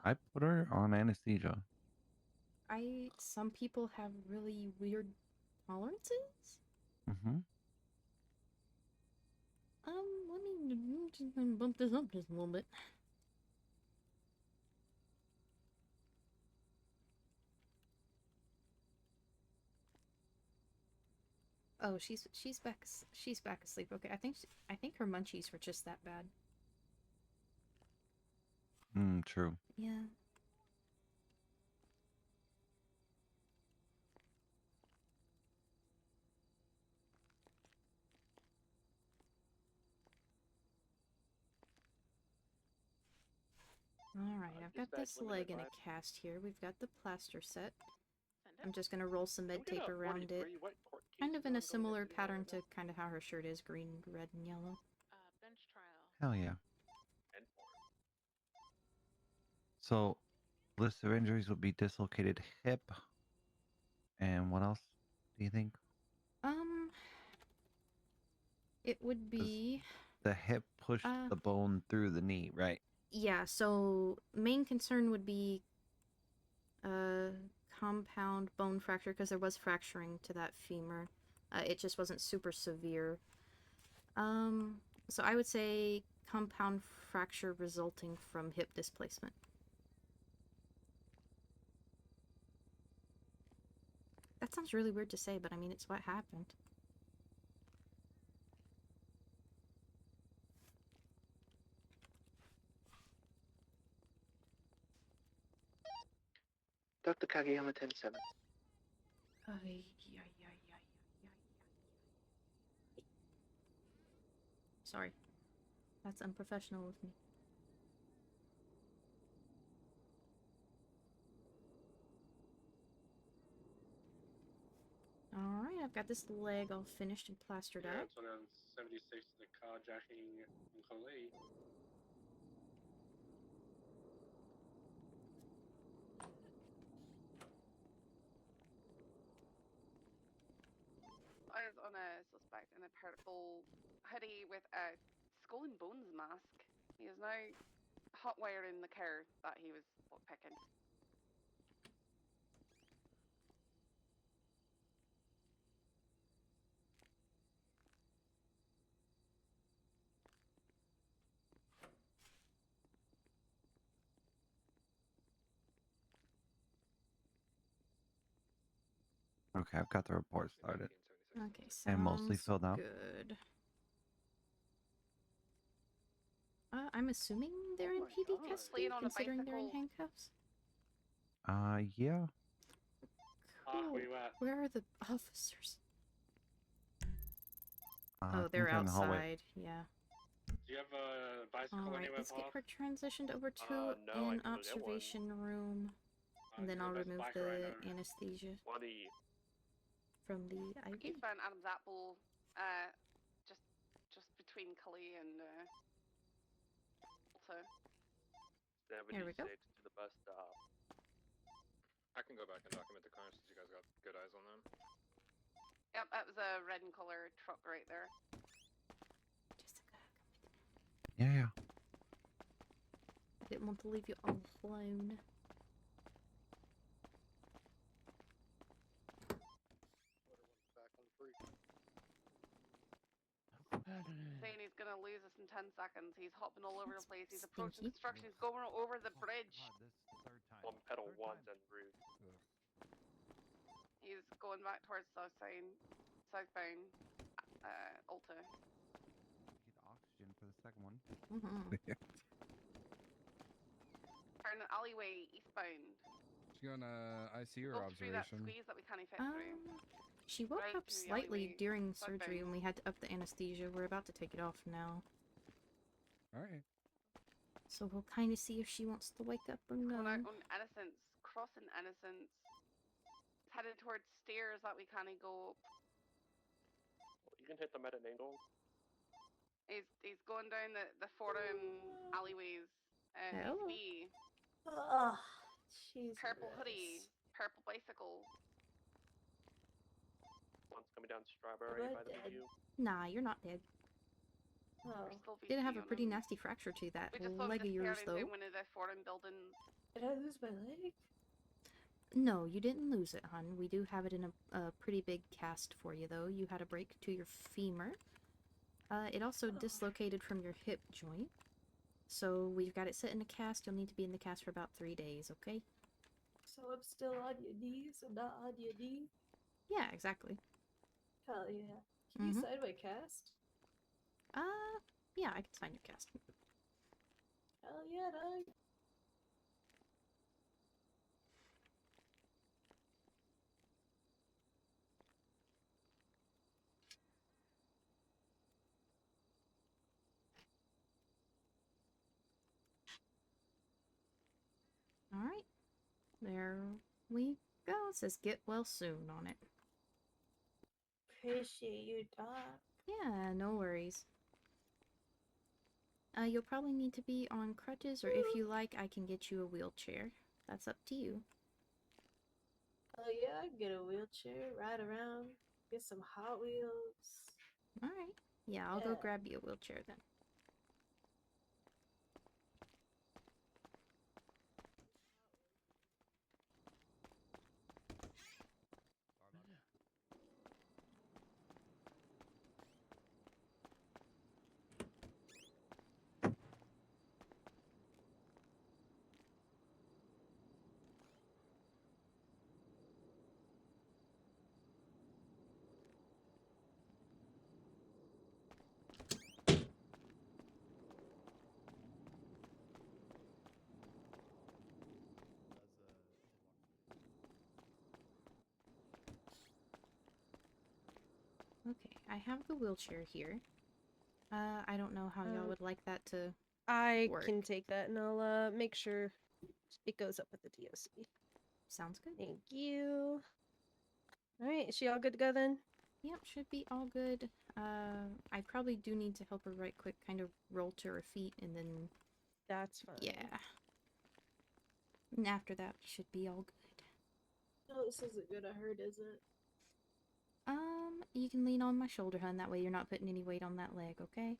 I put her on anesthesia. some people have really weird Tolerances? Mm-hmm. Let me just bump this up just a little bit. Oh, she's back. She's back asleep. Okay, I think her munchies were just that bad. True. Yeah. Alright, I've got this leg in a cast here. We've got the plaster set. I'm just gonna roll some med tape around it. Kind of in a similar pattern to kind of how her shirt is, green, red, and yellow. Bench trial. Hell yeah. So, list of injuries would be dislocated hip. And what else do you think? It would be... The hip pushed the bone through the knee, right? Yeah, so main concern would be compound bone fracture, because there was fracturing to that femur. It just wasn't super severe. So I would say compound fracture resulting from hip displacement. That sounds really weird to say, but I mean, it's what happened. Dr. Kageyama 10-7. Sorry. That's unprofessional of me. Alright, I've got this leg all finished and plastered Yeah, up. it's on 76 to the carjacking in Khali. Eyes on a suspect in a purple hoodie with a skull and bones mask. He is now hot wiring the car that he was picking. Okay, I've got the report started. Okay, And mostly sounds filled out. good. I'm assuming they're in PD custody, considering they're in handcuffs? Yeah. Cool. Where you at? Where are the officers? I Oh, think they're they're in the hallway. outside, yeah. Do you have a bicycle Alright, anywhere, let's get Paul? her transitioned over to No, I an can go get one. observation room. And then I'll remove the anesthesia from the IV. He's found Adam's apple just between Khali and Alta. 76 There we go. to the bus stop. I can go back and document the crime since you guys got good eyes on them. Yep, that was a red and color truck right there. Yeah. I didn't want to leave you all alone. Saying he's gonna lose us in 10 seconds. He's hopping all over the place. He's approaching Stinky. construction. He's going over the bridge. One pedal one's en route. He's going back towards southbound. Alta. Get oxygen for the second one. Turn an alleyway eastbound. She's going ICU or Go through that observation? squeeze that we can't fit through. She woke Right up through the slightly alleyway, during southbound. surgery and we had to up the anesthesia. We're about to take it off now. Alright. So we'll kind of see if she wants to wake up or no. Going out on Innocence, crossing Innocence. Headed towards stairs that we can't go up. You can hit them at an angle. He's going down the forum alleyways. Hello. B. Ugh, Jesus. Purple hoodie, purple bicycle. One's coming down Strawberry by the view. Nah, you're not dead. Oh. Did have a pretty nasty fracture to that We just saw him leg of yours, disappearing though. down one of the forum buildings. Did I lose my leg? No, you didn't lose it, hon. We do have it in a pretty big cast for you, though. You had a break to your femur. It also dislocated from your hip joint. So we've got it set in a cast. You'll need to be in the cast for about 3 days, okay? So I'm still on your knees and not on your knee? Yeah, exactly. Hell yeah. Can you sign my cast? Yeah, I can sign your cast. Hell yeah, dog. Alright. There we go. It says get well soon on it. Appreciate you, dog. Yeah, no worries. You'll probably need to be on crutches, or if you like, I can get you a wheelchair. That's up to you. Oh yeah, I can get a wheelchair, ride around, get some Hot Wheels. Alright. Yeah, I'll go grab you a wheelchair then. Okay, I have the wheelchair here. I don't know how y'all would like that to I work. can take that and I'll make sure it goes up with the DOC. Sounds good. Thank you. Alright, is she all good to go then? Yep, should be all good. I probably do need to help her right quick, kind of roll to her feet, and then... That's fine. Yeah. And after that, we should be all good. No, this isn't good. I heard, is it? You can lean on my shoulder, hun. That way you're not putting any weight on that leg, okay?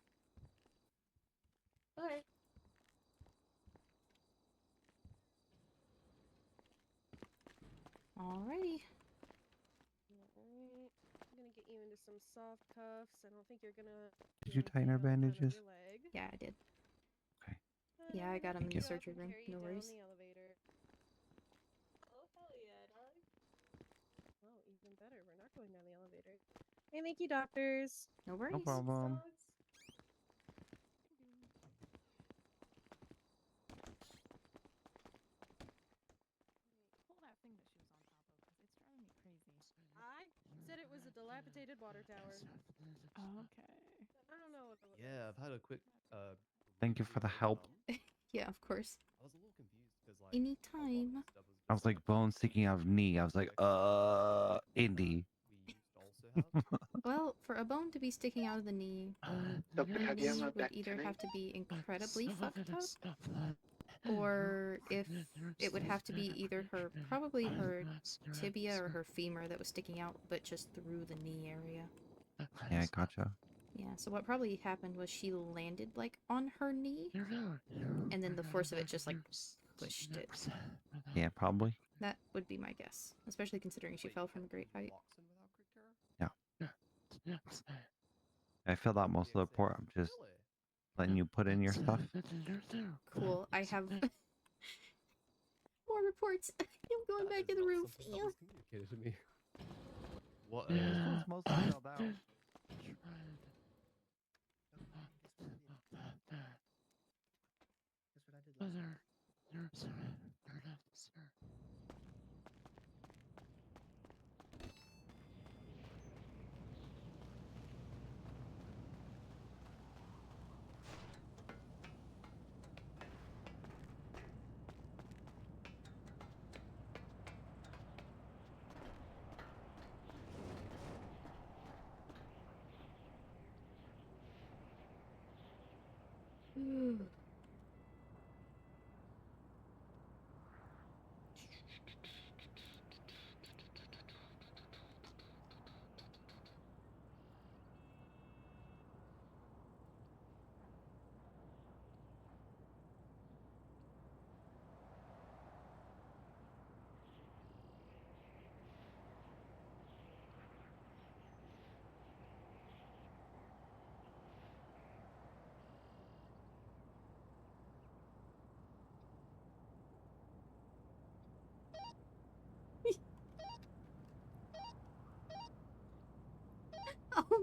Alright. Alrighty. Alright. I'm gonna get you into some soft cuffs. I don't think you're gonna Did you tighten her bandages? Yeah, I did. Okay. Yeah, I got him in Thank the you. surgery room. No worries. The elevator. Oh, hell yeah, dog. Oh, even better. We're not going down the elevator. Hey, thank you, doctors. No worries. No problem. Pull that thing that she was on top of, because it's driving me crazy. I said it was a dilapidated water tower. Okay. I don't know what it was. Yeah, I've had a quick. Thank you for the help. Yeah, of course. I was a little confused because like Anytime. I was like bones sticking out of knee. I was like, Indy. Well, for a bone to be sticking out of the knee, Dr. her knee Kageyama, would back either to me. have to be incredibly fucked up, or if it would have to be either probably her tibia or her femur that was sticking out, but just through the knee area. Yeah, I gotcha. Yeah, so what probably happened was she landed, like, on her knee, and then the force of it just, like, pushed it. Yeah, probably. That would be my guess, especially considering she fell from a great height. Yeah. I filled out most of the report. I'm just letting you put in your stuff. Cool, I have more reports. I'm going back to the roof. Yeah. Communicated to me. What? This one's mostly filled out.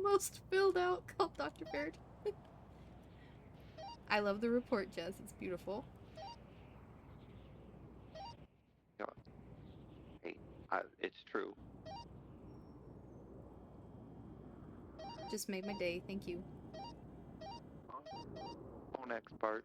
most filled out called Dr. Baird. I love the report, Jess. It's beautiful. Yeah. Hey, it's true. Just made my day. Thank you. Oh, next part.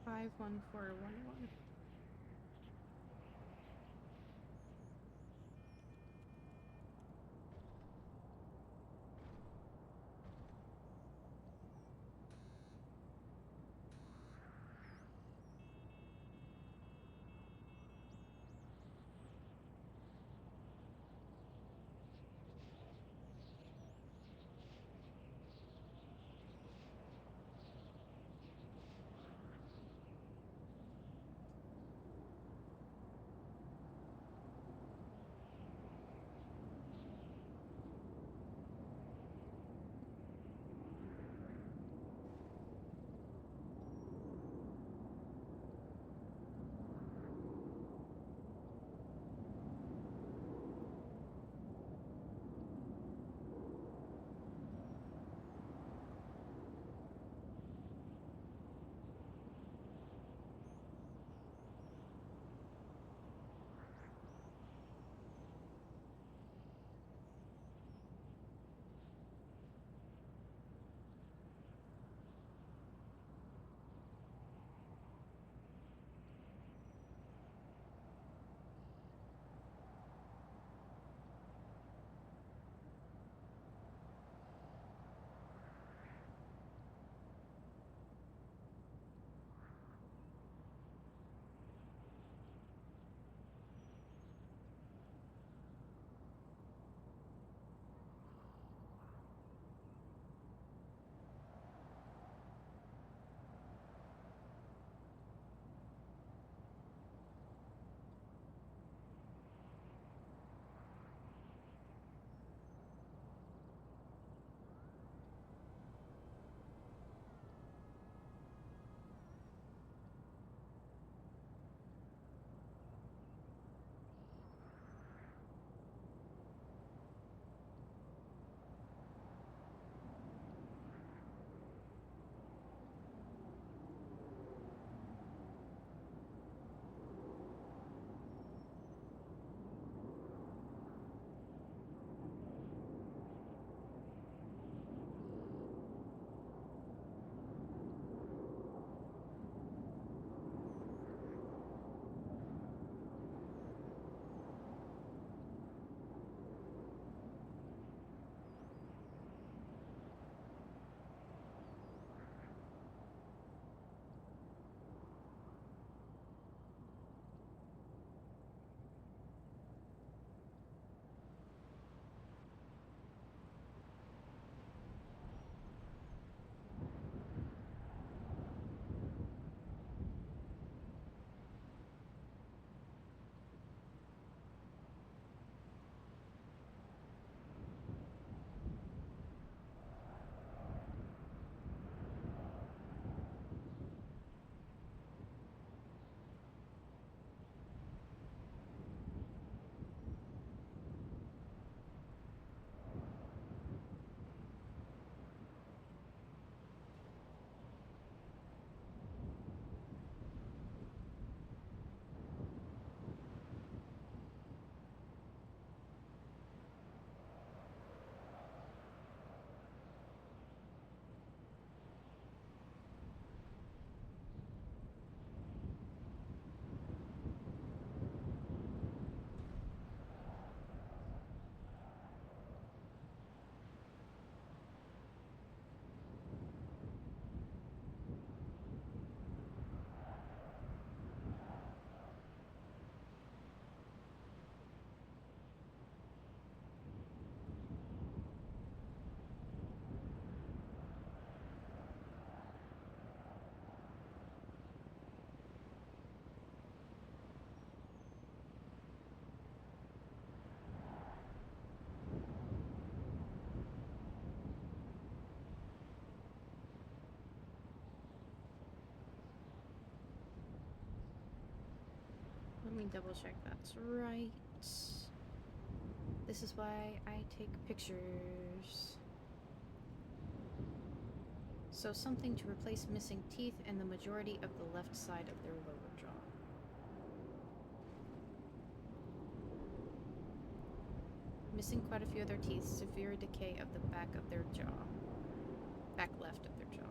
Five one four one one. double check that's right. This is why I take pictures. So something to replace missing teeth and the majority of the left side of their lower jaw. Missing quite a few of their teeth, severe decay of the back of their jaw. Back left of their jaw.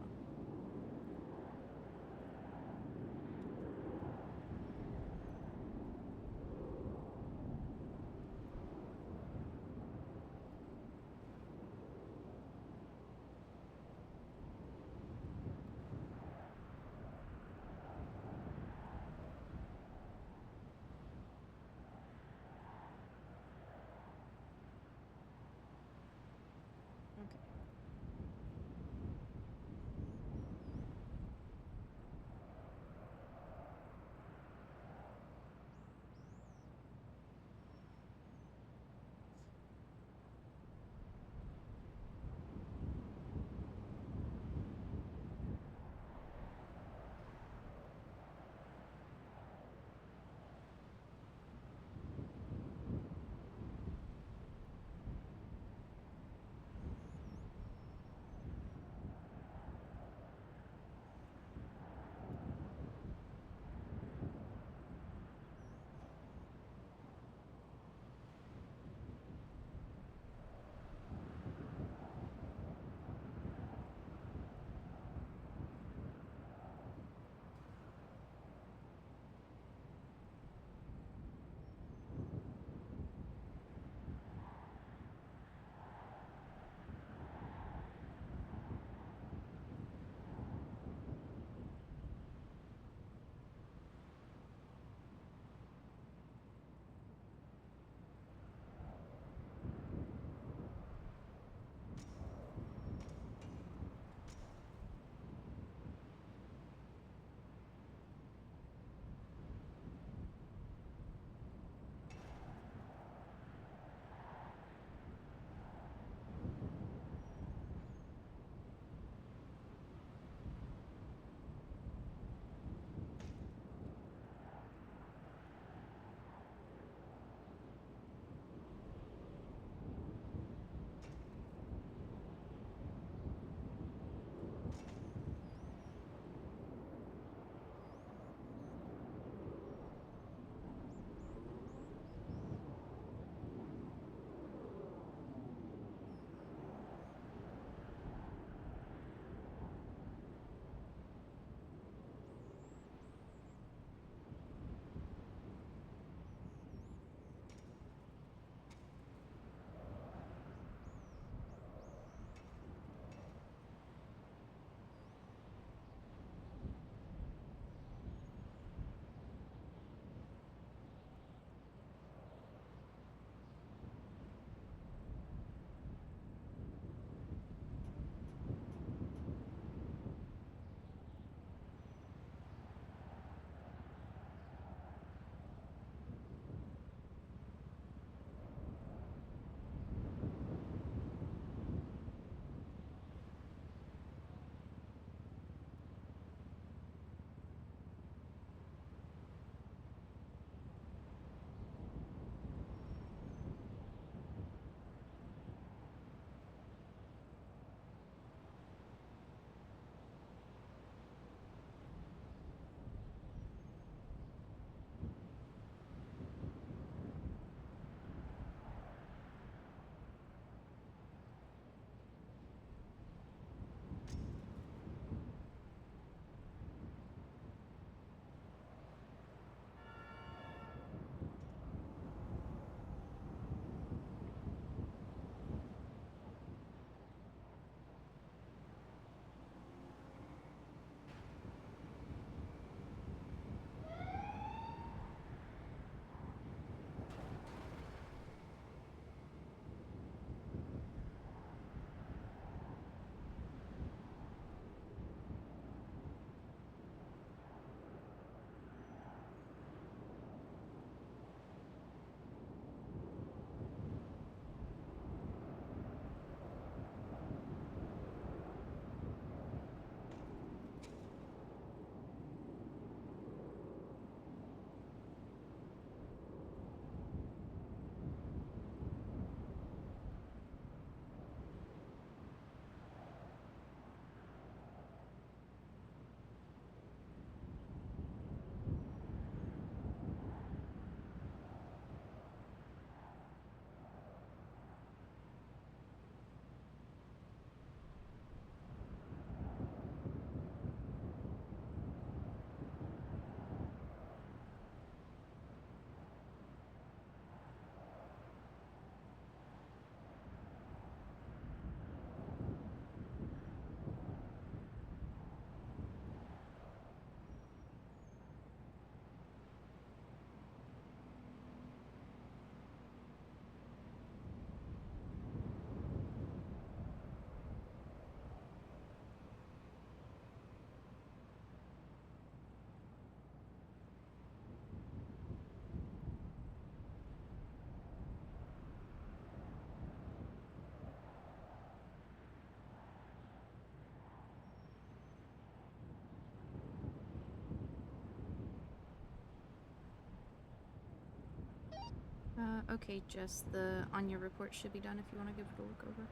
Okay, Jess, the Anya report should be done if you want to give it a look over.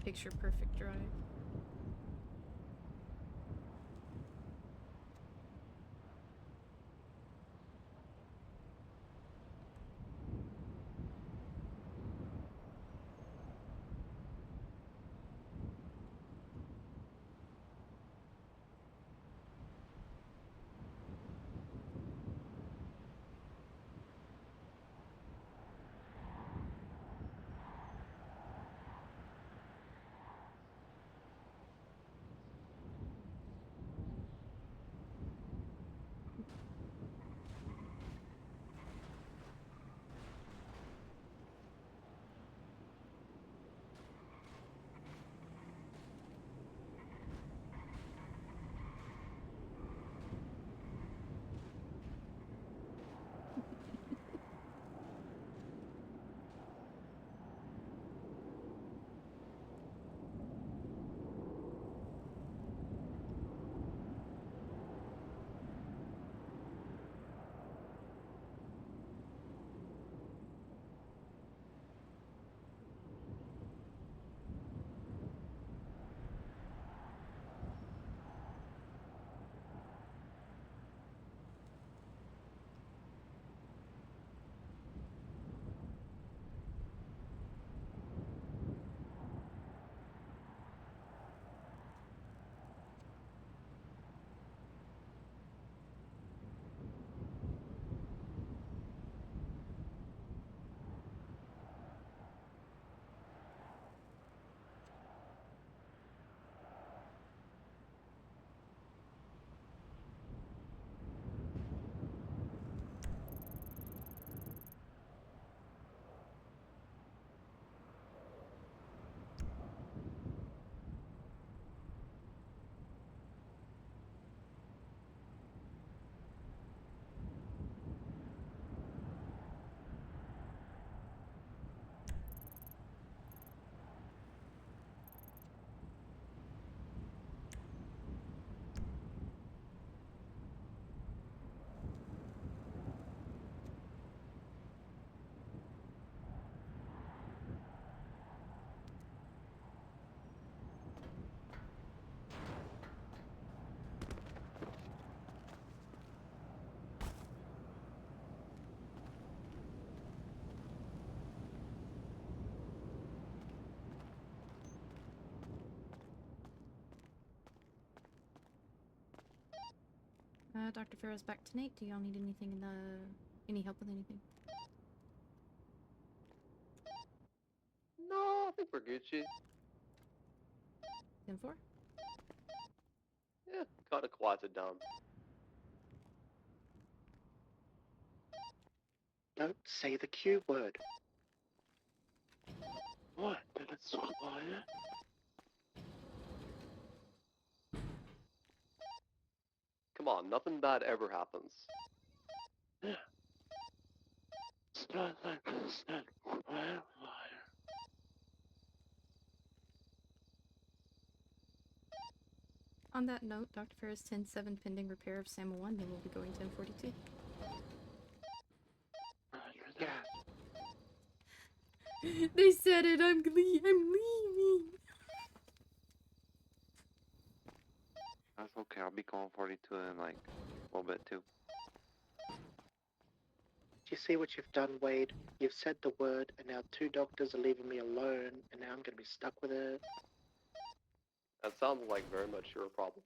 Picture perfect drive. Dr. Fera's back to Nate. Do y'all need anything in the... any help with anything? No, I think we're Gucci. 10-4? Yeah, kind of quieted down. Don't say the Q word. What? That's so quiet. come on, nothing bad ever happens. On that note, Dr. Ferris 10-7 pending repair of SAMA 1, then we'll be going 1042. They said it, I'm leaving. That's okay, I'll be going 42 in like a little bit too. Do you see what you've done, Wade? You've said the word, and now 2 doctors are leaving me alone, and now I'm gonna be stuck with it. That sounds like very much your problem.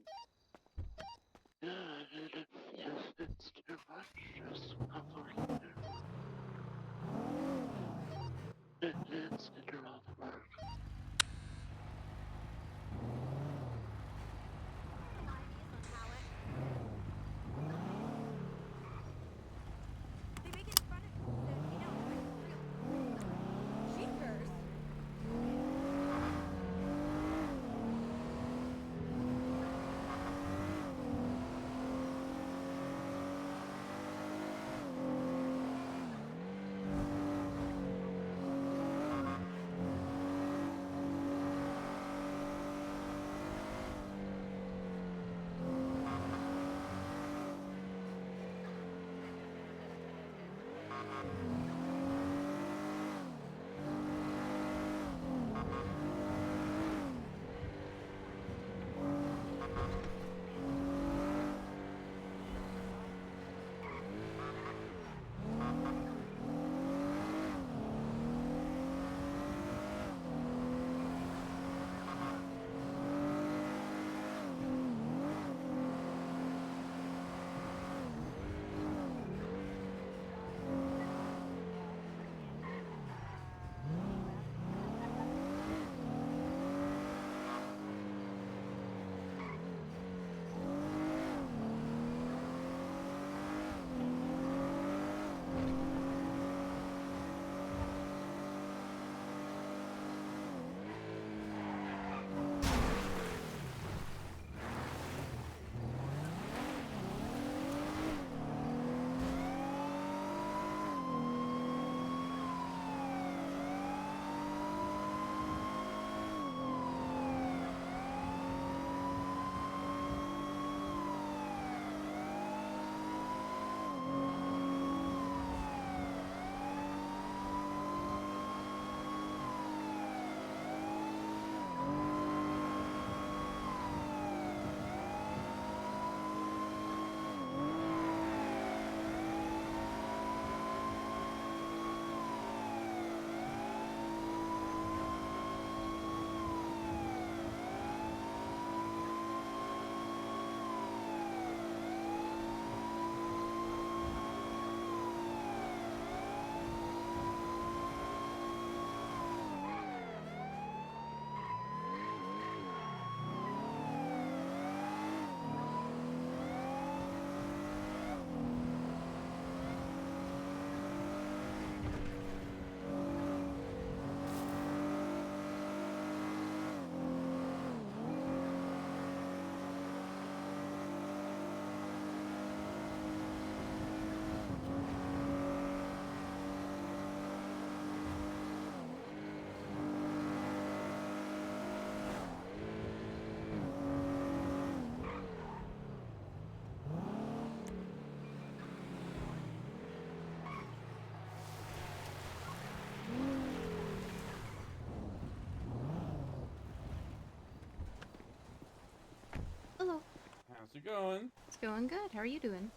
Hello. How's it going? It's going good. How are you doing?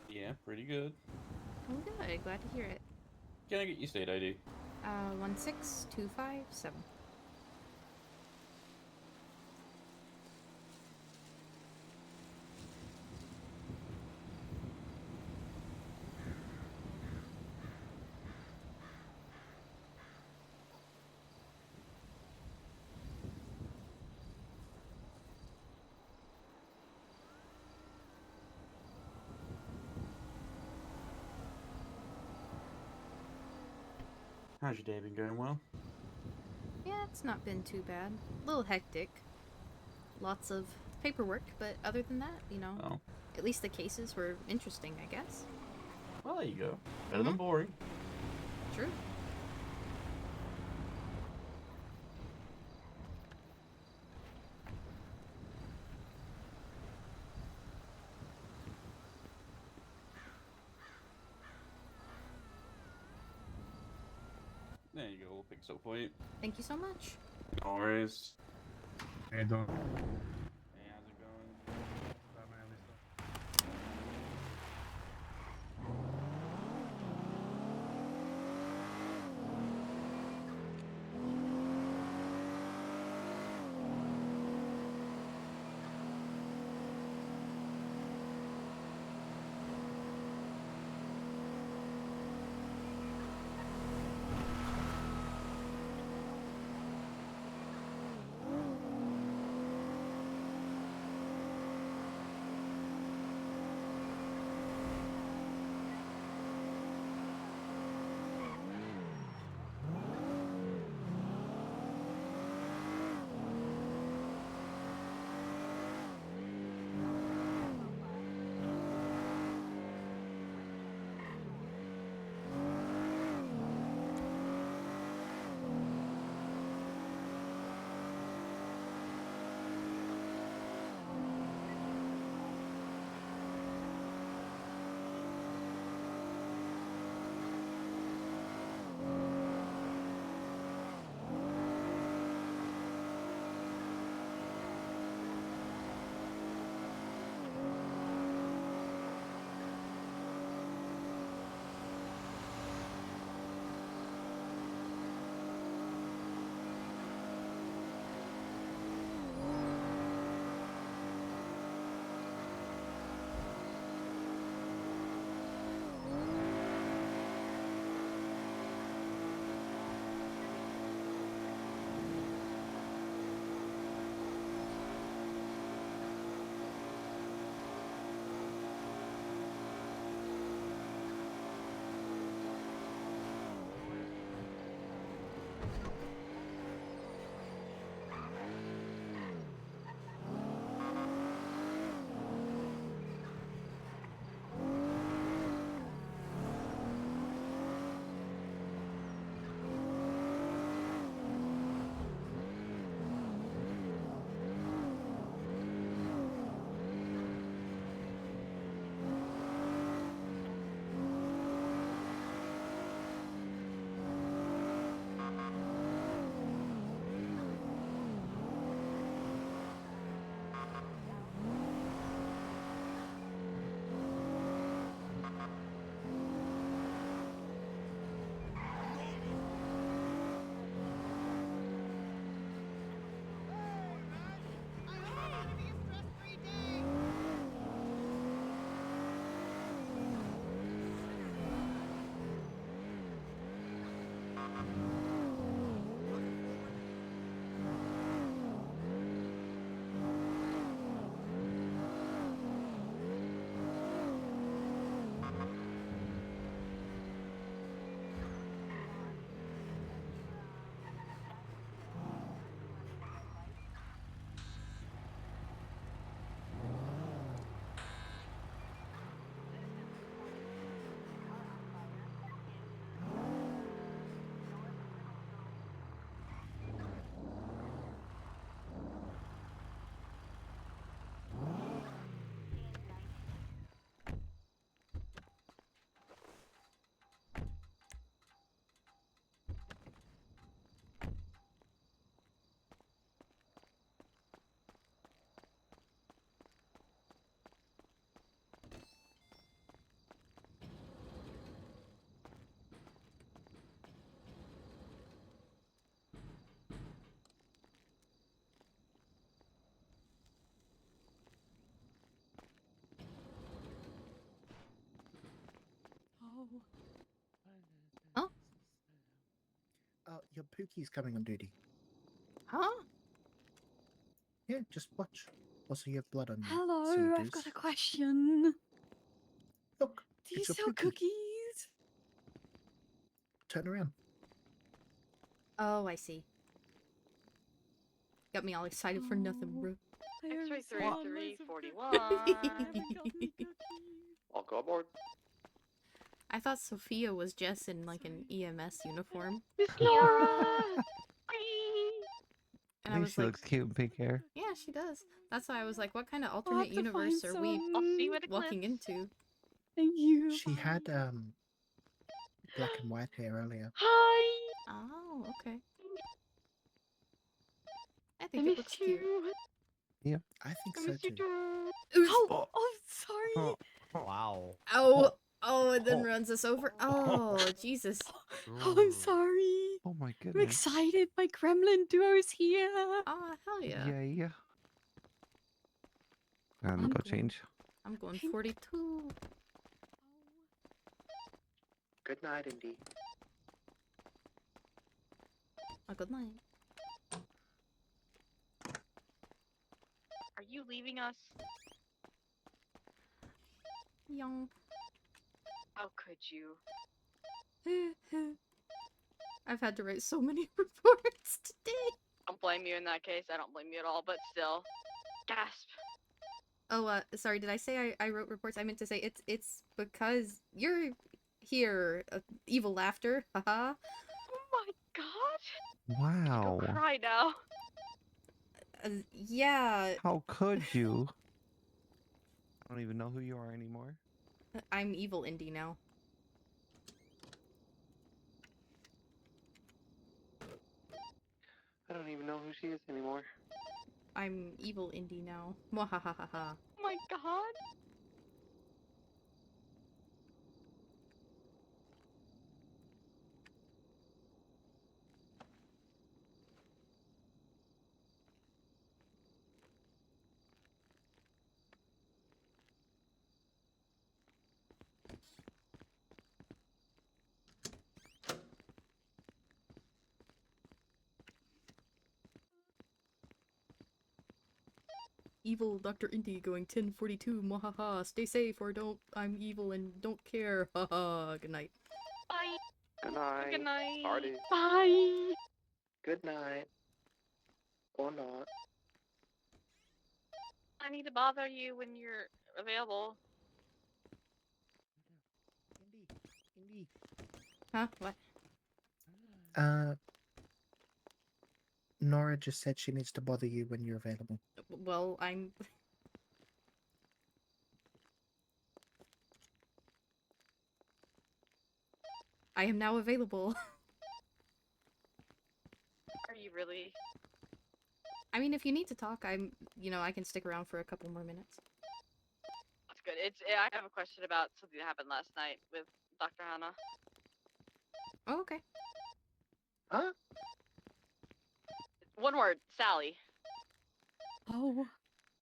Yeah, pretty good. I'm good. Glad to hear it. Can I get your state ID? 16257. How's your day been going? Well? Yeah, it's not been too bad. A little hectic. Lots of paperwork, but other than that, you know, Oh. at least the cases were interesting, I guess. Well, there you go. Better than boring. True. There you go, we'll pick so point. Thank you so much. No worries. Hey, don't. Hey, how's it going? Oh. Your Pookie's coming on duty. Huh? Yeah, just watch. Also, you have blood on you. Hello, silly I've goose. got a question. Look, Do you it's your sell Pookie. cookies? Turn around. Oh, I see. Got me all excited for nothing, bro. X-ray so 3341. I'll go aboard. I thought Sophia was Jess in like an EMS uniform. Miss Laura! And I I think was she like, looks cute in pink hair. yeah, she does. That's why I was like, what kind of I'll alternate have to universe find are we some. I'll see you at walking Eclipse. into? Thank you. She had black and white hair earlier. Hi! Oh, okay. I I think it looks missed cute. you. Yeah. I think I so missed you too. too. Oh, sorry. Wow. Oh, and then runs us over. Oh, Jesus. Oh, I'm sorry. Oh my I'm goodness. excited. My gremlin duo's here. Oh, hell yeah. Yeah. I'm I'm go going- change. I'm going 42. Good night, Indy. A good night. Are you leaving us? Young. How could you? I've had to write so many reports today. I don't blame you in that case. I don't blame you at all, but still. Gasp. Oh, sorry, did I say I wrote reports? I meant to say it's because you're here. Evil laughter. Haha. Oh my god. Wow. Go cry now. Yeah. How could you? I don't even know who you are anymore. I'm evil Indy now. I don't even know who she is anymore. I'm evil Indy now. Mwahahaha. Oh my god. Evil Dr. Indy going 1042. Mwahaha. Stay safe or don't. I'm evil and don't care. Haha. Good night. Bye. Good night. Good night. Party. Bye. Good night. Or not. I need to bother you when you're available. Indy. Huh? What? Nora just said she needs to bother you when you're available. Well, I'm... I am now available. Are you really? I mean, if you need to talk, I'm... You know, I can stick around for a couple more minutes. That's good. I have a question about something that happened last night with Dr. Hannah. Oh, okay. Huh? One word, Sally. Oh.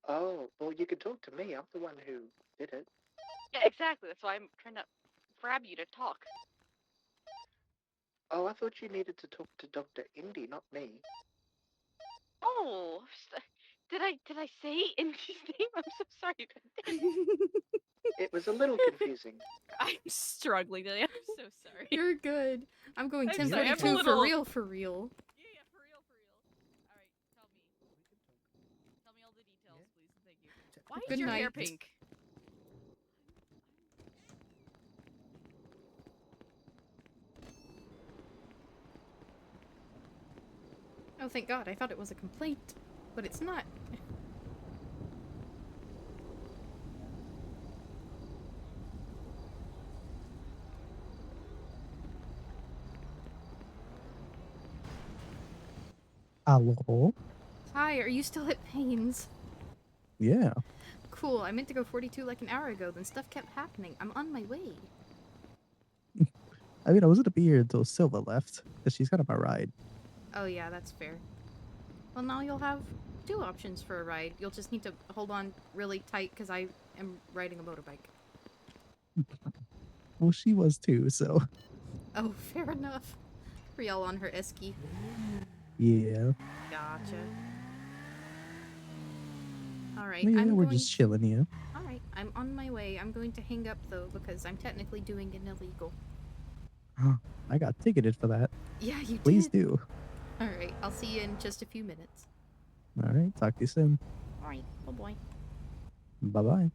Oh, well, you can talk to me. I'm the one who did it. Yeah, exactly. That's why I'm trying to grab you to talk. Oh, I thought you needed to talk to Dr. Indy, not me. Oh, did I say Indy's name? I'm so sorry. It was a little confusing. I'm struggling today. I'm so sorry. You're good. I'm going I'm sorry, I'm a 1042 little- for real, for real. Yeah, for real, for real. Alright, tell me. Tell me all the details, please, and thank you. Why Good is your hair night. pink? Oh, thank God. I thought it was a complaint. But it's not. Hello? Hi, are you still at Payne's? Yeah. Cool, I meant to go 42 like an hour ago, then stuff kept happening. I'm on my way. I mean, I was gonna be here until Silva left, because she's got my ride. Oh yeah, that's fair. Well, now you'll have two options for a ride. You'll just need to hold on really tight, because I am riding a motorbike. Well, she was too, so. Oh, fair enough. Riel on her esky. Yeah. Gotcha. Alright, Yeah, I'm we're going just chilling here. Alright, I'm on my way. I'm going to hang up, though, because I'm technically doing an illegal. I got ticketed for that. Yeah, you Please did. do. Alright, I'll see you in just a few minutes. Alright, talk to you soon. Alright, oh boy. Bye bye.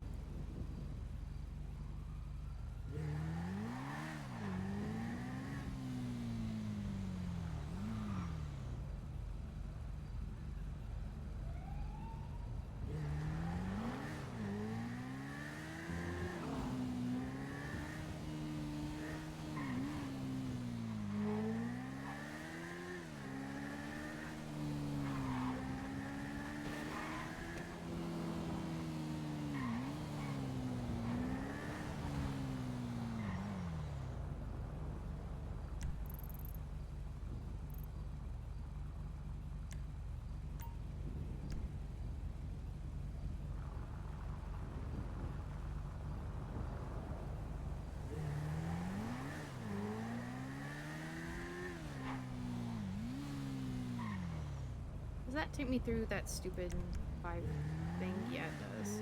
Does that take me through that stupid 5 thing? Yeah, it does.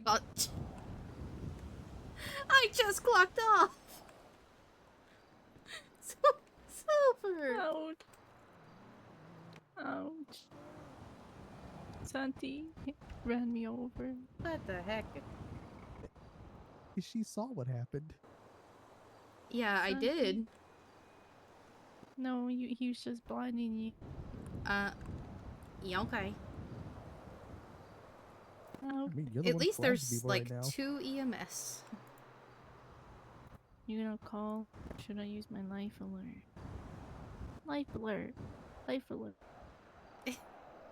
But I just clocked off. Super. Ouch. Ouch. Santi ran me over. What the heck? She saw what happened. Yeah, I Santi. did. No, he was just blinding you. Yeah, okay. Oh, I mean, you're the At one least flashing there's people like right now. 2 EMS. you gonna call? Should I use my life alert? Life alert. Life alert.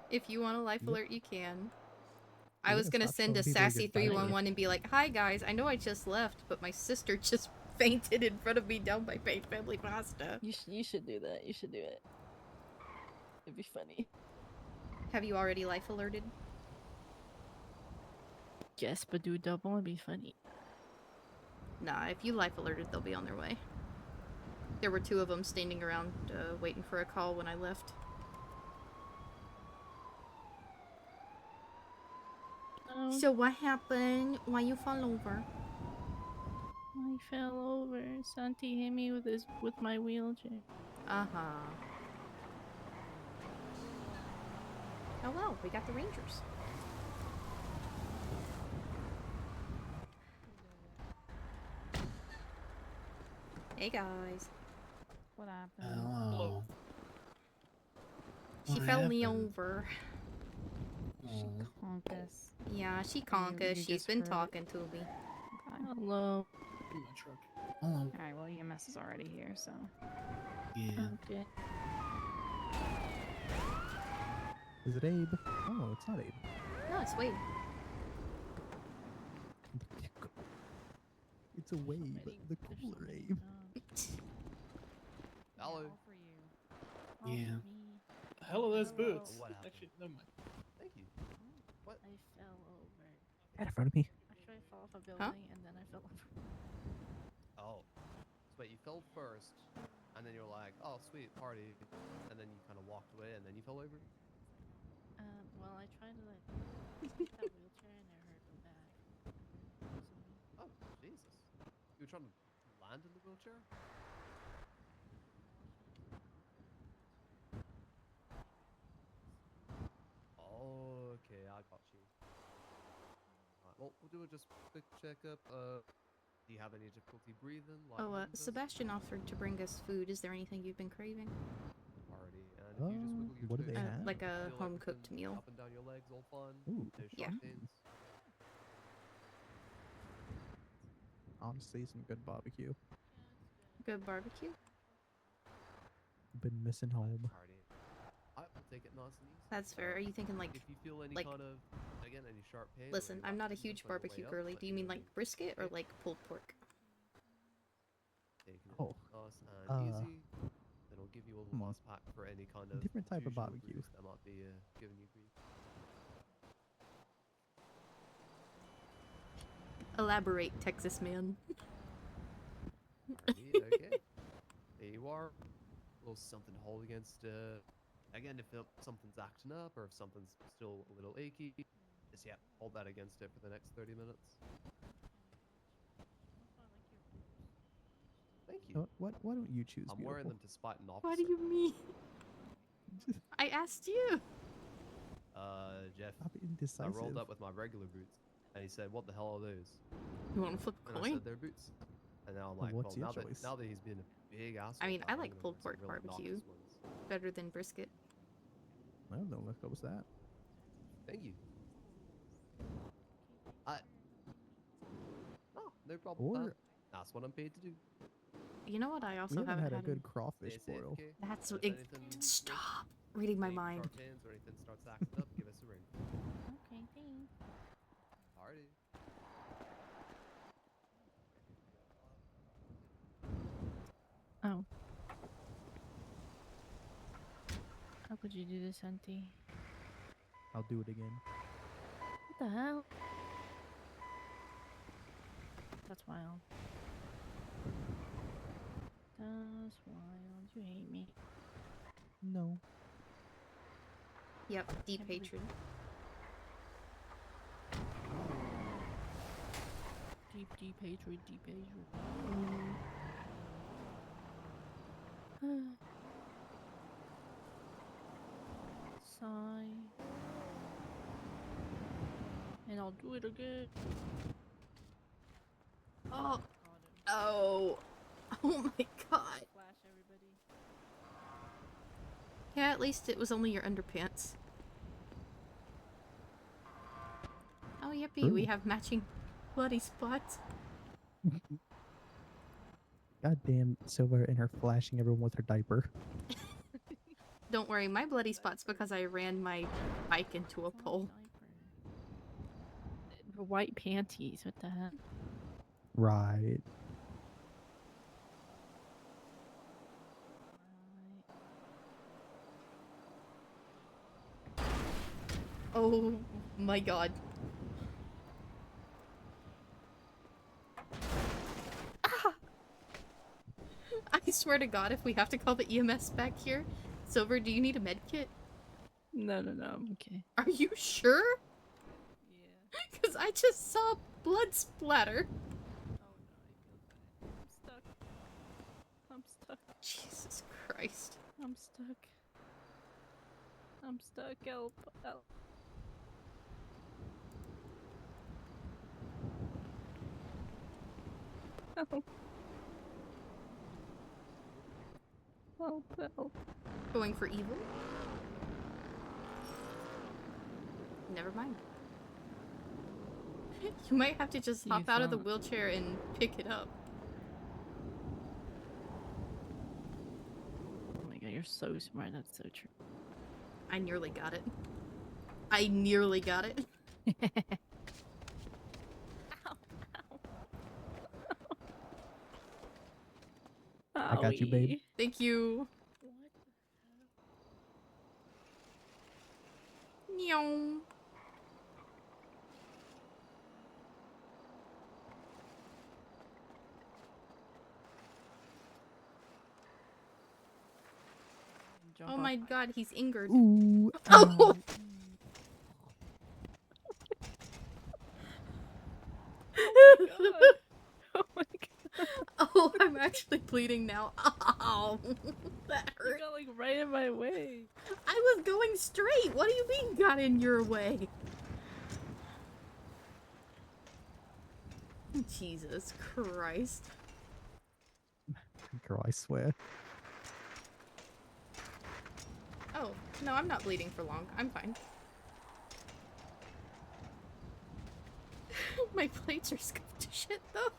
If you want a life Yep. alert, you can. I You're was gonna stop send showing a people you're sassy getting fired for. 311 and be like, "Hi guys, I know I just left, but my sister just fainted in front of me down by Page Family Pasta." You should do that. You should do it. It'd be funny. Have you already life alerted? Yes, but do double and be funny. Nah, if you life alerted, they'll be on their way. There were 2 of them standing around waiting for a call when I left. Oh, So what happened? Why you fall over? I fell over. Santi hit me with my wheelchair. Uh-huh. Oh well, we got the Rangers. Hey guys. What happened? Hello. She What fell me happened? over. She Oh. conkus. Yeah, she You conka. She's just been heard it. talking to me. Okay. Hello. In my truck. Hello. Alright, well, EMS is already here, so. Yeah. Okay. Is it Abe? Oh, it's not Abe. No, it's Wade. It's a Wade, but the cooler Abe. Hello. All for you. Yeah. Me. The hell are those Hello. boots? What happened? Actually, never mind. Thank you. What? I fell over. Right in front of me. Actually, I fell off a building and then I fell over. Oh. So wait, you fell first, and then you're like, oh, sweet, party. And then you kind of walked away, and then you fell over? Well, I tried to like take that wheelchair and it hurt real bad. Oh, Jesus. You were trying to land in the wheelchair? Oh, okay, I got you. Alright, well, we'll do a just quick checkup. Do you have any difficulty breathing? Lightheadedness? Sebastian offered to bring us food. Is there anything you've been craving? Party. And if you just wiggle your What do toes, they have? Like a feel home-cooked everything meal. Up and down your legs, all fun. Ooh. No Yeah. sharp pains. Honestly, some good barbecue. Good barbecue? Been missing home. Party. Alright, we'll take it nice and easy. That's fair. Are you thinking like... If you feel any like- kind of, again, any sharp pain. or Listen, any I'm not a lightheadedness huge on your way barbecue up, girly. let Do you me mean know. like brisket or Okay? like pulled pork? Taking it Oh, nice and easy. Then I'll give you a hmm. last pack for any kind of Different type of contusion or barbecue. bruise that might be giving you grief. Elaborate, Texas man. Alrighty, okay. There you are. A little something to hold against. Again, if something's acting up or if something's still a little achy, just yeah, hold that against it for the next 30 minutes. Thank you. Why don't you choose I'm beautiful? wearing them to spite an officer. What do you mean? I asked you. Jeff, Stop being indecisive. I rolled up with my regular boots, and he said, "What the hell are those?" You want to flip a And I coin? said, "They're boots." And now I'm like, What's well, your now choice? that he's been a big asshole, I mean, I I'm like gonna pulled wear some pork real barbecue obnoxious ones. better than brisket. Well, then let's go with that. Thank you. No problem. Or- pal. That's what I'm paid to do. You know what? I We also haven't haven't had a had good in- crawfish Stay safe, boil. okay? That's If it. anything Stop reading my any mind. sharp pains or anything starts acting up, give us a ring. Okay, thanks. Party. Oh. How could you do this, Auntie? I'll do it again. What the hell? That's wild. That's wild. You hate me. No. Yep, deep Can't believe- hatred. Deep hatred, deep hatred. Sigh. And I'll do it again. Oh. Oh. Oh my god. Flash, everybody. Yeah, at least it was only your underpants. Oh, yippee, we Ooh. have matching bloody spots. Goddamn Silver and her flashing everyone with her diaper. Don't worry, my bloody spot's because I ran my bike into a pole. White panties, what the hell? Right. Oh my god. swear to God, if we have to call the EMS back here, Silver, do you need a med kit? No, I'm okay. Are you sure? Yeah. Because I just saw blood splatter. Oh no, I feel fine. I'm stuck. Jesus Christ. I'm stuck. Help. Help. Help. Help. Going for evil? Never mind. You might have to just hop out of the wheelchair and pick it up. Oh my god, you're so smart. That's so true. I nearly got it. I nearly got it. I got you, babe. Thank you. Meow. Oh my god, he's injured. Ooh. Oh! Oh my god. Oh my god. Oh, I'm actually bleeding now. Ow. That hurt. You got like right in my way. I was going straight. What do you mean got in your way? Jesus Christ. Girl, I swear. Oh, no, I'm not bleeding for long. I'm fine. My plates are scuffed to shit, though.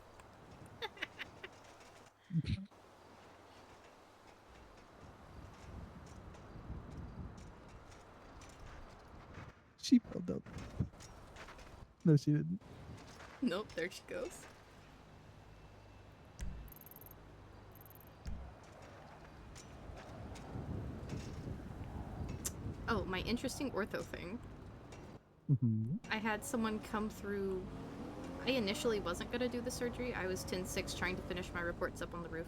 She fell down. No, she didn't. Nope, there she goes. Oh, my interesting ortho thing. I had someone come through. I initially wasn't going to do the surgery. I was 10-6 trying to finish my reports up on the roof.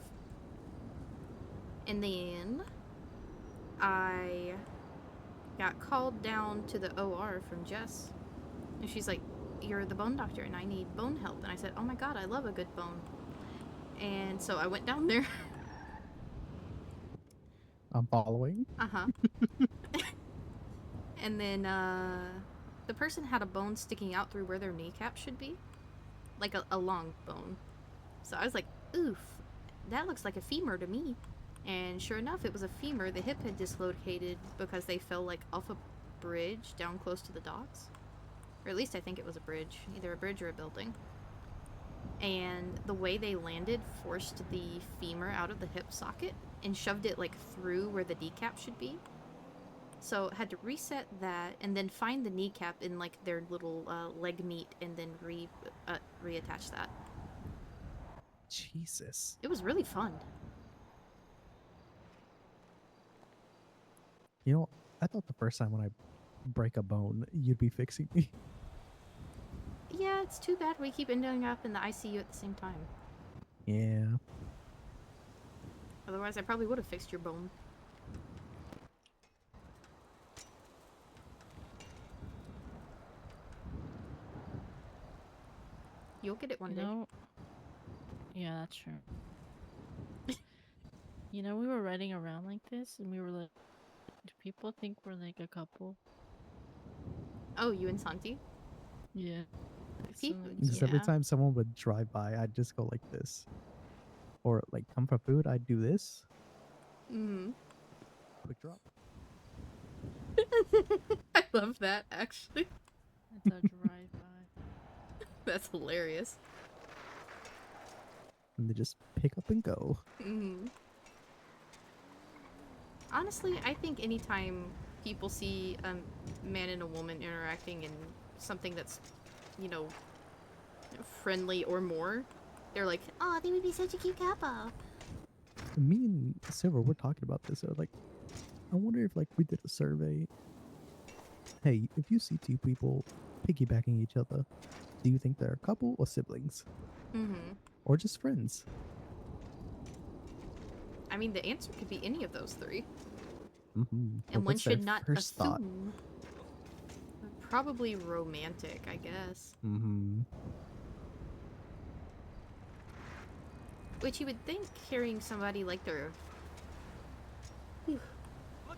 And then I got called down to the OR from Jess. And she's like, "You're the bone doctor and I need bone help." And I said, "Oh my god, I love a good bone." And so I went down there. I'm following. Uh-huh. And then the person had a bone sticking out through where their kneecap should be. Like a long bone. So I was like, oof, that looks like a femur to me. And sure enough, it was a femur. The hip had dislocated because they fell like off a bridge down close to the docks. Or at least I think it was a bridge. Either a bridge or a building. And the way they landed forced the femur out of the hip socket and shoved it like through where the kneecap should be. So had to reset that and then find the kneecap in like their little leg meat and then reattach that. Jesus. It was really fun. You know, I thought the first time when I break a bone, you'd be fixing me. Yeah, it's too bad we keep ending up in the ICU at the same time. Yeah. Otherwise, I probably would have fixed your bone. You'll get it one day. Yeah, that's true. You know, we were riding around like this, and we were like, do people think we're like a couple? Oh, you and Santi? Yeah. Just every time someone would drive by, I'd just go like this. Or like come for food, I'd do this. Mm-hmm. Quick drop. I love that, actually. It's a drive-by. That's hilarious. And they just pick up and go. Mm-hmm. Honestly, I think anytime people see a man and a woman interacting in something that's, you know, friendly or more, they're like, "Oh, they would be such a cute couple." Me and Silver were talking about this. I was like, I wonder if like we did a survey. Hey, if you see two people piggybacking each other, do you think they're a couple or siblings? Mm-hmm. Or just friends? I mean, the answer could be any of those three. Mm-hmm. And one what's their should not first thought? assume. Probably romantic, I guess. Mm-hmm. Which you would think hearing somebody like their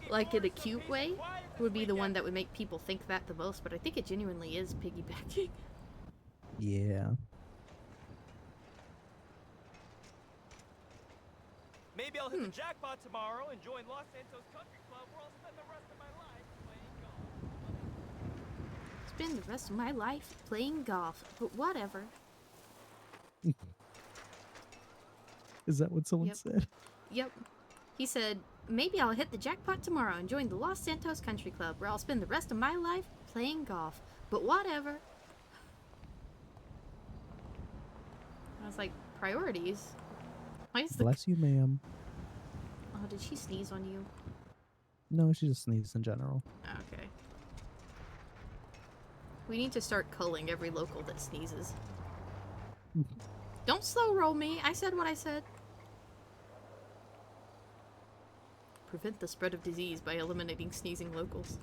like in a cute way would be the one that would make people think that the most, but I think it genuinely is piggybacking. Yeah. Maybe I'll hit the jackpot tomorrow and join Los Santos Country Club where I'll spend the rest of my life playing golf. Spend the rest of my life playing golf, but whatever. Is that what someone Yep. said? Yep. He said, maybe I'll hit the jackpot tomorrow and join the Los Santos Country Club where I'll spend the rest of my life playing golf, but whatever. I was like, priorities? Why is the... Bless you, ma'am. Oh, did she sneeze on you? No, she just sneezed in general. Okay. We need to start culling every local that sneezes. Don't slow roll me. I said what I said. Prevent the spread of disease by eliminating sneezing locals.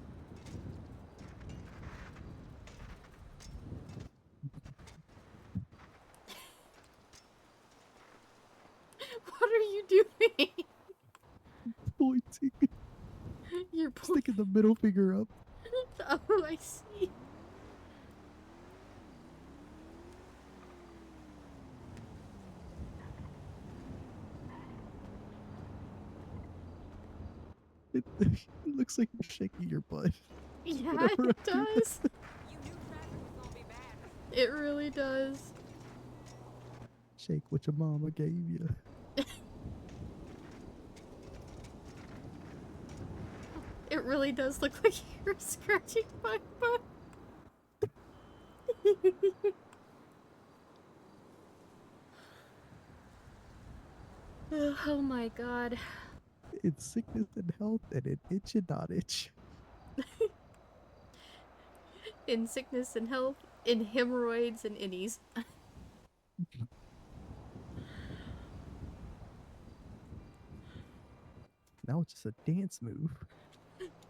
What are you doing? Pointing. You're sticking the middle finger up. Oh, I see. It looks like you're shaking your butt. Yeah, Whenever it I do does. that. It really does. Shake what your mama gave you. It really does look like you're scratching my butt. Oh my god. It's sickness and health, and it itch and not itch. In sickness and health, in hemorrhoids and innies. Now it's just a dance move.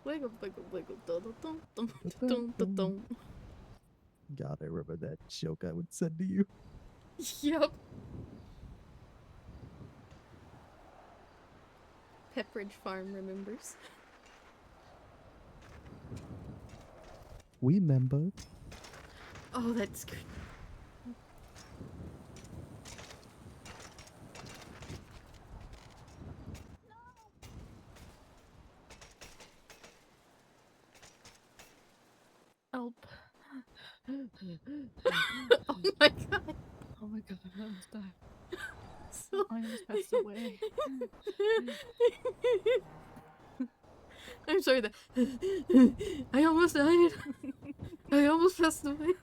Wiggle, wiggle, wiggle, dum dum dum dum dum dum. God, I remember that joke I would send to you. Yup. Pepperidge Farm remembers. We remember. Oh, that's good. Help. Oh my god. Oh my god, I almost died. So... I almost passed away. I'm sorry that I almost died. I almost passed away.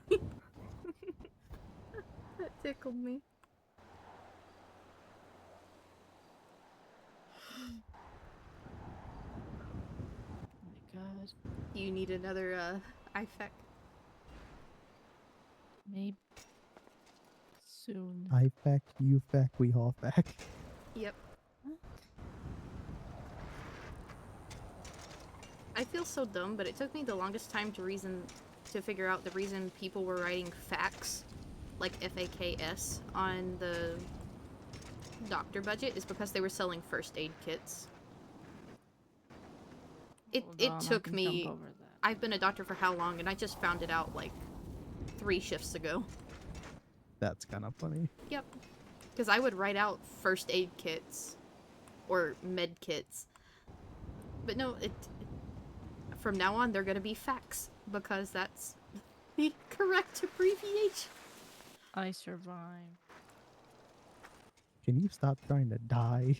That tickled me. Oh my god. You need another IFAC. Maybe soon. I fact, you fact, we all fact. Yep. I feel so dumb, but it took me the longest time to figure out the reason people were writing facts, like FAKS, on the doctor budget is because they were selling first aid kits. It Hold on, I took can me... jump over that. I've been a doctor for how long, and I just found it out like 3 shifts ago. That's kind of funny. Yep. Because I would write out first aid kits or med kits. But no, from now on they're going to be facts because that's the correct abbreviation. I survived. Can you stop trying to die?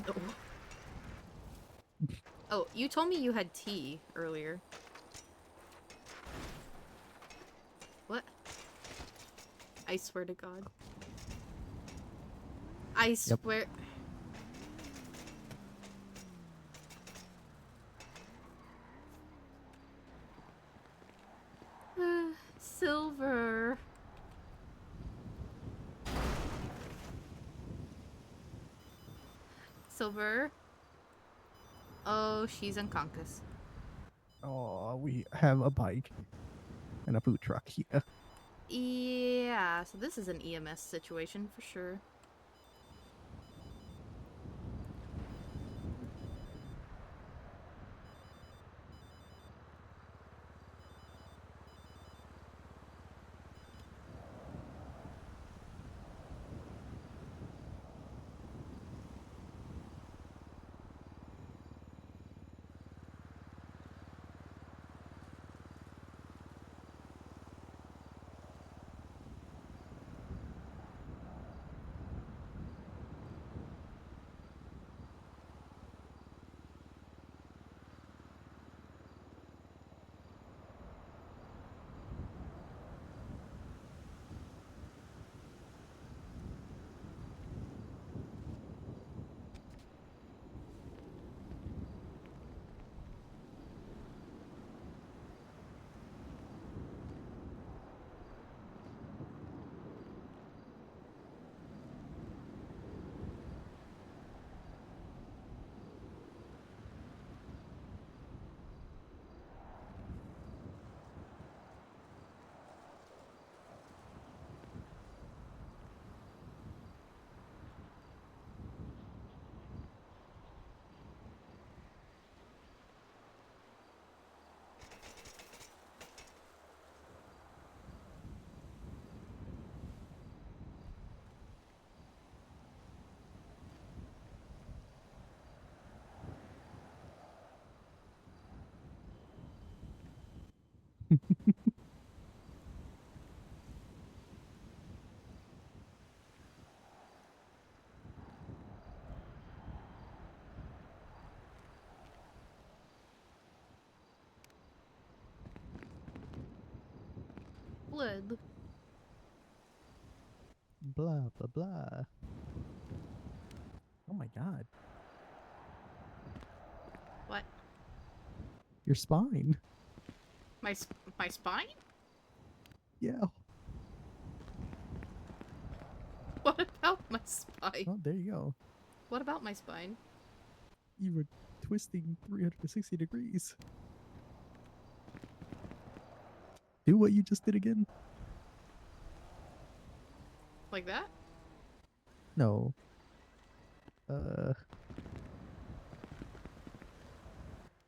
No. Oh, you told me you had tea earlier. What? I swear to God. I swear... Silver. Silver. Oh, she's unconscious. Oh, we have a bike and a food truck here. Yeah, so this is an EMS situation for sure. Blood. Blah, blah, blah. Oh my god. What? Your spine. My spine? Yeah. What about my spine? Oh, there you go. What about my spine? You were twisting 360 degrees. Do what you just did again. Like that? No.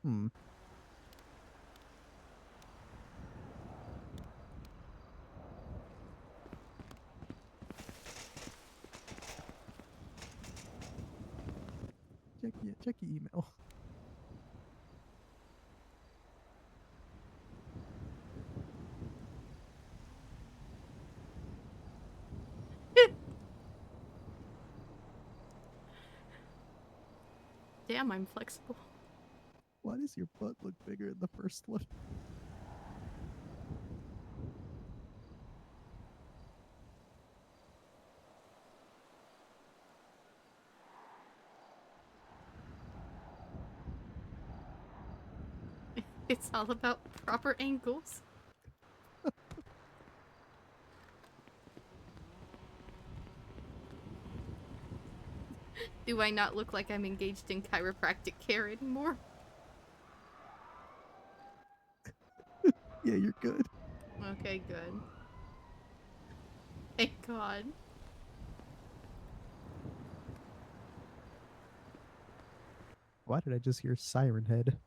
Hmm. Check your email. Damn, I'm flexible. Why does your butt look bigger in the first one? It's all about proper angles. Do I not look like I'm engaged in chiropractic care anymore? Yeah, you're good. Okay, good. Thank God. Why did I just hear Siren Head?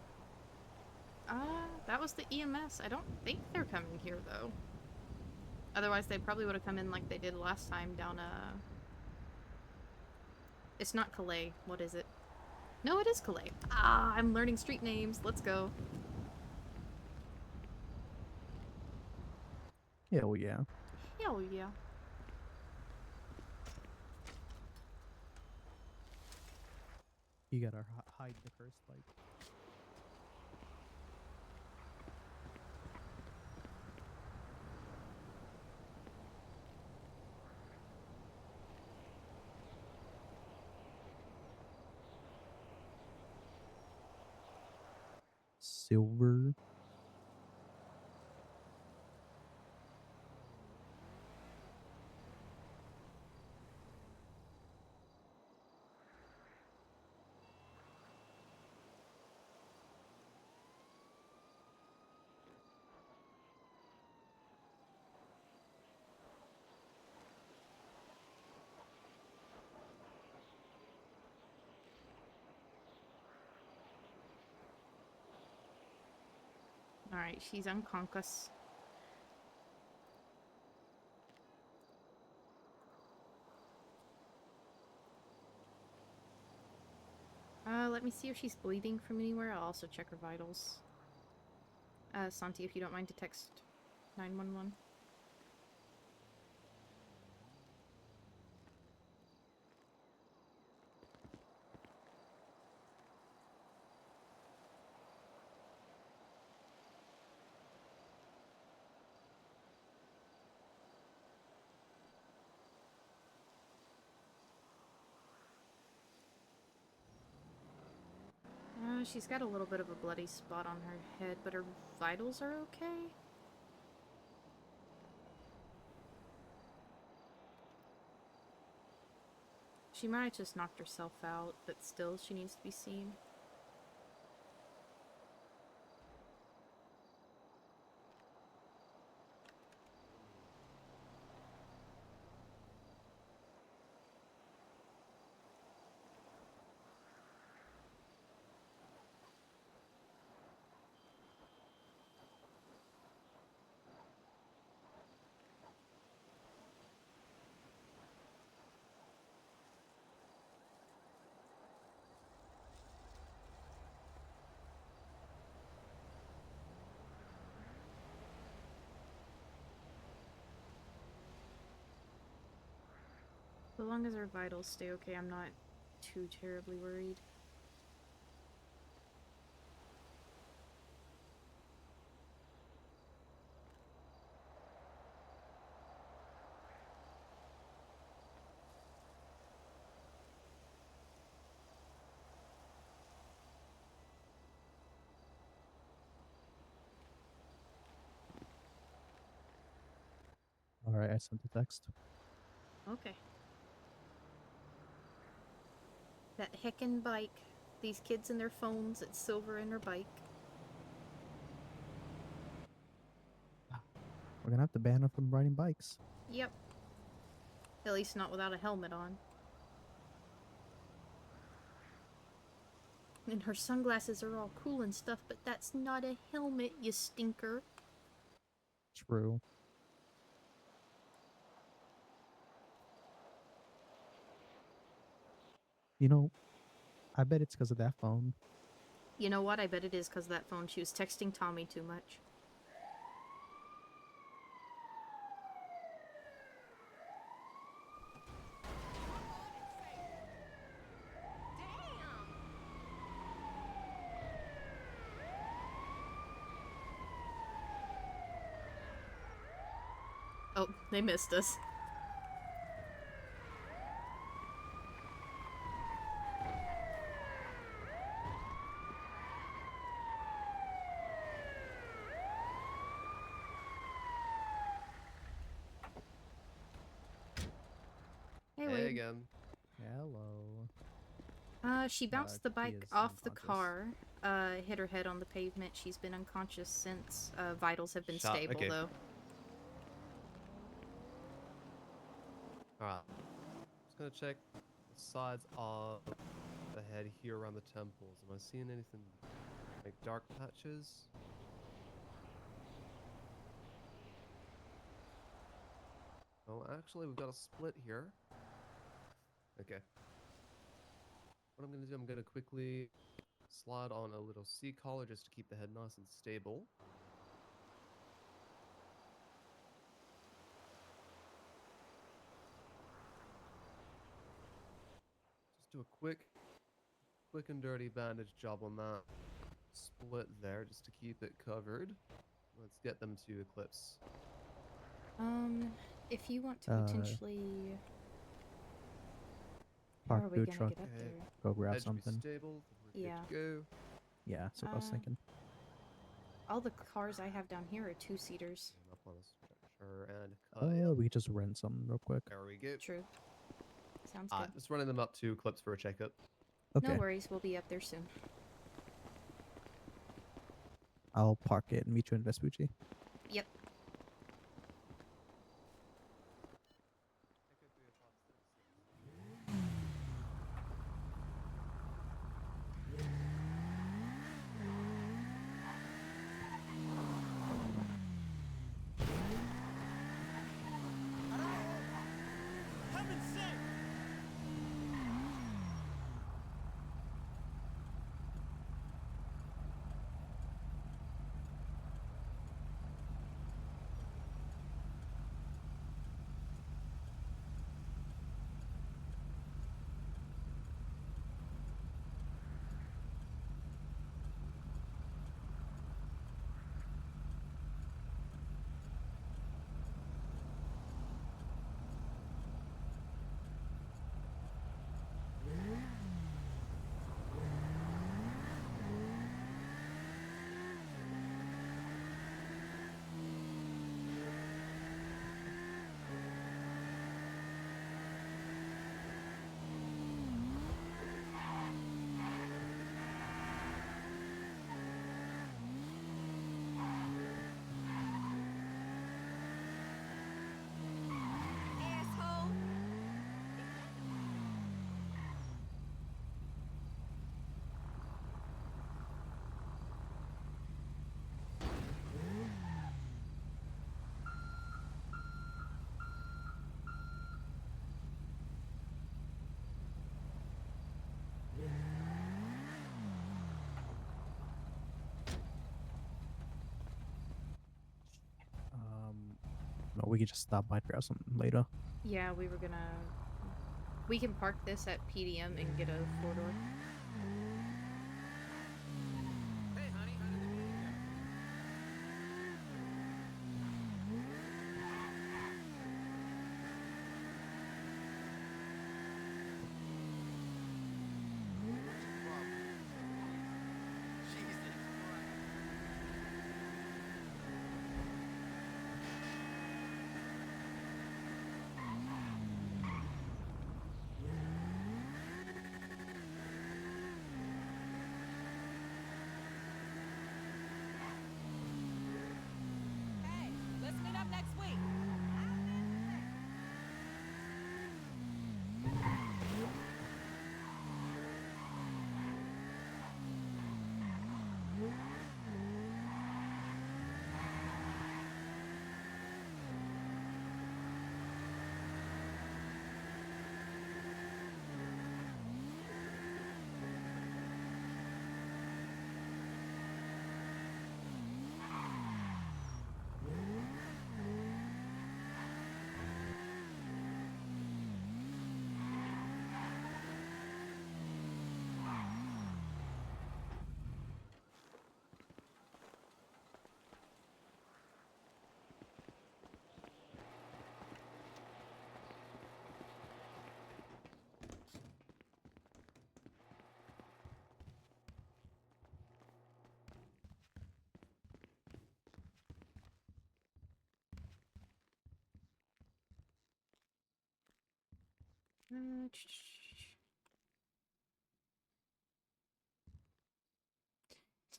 That was the EMS. I don't think they're coming here, though. Otherwise, they probably would have come in like they did last time down, It's not Calais. What is it? No, it is Calais. Ah, I'm learning street names. Let's go. Hell yeah. Hell yeah. You gotta hide the cursed light. Silver. Alright, she's unconscious. Let me see if she's bleeding from anywhere. I'll also check her vitals. Santi, if you don't mind to text 911. She's got a little bit of a bloody spot on her head, but her vitals are okay. She might have just knocked herself out, but still, she needs to be seen. So long as her vitals stay okay, I'm not too terribly worried. Alright, I sent the text. Okay. That heckin' bike. These kids and their phones, it's Silver and her bike. We're gonna have to ban her from riding bikes. Yep. At least not without a helmet on. And her sunglasses are all cool and stuff, but that's not a helmet, you stinker. True. You know, I bet it's because of that phone. You know what? I bet it is because of that phone. She was texting Tommy too much. Oh, they missed us. Hey, Wade. again. Hello. She bounced the she bike is off the unconscious. car, hit her head on the pavement. She's been unconscious since. Vitals have been Shot, stable, okay. though. Alright. Just gonna check the sides of the head here around the temples. Am I seeing anything like dark patches? Oh, actually, we've got a split here. Okay. What I'm gonna do, I'm gonna quickly slide on a little C-collar just to keep the head nice and stable. Just do a quick and dirty bandage job on that split there just to keep it covered. Let's get them to Eclipse. If you want to potentially... How Park are we food gonna truck. get up there? Go grab Head should be something. stable. We're Yeah. good to go. Yeah, that's what I was thinking. All the cars I have down here are two-seaters. Up on a stretcher and cut. Yep. We could just rent something real quick. There we go. True. Sounds good. Just running them up to Eclipse for a checkup. Okay. No worries, we'll be up there soon. I'll park it and meet you in Vespucci. Yep. we could just stop by to grab something later. Yeah, we were gonna. We can park this at PDM and get a 4-door. Hey, honey, how did the meeting go? What's your problem? Jesus Christ. Hey, let's meet up next week.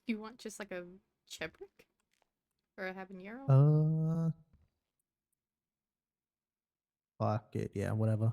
Do you want just like a chebrick? Or a habanero? Fuck it, yeah, whatever.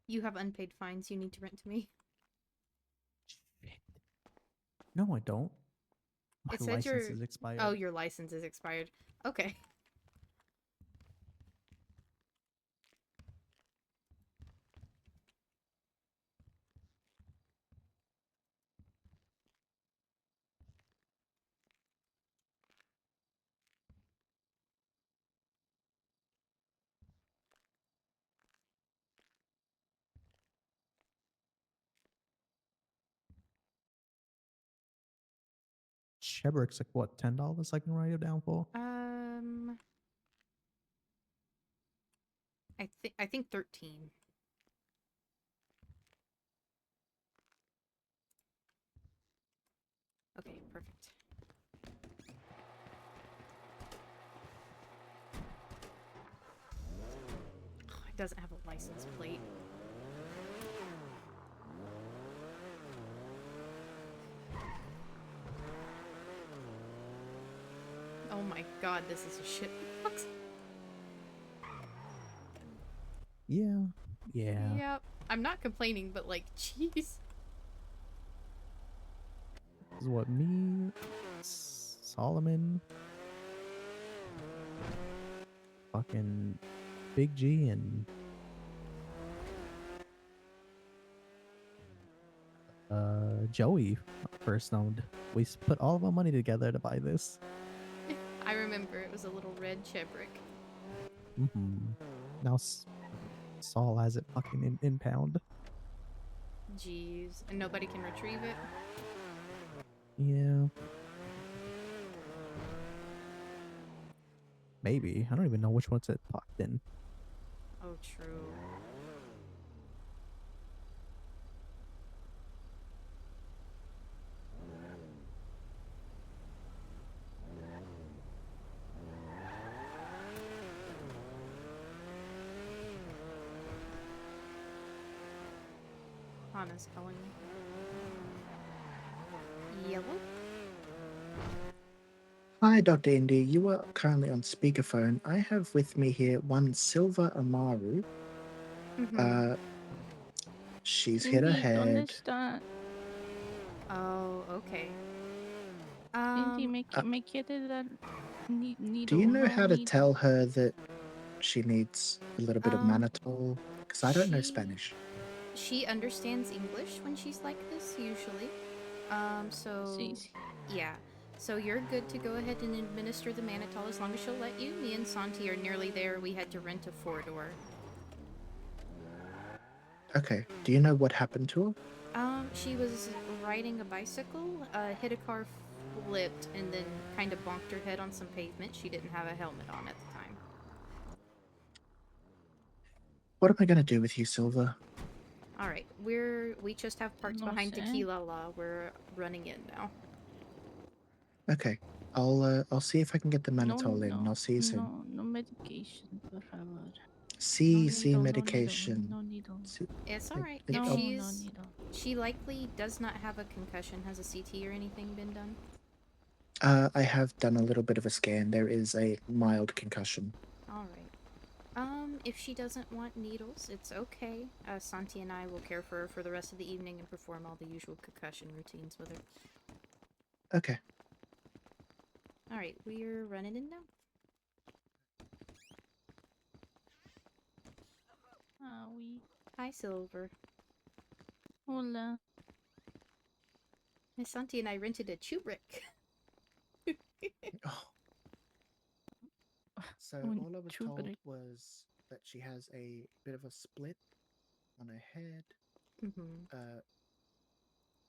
You have unpaid fines you need to rent to me. No, I don't. My It said license your. is expired. Oh, your license is expired. Okay. Chebrick's like what, $10 I can write it down for? I think 13. Okay, perfect. Oh, it doesn't have a license plate. Oh my god, this is a shit box. Yeah. Yeah. Yep. I'm not complaining, but like, jeez. This is what me, Solomon, fucking Big G, and Joey first owned. We put all of our money together to buy this. I remember it was a little red chebrick. Now Saul has it fucking in impound. Jeez. And nobody can retrieve it? Yeah. Maybe. I don't even know which one's it tucked in. Oh, true. Hana's calling me. Yellow? Hi, Dr. Indy. You are currently on speakerphone. I have with me here one Silva Amaru. Mm-hmm. She's hit Indy, her ¿dónde head. está? Oh, okay. Indy, me, Uh, me quiere dar do needle, you know no how to needle. tell her that she needs a little bit of Um, mannitol? Because I don't know she- Spanish. She understands English when she's like this, usually. So Sí, sí. yeah. So you're good to go ahead and administer the mannitol as long as she'll let you. Me and Santi are nearly there. We had to rent a 4-door. Okay. Do you know what happened to her? She was riding a bicycle, hit a car, flipped, and then kind of bonked her head on some pavement. She didn't have a helmet on at the time. What am I going to do with you, Silver? All right, we just have parked No behind sé. Tequila Law. We're running in now. Okay. I'll see if I can get the No, mannitol in, and no, I'll see you soon. no medication, por favor. See No medication. needle. It's all right. No, If no she's needle. she likely does not have a concussion. Has a CT or anything been done? I have done a little bit of a scan. There is a mild concussion. All right. If she doesn't want needles, it's okay. Santi and I will care for her for the rest of the evening and perform all the usual concussion routines with her. Okay. All right, we're running in now. Ah, oui. Hi, Silver. Hola. Miss Santi and I rented a Chubrick. Oh. So Un all I was told Chubrick. was that she has a bit of a split on her head. Mm-hmm.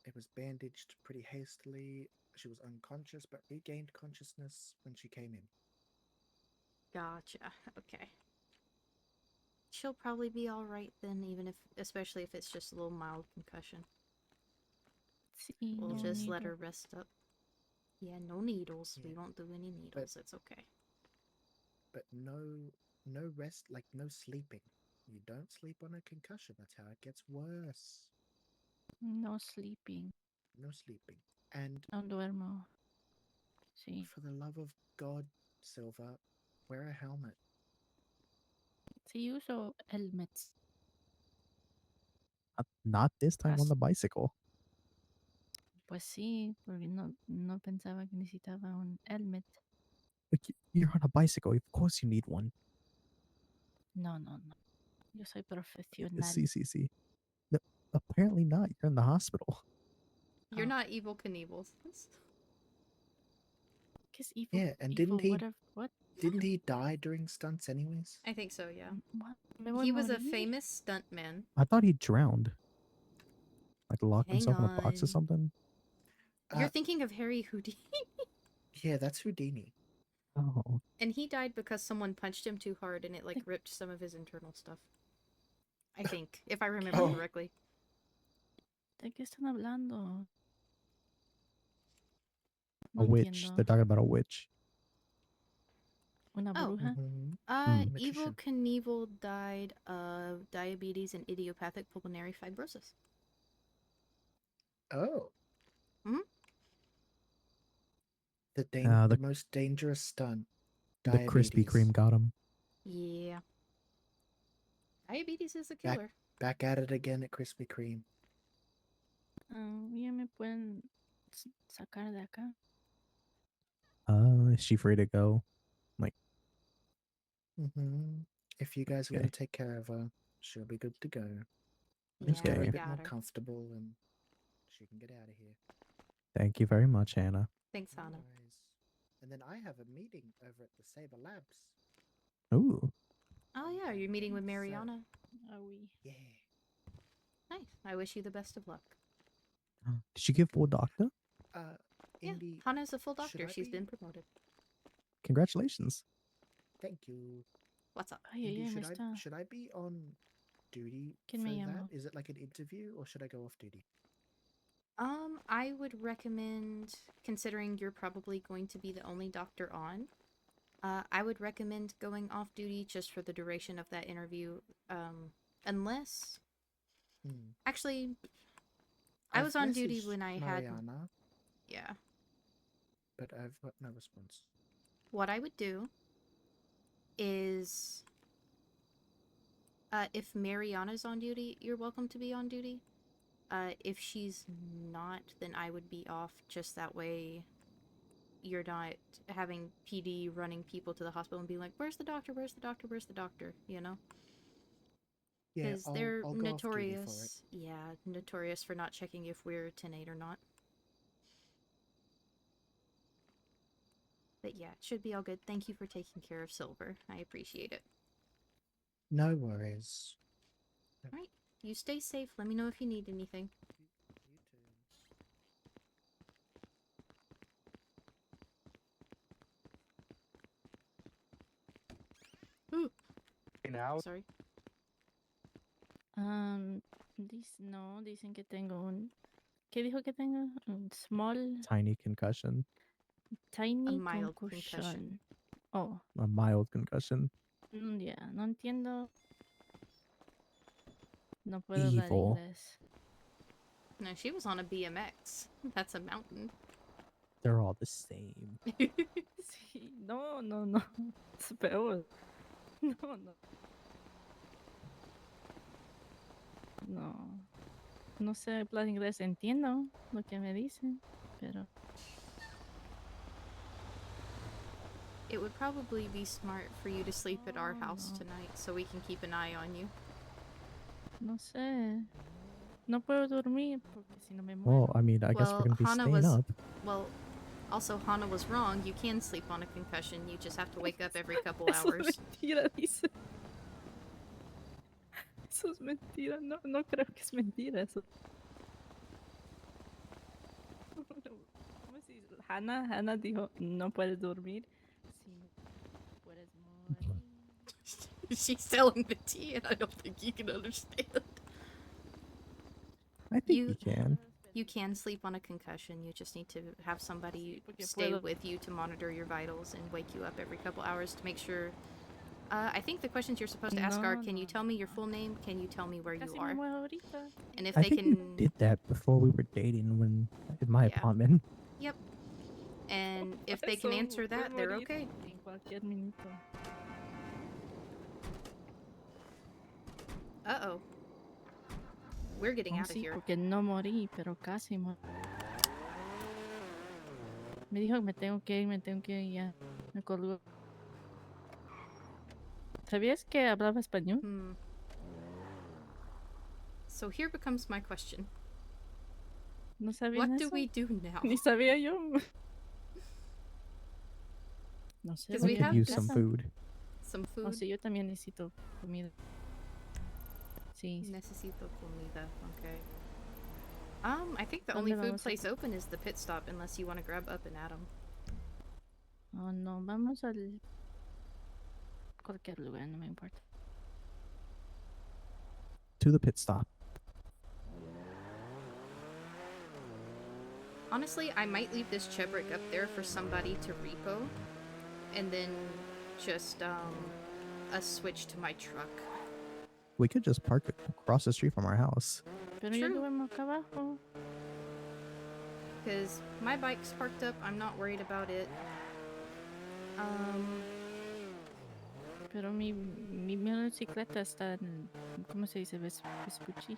It was bandaged pretty hastily. She was unconscious but regained consciousness when she came in. Gotcha. Okay. She'll probably be all right then, especially if it's just a little mild concussion. Sí, We'll no just needle. let her rest up. Yeah, no needles. Yeah. We won't do any needles. It's okay. But no rest, like no sleeping. You don't sleep on a concussion. That's how it gets worse. No sleeping. No sleeping. And No duermo. Sí. for the love of God, Silver, wear a helmet. Sí uso helmets. Not this time on the bicycle. Pues sí, porque no pensaba que necesitaba un helmet. Like, you're on a bicycle. Of course you need one. No. Yo soy profesional. See. No, apparently not. You're in the hospital. You're not Evil Knievel. Kiss evil. Yeah, and Evil, what? didn't he die during stunts anyways? I think so, yeah. What? He was a famous stuntman. I thought he drowned. Like locked Hang himself in a box or on. something. You're thinking of Harry Houdini. Yeah, that's Houdini. Oh. And he died because someone punched him too hard and it like ripped some of his internal stuff. I think, if I remember correctly. ¿De qué están hablando? A witch. entiendo. They're talking about a witch. Una Oh. bruja? Evil Knievel died of diabetes and idiopathic pulmonary fibrosis. Oh. Hmm? The most dangerous stunt. The Krispy Kreme got him. Yeah. Diabetes is a killer. Back at it again at Krispy Kreme. ¿Ya me pueden sacar de acá? Is she free to go? Like, If you guys are Okay. going to take care of her, she'll be good to go. Yeah, Just get her we a bit got more her. comfortable and she can get out of here. thank you very much, Hannah. Thanks, Hannah. And then I have a meeting over at the Saber Labs. Ooh. Oh yeah, you're meeting with Mariana. Ah, oui. Yeah. Nice. I wish you the best of luck. Did she give full doctor? Yeah, Indy, Hannah's a full should doctor. I She's be- been promoted. Congratulations. Thank you. What's up? Ay, Indy, me should está. should I be on duty ¿Quién for me that? llamó? Is it like an interview or should I go off duty? I would recommend, considering you're probably going to be the only doctor on, I would recommend going off duty just for the duration of that interview. Unless, actually, I was on duty when I had. Mariana, Yeah. but I've got no response. What I would do is, if Mariana's on duty, you're welcome to be on duty. If she's not, then I would be off, just that way you're not having PD running people to the hospital and being like, where's the doctor, where's the doctor, where's the doctor, you know? Yeah, Because they're I'll go off duty for it. notorious, yeah, notorious for not checking if we're 10-8 or not. But yeah, it should be all good. Thank you for taking care of Silver. I appreciate it. No worries. Alright, you stay safe. Let me know if you need anything. Ooh. Now. Sorry. No, dicen que tengo un... ¿Qué dijo que tengo? Un small... Tiny concussion. Tiny A mild concussion. concussion. Oh. A mild concussion. Ya, no entiendo. No puedo hablar Evil. inglés. No, she was on a BMX. That's a mountain. They're all the same. Sí, no. Es peor. No. No sé hablar inglés. Entiendo lo que me dicen, pero... It would probably be smart for you to sleep at our house tonight so we can keep an eye on you. No sé. No puedo dormir porque si no me muero. Well, I mean, I guess we're gonna be Hana staying was... up. Well, also, Hana was wrong. You can sleep on a concussion. You just have to wake up every couple hours. Eso es mentira, dice. Eso es mentira. No creo que es mentira eso. ¿Cómo se dice? Hannah dijo, no puedes dormir si no puedes morir. She's telling the tea, and I don't think you can understand. I think you can. You can sleep on a concussion. You just need to have somebody porque stay puedo. with you to monitor your vitals and wake you up every couple hours to make sure. I think the questions you're supposed to ask are, can you tell me your full name? Can you tell me where you Casi are? me muero ahorita. And if I they think can... you did that before we were dating when in my apartment. Yep. And if they can Eso, answer that, puedo they're morir okay. En cualquier minuto. Uh-oh. We're getting Oh, out of sí, here. porque no morí, pero casi morí. Me dijo que me tengo que ir ya. Me colgó. ¿Sabías que hablaba español? So here becomes my question. ¿No sabías What do eso? we do now? Ni sabía yo. No sé. Because voy we a have mi use some casa. food. Some food. Oh, sí, yo también necesito comida. Sí. Necesito comida. Okay. I think the ¿Dónde only food vamos a place open is the pit stop, unless you want to grab Up and Atom. Oh, no, vamos al... cualquier lugar, no me importa. To the pit stop. Honestly, I might leave this Chebrick up there for somebody to repo, and then just a switch to my truck. We could just park it across the street from our house. Pero yo duermo acá abajo. Because my bike's parked up, I'm not worried about it. Pero mi motocicleta está en... ¿Cómo se dice? Vespucci.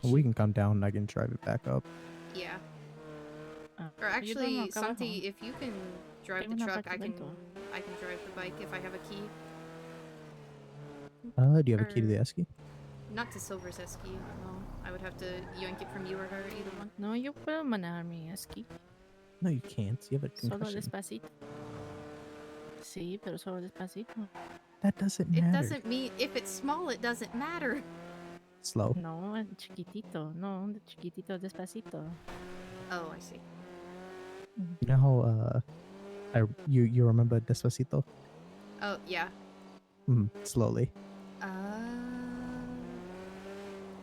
We can come down and I can drive it back up. Yeah. Ah, Or yo duermo actually, acá abajo. Santi, if you can drive Tengo the un truck, I can apartamento. drive the bike if I have a key. Do you have a key to the esky? Not to Silver's esky, no. I would have to yoink it from you or her, either one. No, yo puedo manejar mi esquí. No, you can't. You have a Solo concussion. despacito. Sí, pero solo despacito. That doesn't It matter. doesn't mean... If it's small, it doesn't matter. Slow. No, chiquitito. No, chiquitito, despacito. Oh, I see. You know how you remember Despacito? Oh, yeah. Slowly.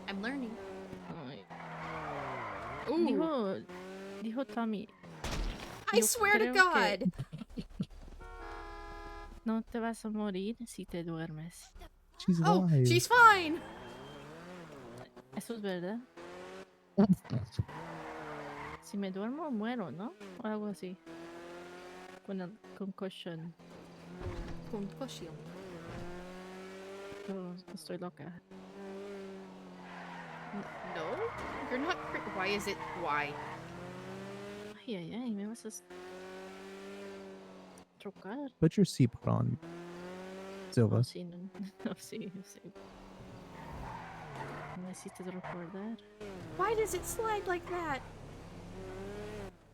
I'm learning. Dijo Tommy. I swear to God! No te vas a morir si te duermes. She's Oh, alive. she's fine! Eso es verdad. Si me duermo, muero, ¿no? O algo así. Con el concussion. Concussion. Pero estoy loca. No? You're not why is it why? Ay, ay, ay, me vas a chocar. Put your seatbelt on, Silva. Oh, sí, no, no, sí, sí. Necesitas recordar. Why does it slide like that?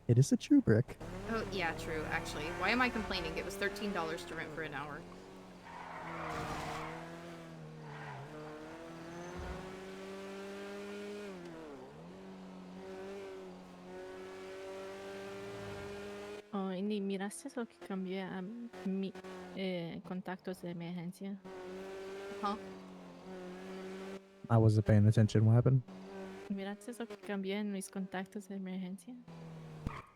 It is a true brick. Oh, yeah, true, actually. Why am I complaining? It was $13 to rent for an hour. Oh, Indy, ¿miraste lo que cambié a mi contactos de emergencia? Huh? I wasn't paying attention. What happened? ¿Miraste lo que cambié en mis contactos de emergencia?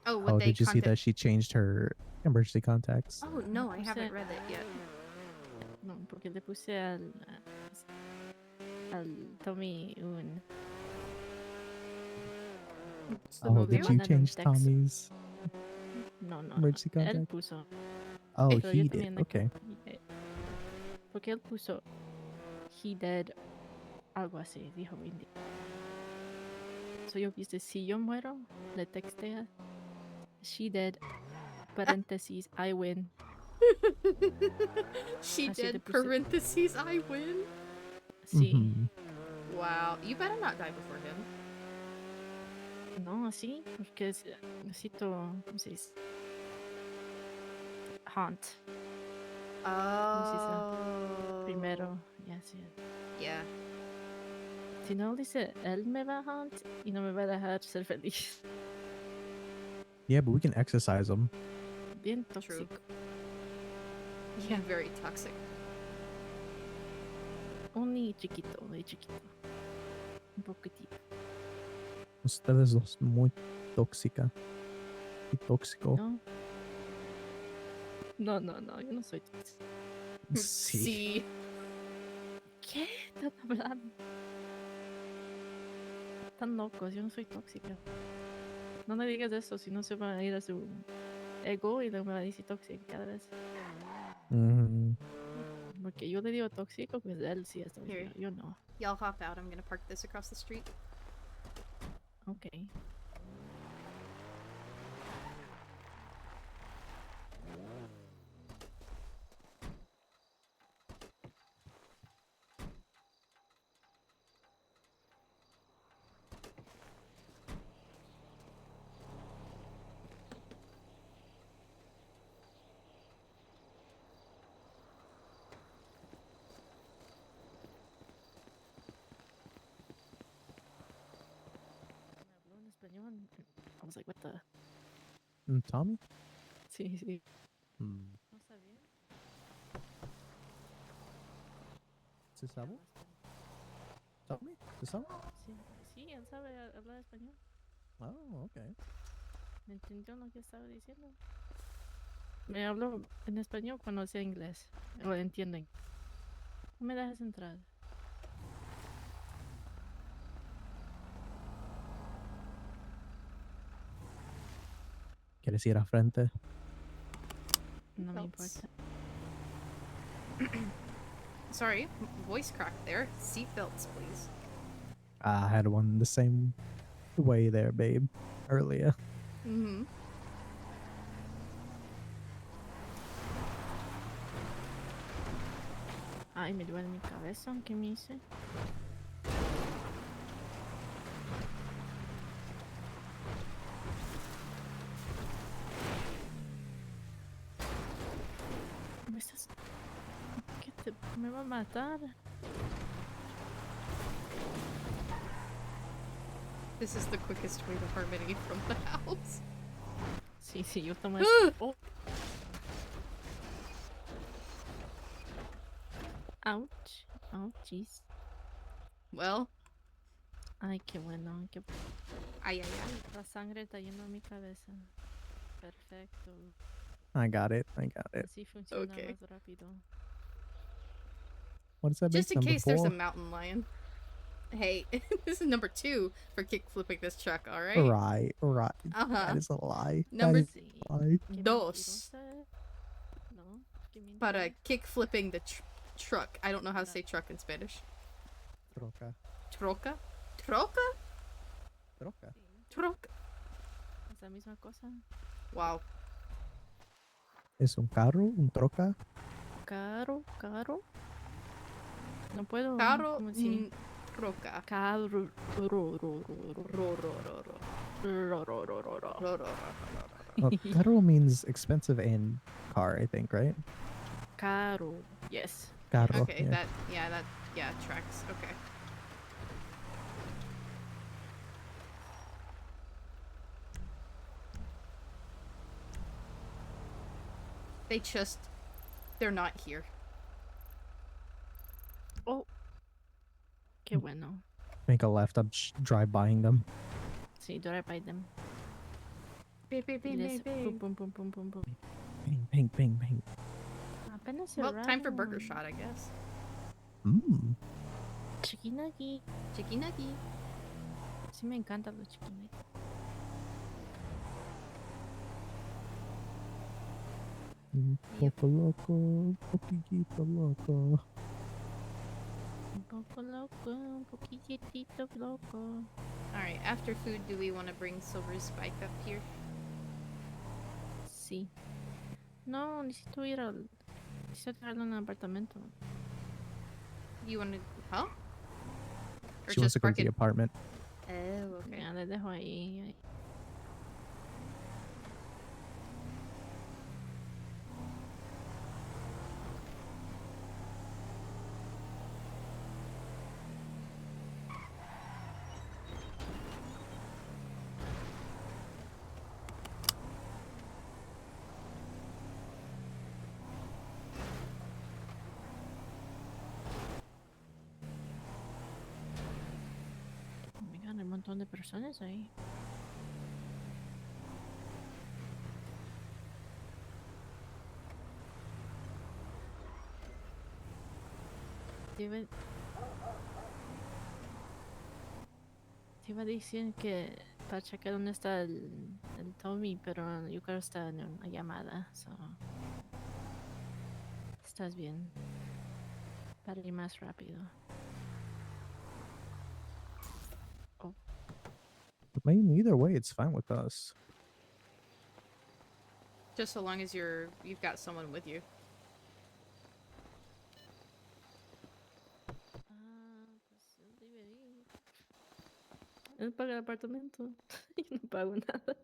Oh, what Oh, they did you see contact- that she changed her emergency contacts? Oh, no, I Puse- haven't read it yet. No, porque le puse al Tommy un... Oh, did you change Tommy's No, no, emergency no. Él contact? puso. Oh, Pero yo he did. también le Okay. cambié. Porque él puso he did algo así, dijo Indy. So yo puse, si yo muero, le textea she did paréntesis I win. She Así le did puse. parentheses I win. Sí. Mhm. Wow, you better not die before him. No, así, porque necesito, ¿cómo se dice? Hunt. ¿Cómo se dice? Primero, ya sí. Yeah. Si no dice, él me va a hunt y no me va a dejar ser feliz. Yeah, but we can exercise them. Bien tóxico. Yeah, very toxic. Muy chiquito, muy chiquito. Un poquitito. Ustedes dos muy tóxica. Y tóxico. No. No, no, no, yo no soy tóxico. Sí. ¿Qué están hablando? Están locos, yo no soy tóxica. No le digas eso, si no se va a ir a su ego y le va a decir tóxica cada vez. Mhm. Porque yo le digo tóxico, pues él sí es tóxico, Here. yo no. Y'all hop out. I'm gonna park this across the street. Okay. Me habló en español. I was like, what the? Tommy? Sí, sí. Hmm. ¿No sabía? ¿Se sabe? Tommy? ¿Se sabe? Sí, sí, él sabe hablar español. Oh, okay. ¿Me entendió lo que estaba diciendo? Me habló en español cuando sé inglés. Lo entienden. No me dejes entrar. ¿Quieres ir a frente? No me Belts. importa. Sorry, voice crack there. Seatbelts, please. I had one the same way there, babe, earlier. Mm-hmm. Ay, me duele mi cabeza. ¿Qué me hice? ¿Me estás...? ¿Qué te...? ¿Me va a matar? This is the quickest way to Harmony from the house. Sí, sí, yo tomé... Oh. Ouch. Ouchies. Well. Ay, qué bueno. Qué... Ay, ay, ay. La sangre está yendo a mi cabeza. Perfecto. I got it. Así funciona Okay. más rápido. What is that? Just base? in Number case there's a 4? mountain lion. Hey, this is number 2 for kick flipping this truck, alright? Right. Uh-huh. That is a lie. Number That is a lie. dos. No, qué mentira. Para kick flipping the truck. I don't know how to say truck in Spanish. Troca. Troca? Troca? Troca. Troca. Es la misma cosa. Wow. ¿Es un carro? ¿Un troca? Caro, caro. No puedo. Carro, ¿Cómo decir? troca. Caro. Ro, ro, ro, ro. Ro, ro, ro. Well, carro means expensive and car, I think, right? Caro. Yes. Carro. Okay, yeah. that tracks. Okay. They're not here. Oh. Qué bueno. Make a left. I'm drive buying them. Sí, drive by them. Bing, bing, bing, Les bing, pum, pum, pum, pum, pum. Bang, bang, bang, bang. Apenas Well, time for burger cerraron. shot, I guess. Mmm. Chikinagi. Chikinagi. Sí me encantan los chikinagi. Un poco loco, un poquito loco. Un poco loco, un poquitito loco. Alright, after food, do we want to bring Silver's bike up here? Sí. No, necesito ir al... Necesito traerlo en un apartamento. You want to... Huh? Or She wants to go to park the it... apartment. Oh, okay. Ya, le dejo ahí. Miran, hay un montón de personas ahí. Te iba a decir que para checar dónde está el Tommy, pero yo creo que está en una llamada. So. Estás bien. Para ir más rápido. Oh. I mean, either way, it's fine with us. Just so long as you've got someone with you. Él paga el apartamento. Yo no pago nada.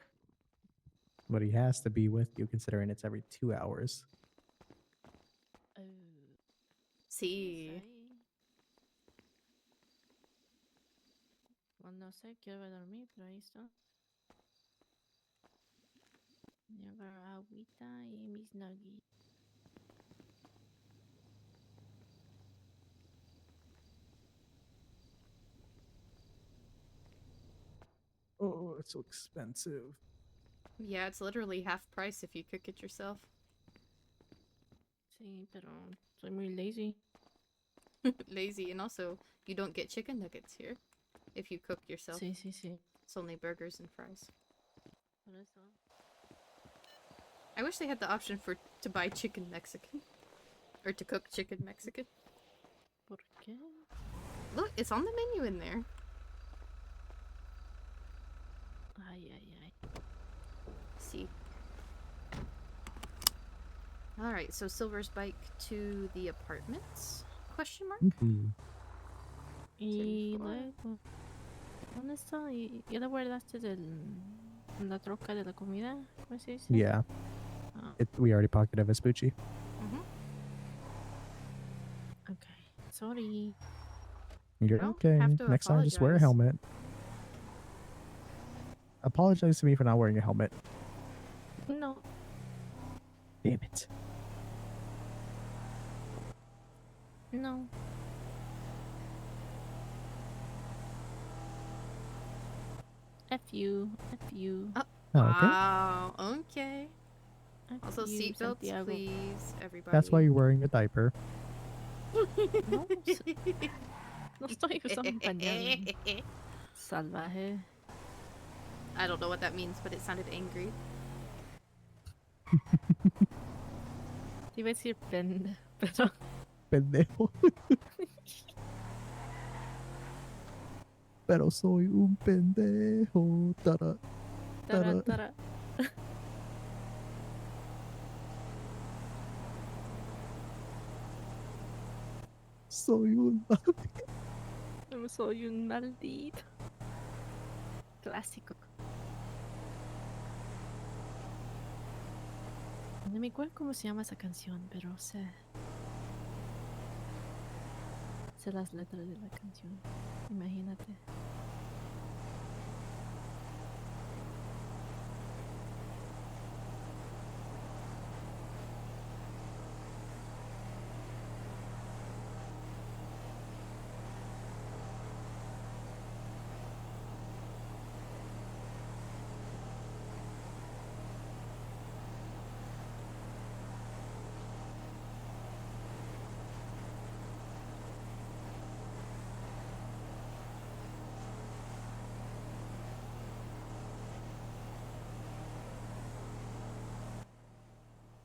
But he has to be with you, considering it's every 2 hours. Sí. Cuando sé que voy a dormir, pero ahí está. Yo agarro agüita y mis nuggets. Oh, it's so expensive. Yeah, it's literally half price if you cook it yourself. Sí, pero soy muy lazy. Lazy, and also, you don't get chicken nuggets here if you cook yourself. Sí, sí, sí. It's only burgers and fries. Por eso. I wish they had the option to buy chicken Mexican. Or to cook chicken Mexican. ¿Por qué? Look, it's on the menu in there. Ay, ay, ay. See. Alright, so Silver's bike to the apartments? Question mark? Y luego... ¿Dónde está? ¿Y le guardaste la troca de la comida? ¿Cómo se dice? Yeah. We already pocketed Vespucci. Okay. Sorry. You're No, okay. have to Next time, just wear a apologize. helmet. Apologize to me for not wearing a helmet. No. Damn it. No. F you. F you. Okay. Wow, okay. F Also, you, seatbelts, Santiago. please, everybody. That's why you're wearing a diaper. No, no estoy usando un pañal. Salvaje. I don't know what that means, but it sounded angry. Te iba a decir pero... Pendejo. pero soy un pendejo. Tara, Tara, tara. tara. Soy un Soy un maldito. Clásico. No me acuerdo cómo se llama esa canción, pero sé las letras de la canción. Imagínate.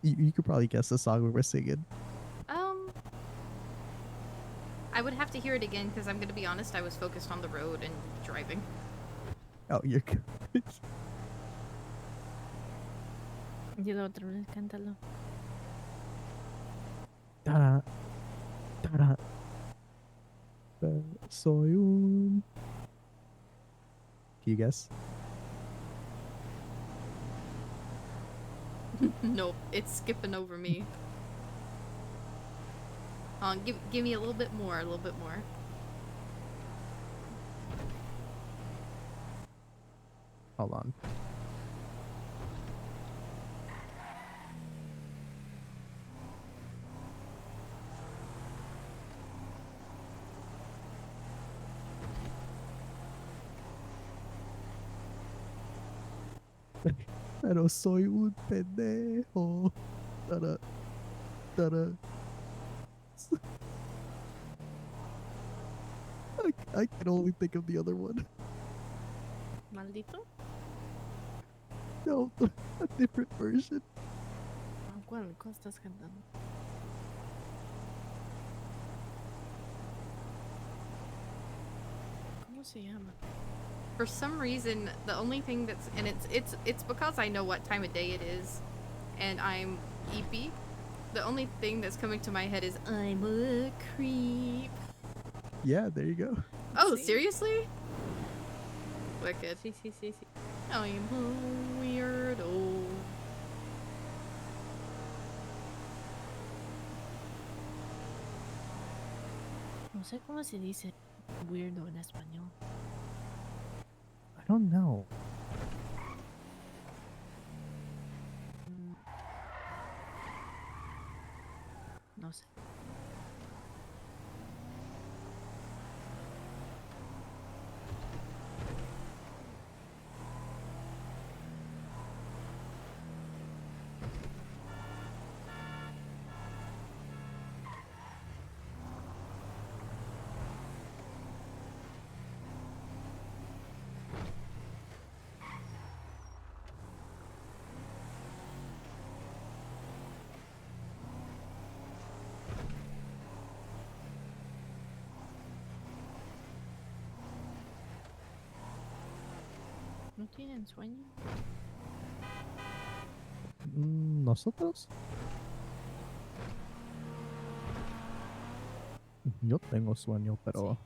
You could probably guess the song we were singing. I would have to hear it again because I'm gonna be honest, I was focused on the road and driving. Oh, you're good. Y la otra vez, cántalo. Tara, tara. Soy un. Can you guess? Nope, it's skipping over me. Give me a little bit more, Hold on. Pero soy un pendejo. Tara, tara. I can only think of the other one. ¿Maldito? No, a different version. ¿Cuál estás cantando? ¿Cómo se llama? For some reason, the only thing that's and it's because I know what time of day it is, and I'm eepy. The only thing that's coming to my head is I'm a creep. Yeah, there you go. Oh, seriously? Wicked. Sí. I'm a weirdo. No sé cómo se dice weirdo en español. I don't know. No sé. ¿No tienen sueño? ¿Nosotros? Yo tengo sueño, pero...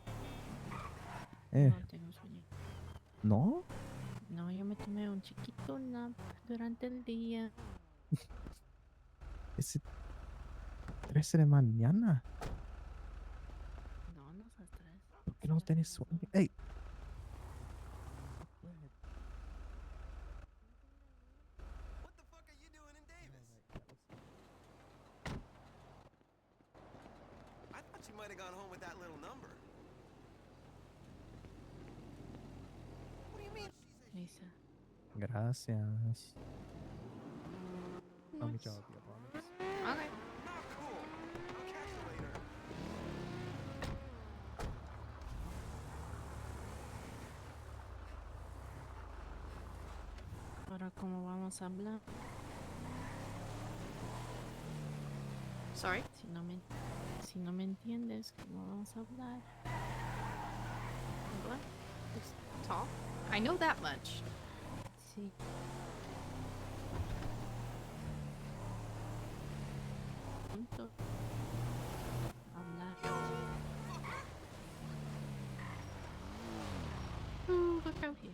No tengo sueño. ¿No? No, yo me tomé un chiquito nap durante el día. Es 13 de mañana. No, no seas tres. ¿Por qué no tenés sueño? ¡Ey! I thought you might have gone home with that little number. What do you mean? Lisa. Gracias. I'll meet y'all at the apartments. Okay. Not cool. I'll catch you later. Ahora, ¿cómo vamos a hablar? Sorry? Si no me entiendes, ¿cómo vamos a hablar? ¿What? He's tall. I know that much. Sí. Punto. Hablar. Ooh, look out here.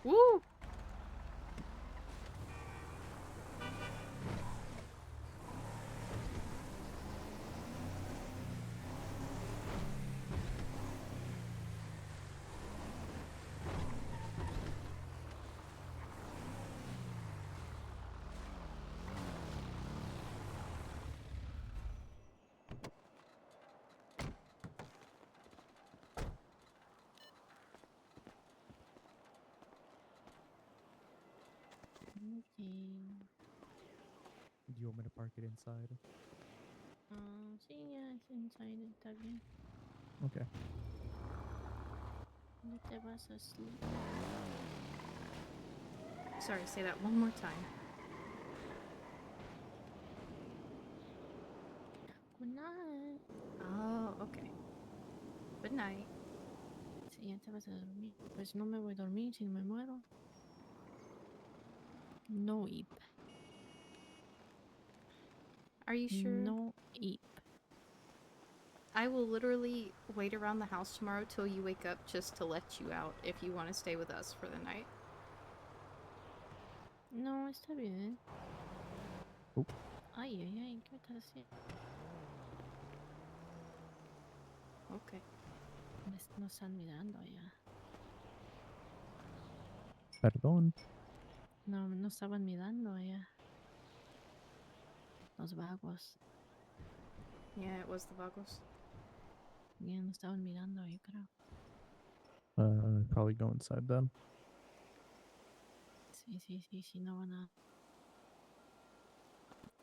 Woo! Okay. Do you want me to park it inside? Sí, ya es inside, está bien. Okay. ¿Dónde te vas a sleep? Sorry, say that one more time. Good night. Oh, okay. Good night. Sí, ya te vas a dormir. Pues no me voy a dormir si me muero. No eep. Are you sure? No eep. I will literally wait around the house tomorrow till you wake up just to let you out if you want to stay with us for the night. No, está bien. Oh. Ay, ay, ay, ¿qué me estás haciendo? Okay. Nos están mirando ya. Perdón. No, no estaban mirando ya. Los vagos. Yeah, it was the vagos. Ya no estaban mirando, yo creo. Probably go inside then. Sí, no van a...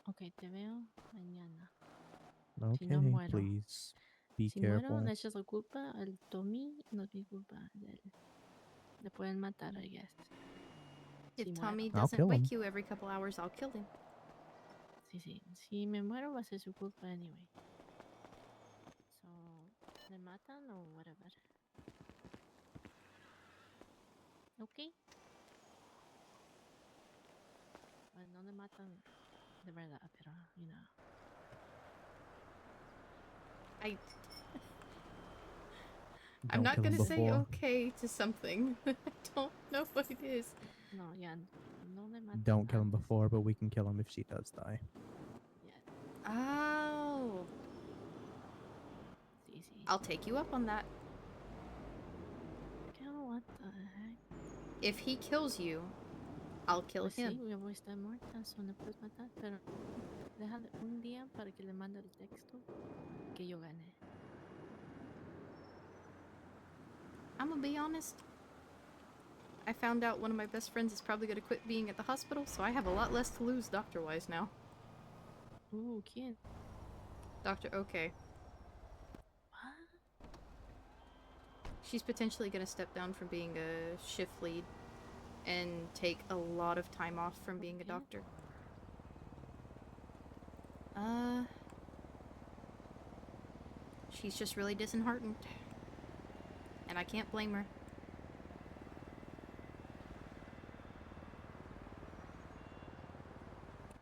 Ok, te veo mañana. Okay, Si no muero. please be Si careful. muero, le echas la culpa al Tommy, no es mi culpa de él. Le pueden matar, I guess. If Si Tommy muero. I'll doesn't kill him. wake you every couple hours, I'll kill him. Sí. Si me muero, va a ser su culpa anyway. So, ¿le matan o whatever? Ok. Bueno, no le matan de verdad, pero, you know. I'm Don't not kill him gonna say before. okay to something. I don't know what it is. No, ya, no le matan. Don't kill him before, but we can kill him if she does die. Oh. Sí. I'll take you up on that. What the heck? If he kills you, I'll kill Pues him. sí, yo voy a estar muerta, so no puedes matar, pero déjale un día para que le mande el texto que yo gané. I'm gonna be honest. I found out one of my best friends is probably gonna quit being at the hospital, so I have a lot less to lose doctor-wise now. Ooh, ¿quién? Dr. OK. What? She's potentially gonna step down from being a shift lead and take a lot of time off from being a doctor. She's just really disheartened. And I can't blame her.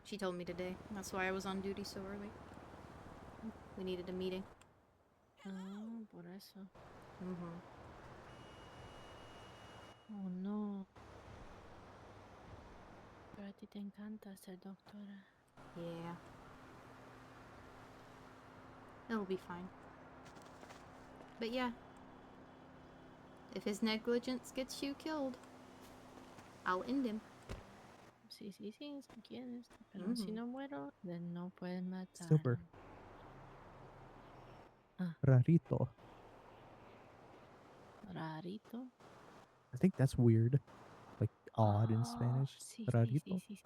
She told me today. That's why I was on duty so early. We needed a meeting. Ah, por eso. Mm-hmm. Oh, no. Pero a ti te encanta ser doctora. Yeah. It'll be fine. But yeah. If his negligence gets you killed, I'll end him. Sí, sí, sí, si quieres. Pero si no muero, then no pueden matar. Super. Ah. Rarito. Rarito. I think that's weird. Like odd in Spanish. Sí, sí, Rarito. sí, sí.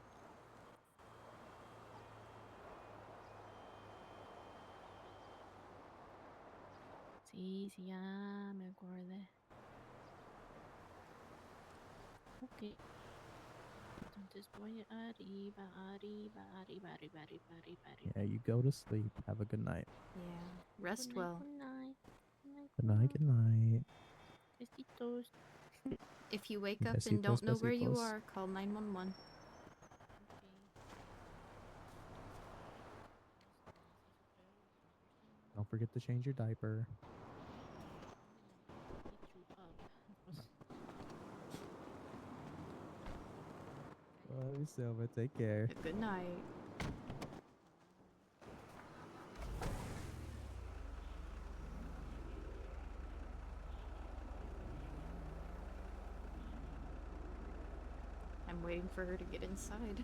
Sí, sí, ya me acordé. Ok. Entonces voy arriba, arriba, arriba, arriba, arriba, arriba, arriba. Yeah, you go to sleep. Have a good night. Yeah. Rest well. Good night. Good night, good night. Besitos. If you wake up and Besitos, don't know where you besitos. are, call 911. Don't forget to change your diaper. Love you, Silva. Take care. Good night. I'm waiting for her to get inside.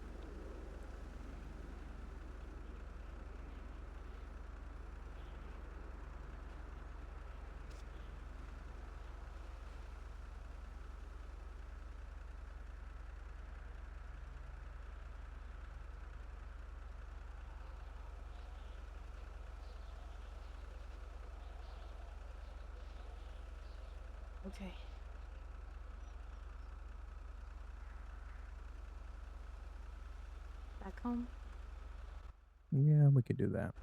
Okay. Back home. Yeah, we could do that.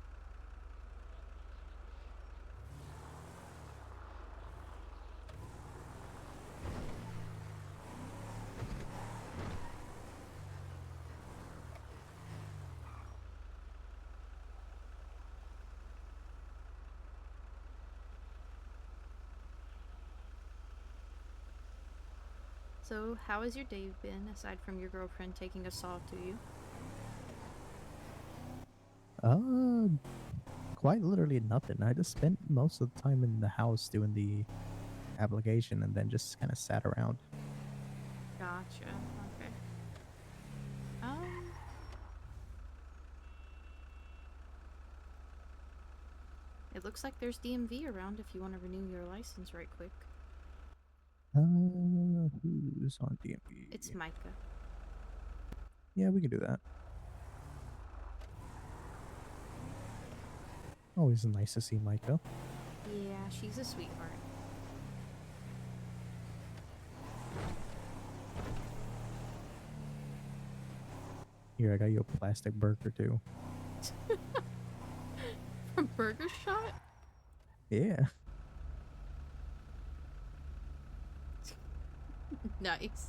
So, how has your day been, aside from your girlfriend taking a saw to you? Quite literally nothing. I just spent most of the time in the house doing the application and then just kind of sat around. Gotcha. Okay. It looks like there's DMV around if you want to renew your license right quick. Who's on DMV? It's Micah. Yeah, we can do that. Always nice to see Micah. Yeah, she's a sweetheart. Here, I got you a plastic burger too. From Burger Shot? Yeah. Nice.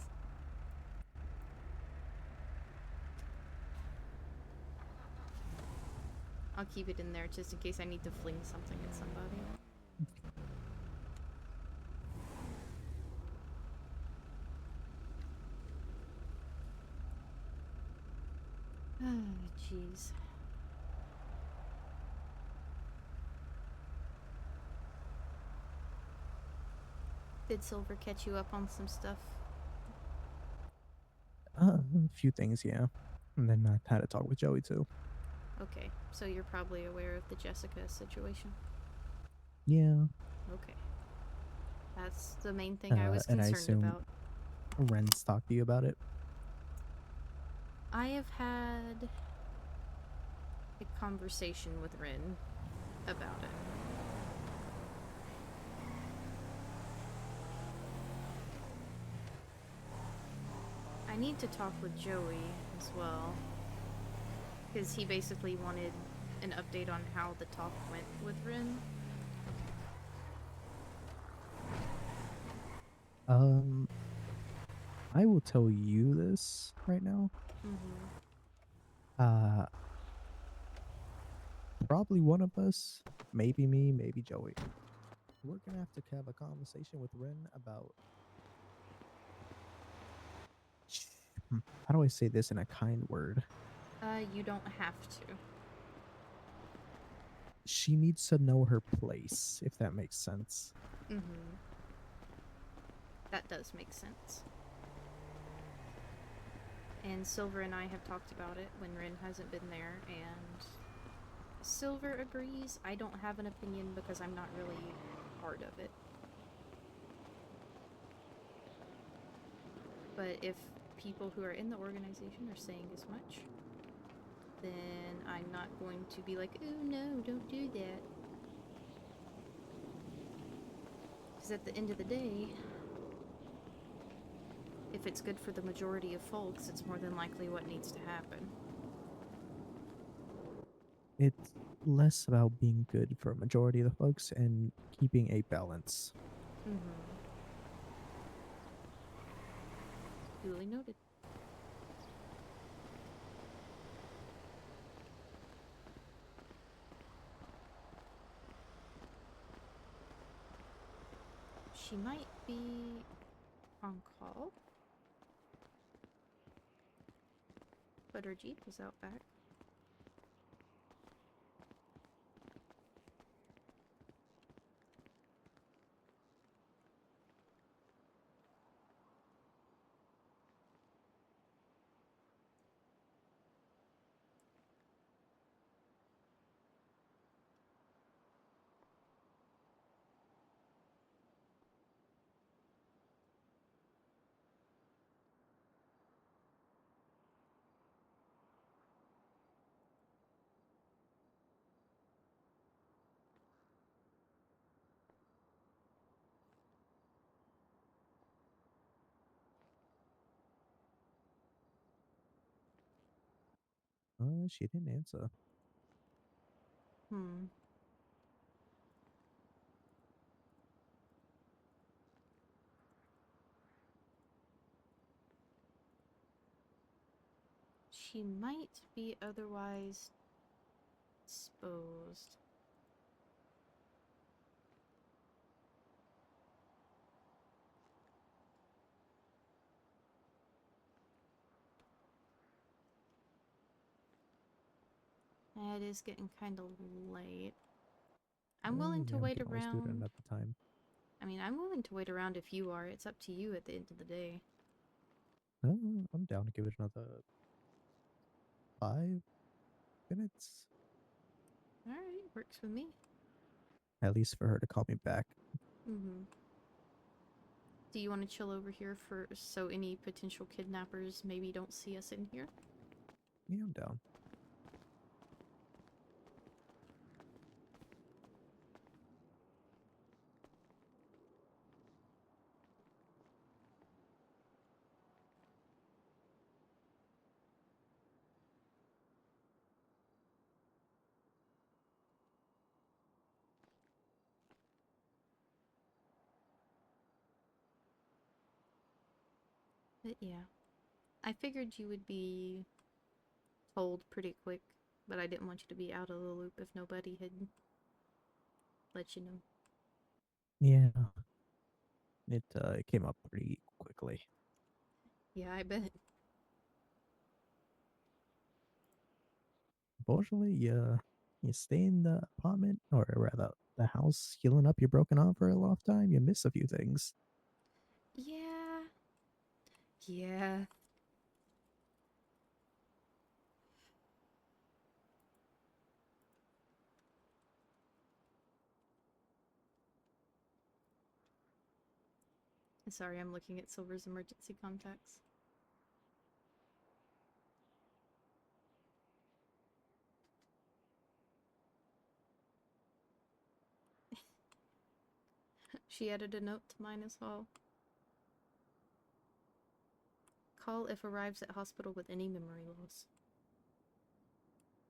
I'll keep it in there just in case I need to fling something at somebody. Jeez. Did Silver catch you up on some stuff? A few things, yeah. And then I had to talk with Joey too. Okay, so you're probably aware of the Jessica situation? Yeah. Okay. That's the main thing I was And I concerned assume about. Ren's talked to you about it. I have had a conversation with Ren about it. I need to talk with Joey as well, because he basically wanted an update on how the talk went with Ren. I will tell you this right now. Probably one of us, maybe me, maybe Joey. We're gonna have a conversation with Ren about. How do I say this in a kind word? You don't have to. She needs to know her place, if that makes sense. That does make sense. And Silver and I have talked about it when Rin hasn't been there, and Silver agrees. I don't have an opinion because I'm not really part of it. But if people who are in the organization are saying as much, then I'm not going to be like, oh no, don't do that. Because at the end of the day, if it's good for the majority of folks, it's more than likely what needs to happen. It's less about being good for a majority of the folks and keeping a balance. Mm-hmm. Duly noted. She might be on call, but her Jeep was out back. She didn't answer. Hmm. She might be otherwise disposed. It is getting kind of late. I'm willing to Yeah, we wait can always do it around. another time. I mean, I'm willing to wait around if you are. It's up to you at the end of the day. I'm down to give it another 5 minutes. Alright, works with me. At least for her to call me back. Mm-hmm. Do you want to chill over here for so any potential kidnappers maybe don't see us in here? Yeah, I'm down. But yeah. I figured you would be told pretty quick, but I didn't want you to be out of the loop if nobody had let you know. Yeah. It came up pretty quickly. Yeah, I bet. Unfortunately, you stay in the apartment, or rather, the house, healing up your broken arm for a long time, you miss a few things. Yeah. Yeah. Sorry, I'm looking at Silver's emergency contacts. She added a note to mine as well. Call if arrives at hospital with any memory loss.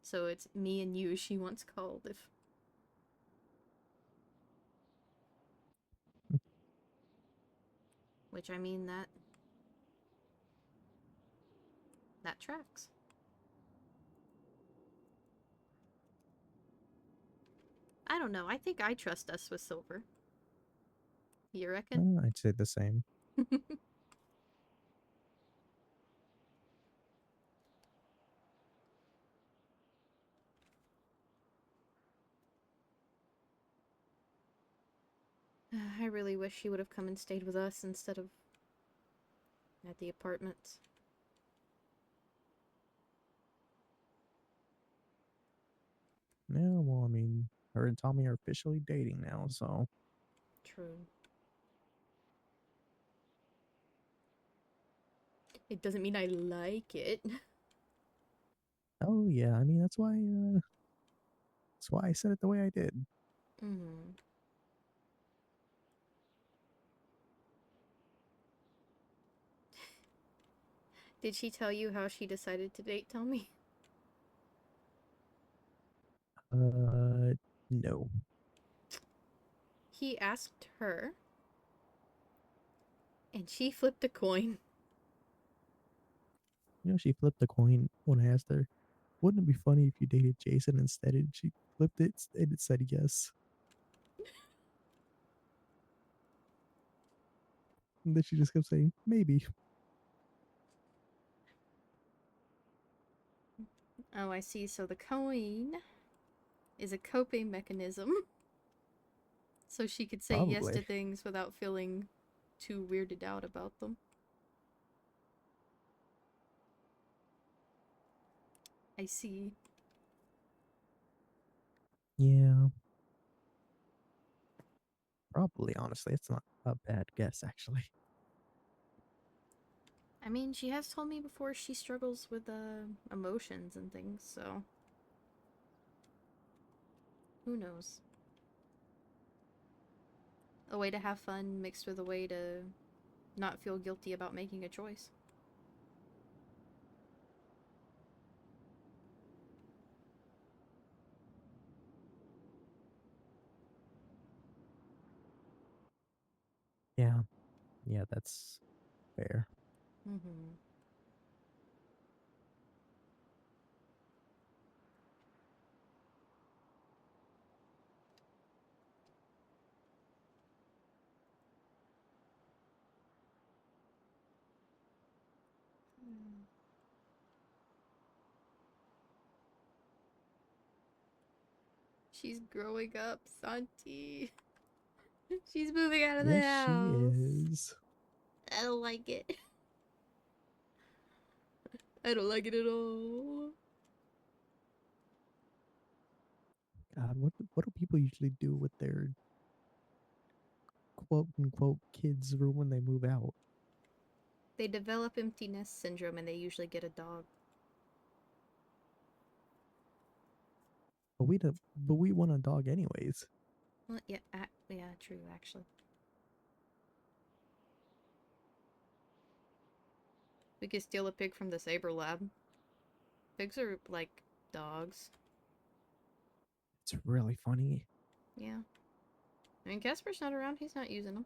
So it's me and you she wants called if... Which, I mean, that tracks. I don't know, I think I trust us with Silver. You reckon? I'd say the same. I really wish she would have come and stayed with us instead of at the apartments. Yeah, well, I mean, her and Tommy are officially dating now, so. True. It doesn't mean I like it. Oh yeah, I mean that's why I said it the way I did. Mm-hmm. Did she tell you how she decided to date Tommy? No. He asked her, and she flipped a coin. You know, she flipped the coin when I asked her, wouldn't it be funny if you dated Jason instead? And she flipped it and it said yes. And then she just kept saying, maybe. Oh, I see. So the coin is a coping mechanism. So she could say yes to Probably. things without feeling too weirded out about them. I see. Yeah. Probably, honestly. It's not a bad guess, actually. I mean, she has told me before she struggles with emotions and things, so who knows? A way to have fun mixed with a way to not feel guilty about making a choice. Yeah. Yeah, that's fair. Mm-hmm. She's growing up, Santi. She's moving out of the Yes, she house. is. I don't like it. I don't like it at all. God, what do people usually do with their quote unquote kids when they move out? They develop emptiness syndrome and they usually get a dog. But we want a dog anyways. Well, yeah, yeah, true, actually. We could steal a pig from the Saber Lab. Pigs are like dogs. It's really funny. Yeah. I mean, Casper's not around. He's not using them.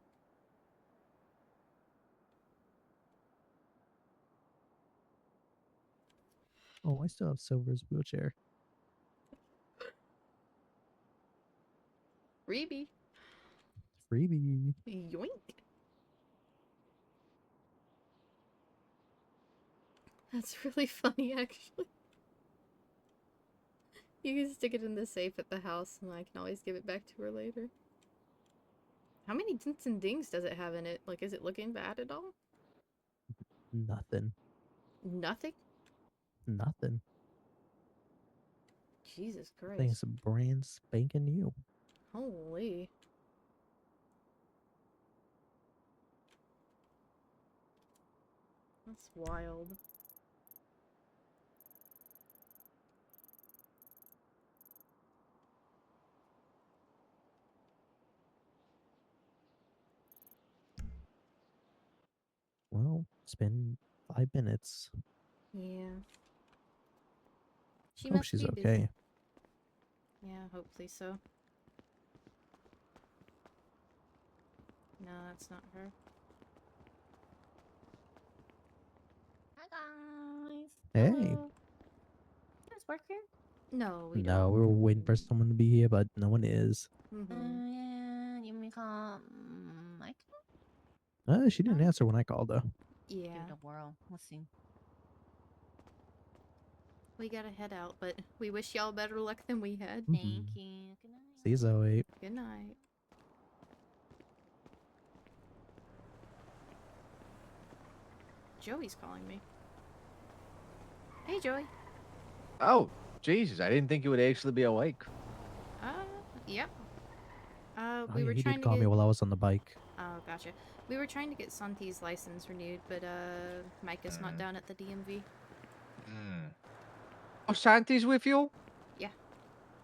Oh, I still have Silver's wheelchair. Freebie. Freebie. Yoink. That's really funny, actually. You can stick it in the safe at the house, and I can always give it back to her later. How many dents and dings does it have in it? Like, is it looking bad at all? Nothing. Nothing? Nothing. Jesus The thing's Christ. brand spanking new. Holy. That's wild. Well, it's been 5 minutes. Yeah. She Hope must she's be busy. okay. Yeah, hopefully so. No, that's not her. Hi guys. Hey. Hello. Does work here? No, we No, don't. we were waiting for someone to be here, but no one is. Mm-hmm. Yeah. You may call Mike. She didn't answer when I called though. Give Yeah. it a whirl. Let's see. We gotta head out, but we wish y'all better luck than we had. Thank you. Good night. See you, Zoe. Good night. Joey's calling me. Hey, Joey. Oh, Jesus! I didn't think you would actually be awake. Yep. Oh We yeah, were he trying did to call me get. while I was on the bike. Oh, gotcha. We were trying to get Santi's license renewed, but Micah's not down at the DMV. Oh, Santi's with you? Yeah.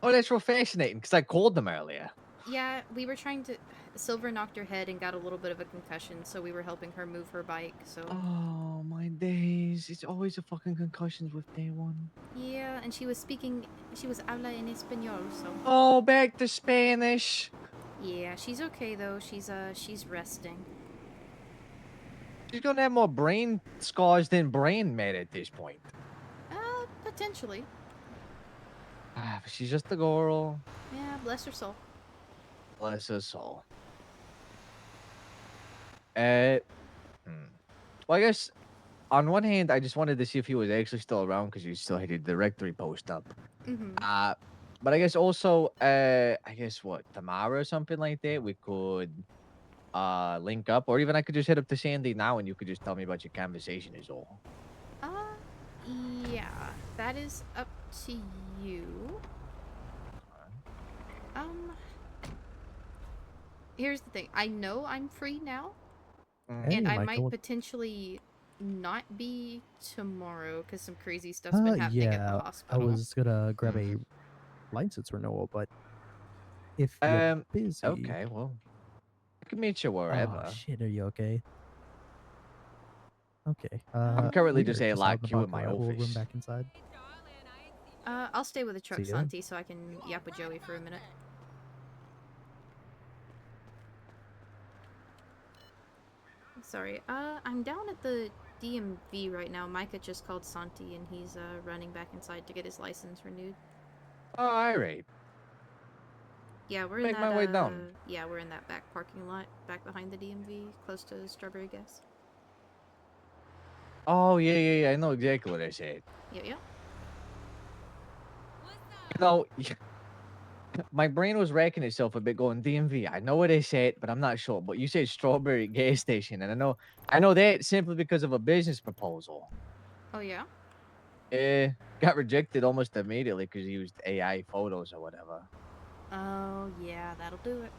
Oh, that's real fascinating. Because I called them earlier. Yeah, we were trying to. Silver knocked her head and got a little bit of a concussion, so we were helping her move her bike. So. Oh my days! It's always a fucking concussions with day one. Yeah, and she was speaking. She was habla en español, so. Oh, back to Spanish. Yeah, she's okay though. She's resting. She's gonna have more brain scars than brain matter at this point. Potentially. Ah, but she's just a girl. Yeah, bless her soul. Bless her soul. Well, I guess on one hand, I just wanted to see if he was actually still around because you still had your directory post up. Mm-hmm. But I guess also, I guess what, tomorrow or something like that, we could link up, or even I could just hit up to Sandy now and you could just tell me about your conversation is all. Yeah, that is up to you. Here's the thing. I know I'm free now, Hey, and I Micah, might potentially not be tomorrow because some crazy stuff's Uh, been happening at the yeah, I hospital. was gonna grab a license renewal, but if you're busy. Okay, well, I can meet you Oh wherever. shit, are you okay? Okay. I'm currently we just are a out lock in the queue in parking my lot. We'll run office. back inside. I'll stay with the truck, See ya. Santi, so I can yap with Joey for a minute. Sorry. I'm down at the DMV right now. Micah just called Santi, and he's running back inside to get his license renewed. Oh, alright. Yeah, we're Make in my that. way down. Yeah, we're in that back parking lot, back behind the DMV, close to Strawberry Gas. Oh, yeah. I know exactly what I said. Yep. No, my brain was racking itself a bit going DMV. I know what I said, but I'm not sure. But you said Strawberry Gas Station, and I know that simply because of a business proposal. Oh yeah. Got rejected almost immediately because he used AI photos or whatever. Oh yeah, that'll do it.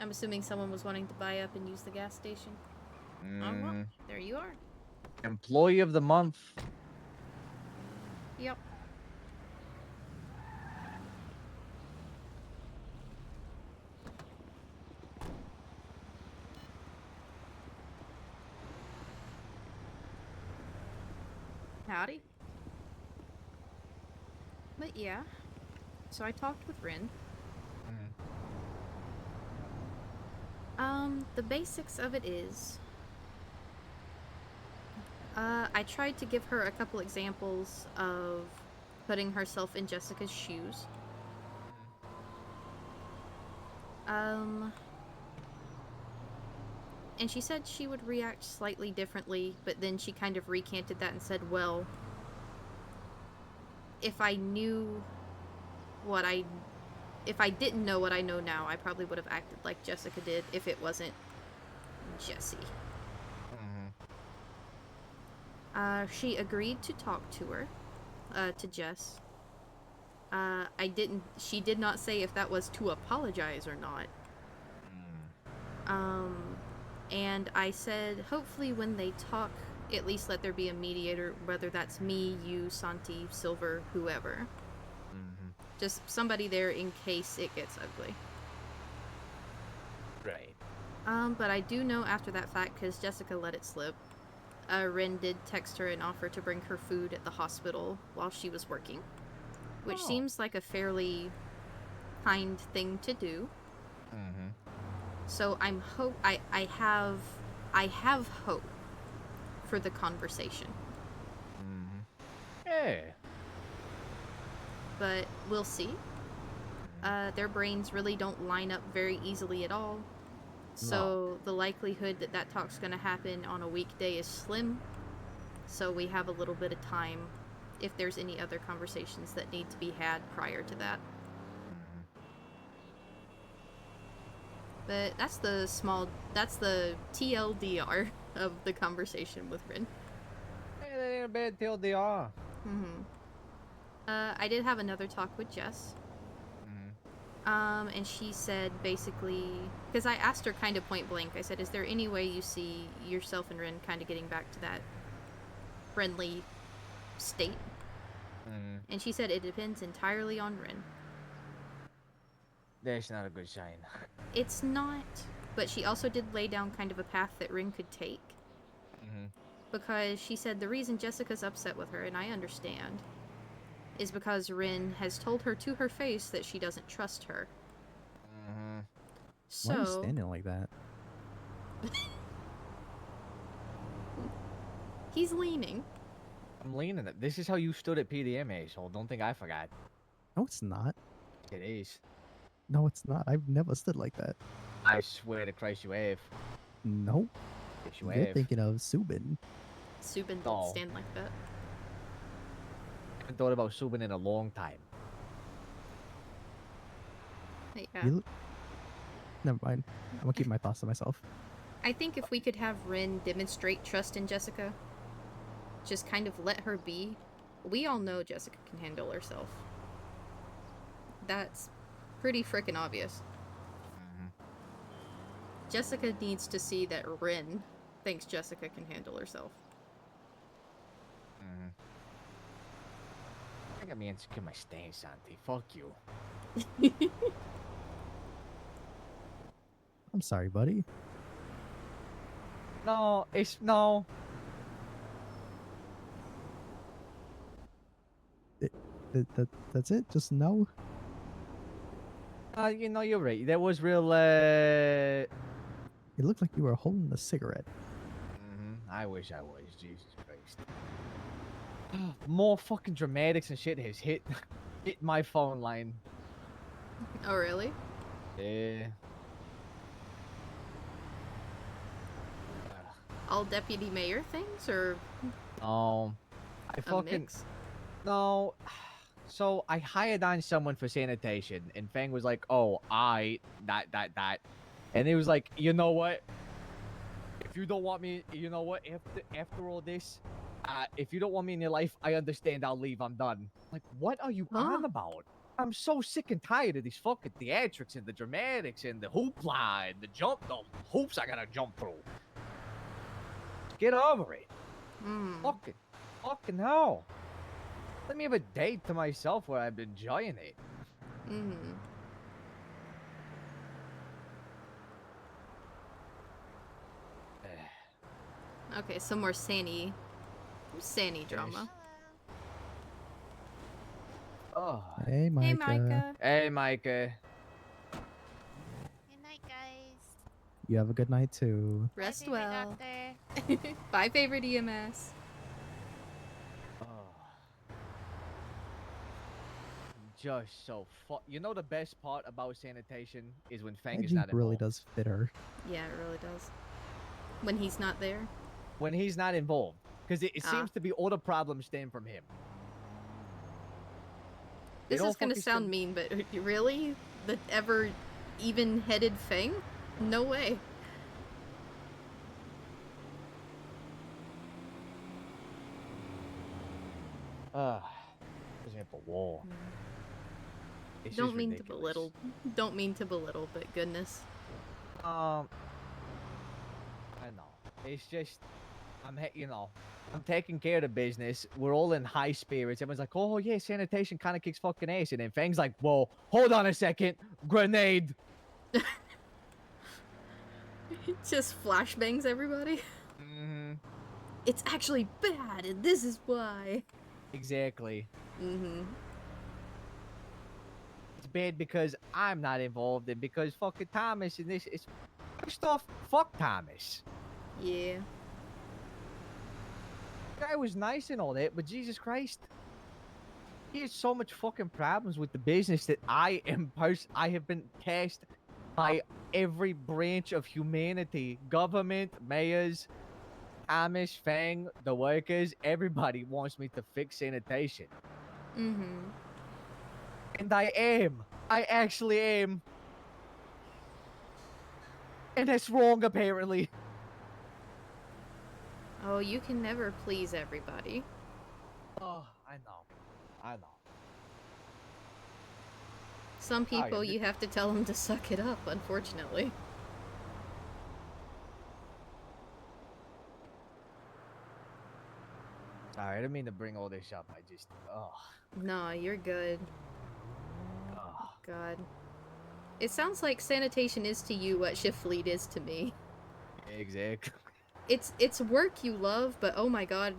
I'm assuming someone was wanting to buy up and use the gas station. Oh well, there you are. Employee of the month. Yep. Howdy. But yeah, so I talked with Rin. The basics of it is, I tried to give her a couple examples of putting herself in Jessica's shoes. And she said she would react slightly differently, but then she kind of recanted that and said, well, if I didn't know what I know now, I probably would have acted like Jessica did if it wasn't Jessie. She agreed to talk to her, to Jess. She did not say if that was to apologize or not. And I said, hopefully when they talk, at least let there be a mediator, whether that's me, you, Santi, Silver, whoever. Just somebody there in case it gets ugly. Right. But I do know after that fact, because Jessica let it slip, Ren did text her and offer to bring her food at the hospital while she was working. Which seems like a fairly kind thing to do. So I have hope for the conversation. Yeah. But we'll see. Their brains really don't line up very easily at all. So the likelihood that that talk's gonna happen on a weekday is slim. So we have a little bit of time if there's any other conversations that need to be had prior to that. But that's the TLDR of the conversation with Rin. Hey, that ain't a bad TLDR. Mm-hmm. I did have another talk with Jess. And she said basically, because I asked her kind of point blank, I said, is there any way you see yourself and Rin kind of getting back to that friendly state? And she said it depends entirely on Rin. That's not a good sign. It's not, but she also did lay down kind of a path that Rin could take. Because she said the reason Jessica's upset with her, and I understand, is because Rin has told her to her face that she doesn't trust her. So, Why are you standing like that? He's leaning. I'm leaning it. This is how you stood at PDM, so don't think I forgot. No, it's not. It is. No, it's not. I've never stood like that. I swear to Christ you have. Nope. Yes, you You're have. thinking of Subin. Subin No. don't stand like that. I haven't thought about Subin in a long time. Yeah. Never mind. I'm gonna keep my thoughts to myself. I think if we could have Rin demonstrate trust in Jessica, just kind of let her be. We all know Jessica can handle herself. That's pretty freaking obvious. Jessica needs to see that Rin thinks Jessica can handle herself. I got me insecure my stance, Santi. Fuck you. I'm sorry, buddy. No, it's no. That's it? Just no? You know, you're right. That was real, It looked like you were holding a cigarette. I wish I was. Jesus Christ. More fucking dramatics and shit has hit my phone line. Oh, really? Yeah. All deputy mayor things, or I a fucking mix? no. So I hired on someone for sanitation, and Fang was like, "Oh, that," and he was like, "You know what? If you don't want me, you know what? After all this, if you don't want me in your life, I understand. I'll leave. I'm done." Like, what are you on about? I'm so sick and tired of these fucking theatrics and the dramatics and the hoopla and the hoops I gotta jump through. Get over it. Fucking hell. Let me have a date to myself where I'm enjoying it. Okay, some more Sanny drama. Oh. Hey, Micah. Hey, Micah. Hey, Micah. Good night, guys. You have a good night, too. Rest Bye, well. Doctor. Bye, favorite EMS. Just so you know the best part about sanitation is when Fang That is Jeep not really involved. does fit her. Yeah, it really does. When he's not there. When he's not involved, because it seems to be all the problems stem from him. This is gonna sound mean, but really? The ever even-headed Fang? No way. Pushing up a wall. It's Don't just mean ridiculous. to belittle. Don't mean to belittle, but goodness. I know. It's just, I'm taking care of the business. We're all in high spirits. Everyone's like, oh yeah, sanitation kind of kicks fucking ass. And then Fang's like, whoa, hold on a second. Grenade. Just flashbangs everybody. It's actually bad, and this is why. Exactly. It's bad because I'm not involved and because fucking Thomas and this is first off, fuck Thomas. Yeah. Guy was nice and all that, but Jesus Christ. He has so much fucking problems with the business that I have been tasked by every branch of humanity, government, mayors, Thomas, Fang, the workers, everybody wants me to fix sanitation. And I am. I actually am. And that's wrong, apparently. Oh, you can never please everybody. Oh, I know. I know. Some Oh, yeah, people you have to tell them to suck it up, unfortunately. Sorry, I didn't mean to bring all this up. I just, No, you're good. oh. God. It sounds like sanitation is to you what shift fleet is to me. Exactly. It's work you love, but oh my god,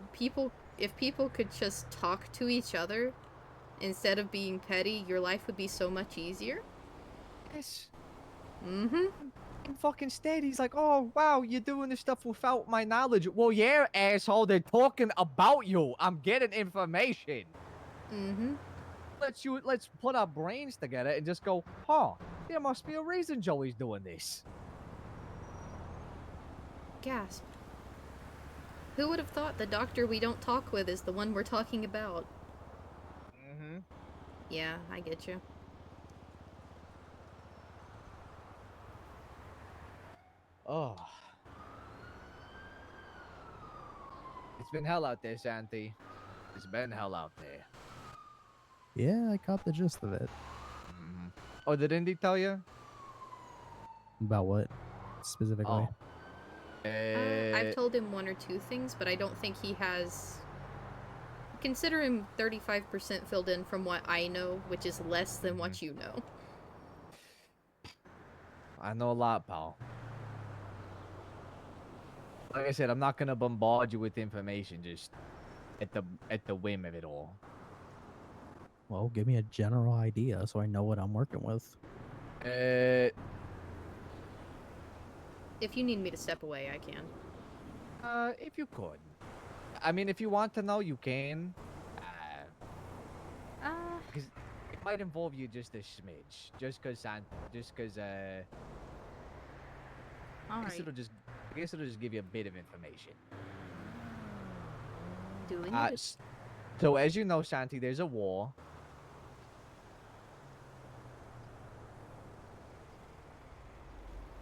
if people could just talk to each other instead of being petty, your life would be so much easier. Yes. Mm-hmm. And fucking stead, he's like, oh, wow, you're doing this stuff without my knowledge. Well, yeah, asshole, they're talking about you. I'm getting information. Mm-hmm. Let's put our brains together and just go, huh, there must be a reason Joey's doing this. Gasp. Who would have thought the doctor we don't talk with is the one we're talking about? Mm-hmm. Yeah, I get you. Oh. It's been hell out there, Santi. It's been hell out there. Yeah, I caught the gist of it. Mm-hmm. Oh, did Indy tell you? About what specifically? Oh. I've told him one or two things, but I don't think he has... Consider him 35% filled in from what I know, which is less than what you know. I know a lot, pal. Like I said, I'm not gonna bombard you with information just at the whim of it all. Well, give me a general idea so I know what I'm working with. If you need me to step away, I can. If you could. I mean, if you want to know, you can. Because it might involve you just a smidge. Just cause I guess it'll just give you a bit of information. Duly noted. So as you know, Shanti, there's a war.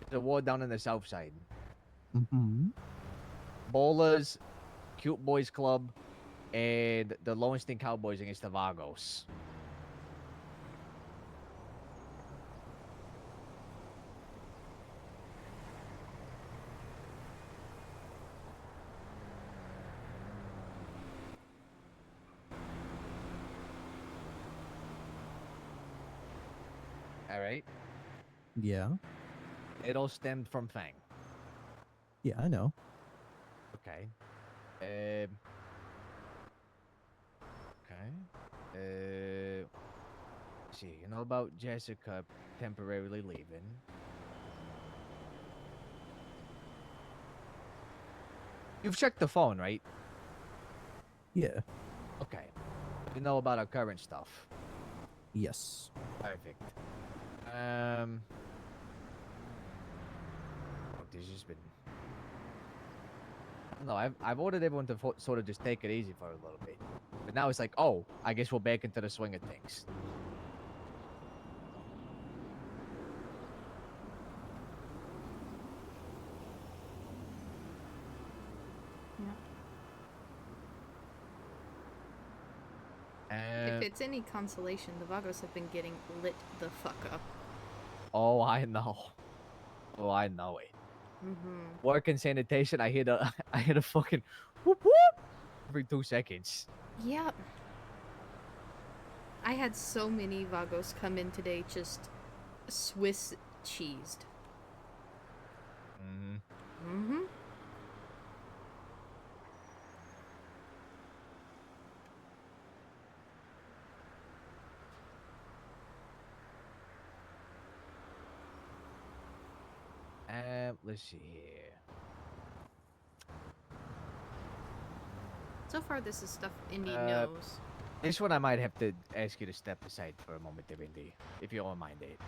There's a war down in the south side. Mm-hmm. Bola's Cute Boys Club and the Lowenstein Cowboys against the Vagos. All right. Yeah. It all stemmed from Fang. Yeah, I know. Okay. See, you know about Jessica temporarily leaving. You've checked the phone, right? Yeah. Okay. You know about our current stuff. Yes. Perfect. Look, there's just been. No, I've ordered everyone to sort of just take it easy for a little bit, but now it's like, oh, I guess we're back into the swing of things. If it's any consolation, the Vagos have been getting lit the fuck up. Oh, I know. Oh, I know it. Mm-hmm. Work and sanitation, I hit a fucking whoop whoop every 2 seconds. Yep. I had so many Vagos come in today just Swiss cheesed. Mm-hmm. Mm-hmm. Let's see here. So far, this is stuff Indy knows. This one I might have to ask you to step aside for a moment, Indy, if you don't mind it.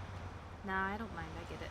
Nah, I don't mind. I get it.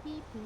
people.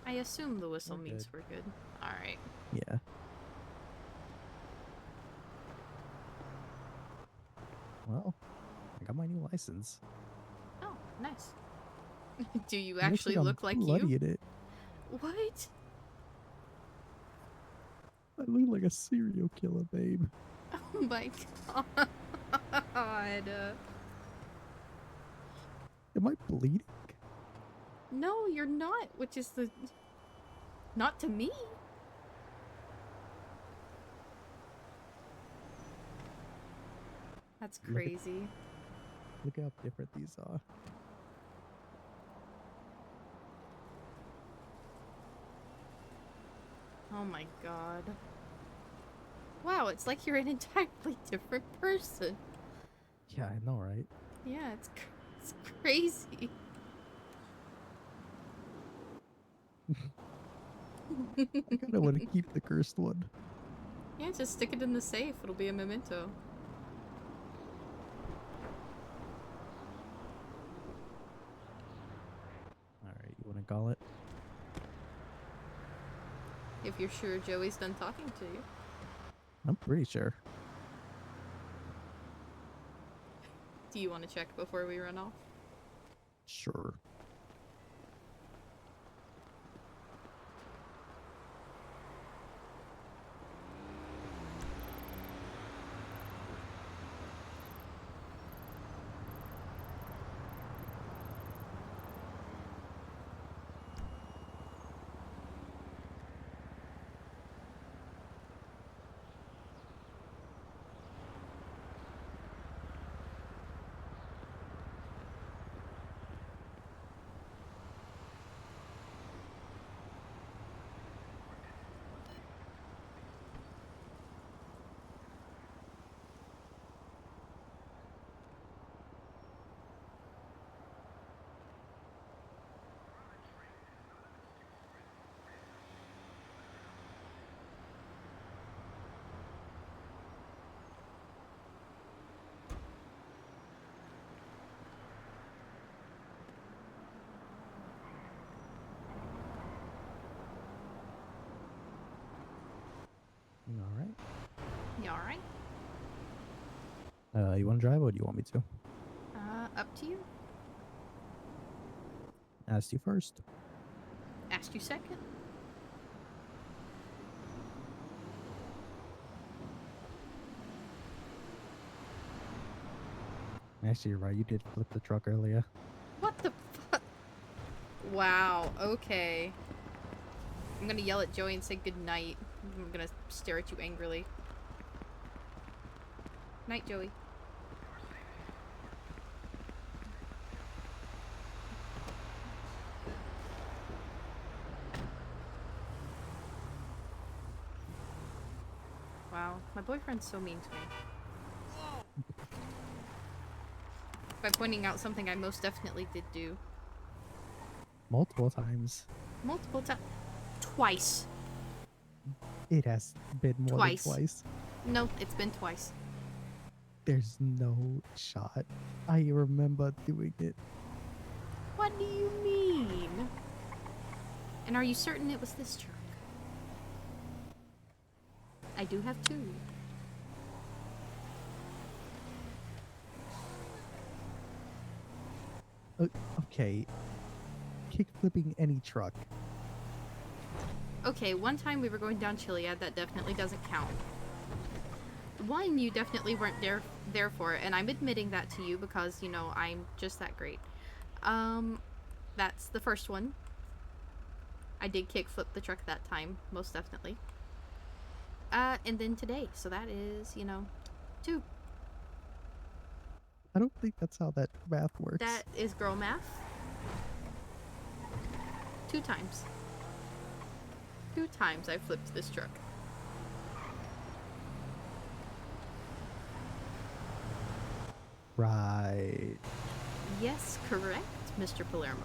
I assume the whistle We're means good. we're good. Alright. Yeah. Well, I got my new license. Oh, nice. Do you It looks actually I'm look like bloody you? in it. What? I look like a serial killer, babe. Oh my god. Am I bleeding? No, you're not, which is the... Not to me. That's crazy. Look how different these are. Oh my god. Wow, it's like you're an entirely different person. Yeah, I know, right? Yeah, it's crazy. I kinda want to keep the cursed one. Yeah, just stick it in the safe. It'll be a memento. Alright, you wanna call it? If you're sure Joey's done talking to you. I'm pretty sure. Do you want to check before we run off? Sure. Alright. You alright? You wanna drive or do you want me to? Up to you. Asked you first. Asked you second. Actually, you're right. You did flip the truck earlier. What the fuck? Wow, okay. I'm gonna yell at Joey and say goodnight. I'm gonna stare at you angrily. Night, Joey. Wow, my boyfriend's so mean to me. By pointing out something I most definitely did do. Multiple times. Multiple times. Twice. It has been more Twice. than twice. No, it's been twice. There's no shot. I remember doing it. What do you mean? And are you certain it was this truck? I do have two. Okay. Kick flipping any truck. Okay, one time we were going down Chiliad, that definitely doesn't count. One you definitely weren't there for, and I'm admitting that to you because, you know, I'm just that great. That's the first one. I did kickflip the truck that time, most definitely. And then today, so that is, you know, 2. I don't think that's how that math works. That is girl math. 2 times. 2 times I flipped this truck. Right. Yes, correct, Mr. Palermo.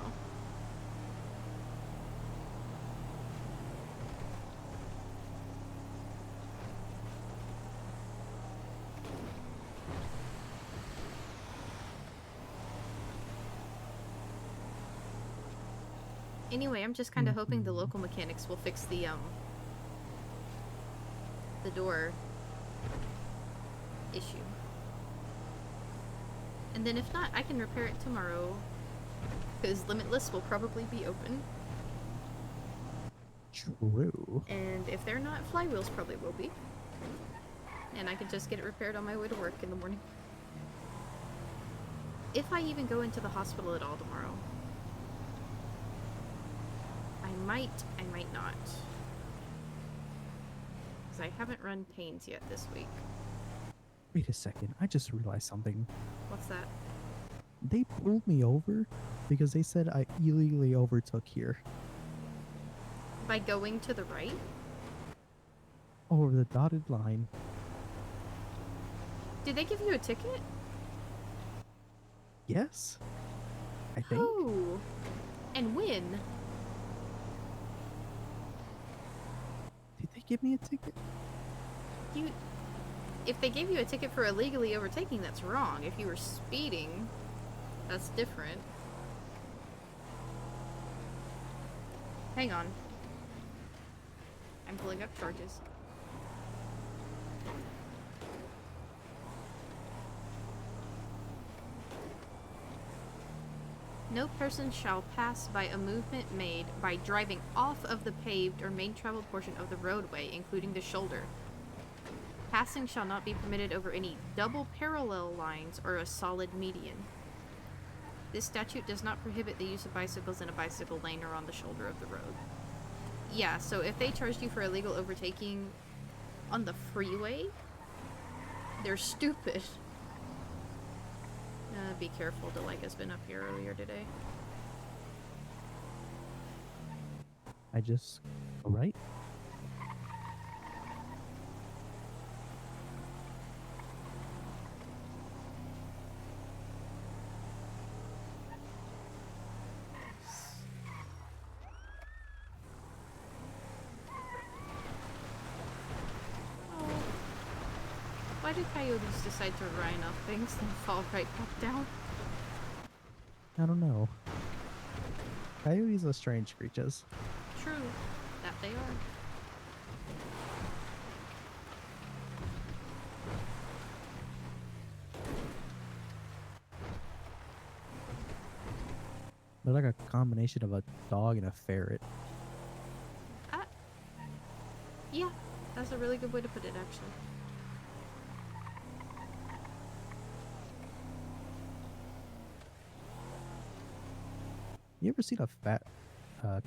Anyway, I'm just kind of hoping the local mechanics will fix the door issue. And then if not, I can repair it tomorrow. Because Limitless will probably be open. True. And if they're not, Flywheels probably will be. And I can just get it repaired on my way to work in the morning. If I even go into the hospital at all tomorrow. I might not. Because I haven't run pains yet this week. Wait a second. I just realized something. What's that? They pulled me over because they said I illegally overtook here. By going to the right? Over the dotted line. Did they give you a ticket? Yes. I think. Oh. And when? Did they give me a ticket? If they gave you a ticket for illegally overtaking, that's wrong. If you were speeding, that's different. Hang on. I'm pulling up charges. No person shall pass by a movement made by driving off of the paved or main traveled portion of the roadway, including the shoulder. Passing shall not be permitted over any double parallel lines or a solid median. This statute does not prohibit the use of bicycles in a bicycle lane or on the shoulder of the road. Yeah, so if they charged you for illegal overtaking on the freeway, they're stupid. Be careful, Delica's been up here earlier today. I just go right. Why do coyotes decide to run up things and fall right back down? I don't know. Coyotes are strange creatures. True. That they are. They're like a combination of a dog and a ferret. Yeah, that's a really good way to put it, actually. You ever seen a fat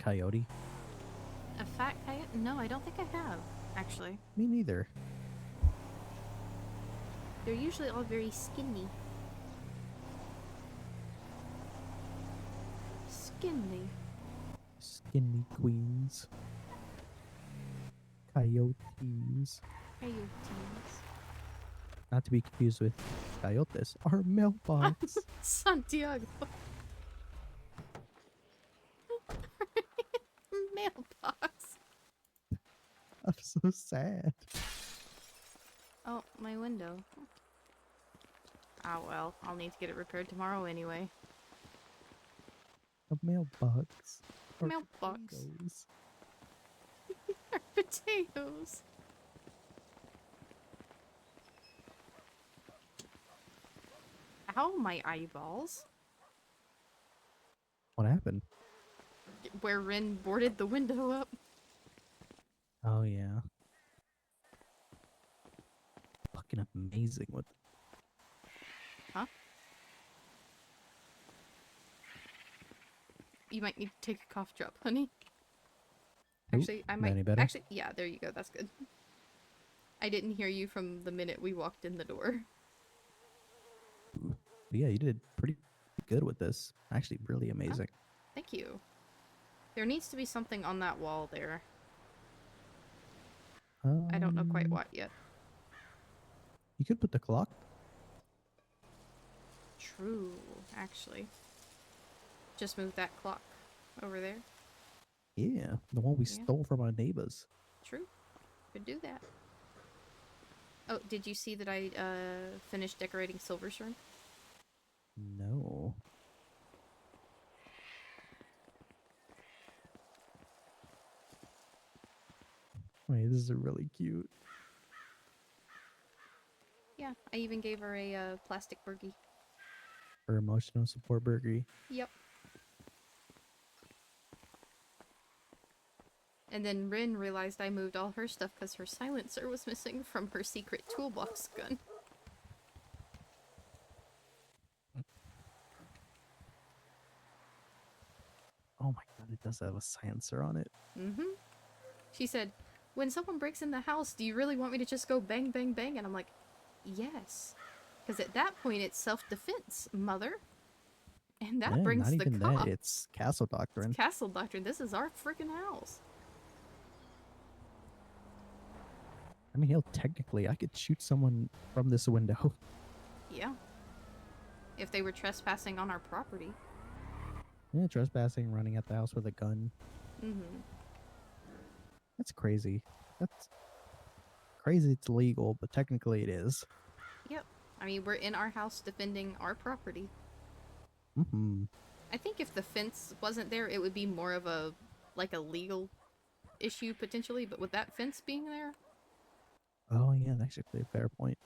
coyote? A fat coyote? No, I don't think I have, actually. Me neither. They're usually all very skinny. Skinny. Skinny queens. Coyotes. Coyotes. Not to be confused with coyotes. Our mailbox. Santiago. Mailbox. I'm so sad. Oh, my window. Oh well, I'll need to get it repaired tomorrow anyway. A mailbox. Our Mailbox. potatoes. Our potatoes. Ow, my eyeballs. What happened? Where Rin boarded the window up. Oh yeah. Fucking amazing. What? Huh? You might need to take a cough drop, honey. Ooh, Actually, I is that might. any better? Actually, yeah, there you go. That's good. I didn't hear you from the minute we walked in the door. But yeah, you did pretty good with this. Actually, really amazing. Thank you. There needs to be something on that wall there. I don't know quite what yet. You could put the clock. True, actually. Just move that clock over there. Yeah, the one we Yeah. stole from our neighbors. True. Could do that. Oh, did you see that I finished decorating Silverstone? No. Wait, this is really cute. Yeah, I even gave her a plastic burgie. For emotional support burger. Yep. And then Rin realized I moved all her stuff because her silencer was missing from her secret toolbox gun. Oh my god, it does have a silencer on it. Mm-hmm. She said, when someone breaks in the house, do you really want me to just go bang, bang, bang? And I'm like, yes. Because at that point, it's self-defense, mother. And that Yeah, brings not the even cops. that. It's castle doctrine. It's castle doctrine. This is our freaking house. I mean, hell, technically, I could shoot someone from this window. Yeah. If they were trespassing on our property. Yeah, trespassing, running at the house with a gun. Mm-hmm. That's crazy. That's crazy. It's legal, but technically it is. Yep. I mean, we're in our house defending our property. Mm-hmm. I think if the fence wasn't there, it would be more of a, like a legal issue potentially, but with that fence being there, Oh yeah, that's actually a fair point.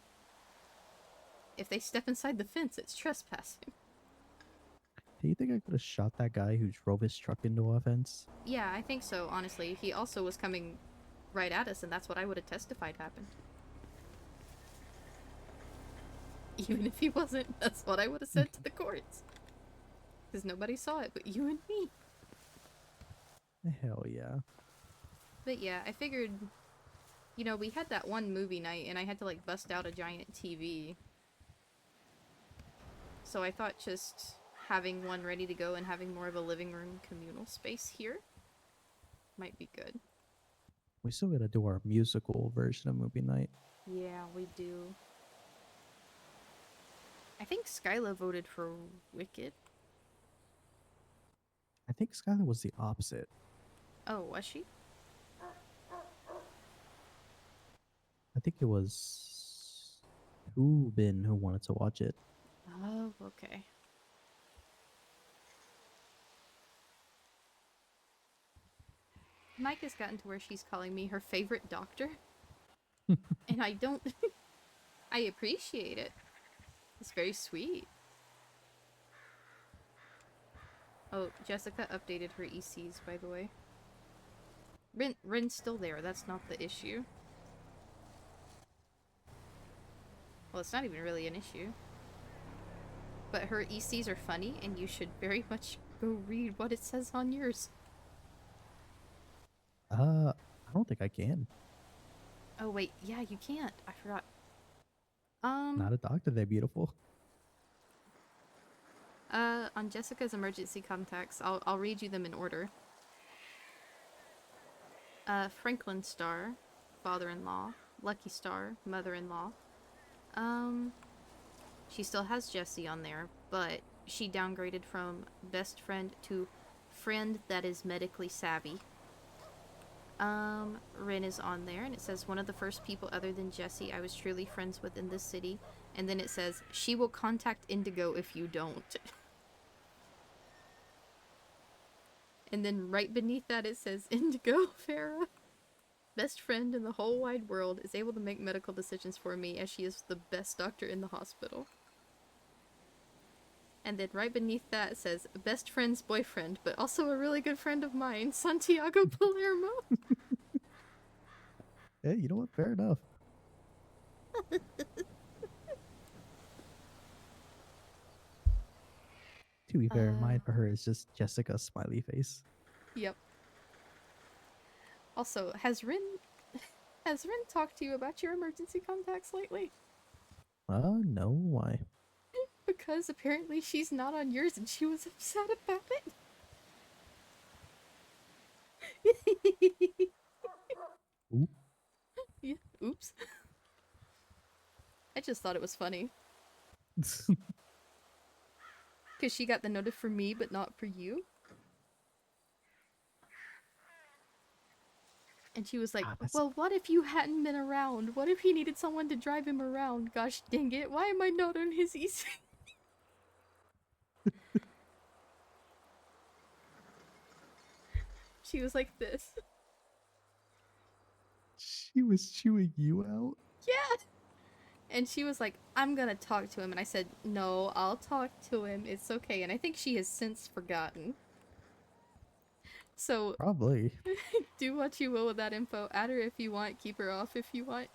if they step inside the fence, it's trespassing. Do you think I could have shot that guy who drove his truck into a fence? Yeah, I think so, honestly. He also was coming right at us, and that's what I would have testified happened. Even if he wasn't, that's what I would have said to the courts. Because nobody saw it but you and me. Hell yeah. But yeah, I figured, you know, we had that one movie night, and I had to, like, bust out a giant TV. So I thought just having one ready to go and having more of a living room communal space here might be good. We still gotta do our musical version of movie night. Yeah, we do. I think Skyla voted for Wicked. I think Skylar was the opposite. Oh, was she? I think it was Ubin who wanted to watch it. Oh, okay. Mike has gotten to where she's calling me her favorite doctor. And I don't... I appreciate it. It's very sweet. Oh, Jessica updated her ECs, by the way. Rin's still there, that's not the issue. Well, it's not even really an issue. But her ECs are funny, and you should very much go read what it says on yours. I don't think I can. Oh, wait, yeah, you can't. I forgot. Not a doctor, they're beautiful. On Jessica's emergency contacts, I'll read you them in order. Franklin Star, father-in-law. Lucky Star, mother-in-law. She still has Jessie on there, but she downgraded from best friend to friend that is medically savvy. Rin is on there, and it says, one of the first people other than Jessie I was truly friends with in this city. And then it says, she will contact Indigo if you don't. And then right beneath that it says, Indigo, Fera, best friend in the whole wide world, is able to make medical decisions for me as she is the best doctor in the hospital. And then right beneath that says, best friend's boyfriend, but also a really good friend of mine, Santiago Palermo. Hey, you know what? Fair enough. To be fair, mine for her is just Jessica smiley face. Yep. Also, has Rin talked to you about your emergency contacts lately? No, why? Because apparently she's not on yours and she was upset about it. Oop. Yeah, oops. I just thought it was funny. Because she got the notice for me, but not for you. And she was like, well, what if you hadn't been around? What if he needed someone to drive him around? Gosh dang it, why am I not on his easy? She was like this. She was chewing you out? Yeah! And she was like, I'm gonna talk to him. And I said, no, I'll talk to him. It's okay. And I think she has since forgotten. So, Probably. do what you will with that info. Add her if you want, keep her off if you want.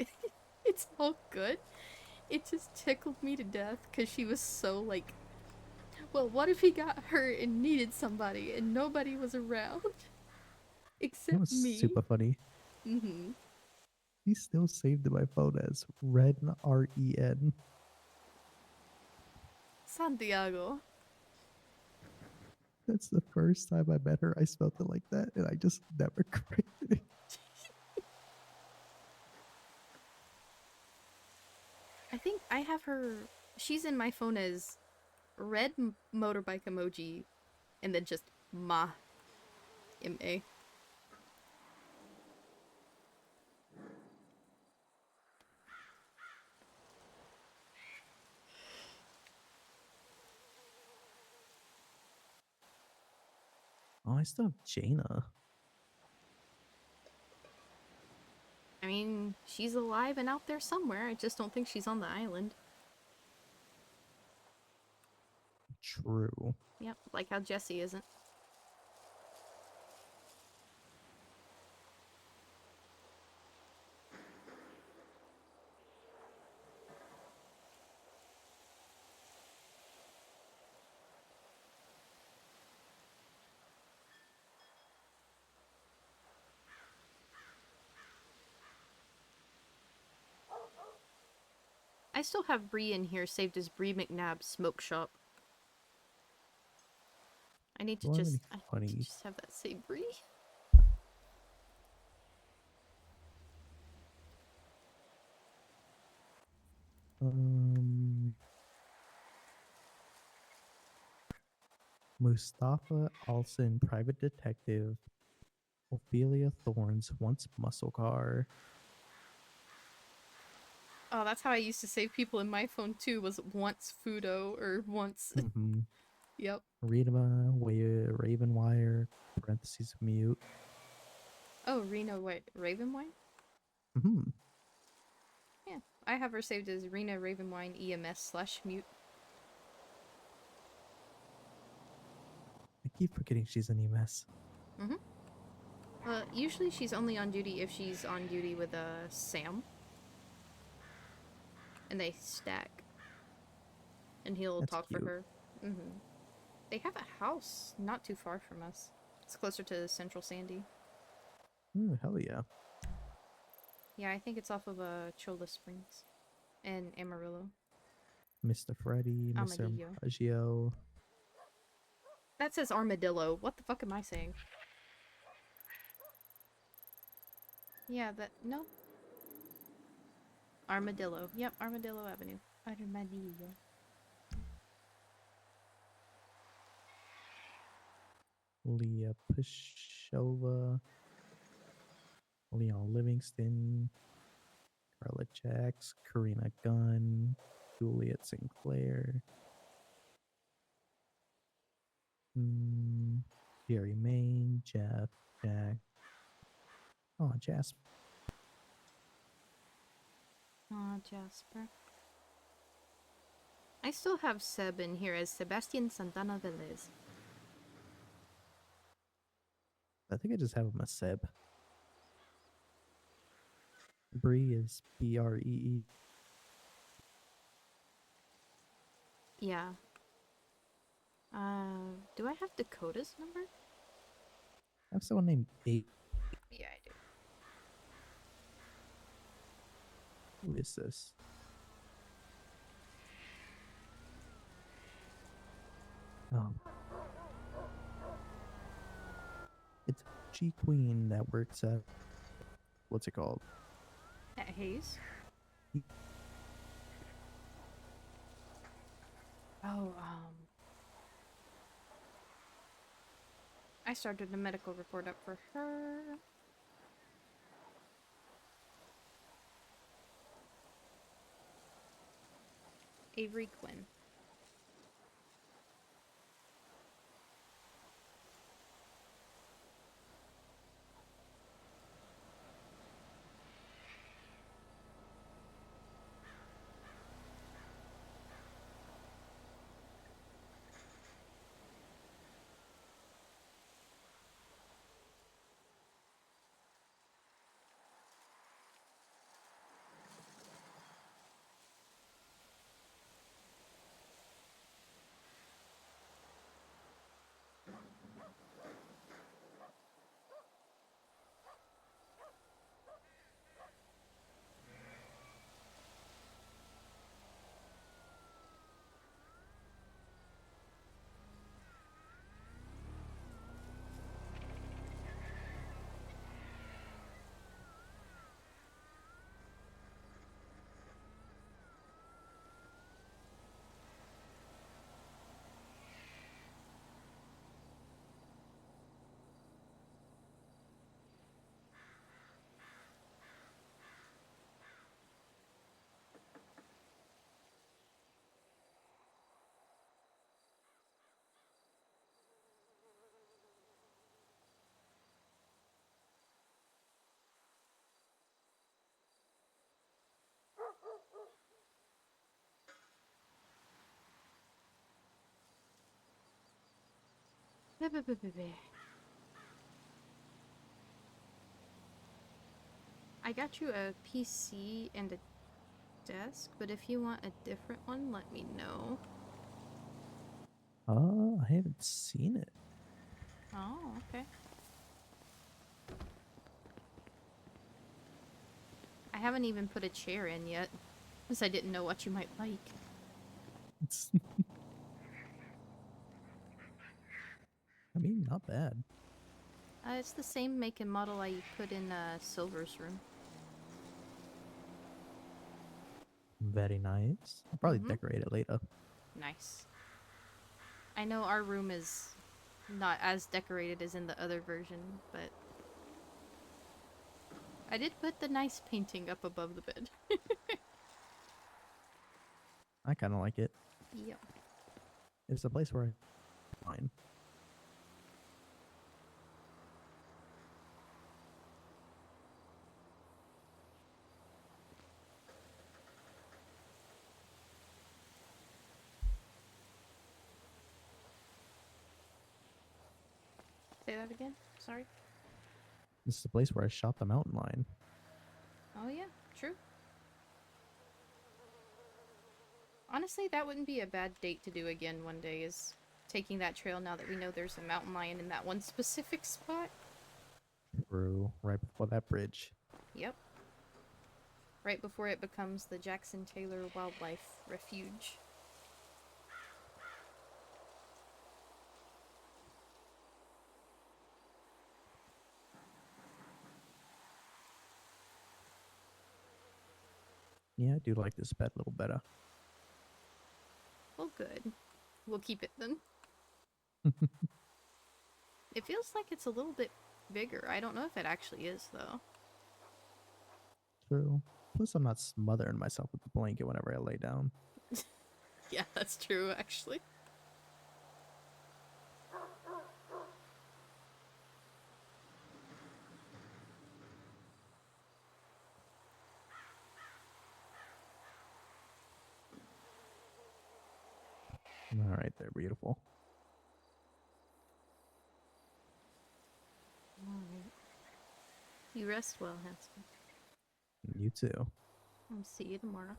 It's all good. It just tickled me to death because she was so like, well, what if he got hurt and needed somebody and nobody was around? It Except was me. super funny. Mm-hmm. He still saved in my phone as Ren, R-E-N. Santiago. That's the first time I met her. I spelled it like that, and I just never corrected it. I think I have her. She's in my phone as red motorbike emoji, and then just Ma. M-A. Oh, I still have Jaina. I mean, she's alive and out there somewhere. I just don't think she's on the island. True. Yep, like how Jessie isn't. I still have Bree in here saved as Bree McNabb's Smoke Shop. I need to just have that say Bree. Mustafa Alson, private detective. Ophelia Thorne's once muscle car. Oh, that's how I used to save people in my phone too, was once Fudo or once. Mm-hmm. Yep. Rita, Ravenwire, parentheses mute. Oh, Rena Ravenwine? Mm-hmm. Yeah, I have her saved as Rena Ravenwine EMS/mute. I keep forgetting she's an EMS. Mm-hmm. Usually she's only on duty if she's on duty with Sam. And they stack. And he'll That's talk cute. for her. Mm-hmm. They have a house not too far from us. It's closer to Central Sandy. Ooh, hell yeah. Yeah, I think it's off of Chola Springs. And Amarillo. Mr. Freddy, Mr. Armadillo. Impragio. That says Armadillo. What the fuck am I saying? Yeah, no. Armadillo. Yep, Armadillo Avenue. Armadillo. Leah Pashova. Leon Livingston. Carla Jax. Karina Gunn. Juliet Sinclair. Jerry Main. Jeff. Jack. Oh, Jasper. Aw, Jasper. I still have Seb in here as Sebastian Santana Velez. I think I just have him as Seb. Bree is Bree. Yeah. Do I have Dakota's number? I have someone named A. Yeah, I do. Who is this? Oh. It's G Queen that works at what's it called? At Hayes? Oh, I started a medical report up for her. Avery Quinn. I got you a PC and a desk, but if you want a different one, let me know. I haven't seen it. Oh, okay. I haven't even put a chair in yet, because I didn't know what you might like. I mean, not bad. It's the same make and model I put in Silver's room. Very nice. I'll probably decorate it later. Nice. I know our room is not as decorated as in the other version, but I did put the nice painting up above the bed. I kind of like it. Yep. It's a place where I find. Say that again? Sorry. This is the place where I shot the mountain lion. Oh yeah, true. Honestly, that wouldn't be a bad date to do again one day, is taking that trail now that we know there's a mountain lion in that one specific spot. True. Right before that bridge. Yep. Right before it becomes the Jackson Taylor Wildlife Refuge. Yeah, I do like this bed a little better. Well, good. We'll keep it then. It feels like it's a little bit bigger. I don't know if it actually is, though. True. Plus, I'm not smothering myself with the blanket whenever I lay down. Yeah, that's true, actually. All right, there, beautiful. Alright. You rest well, handsome. You too. I'll see you tomorrow.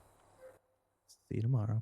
See you tomorrow.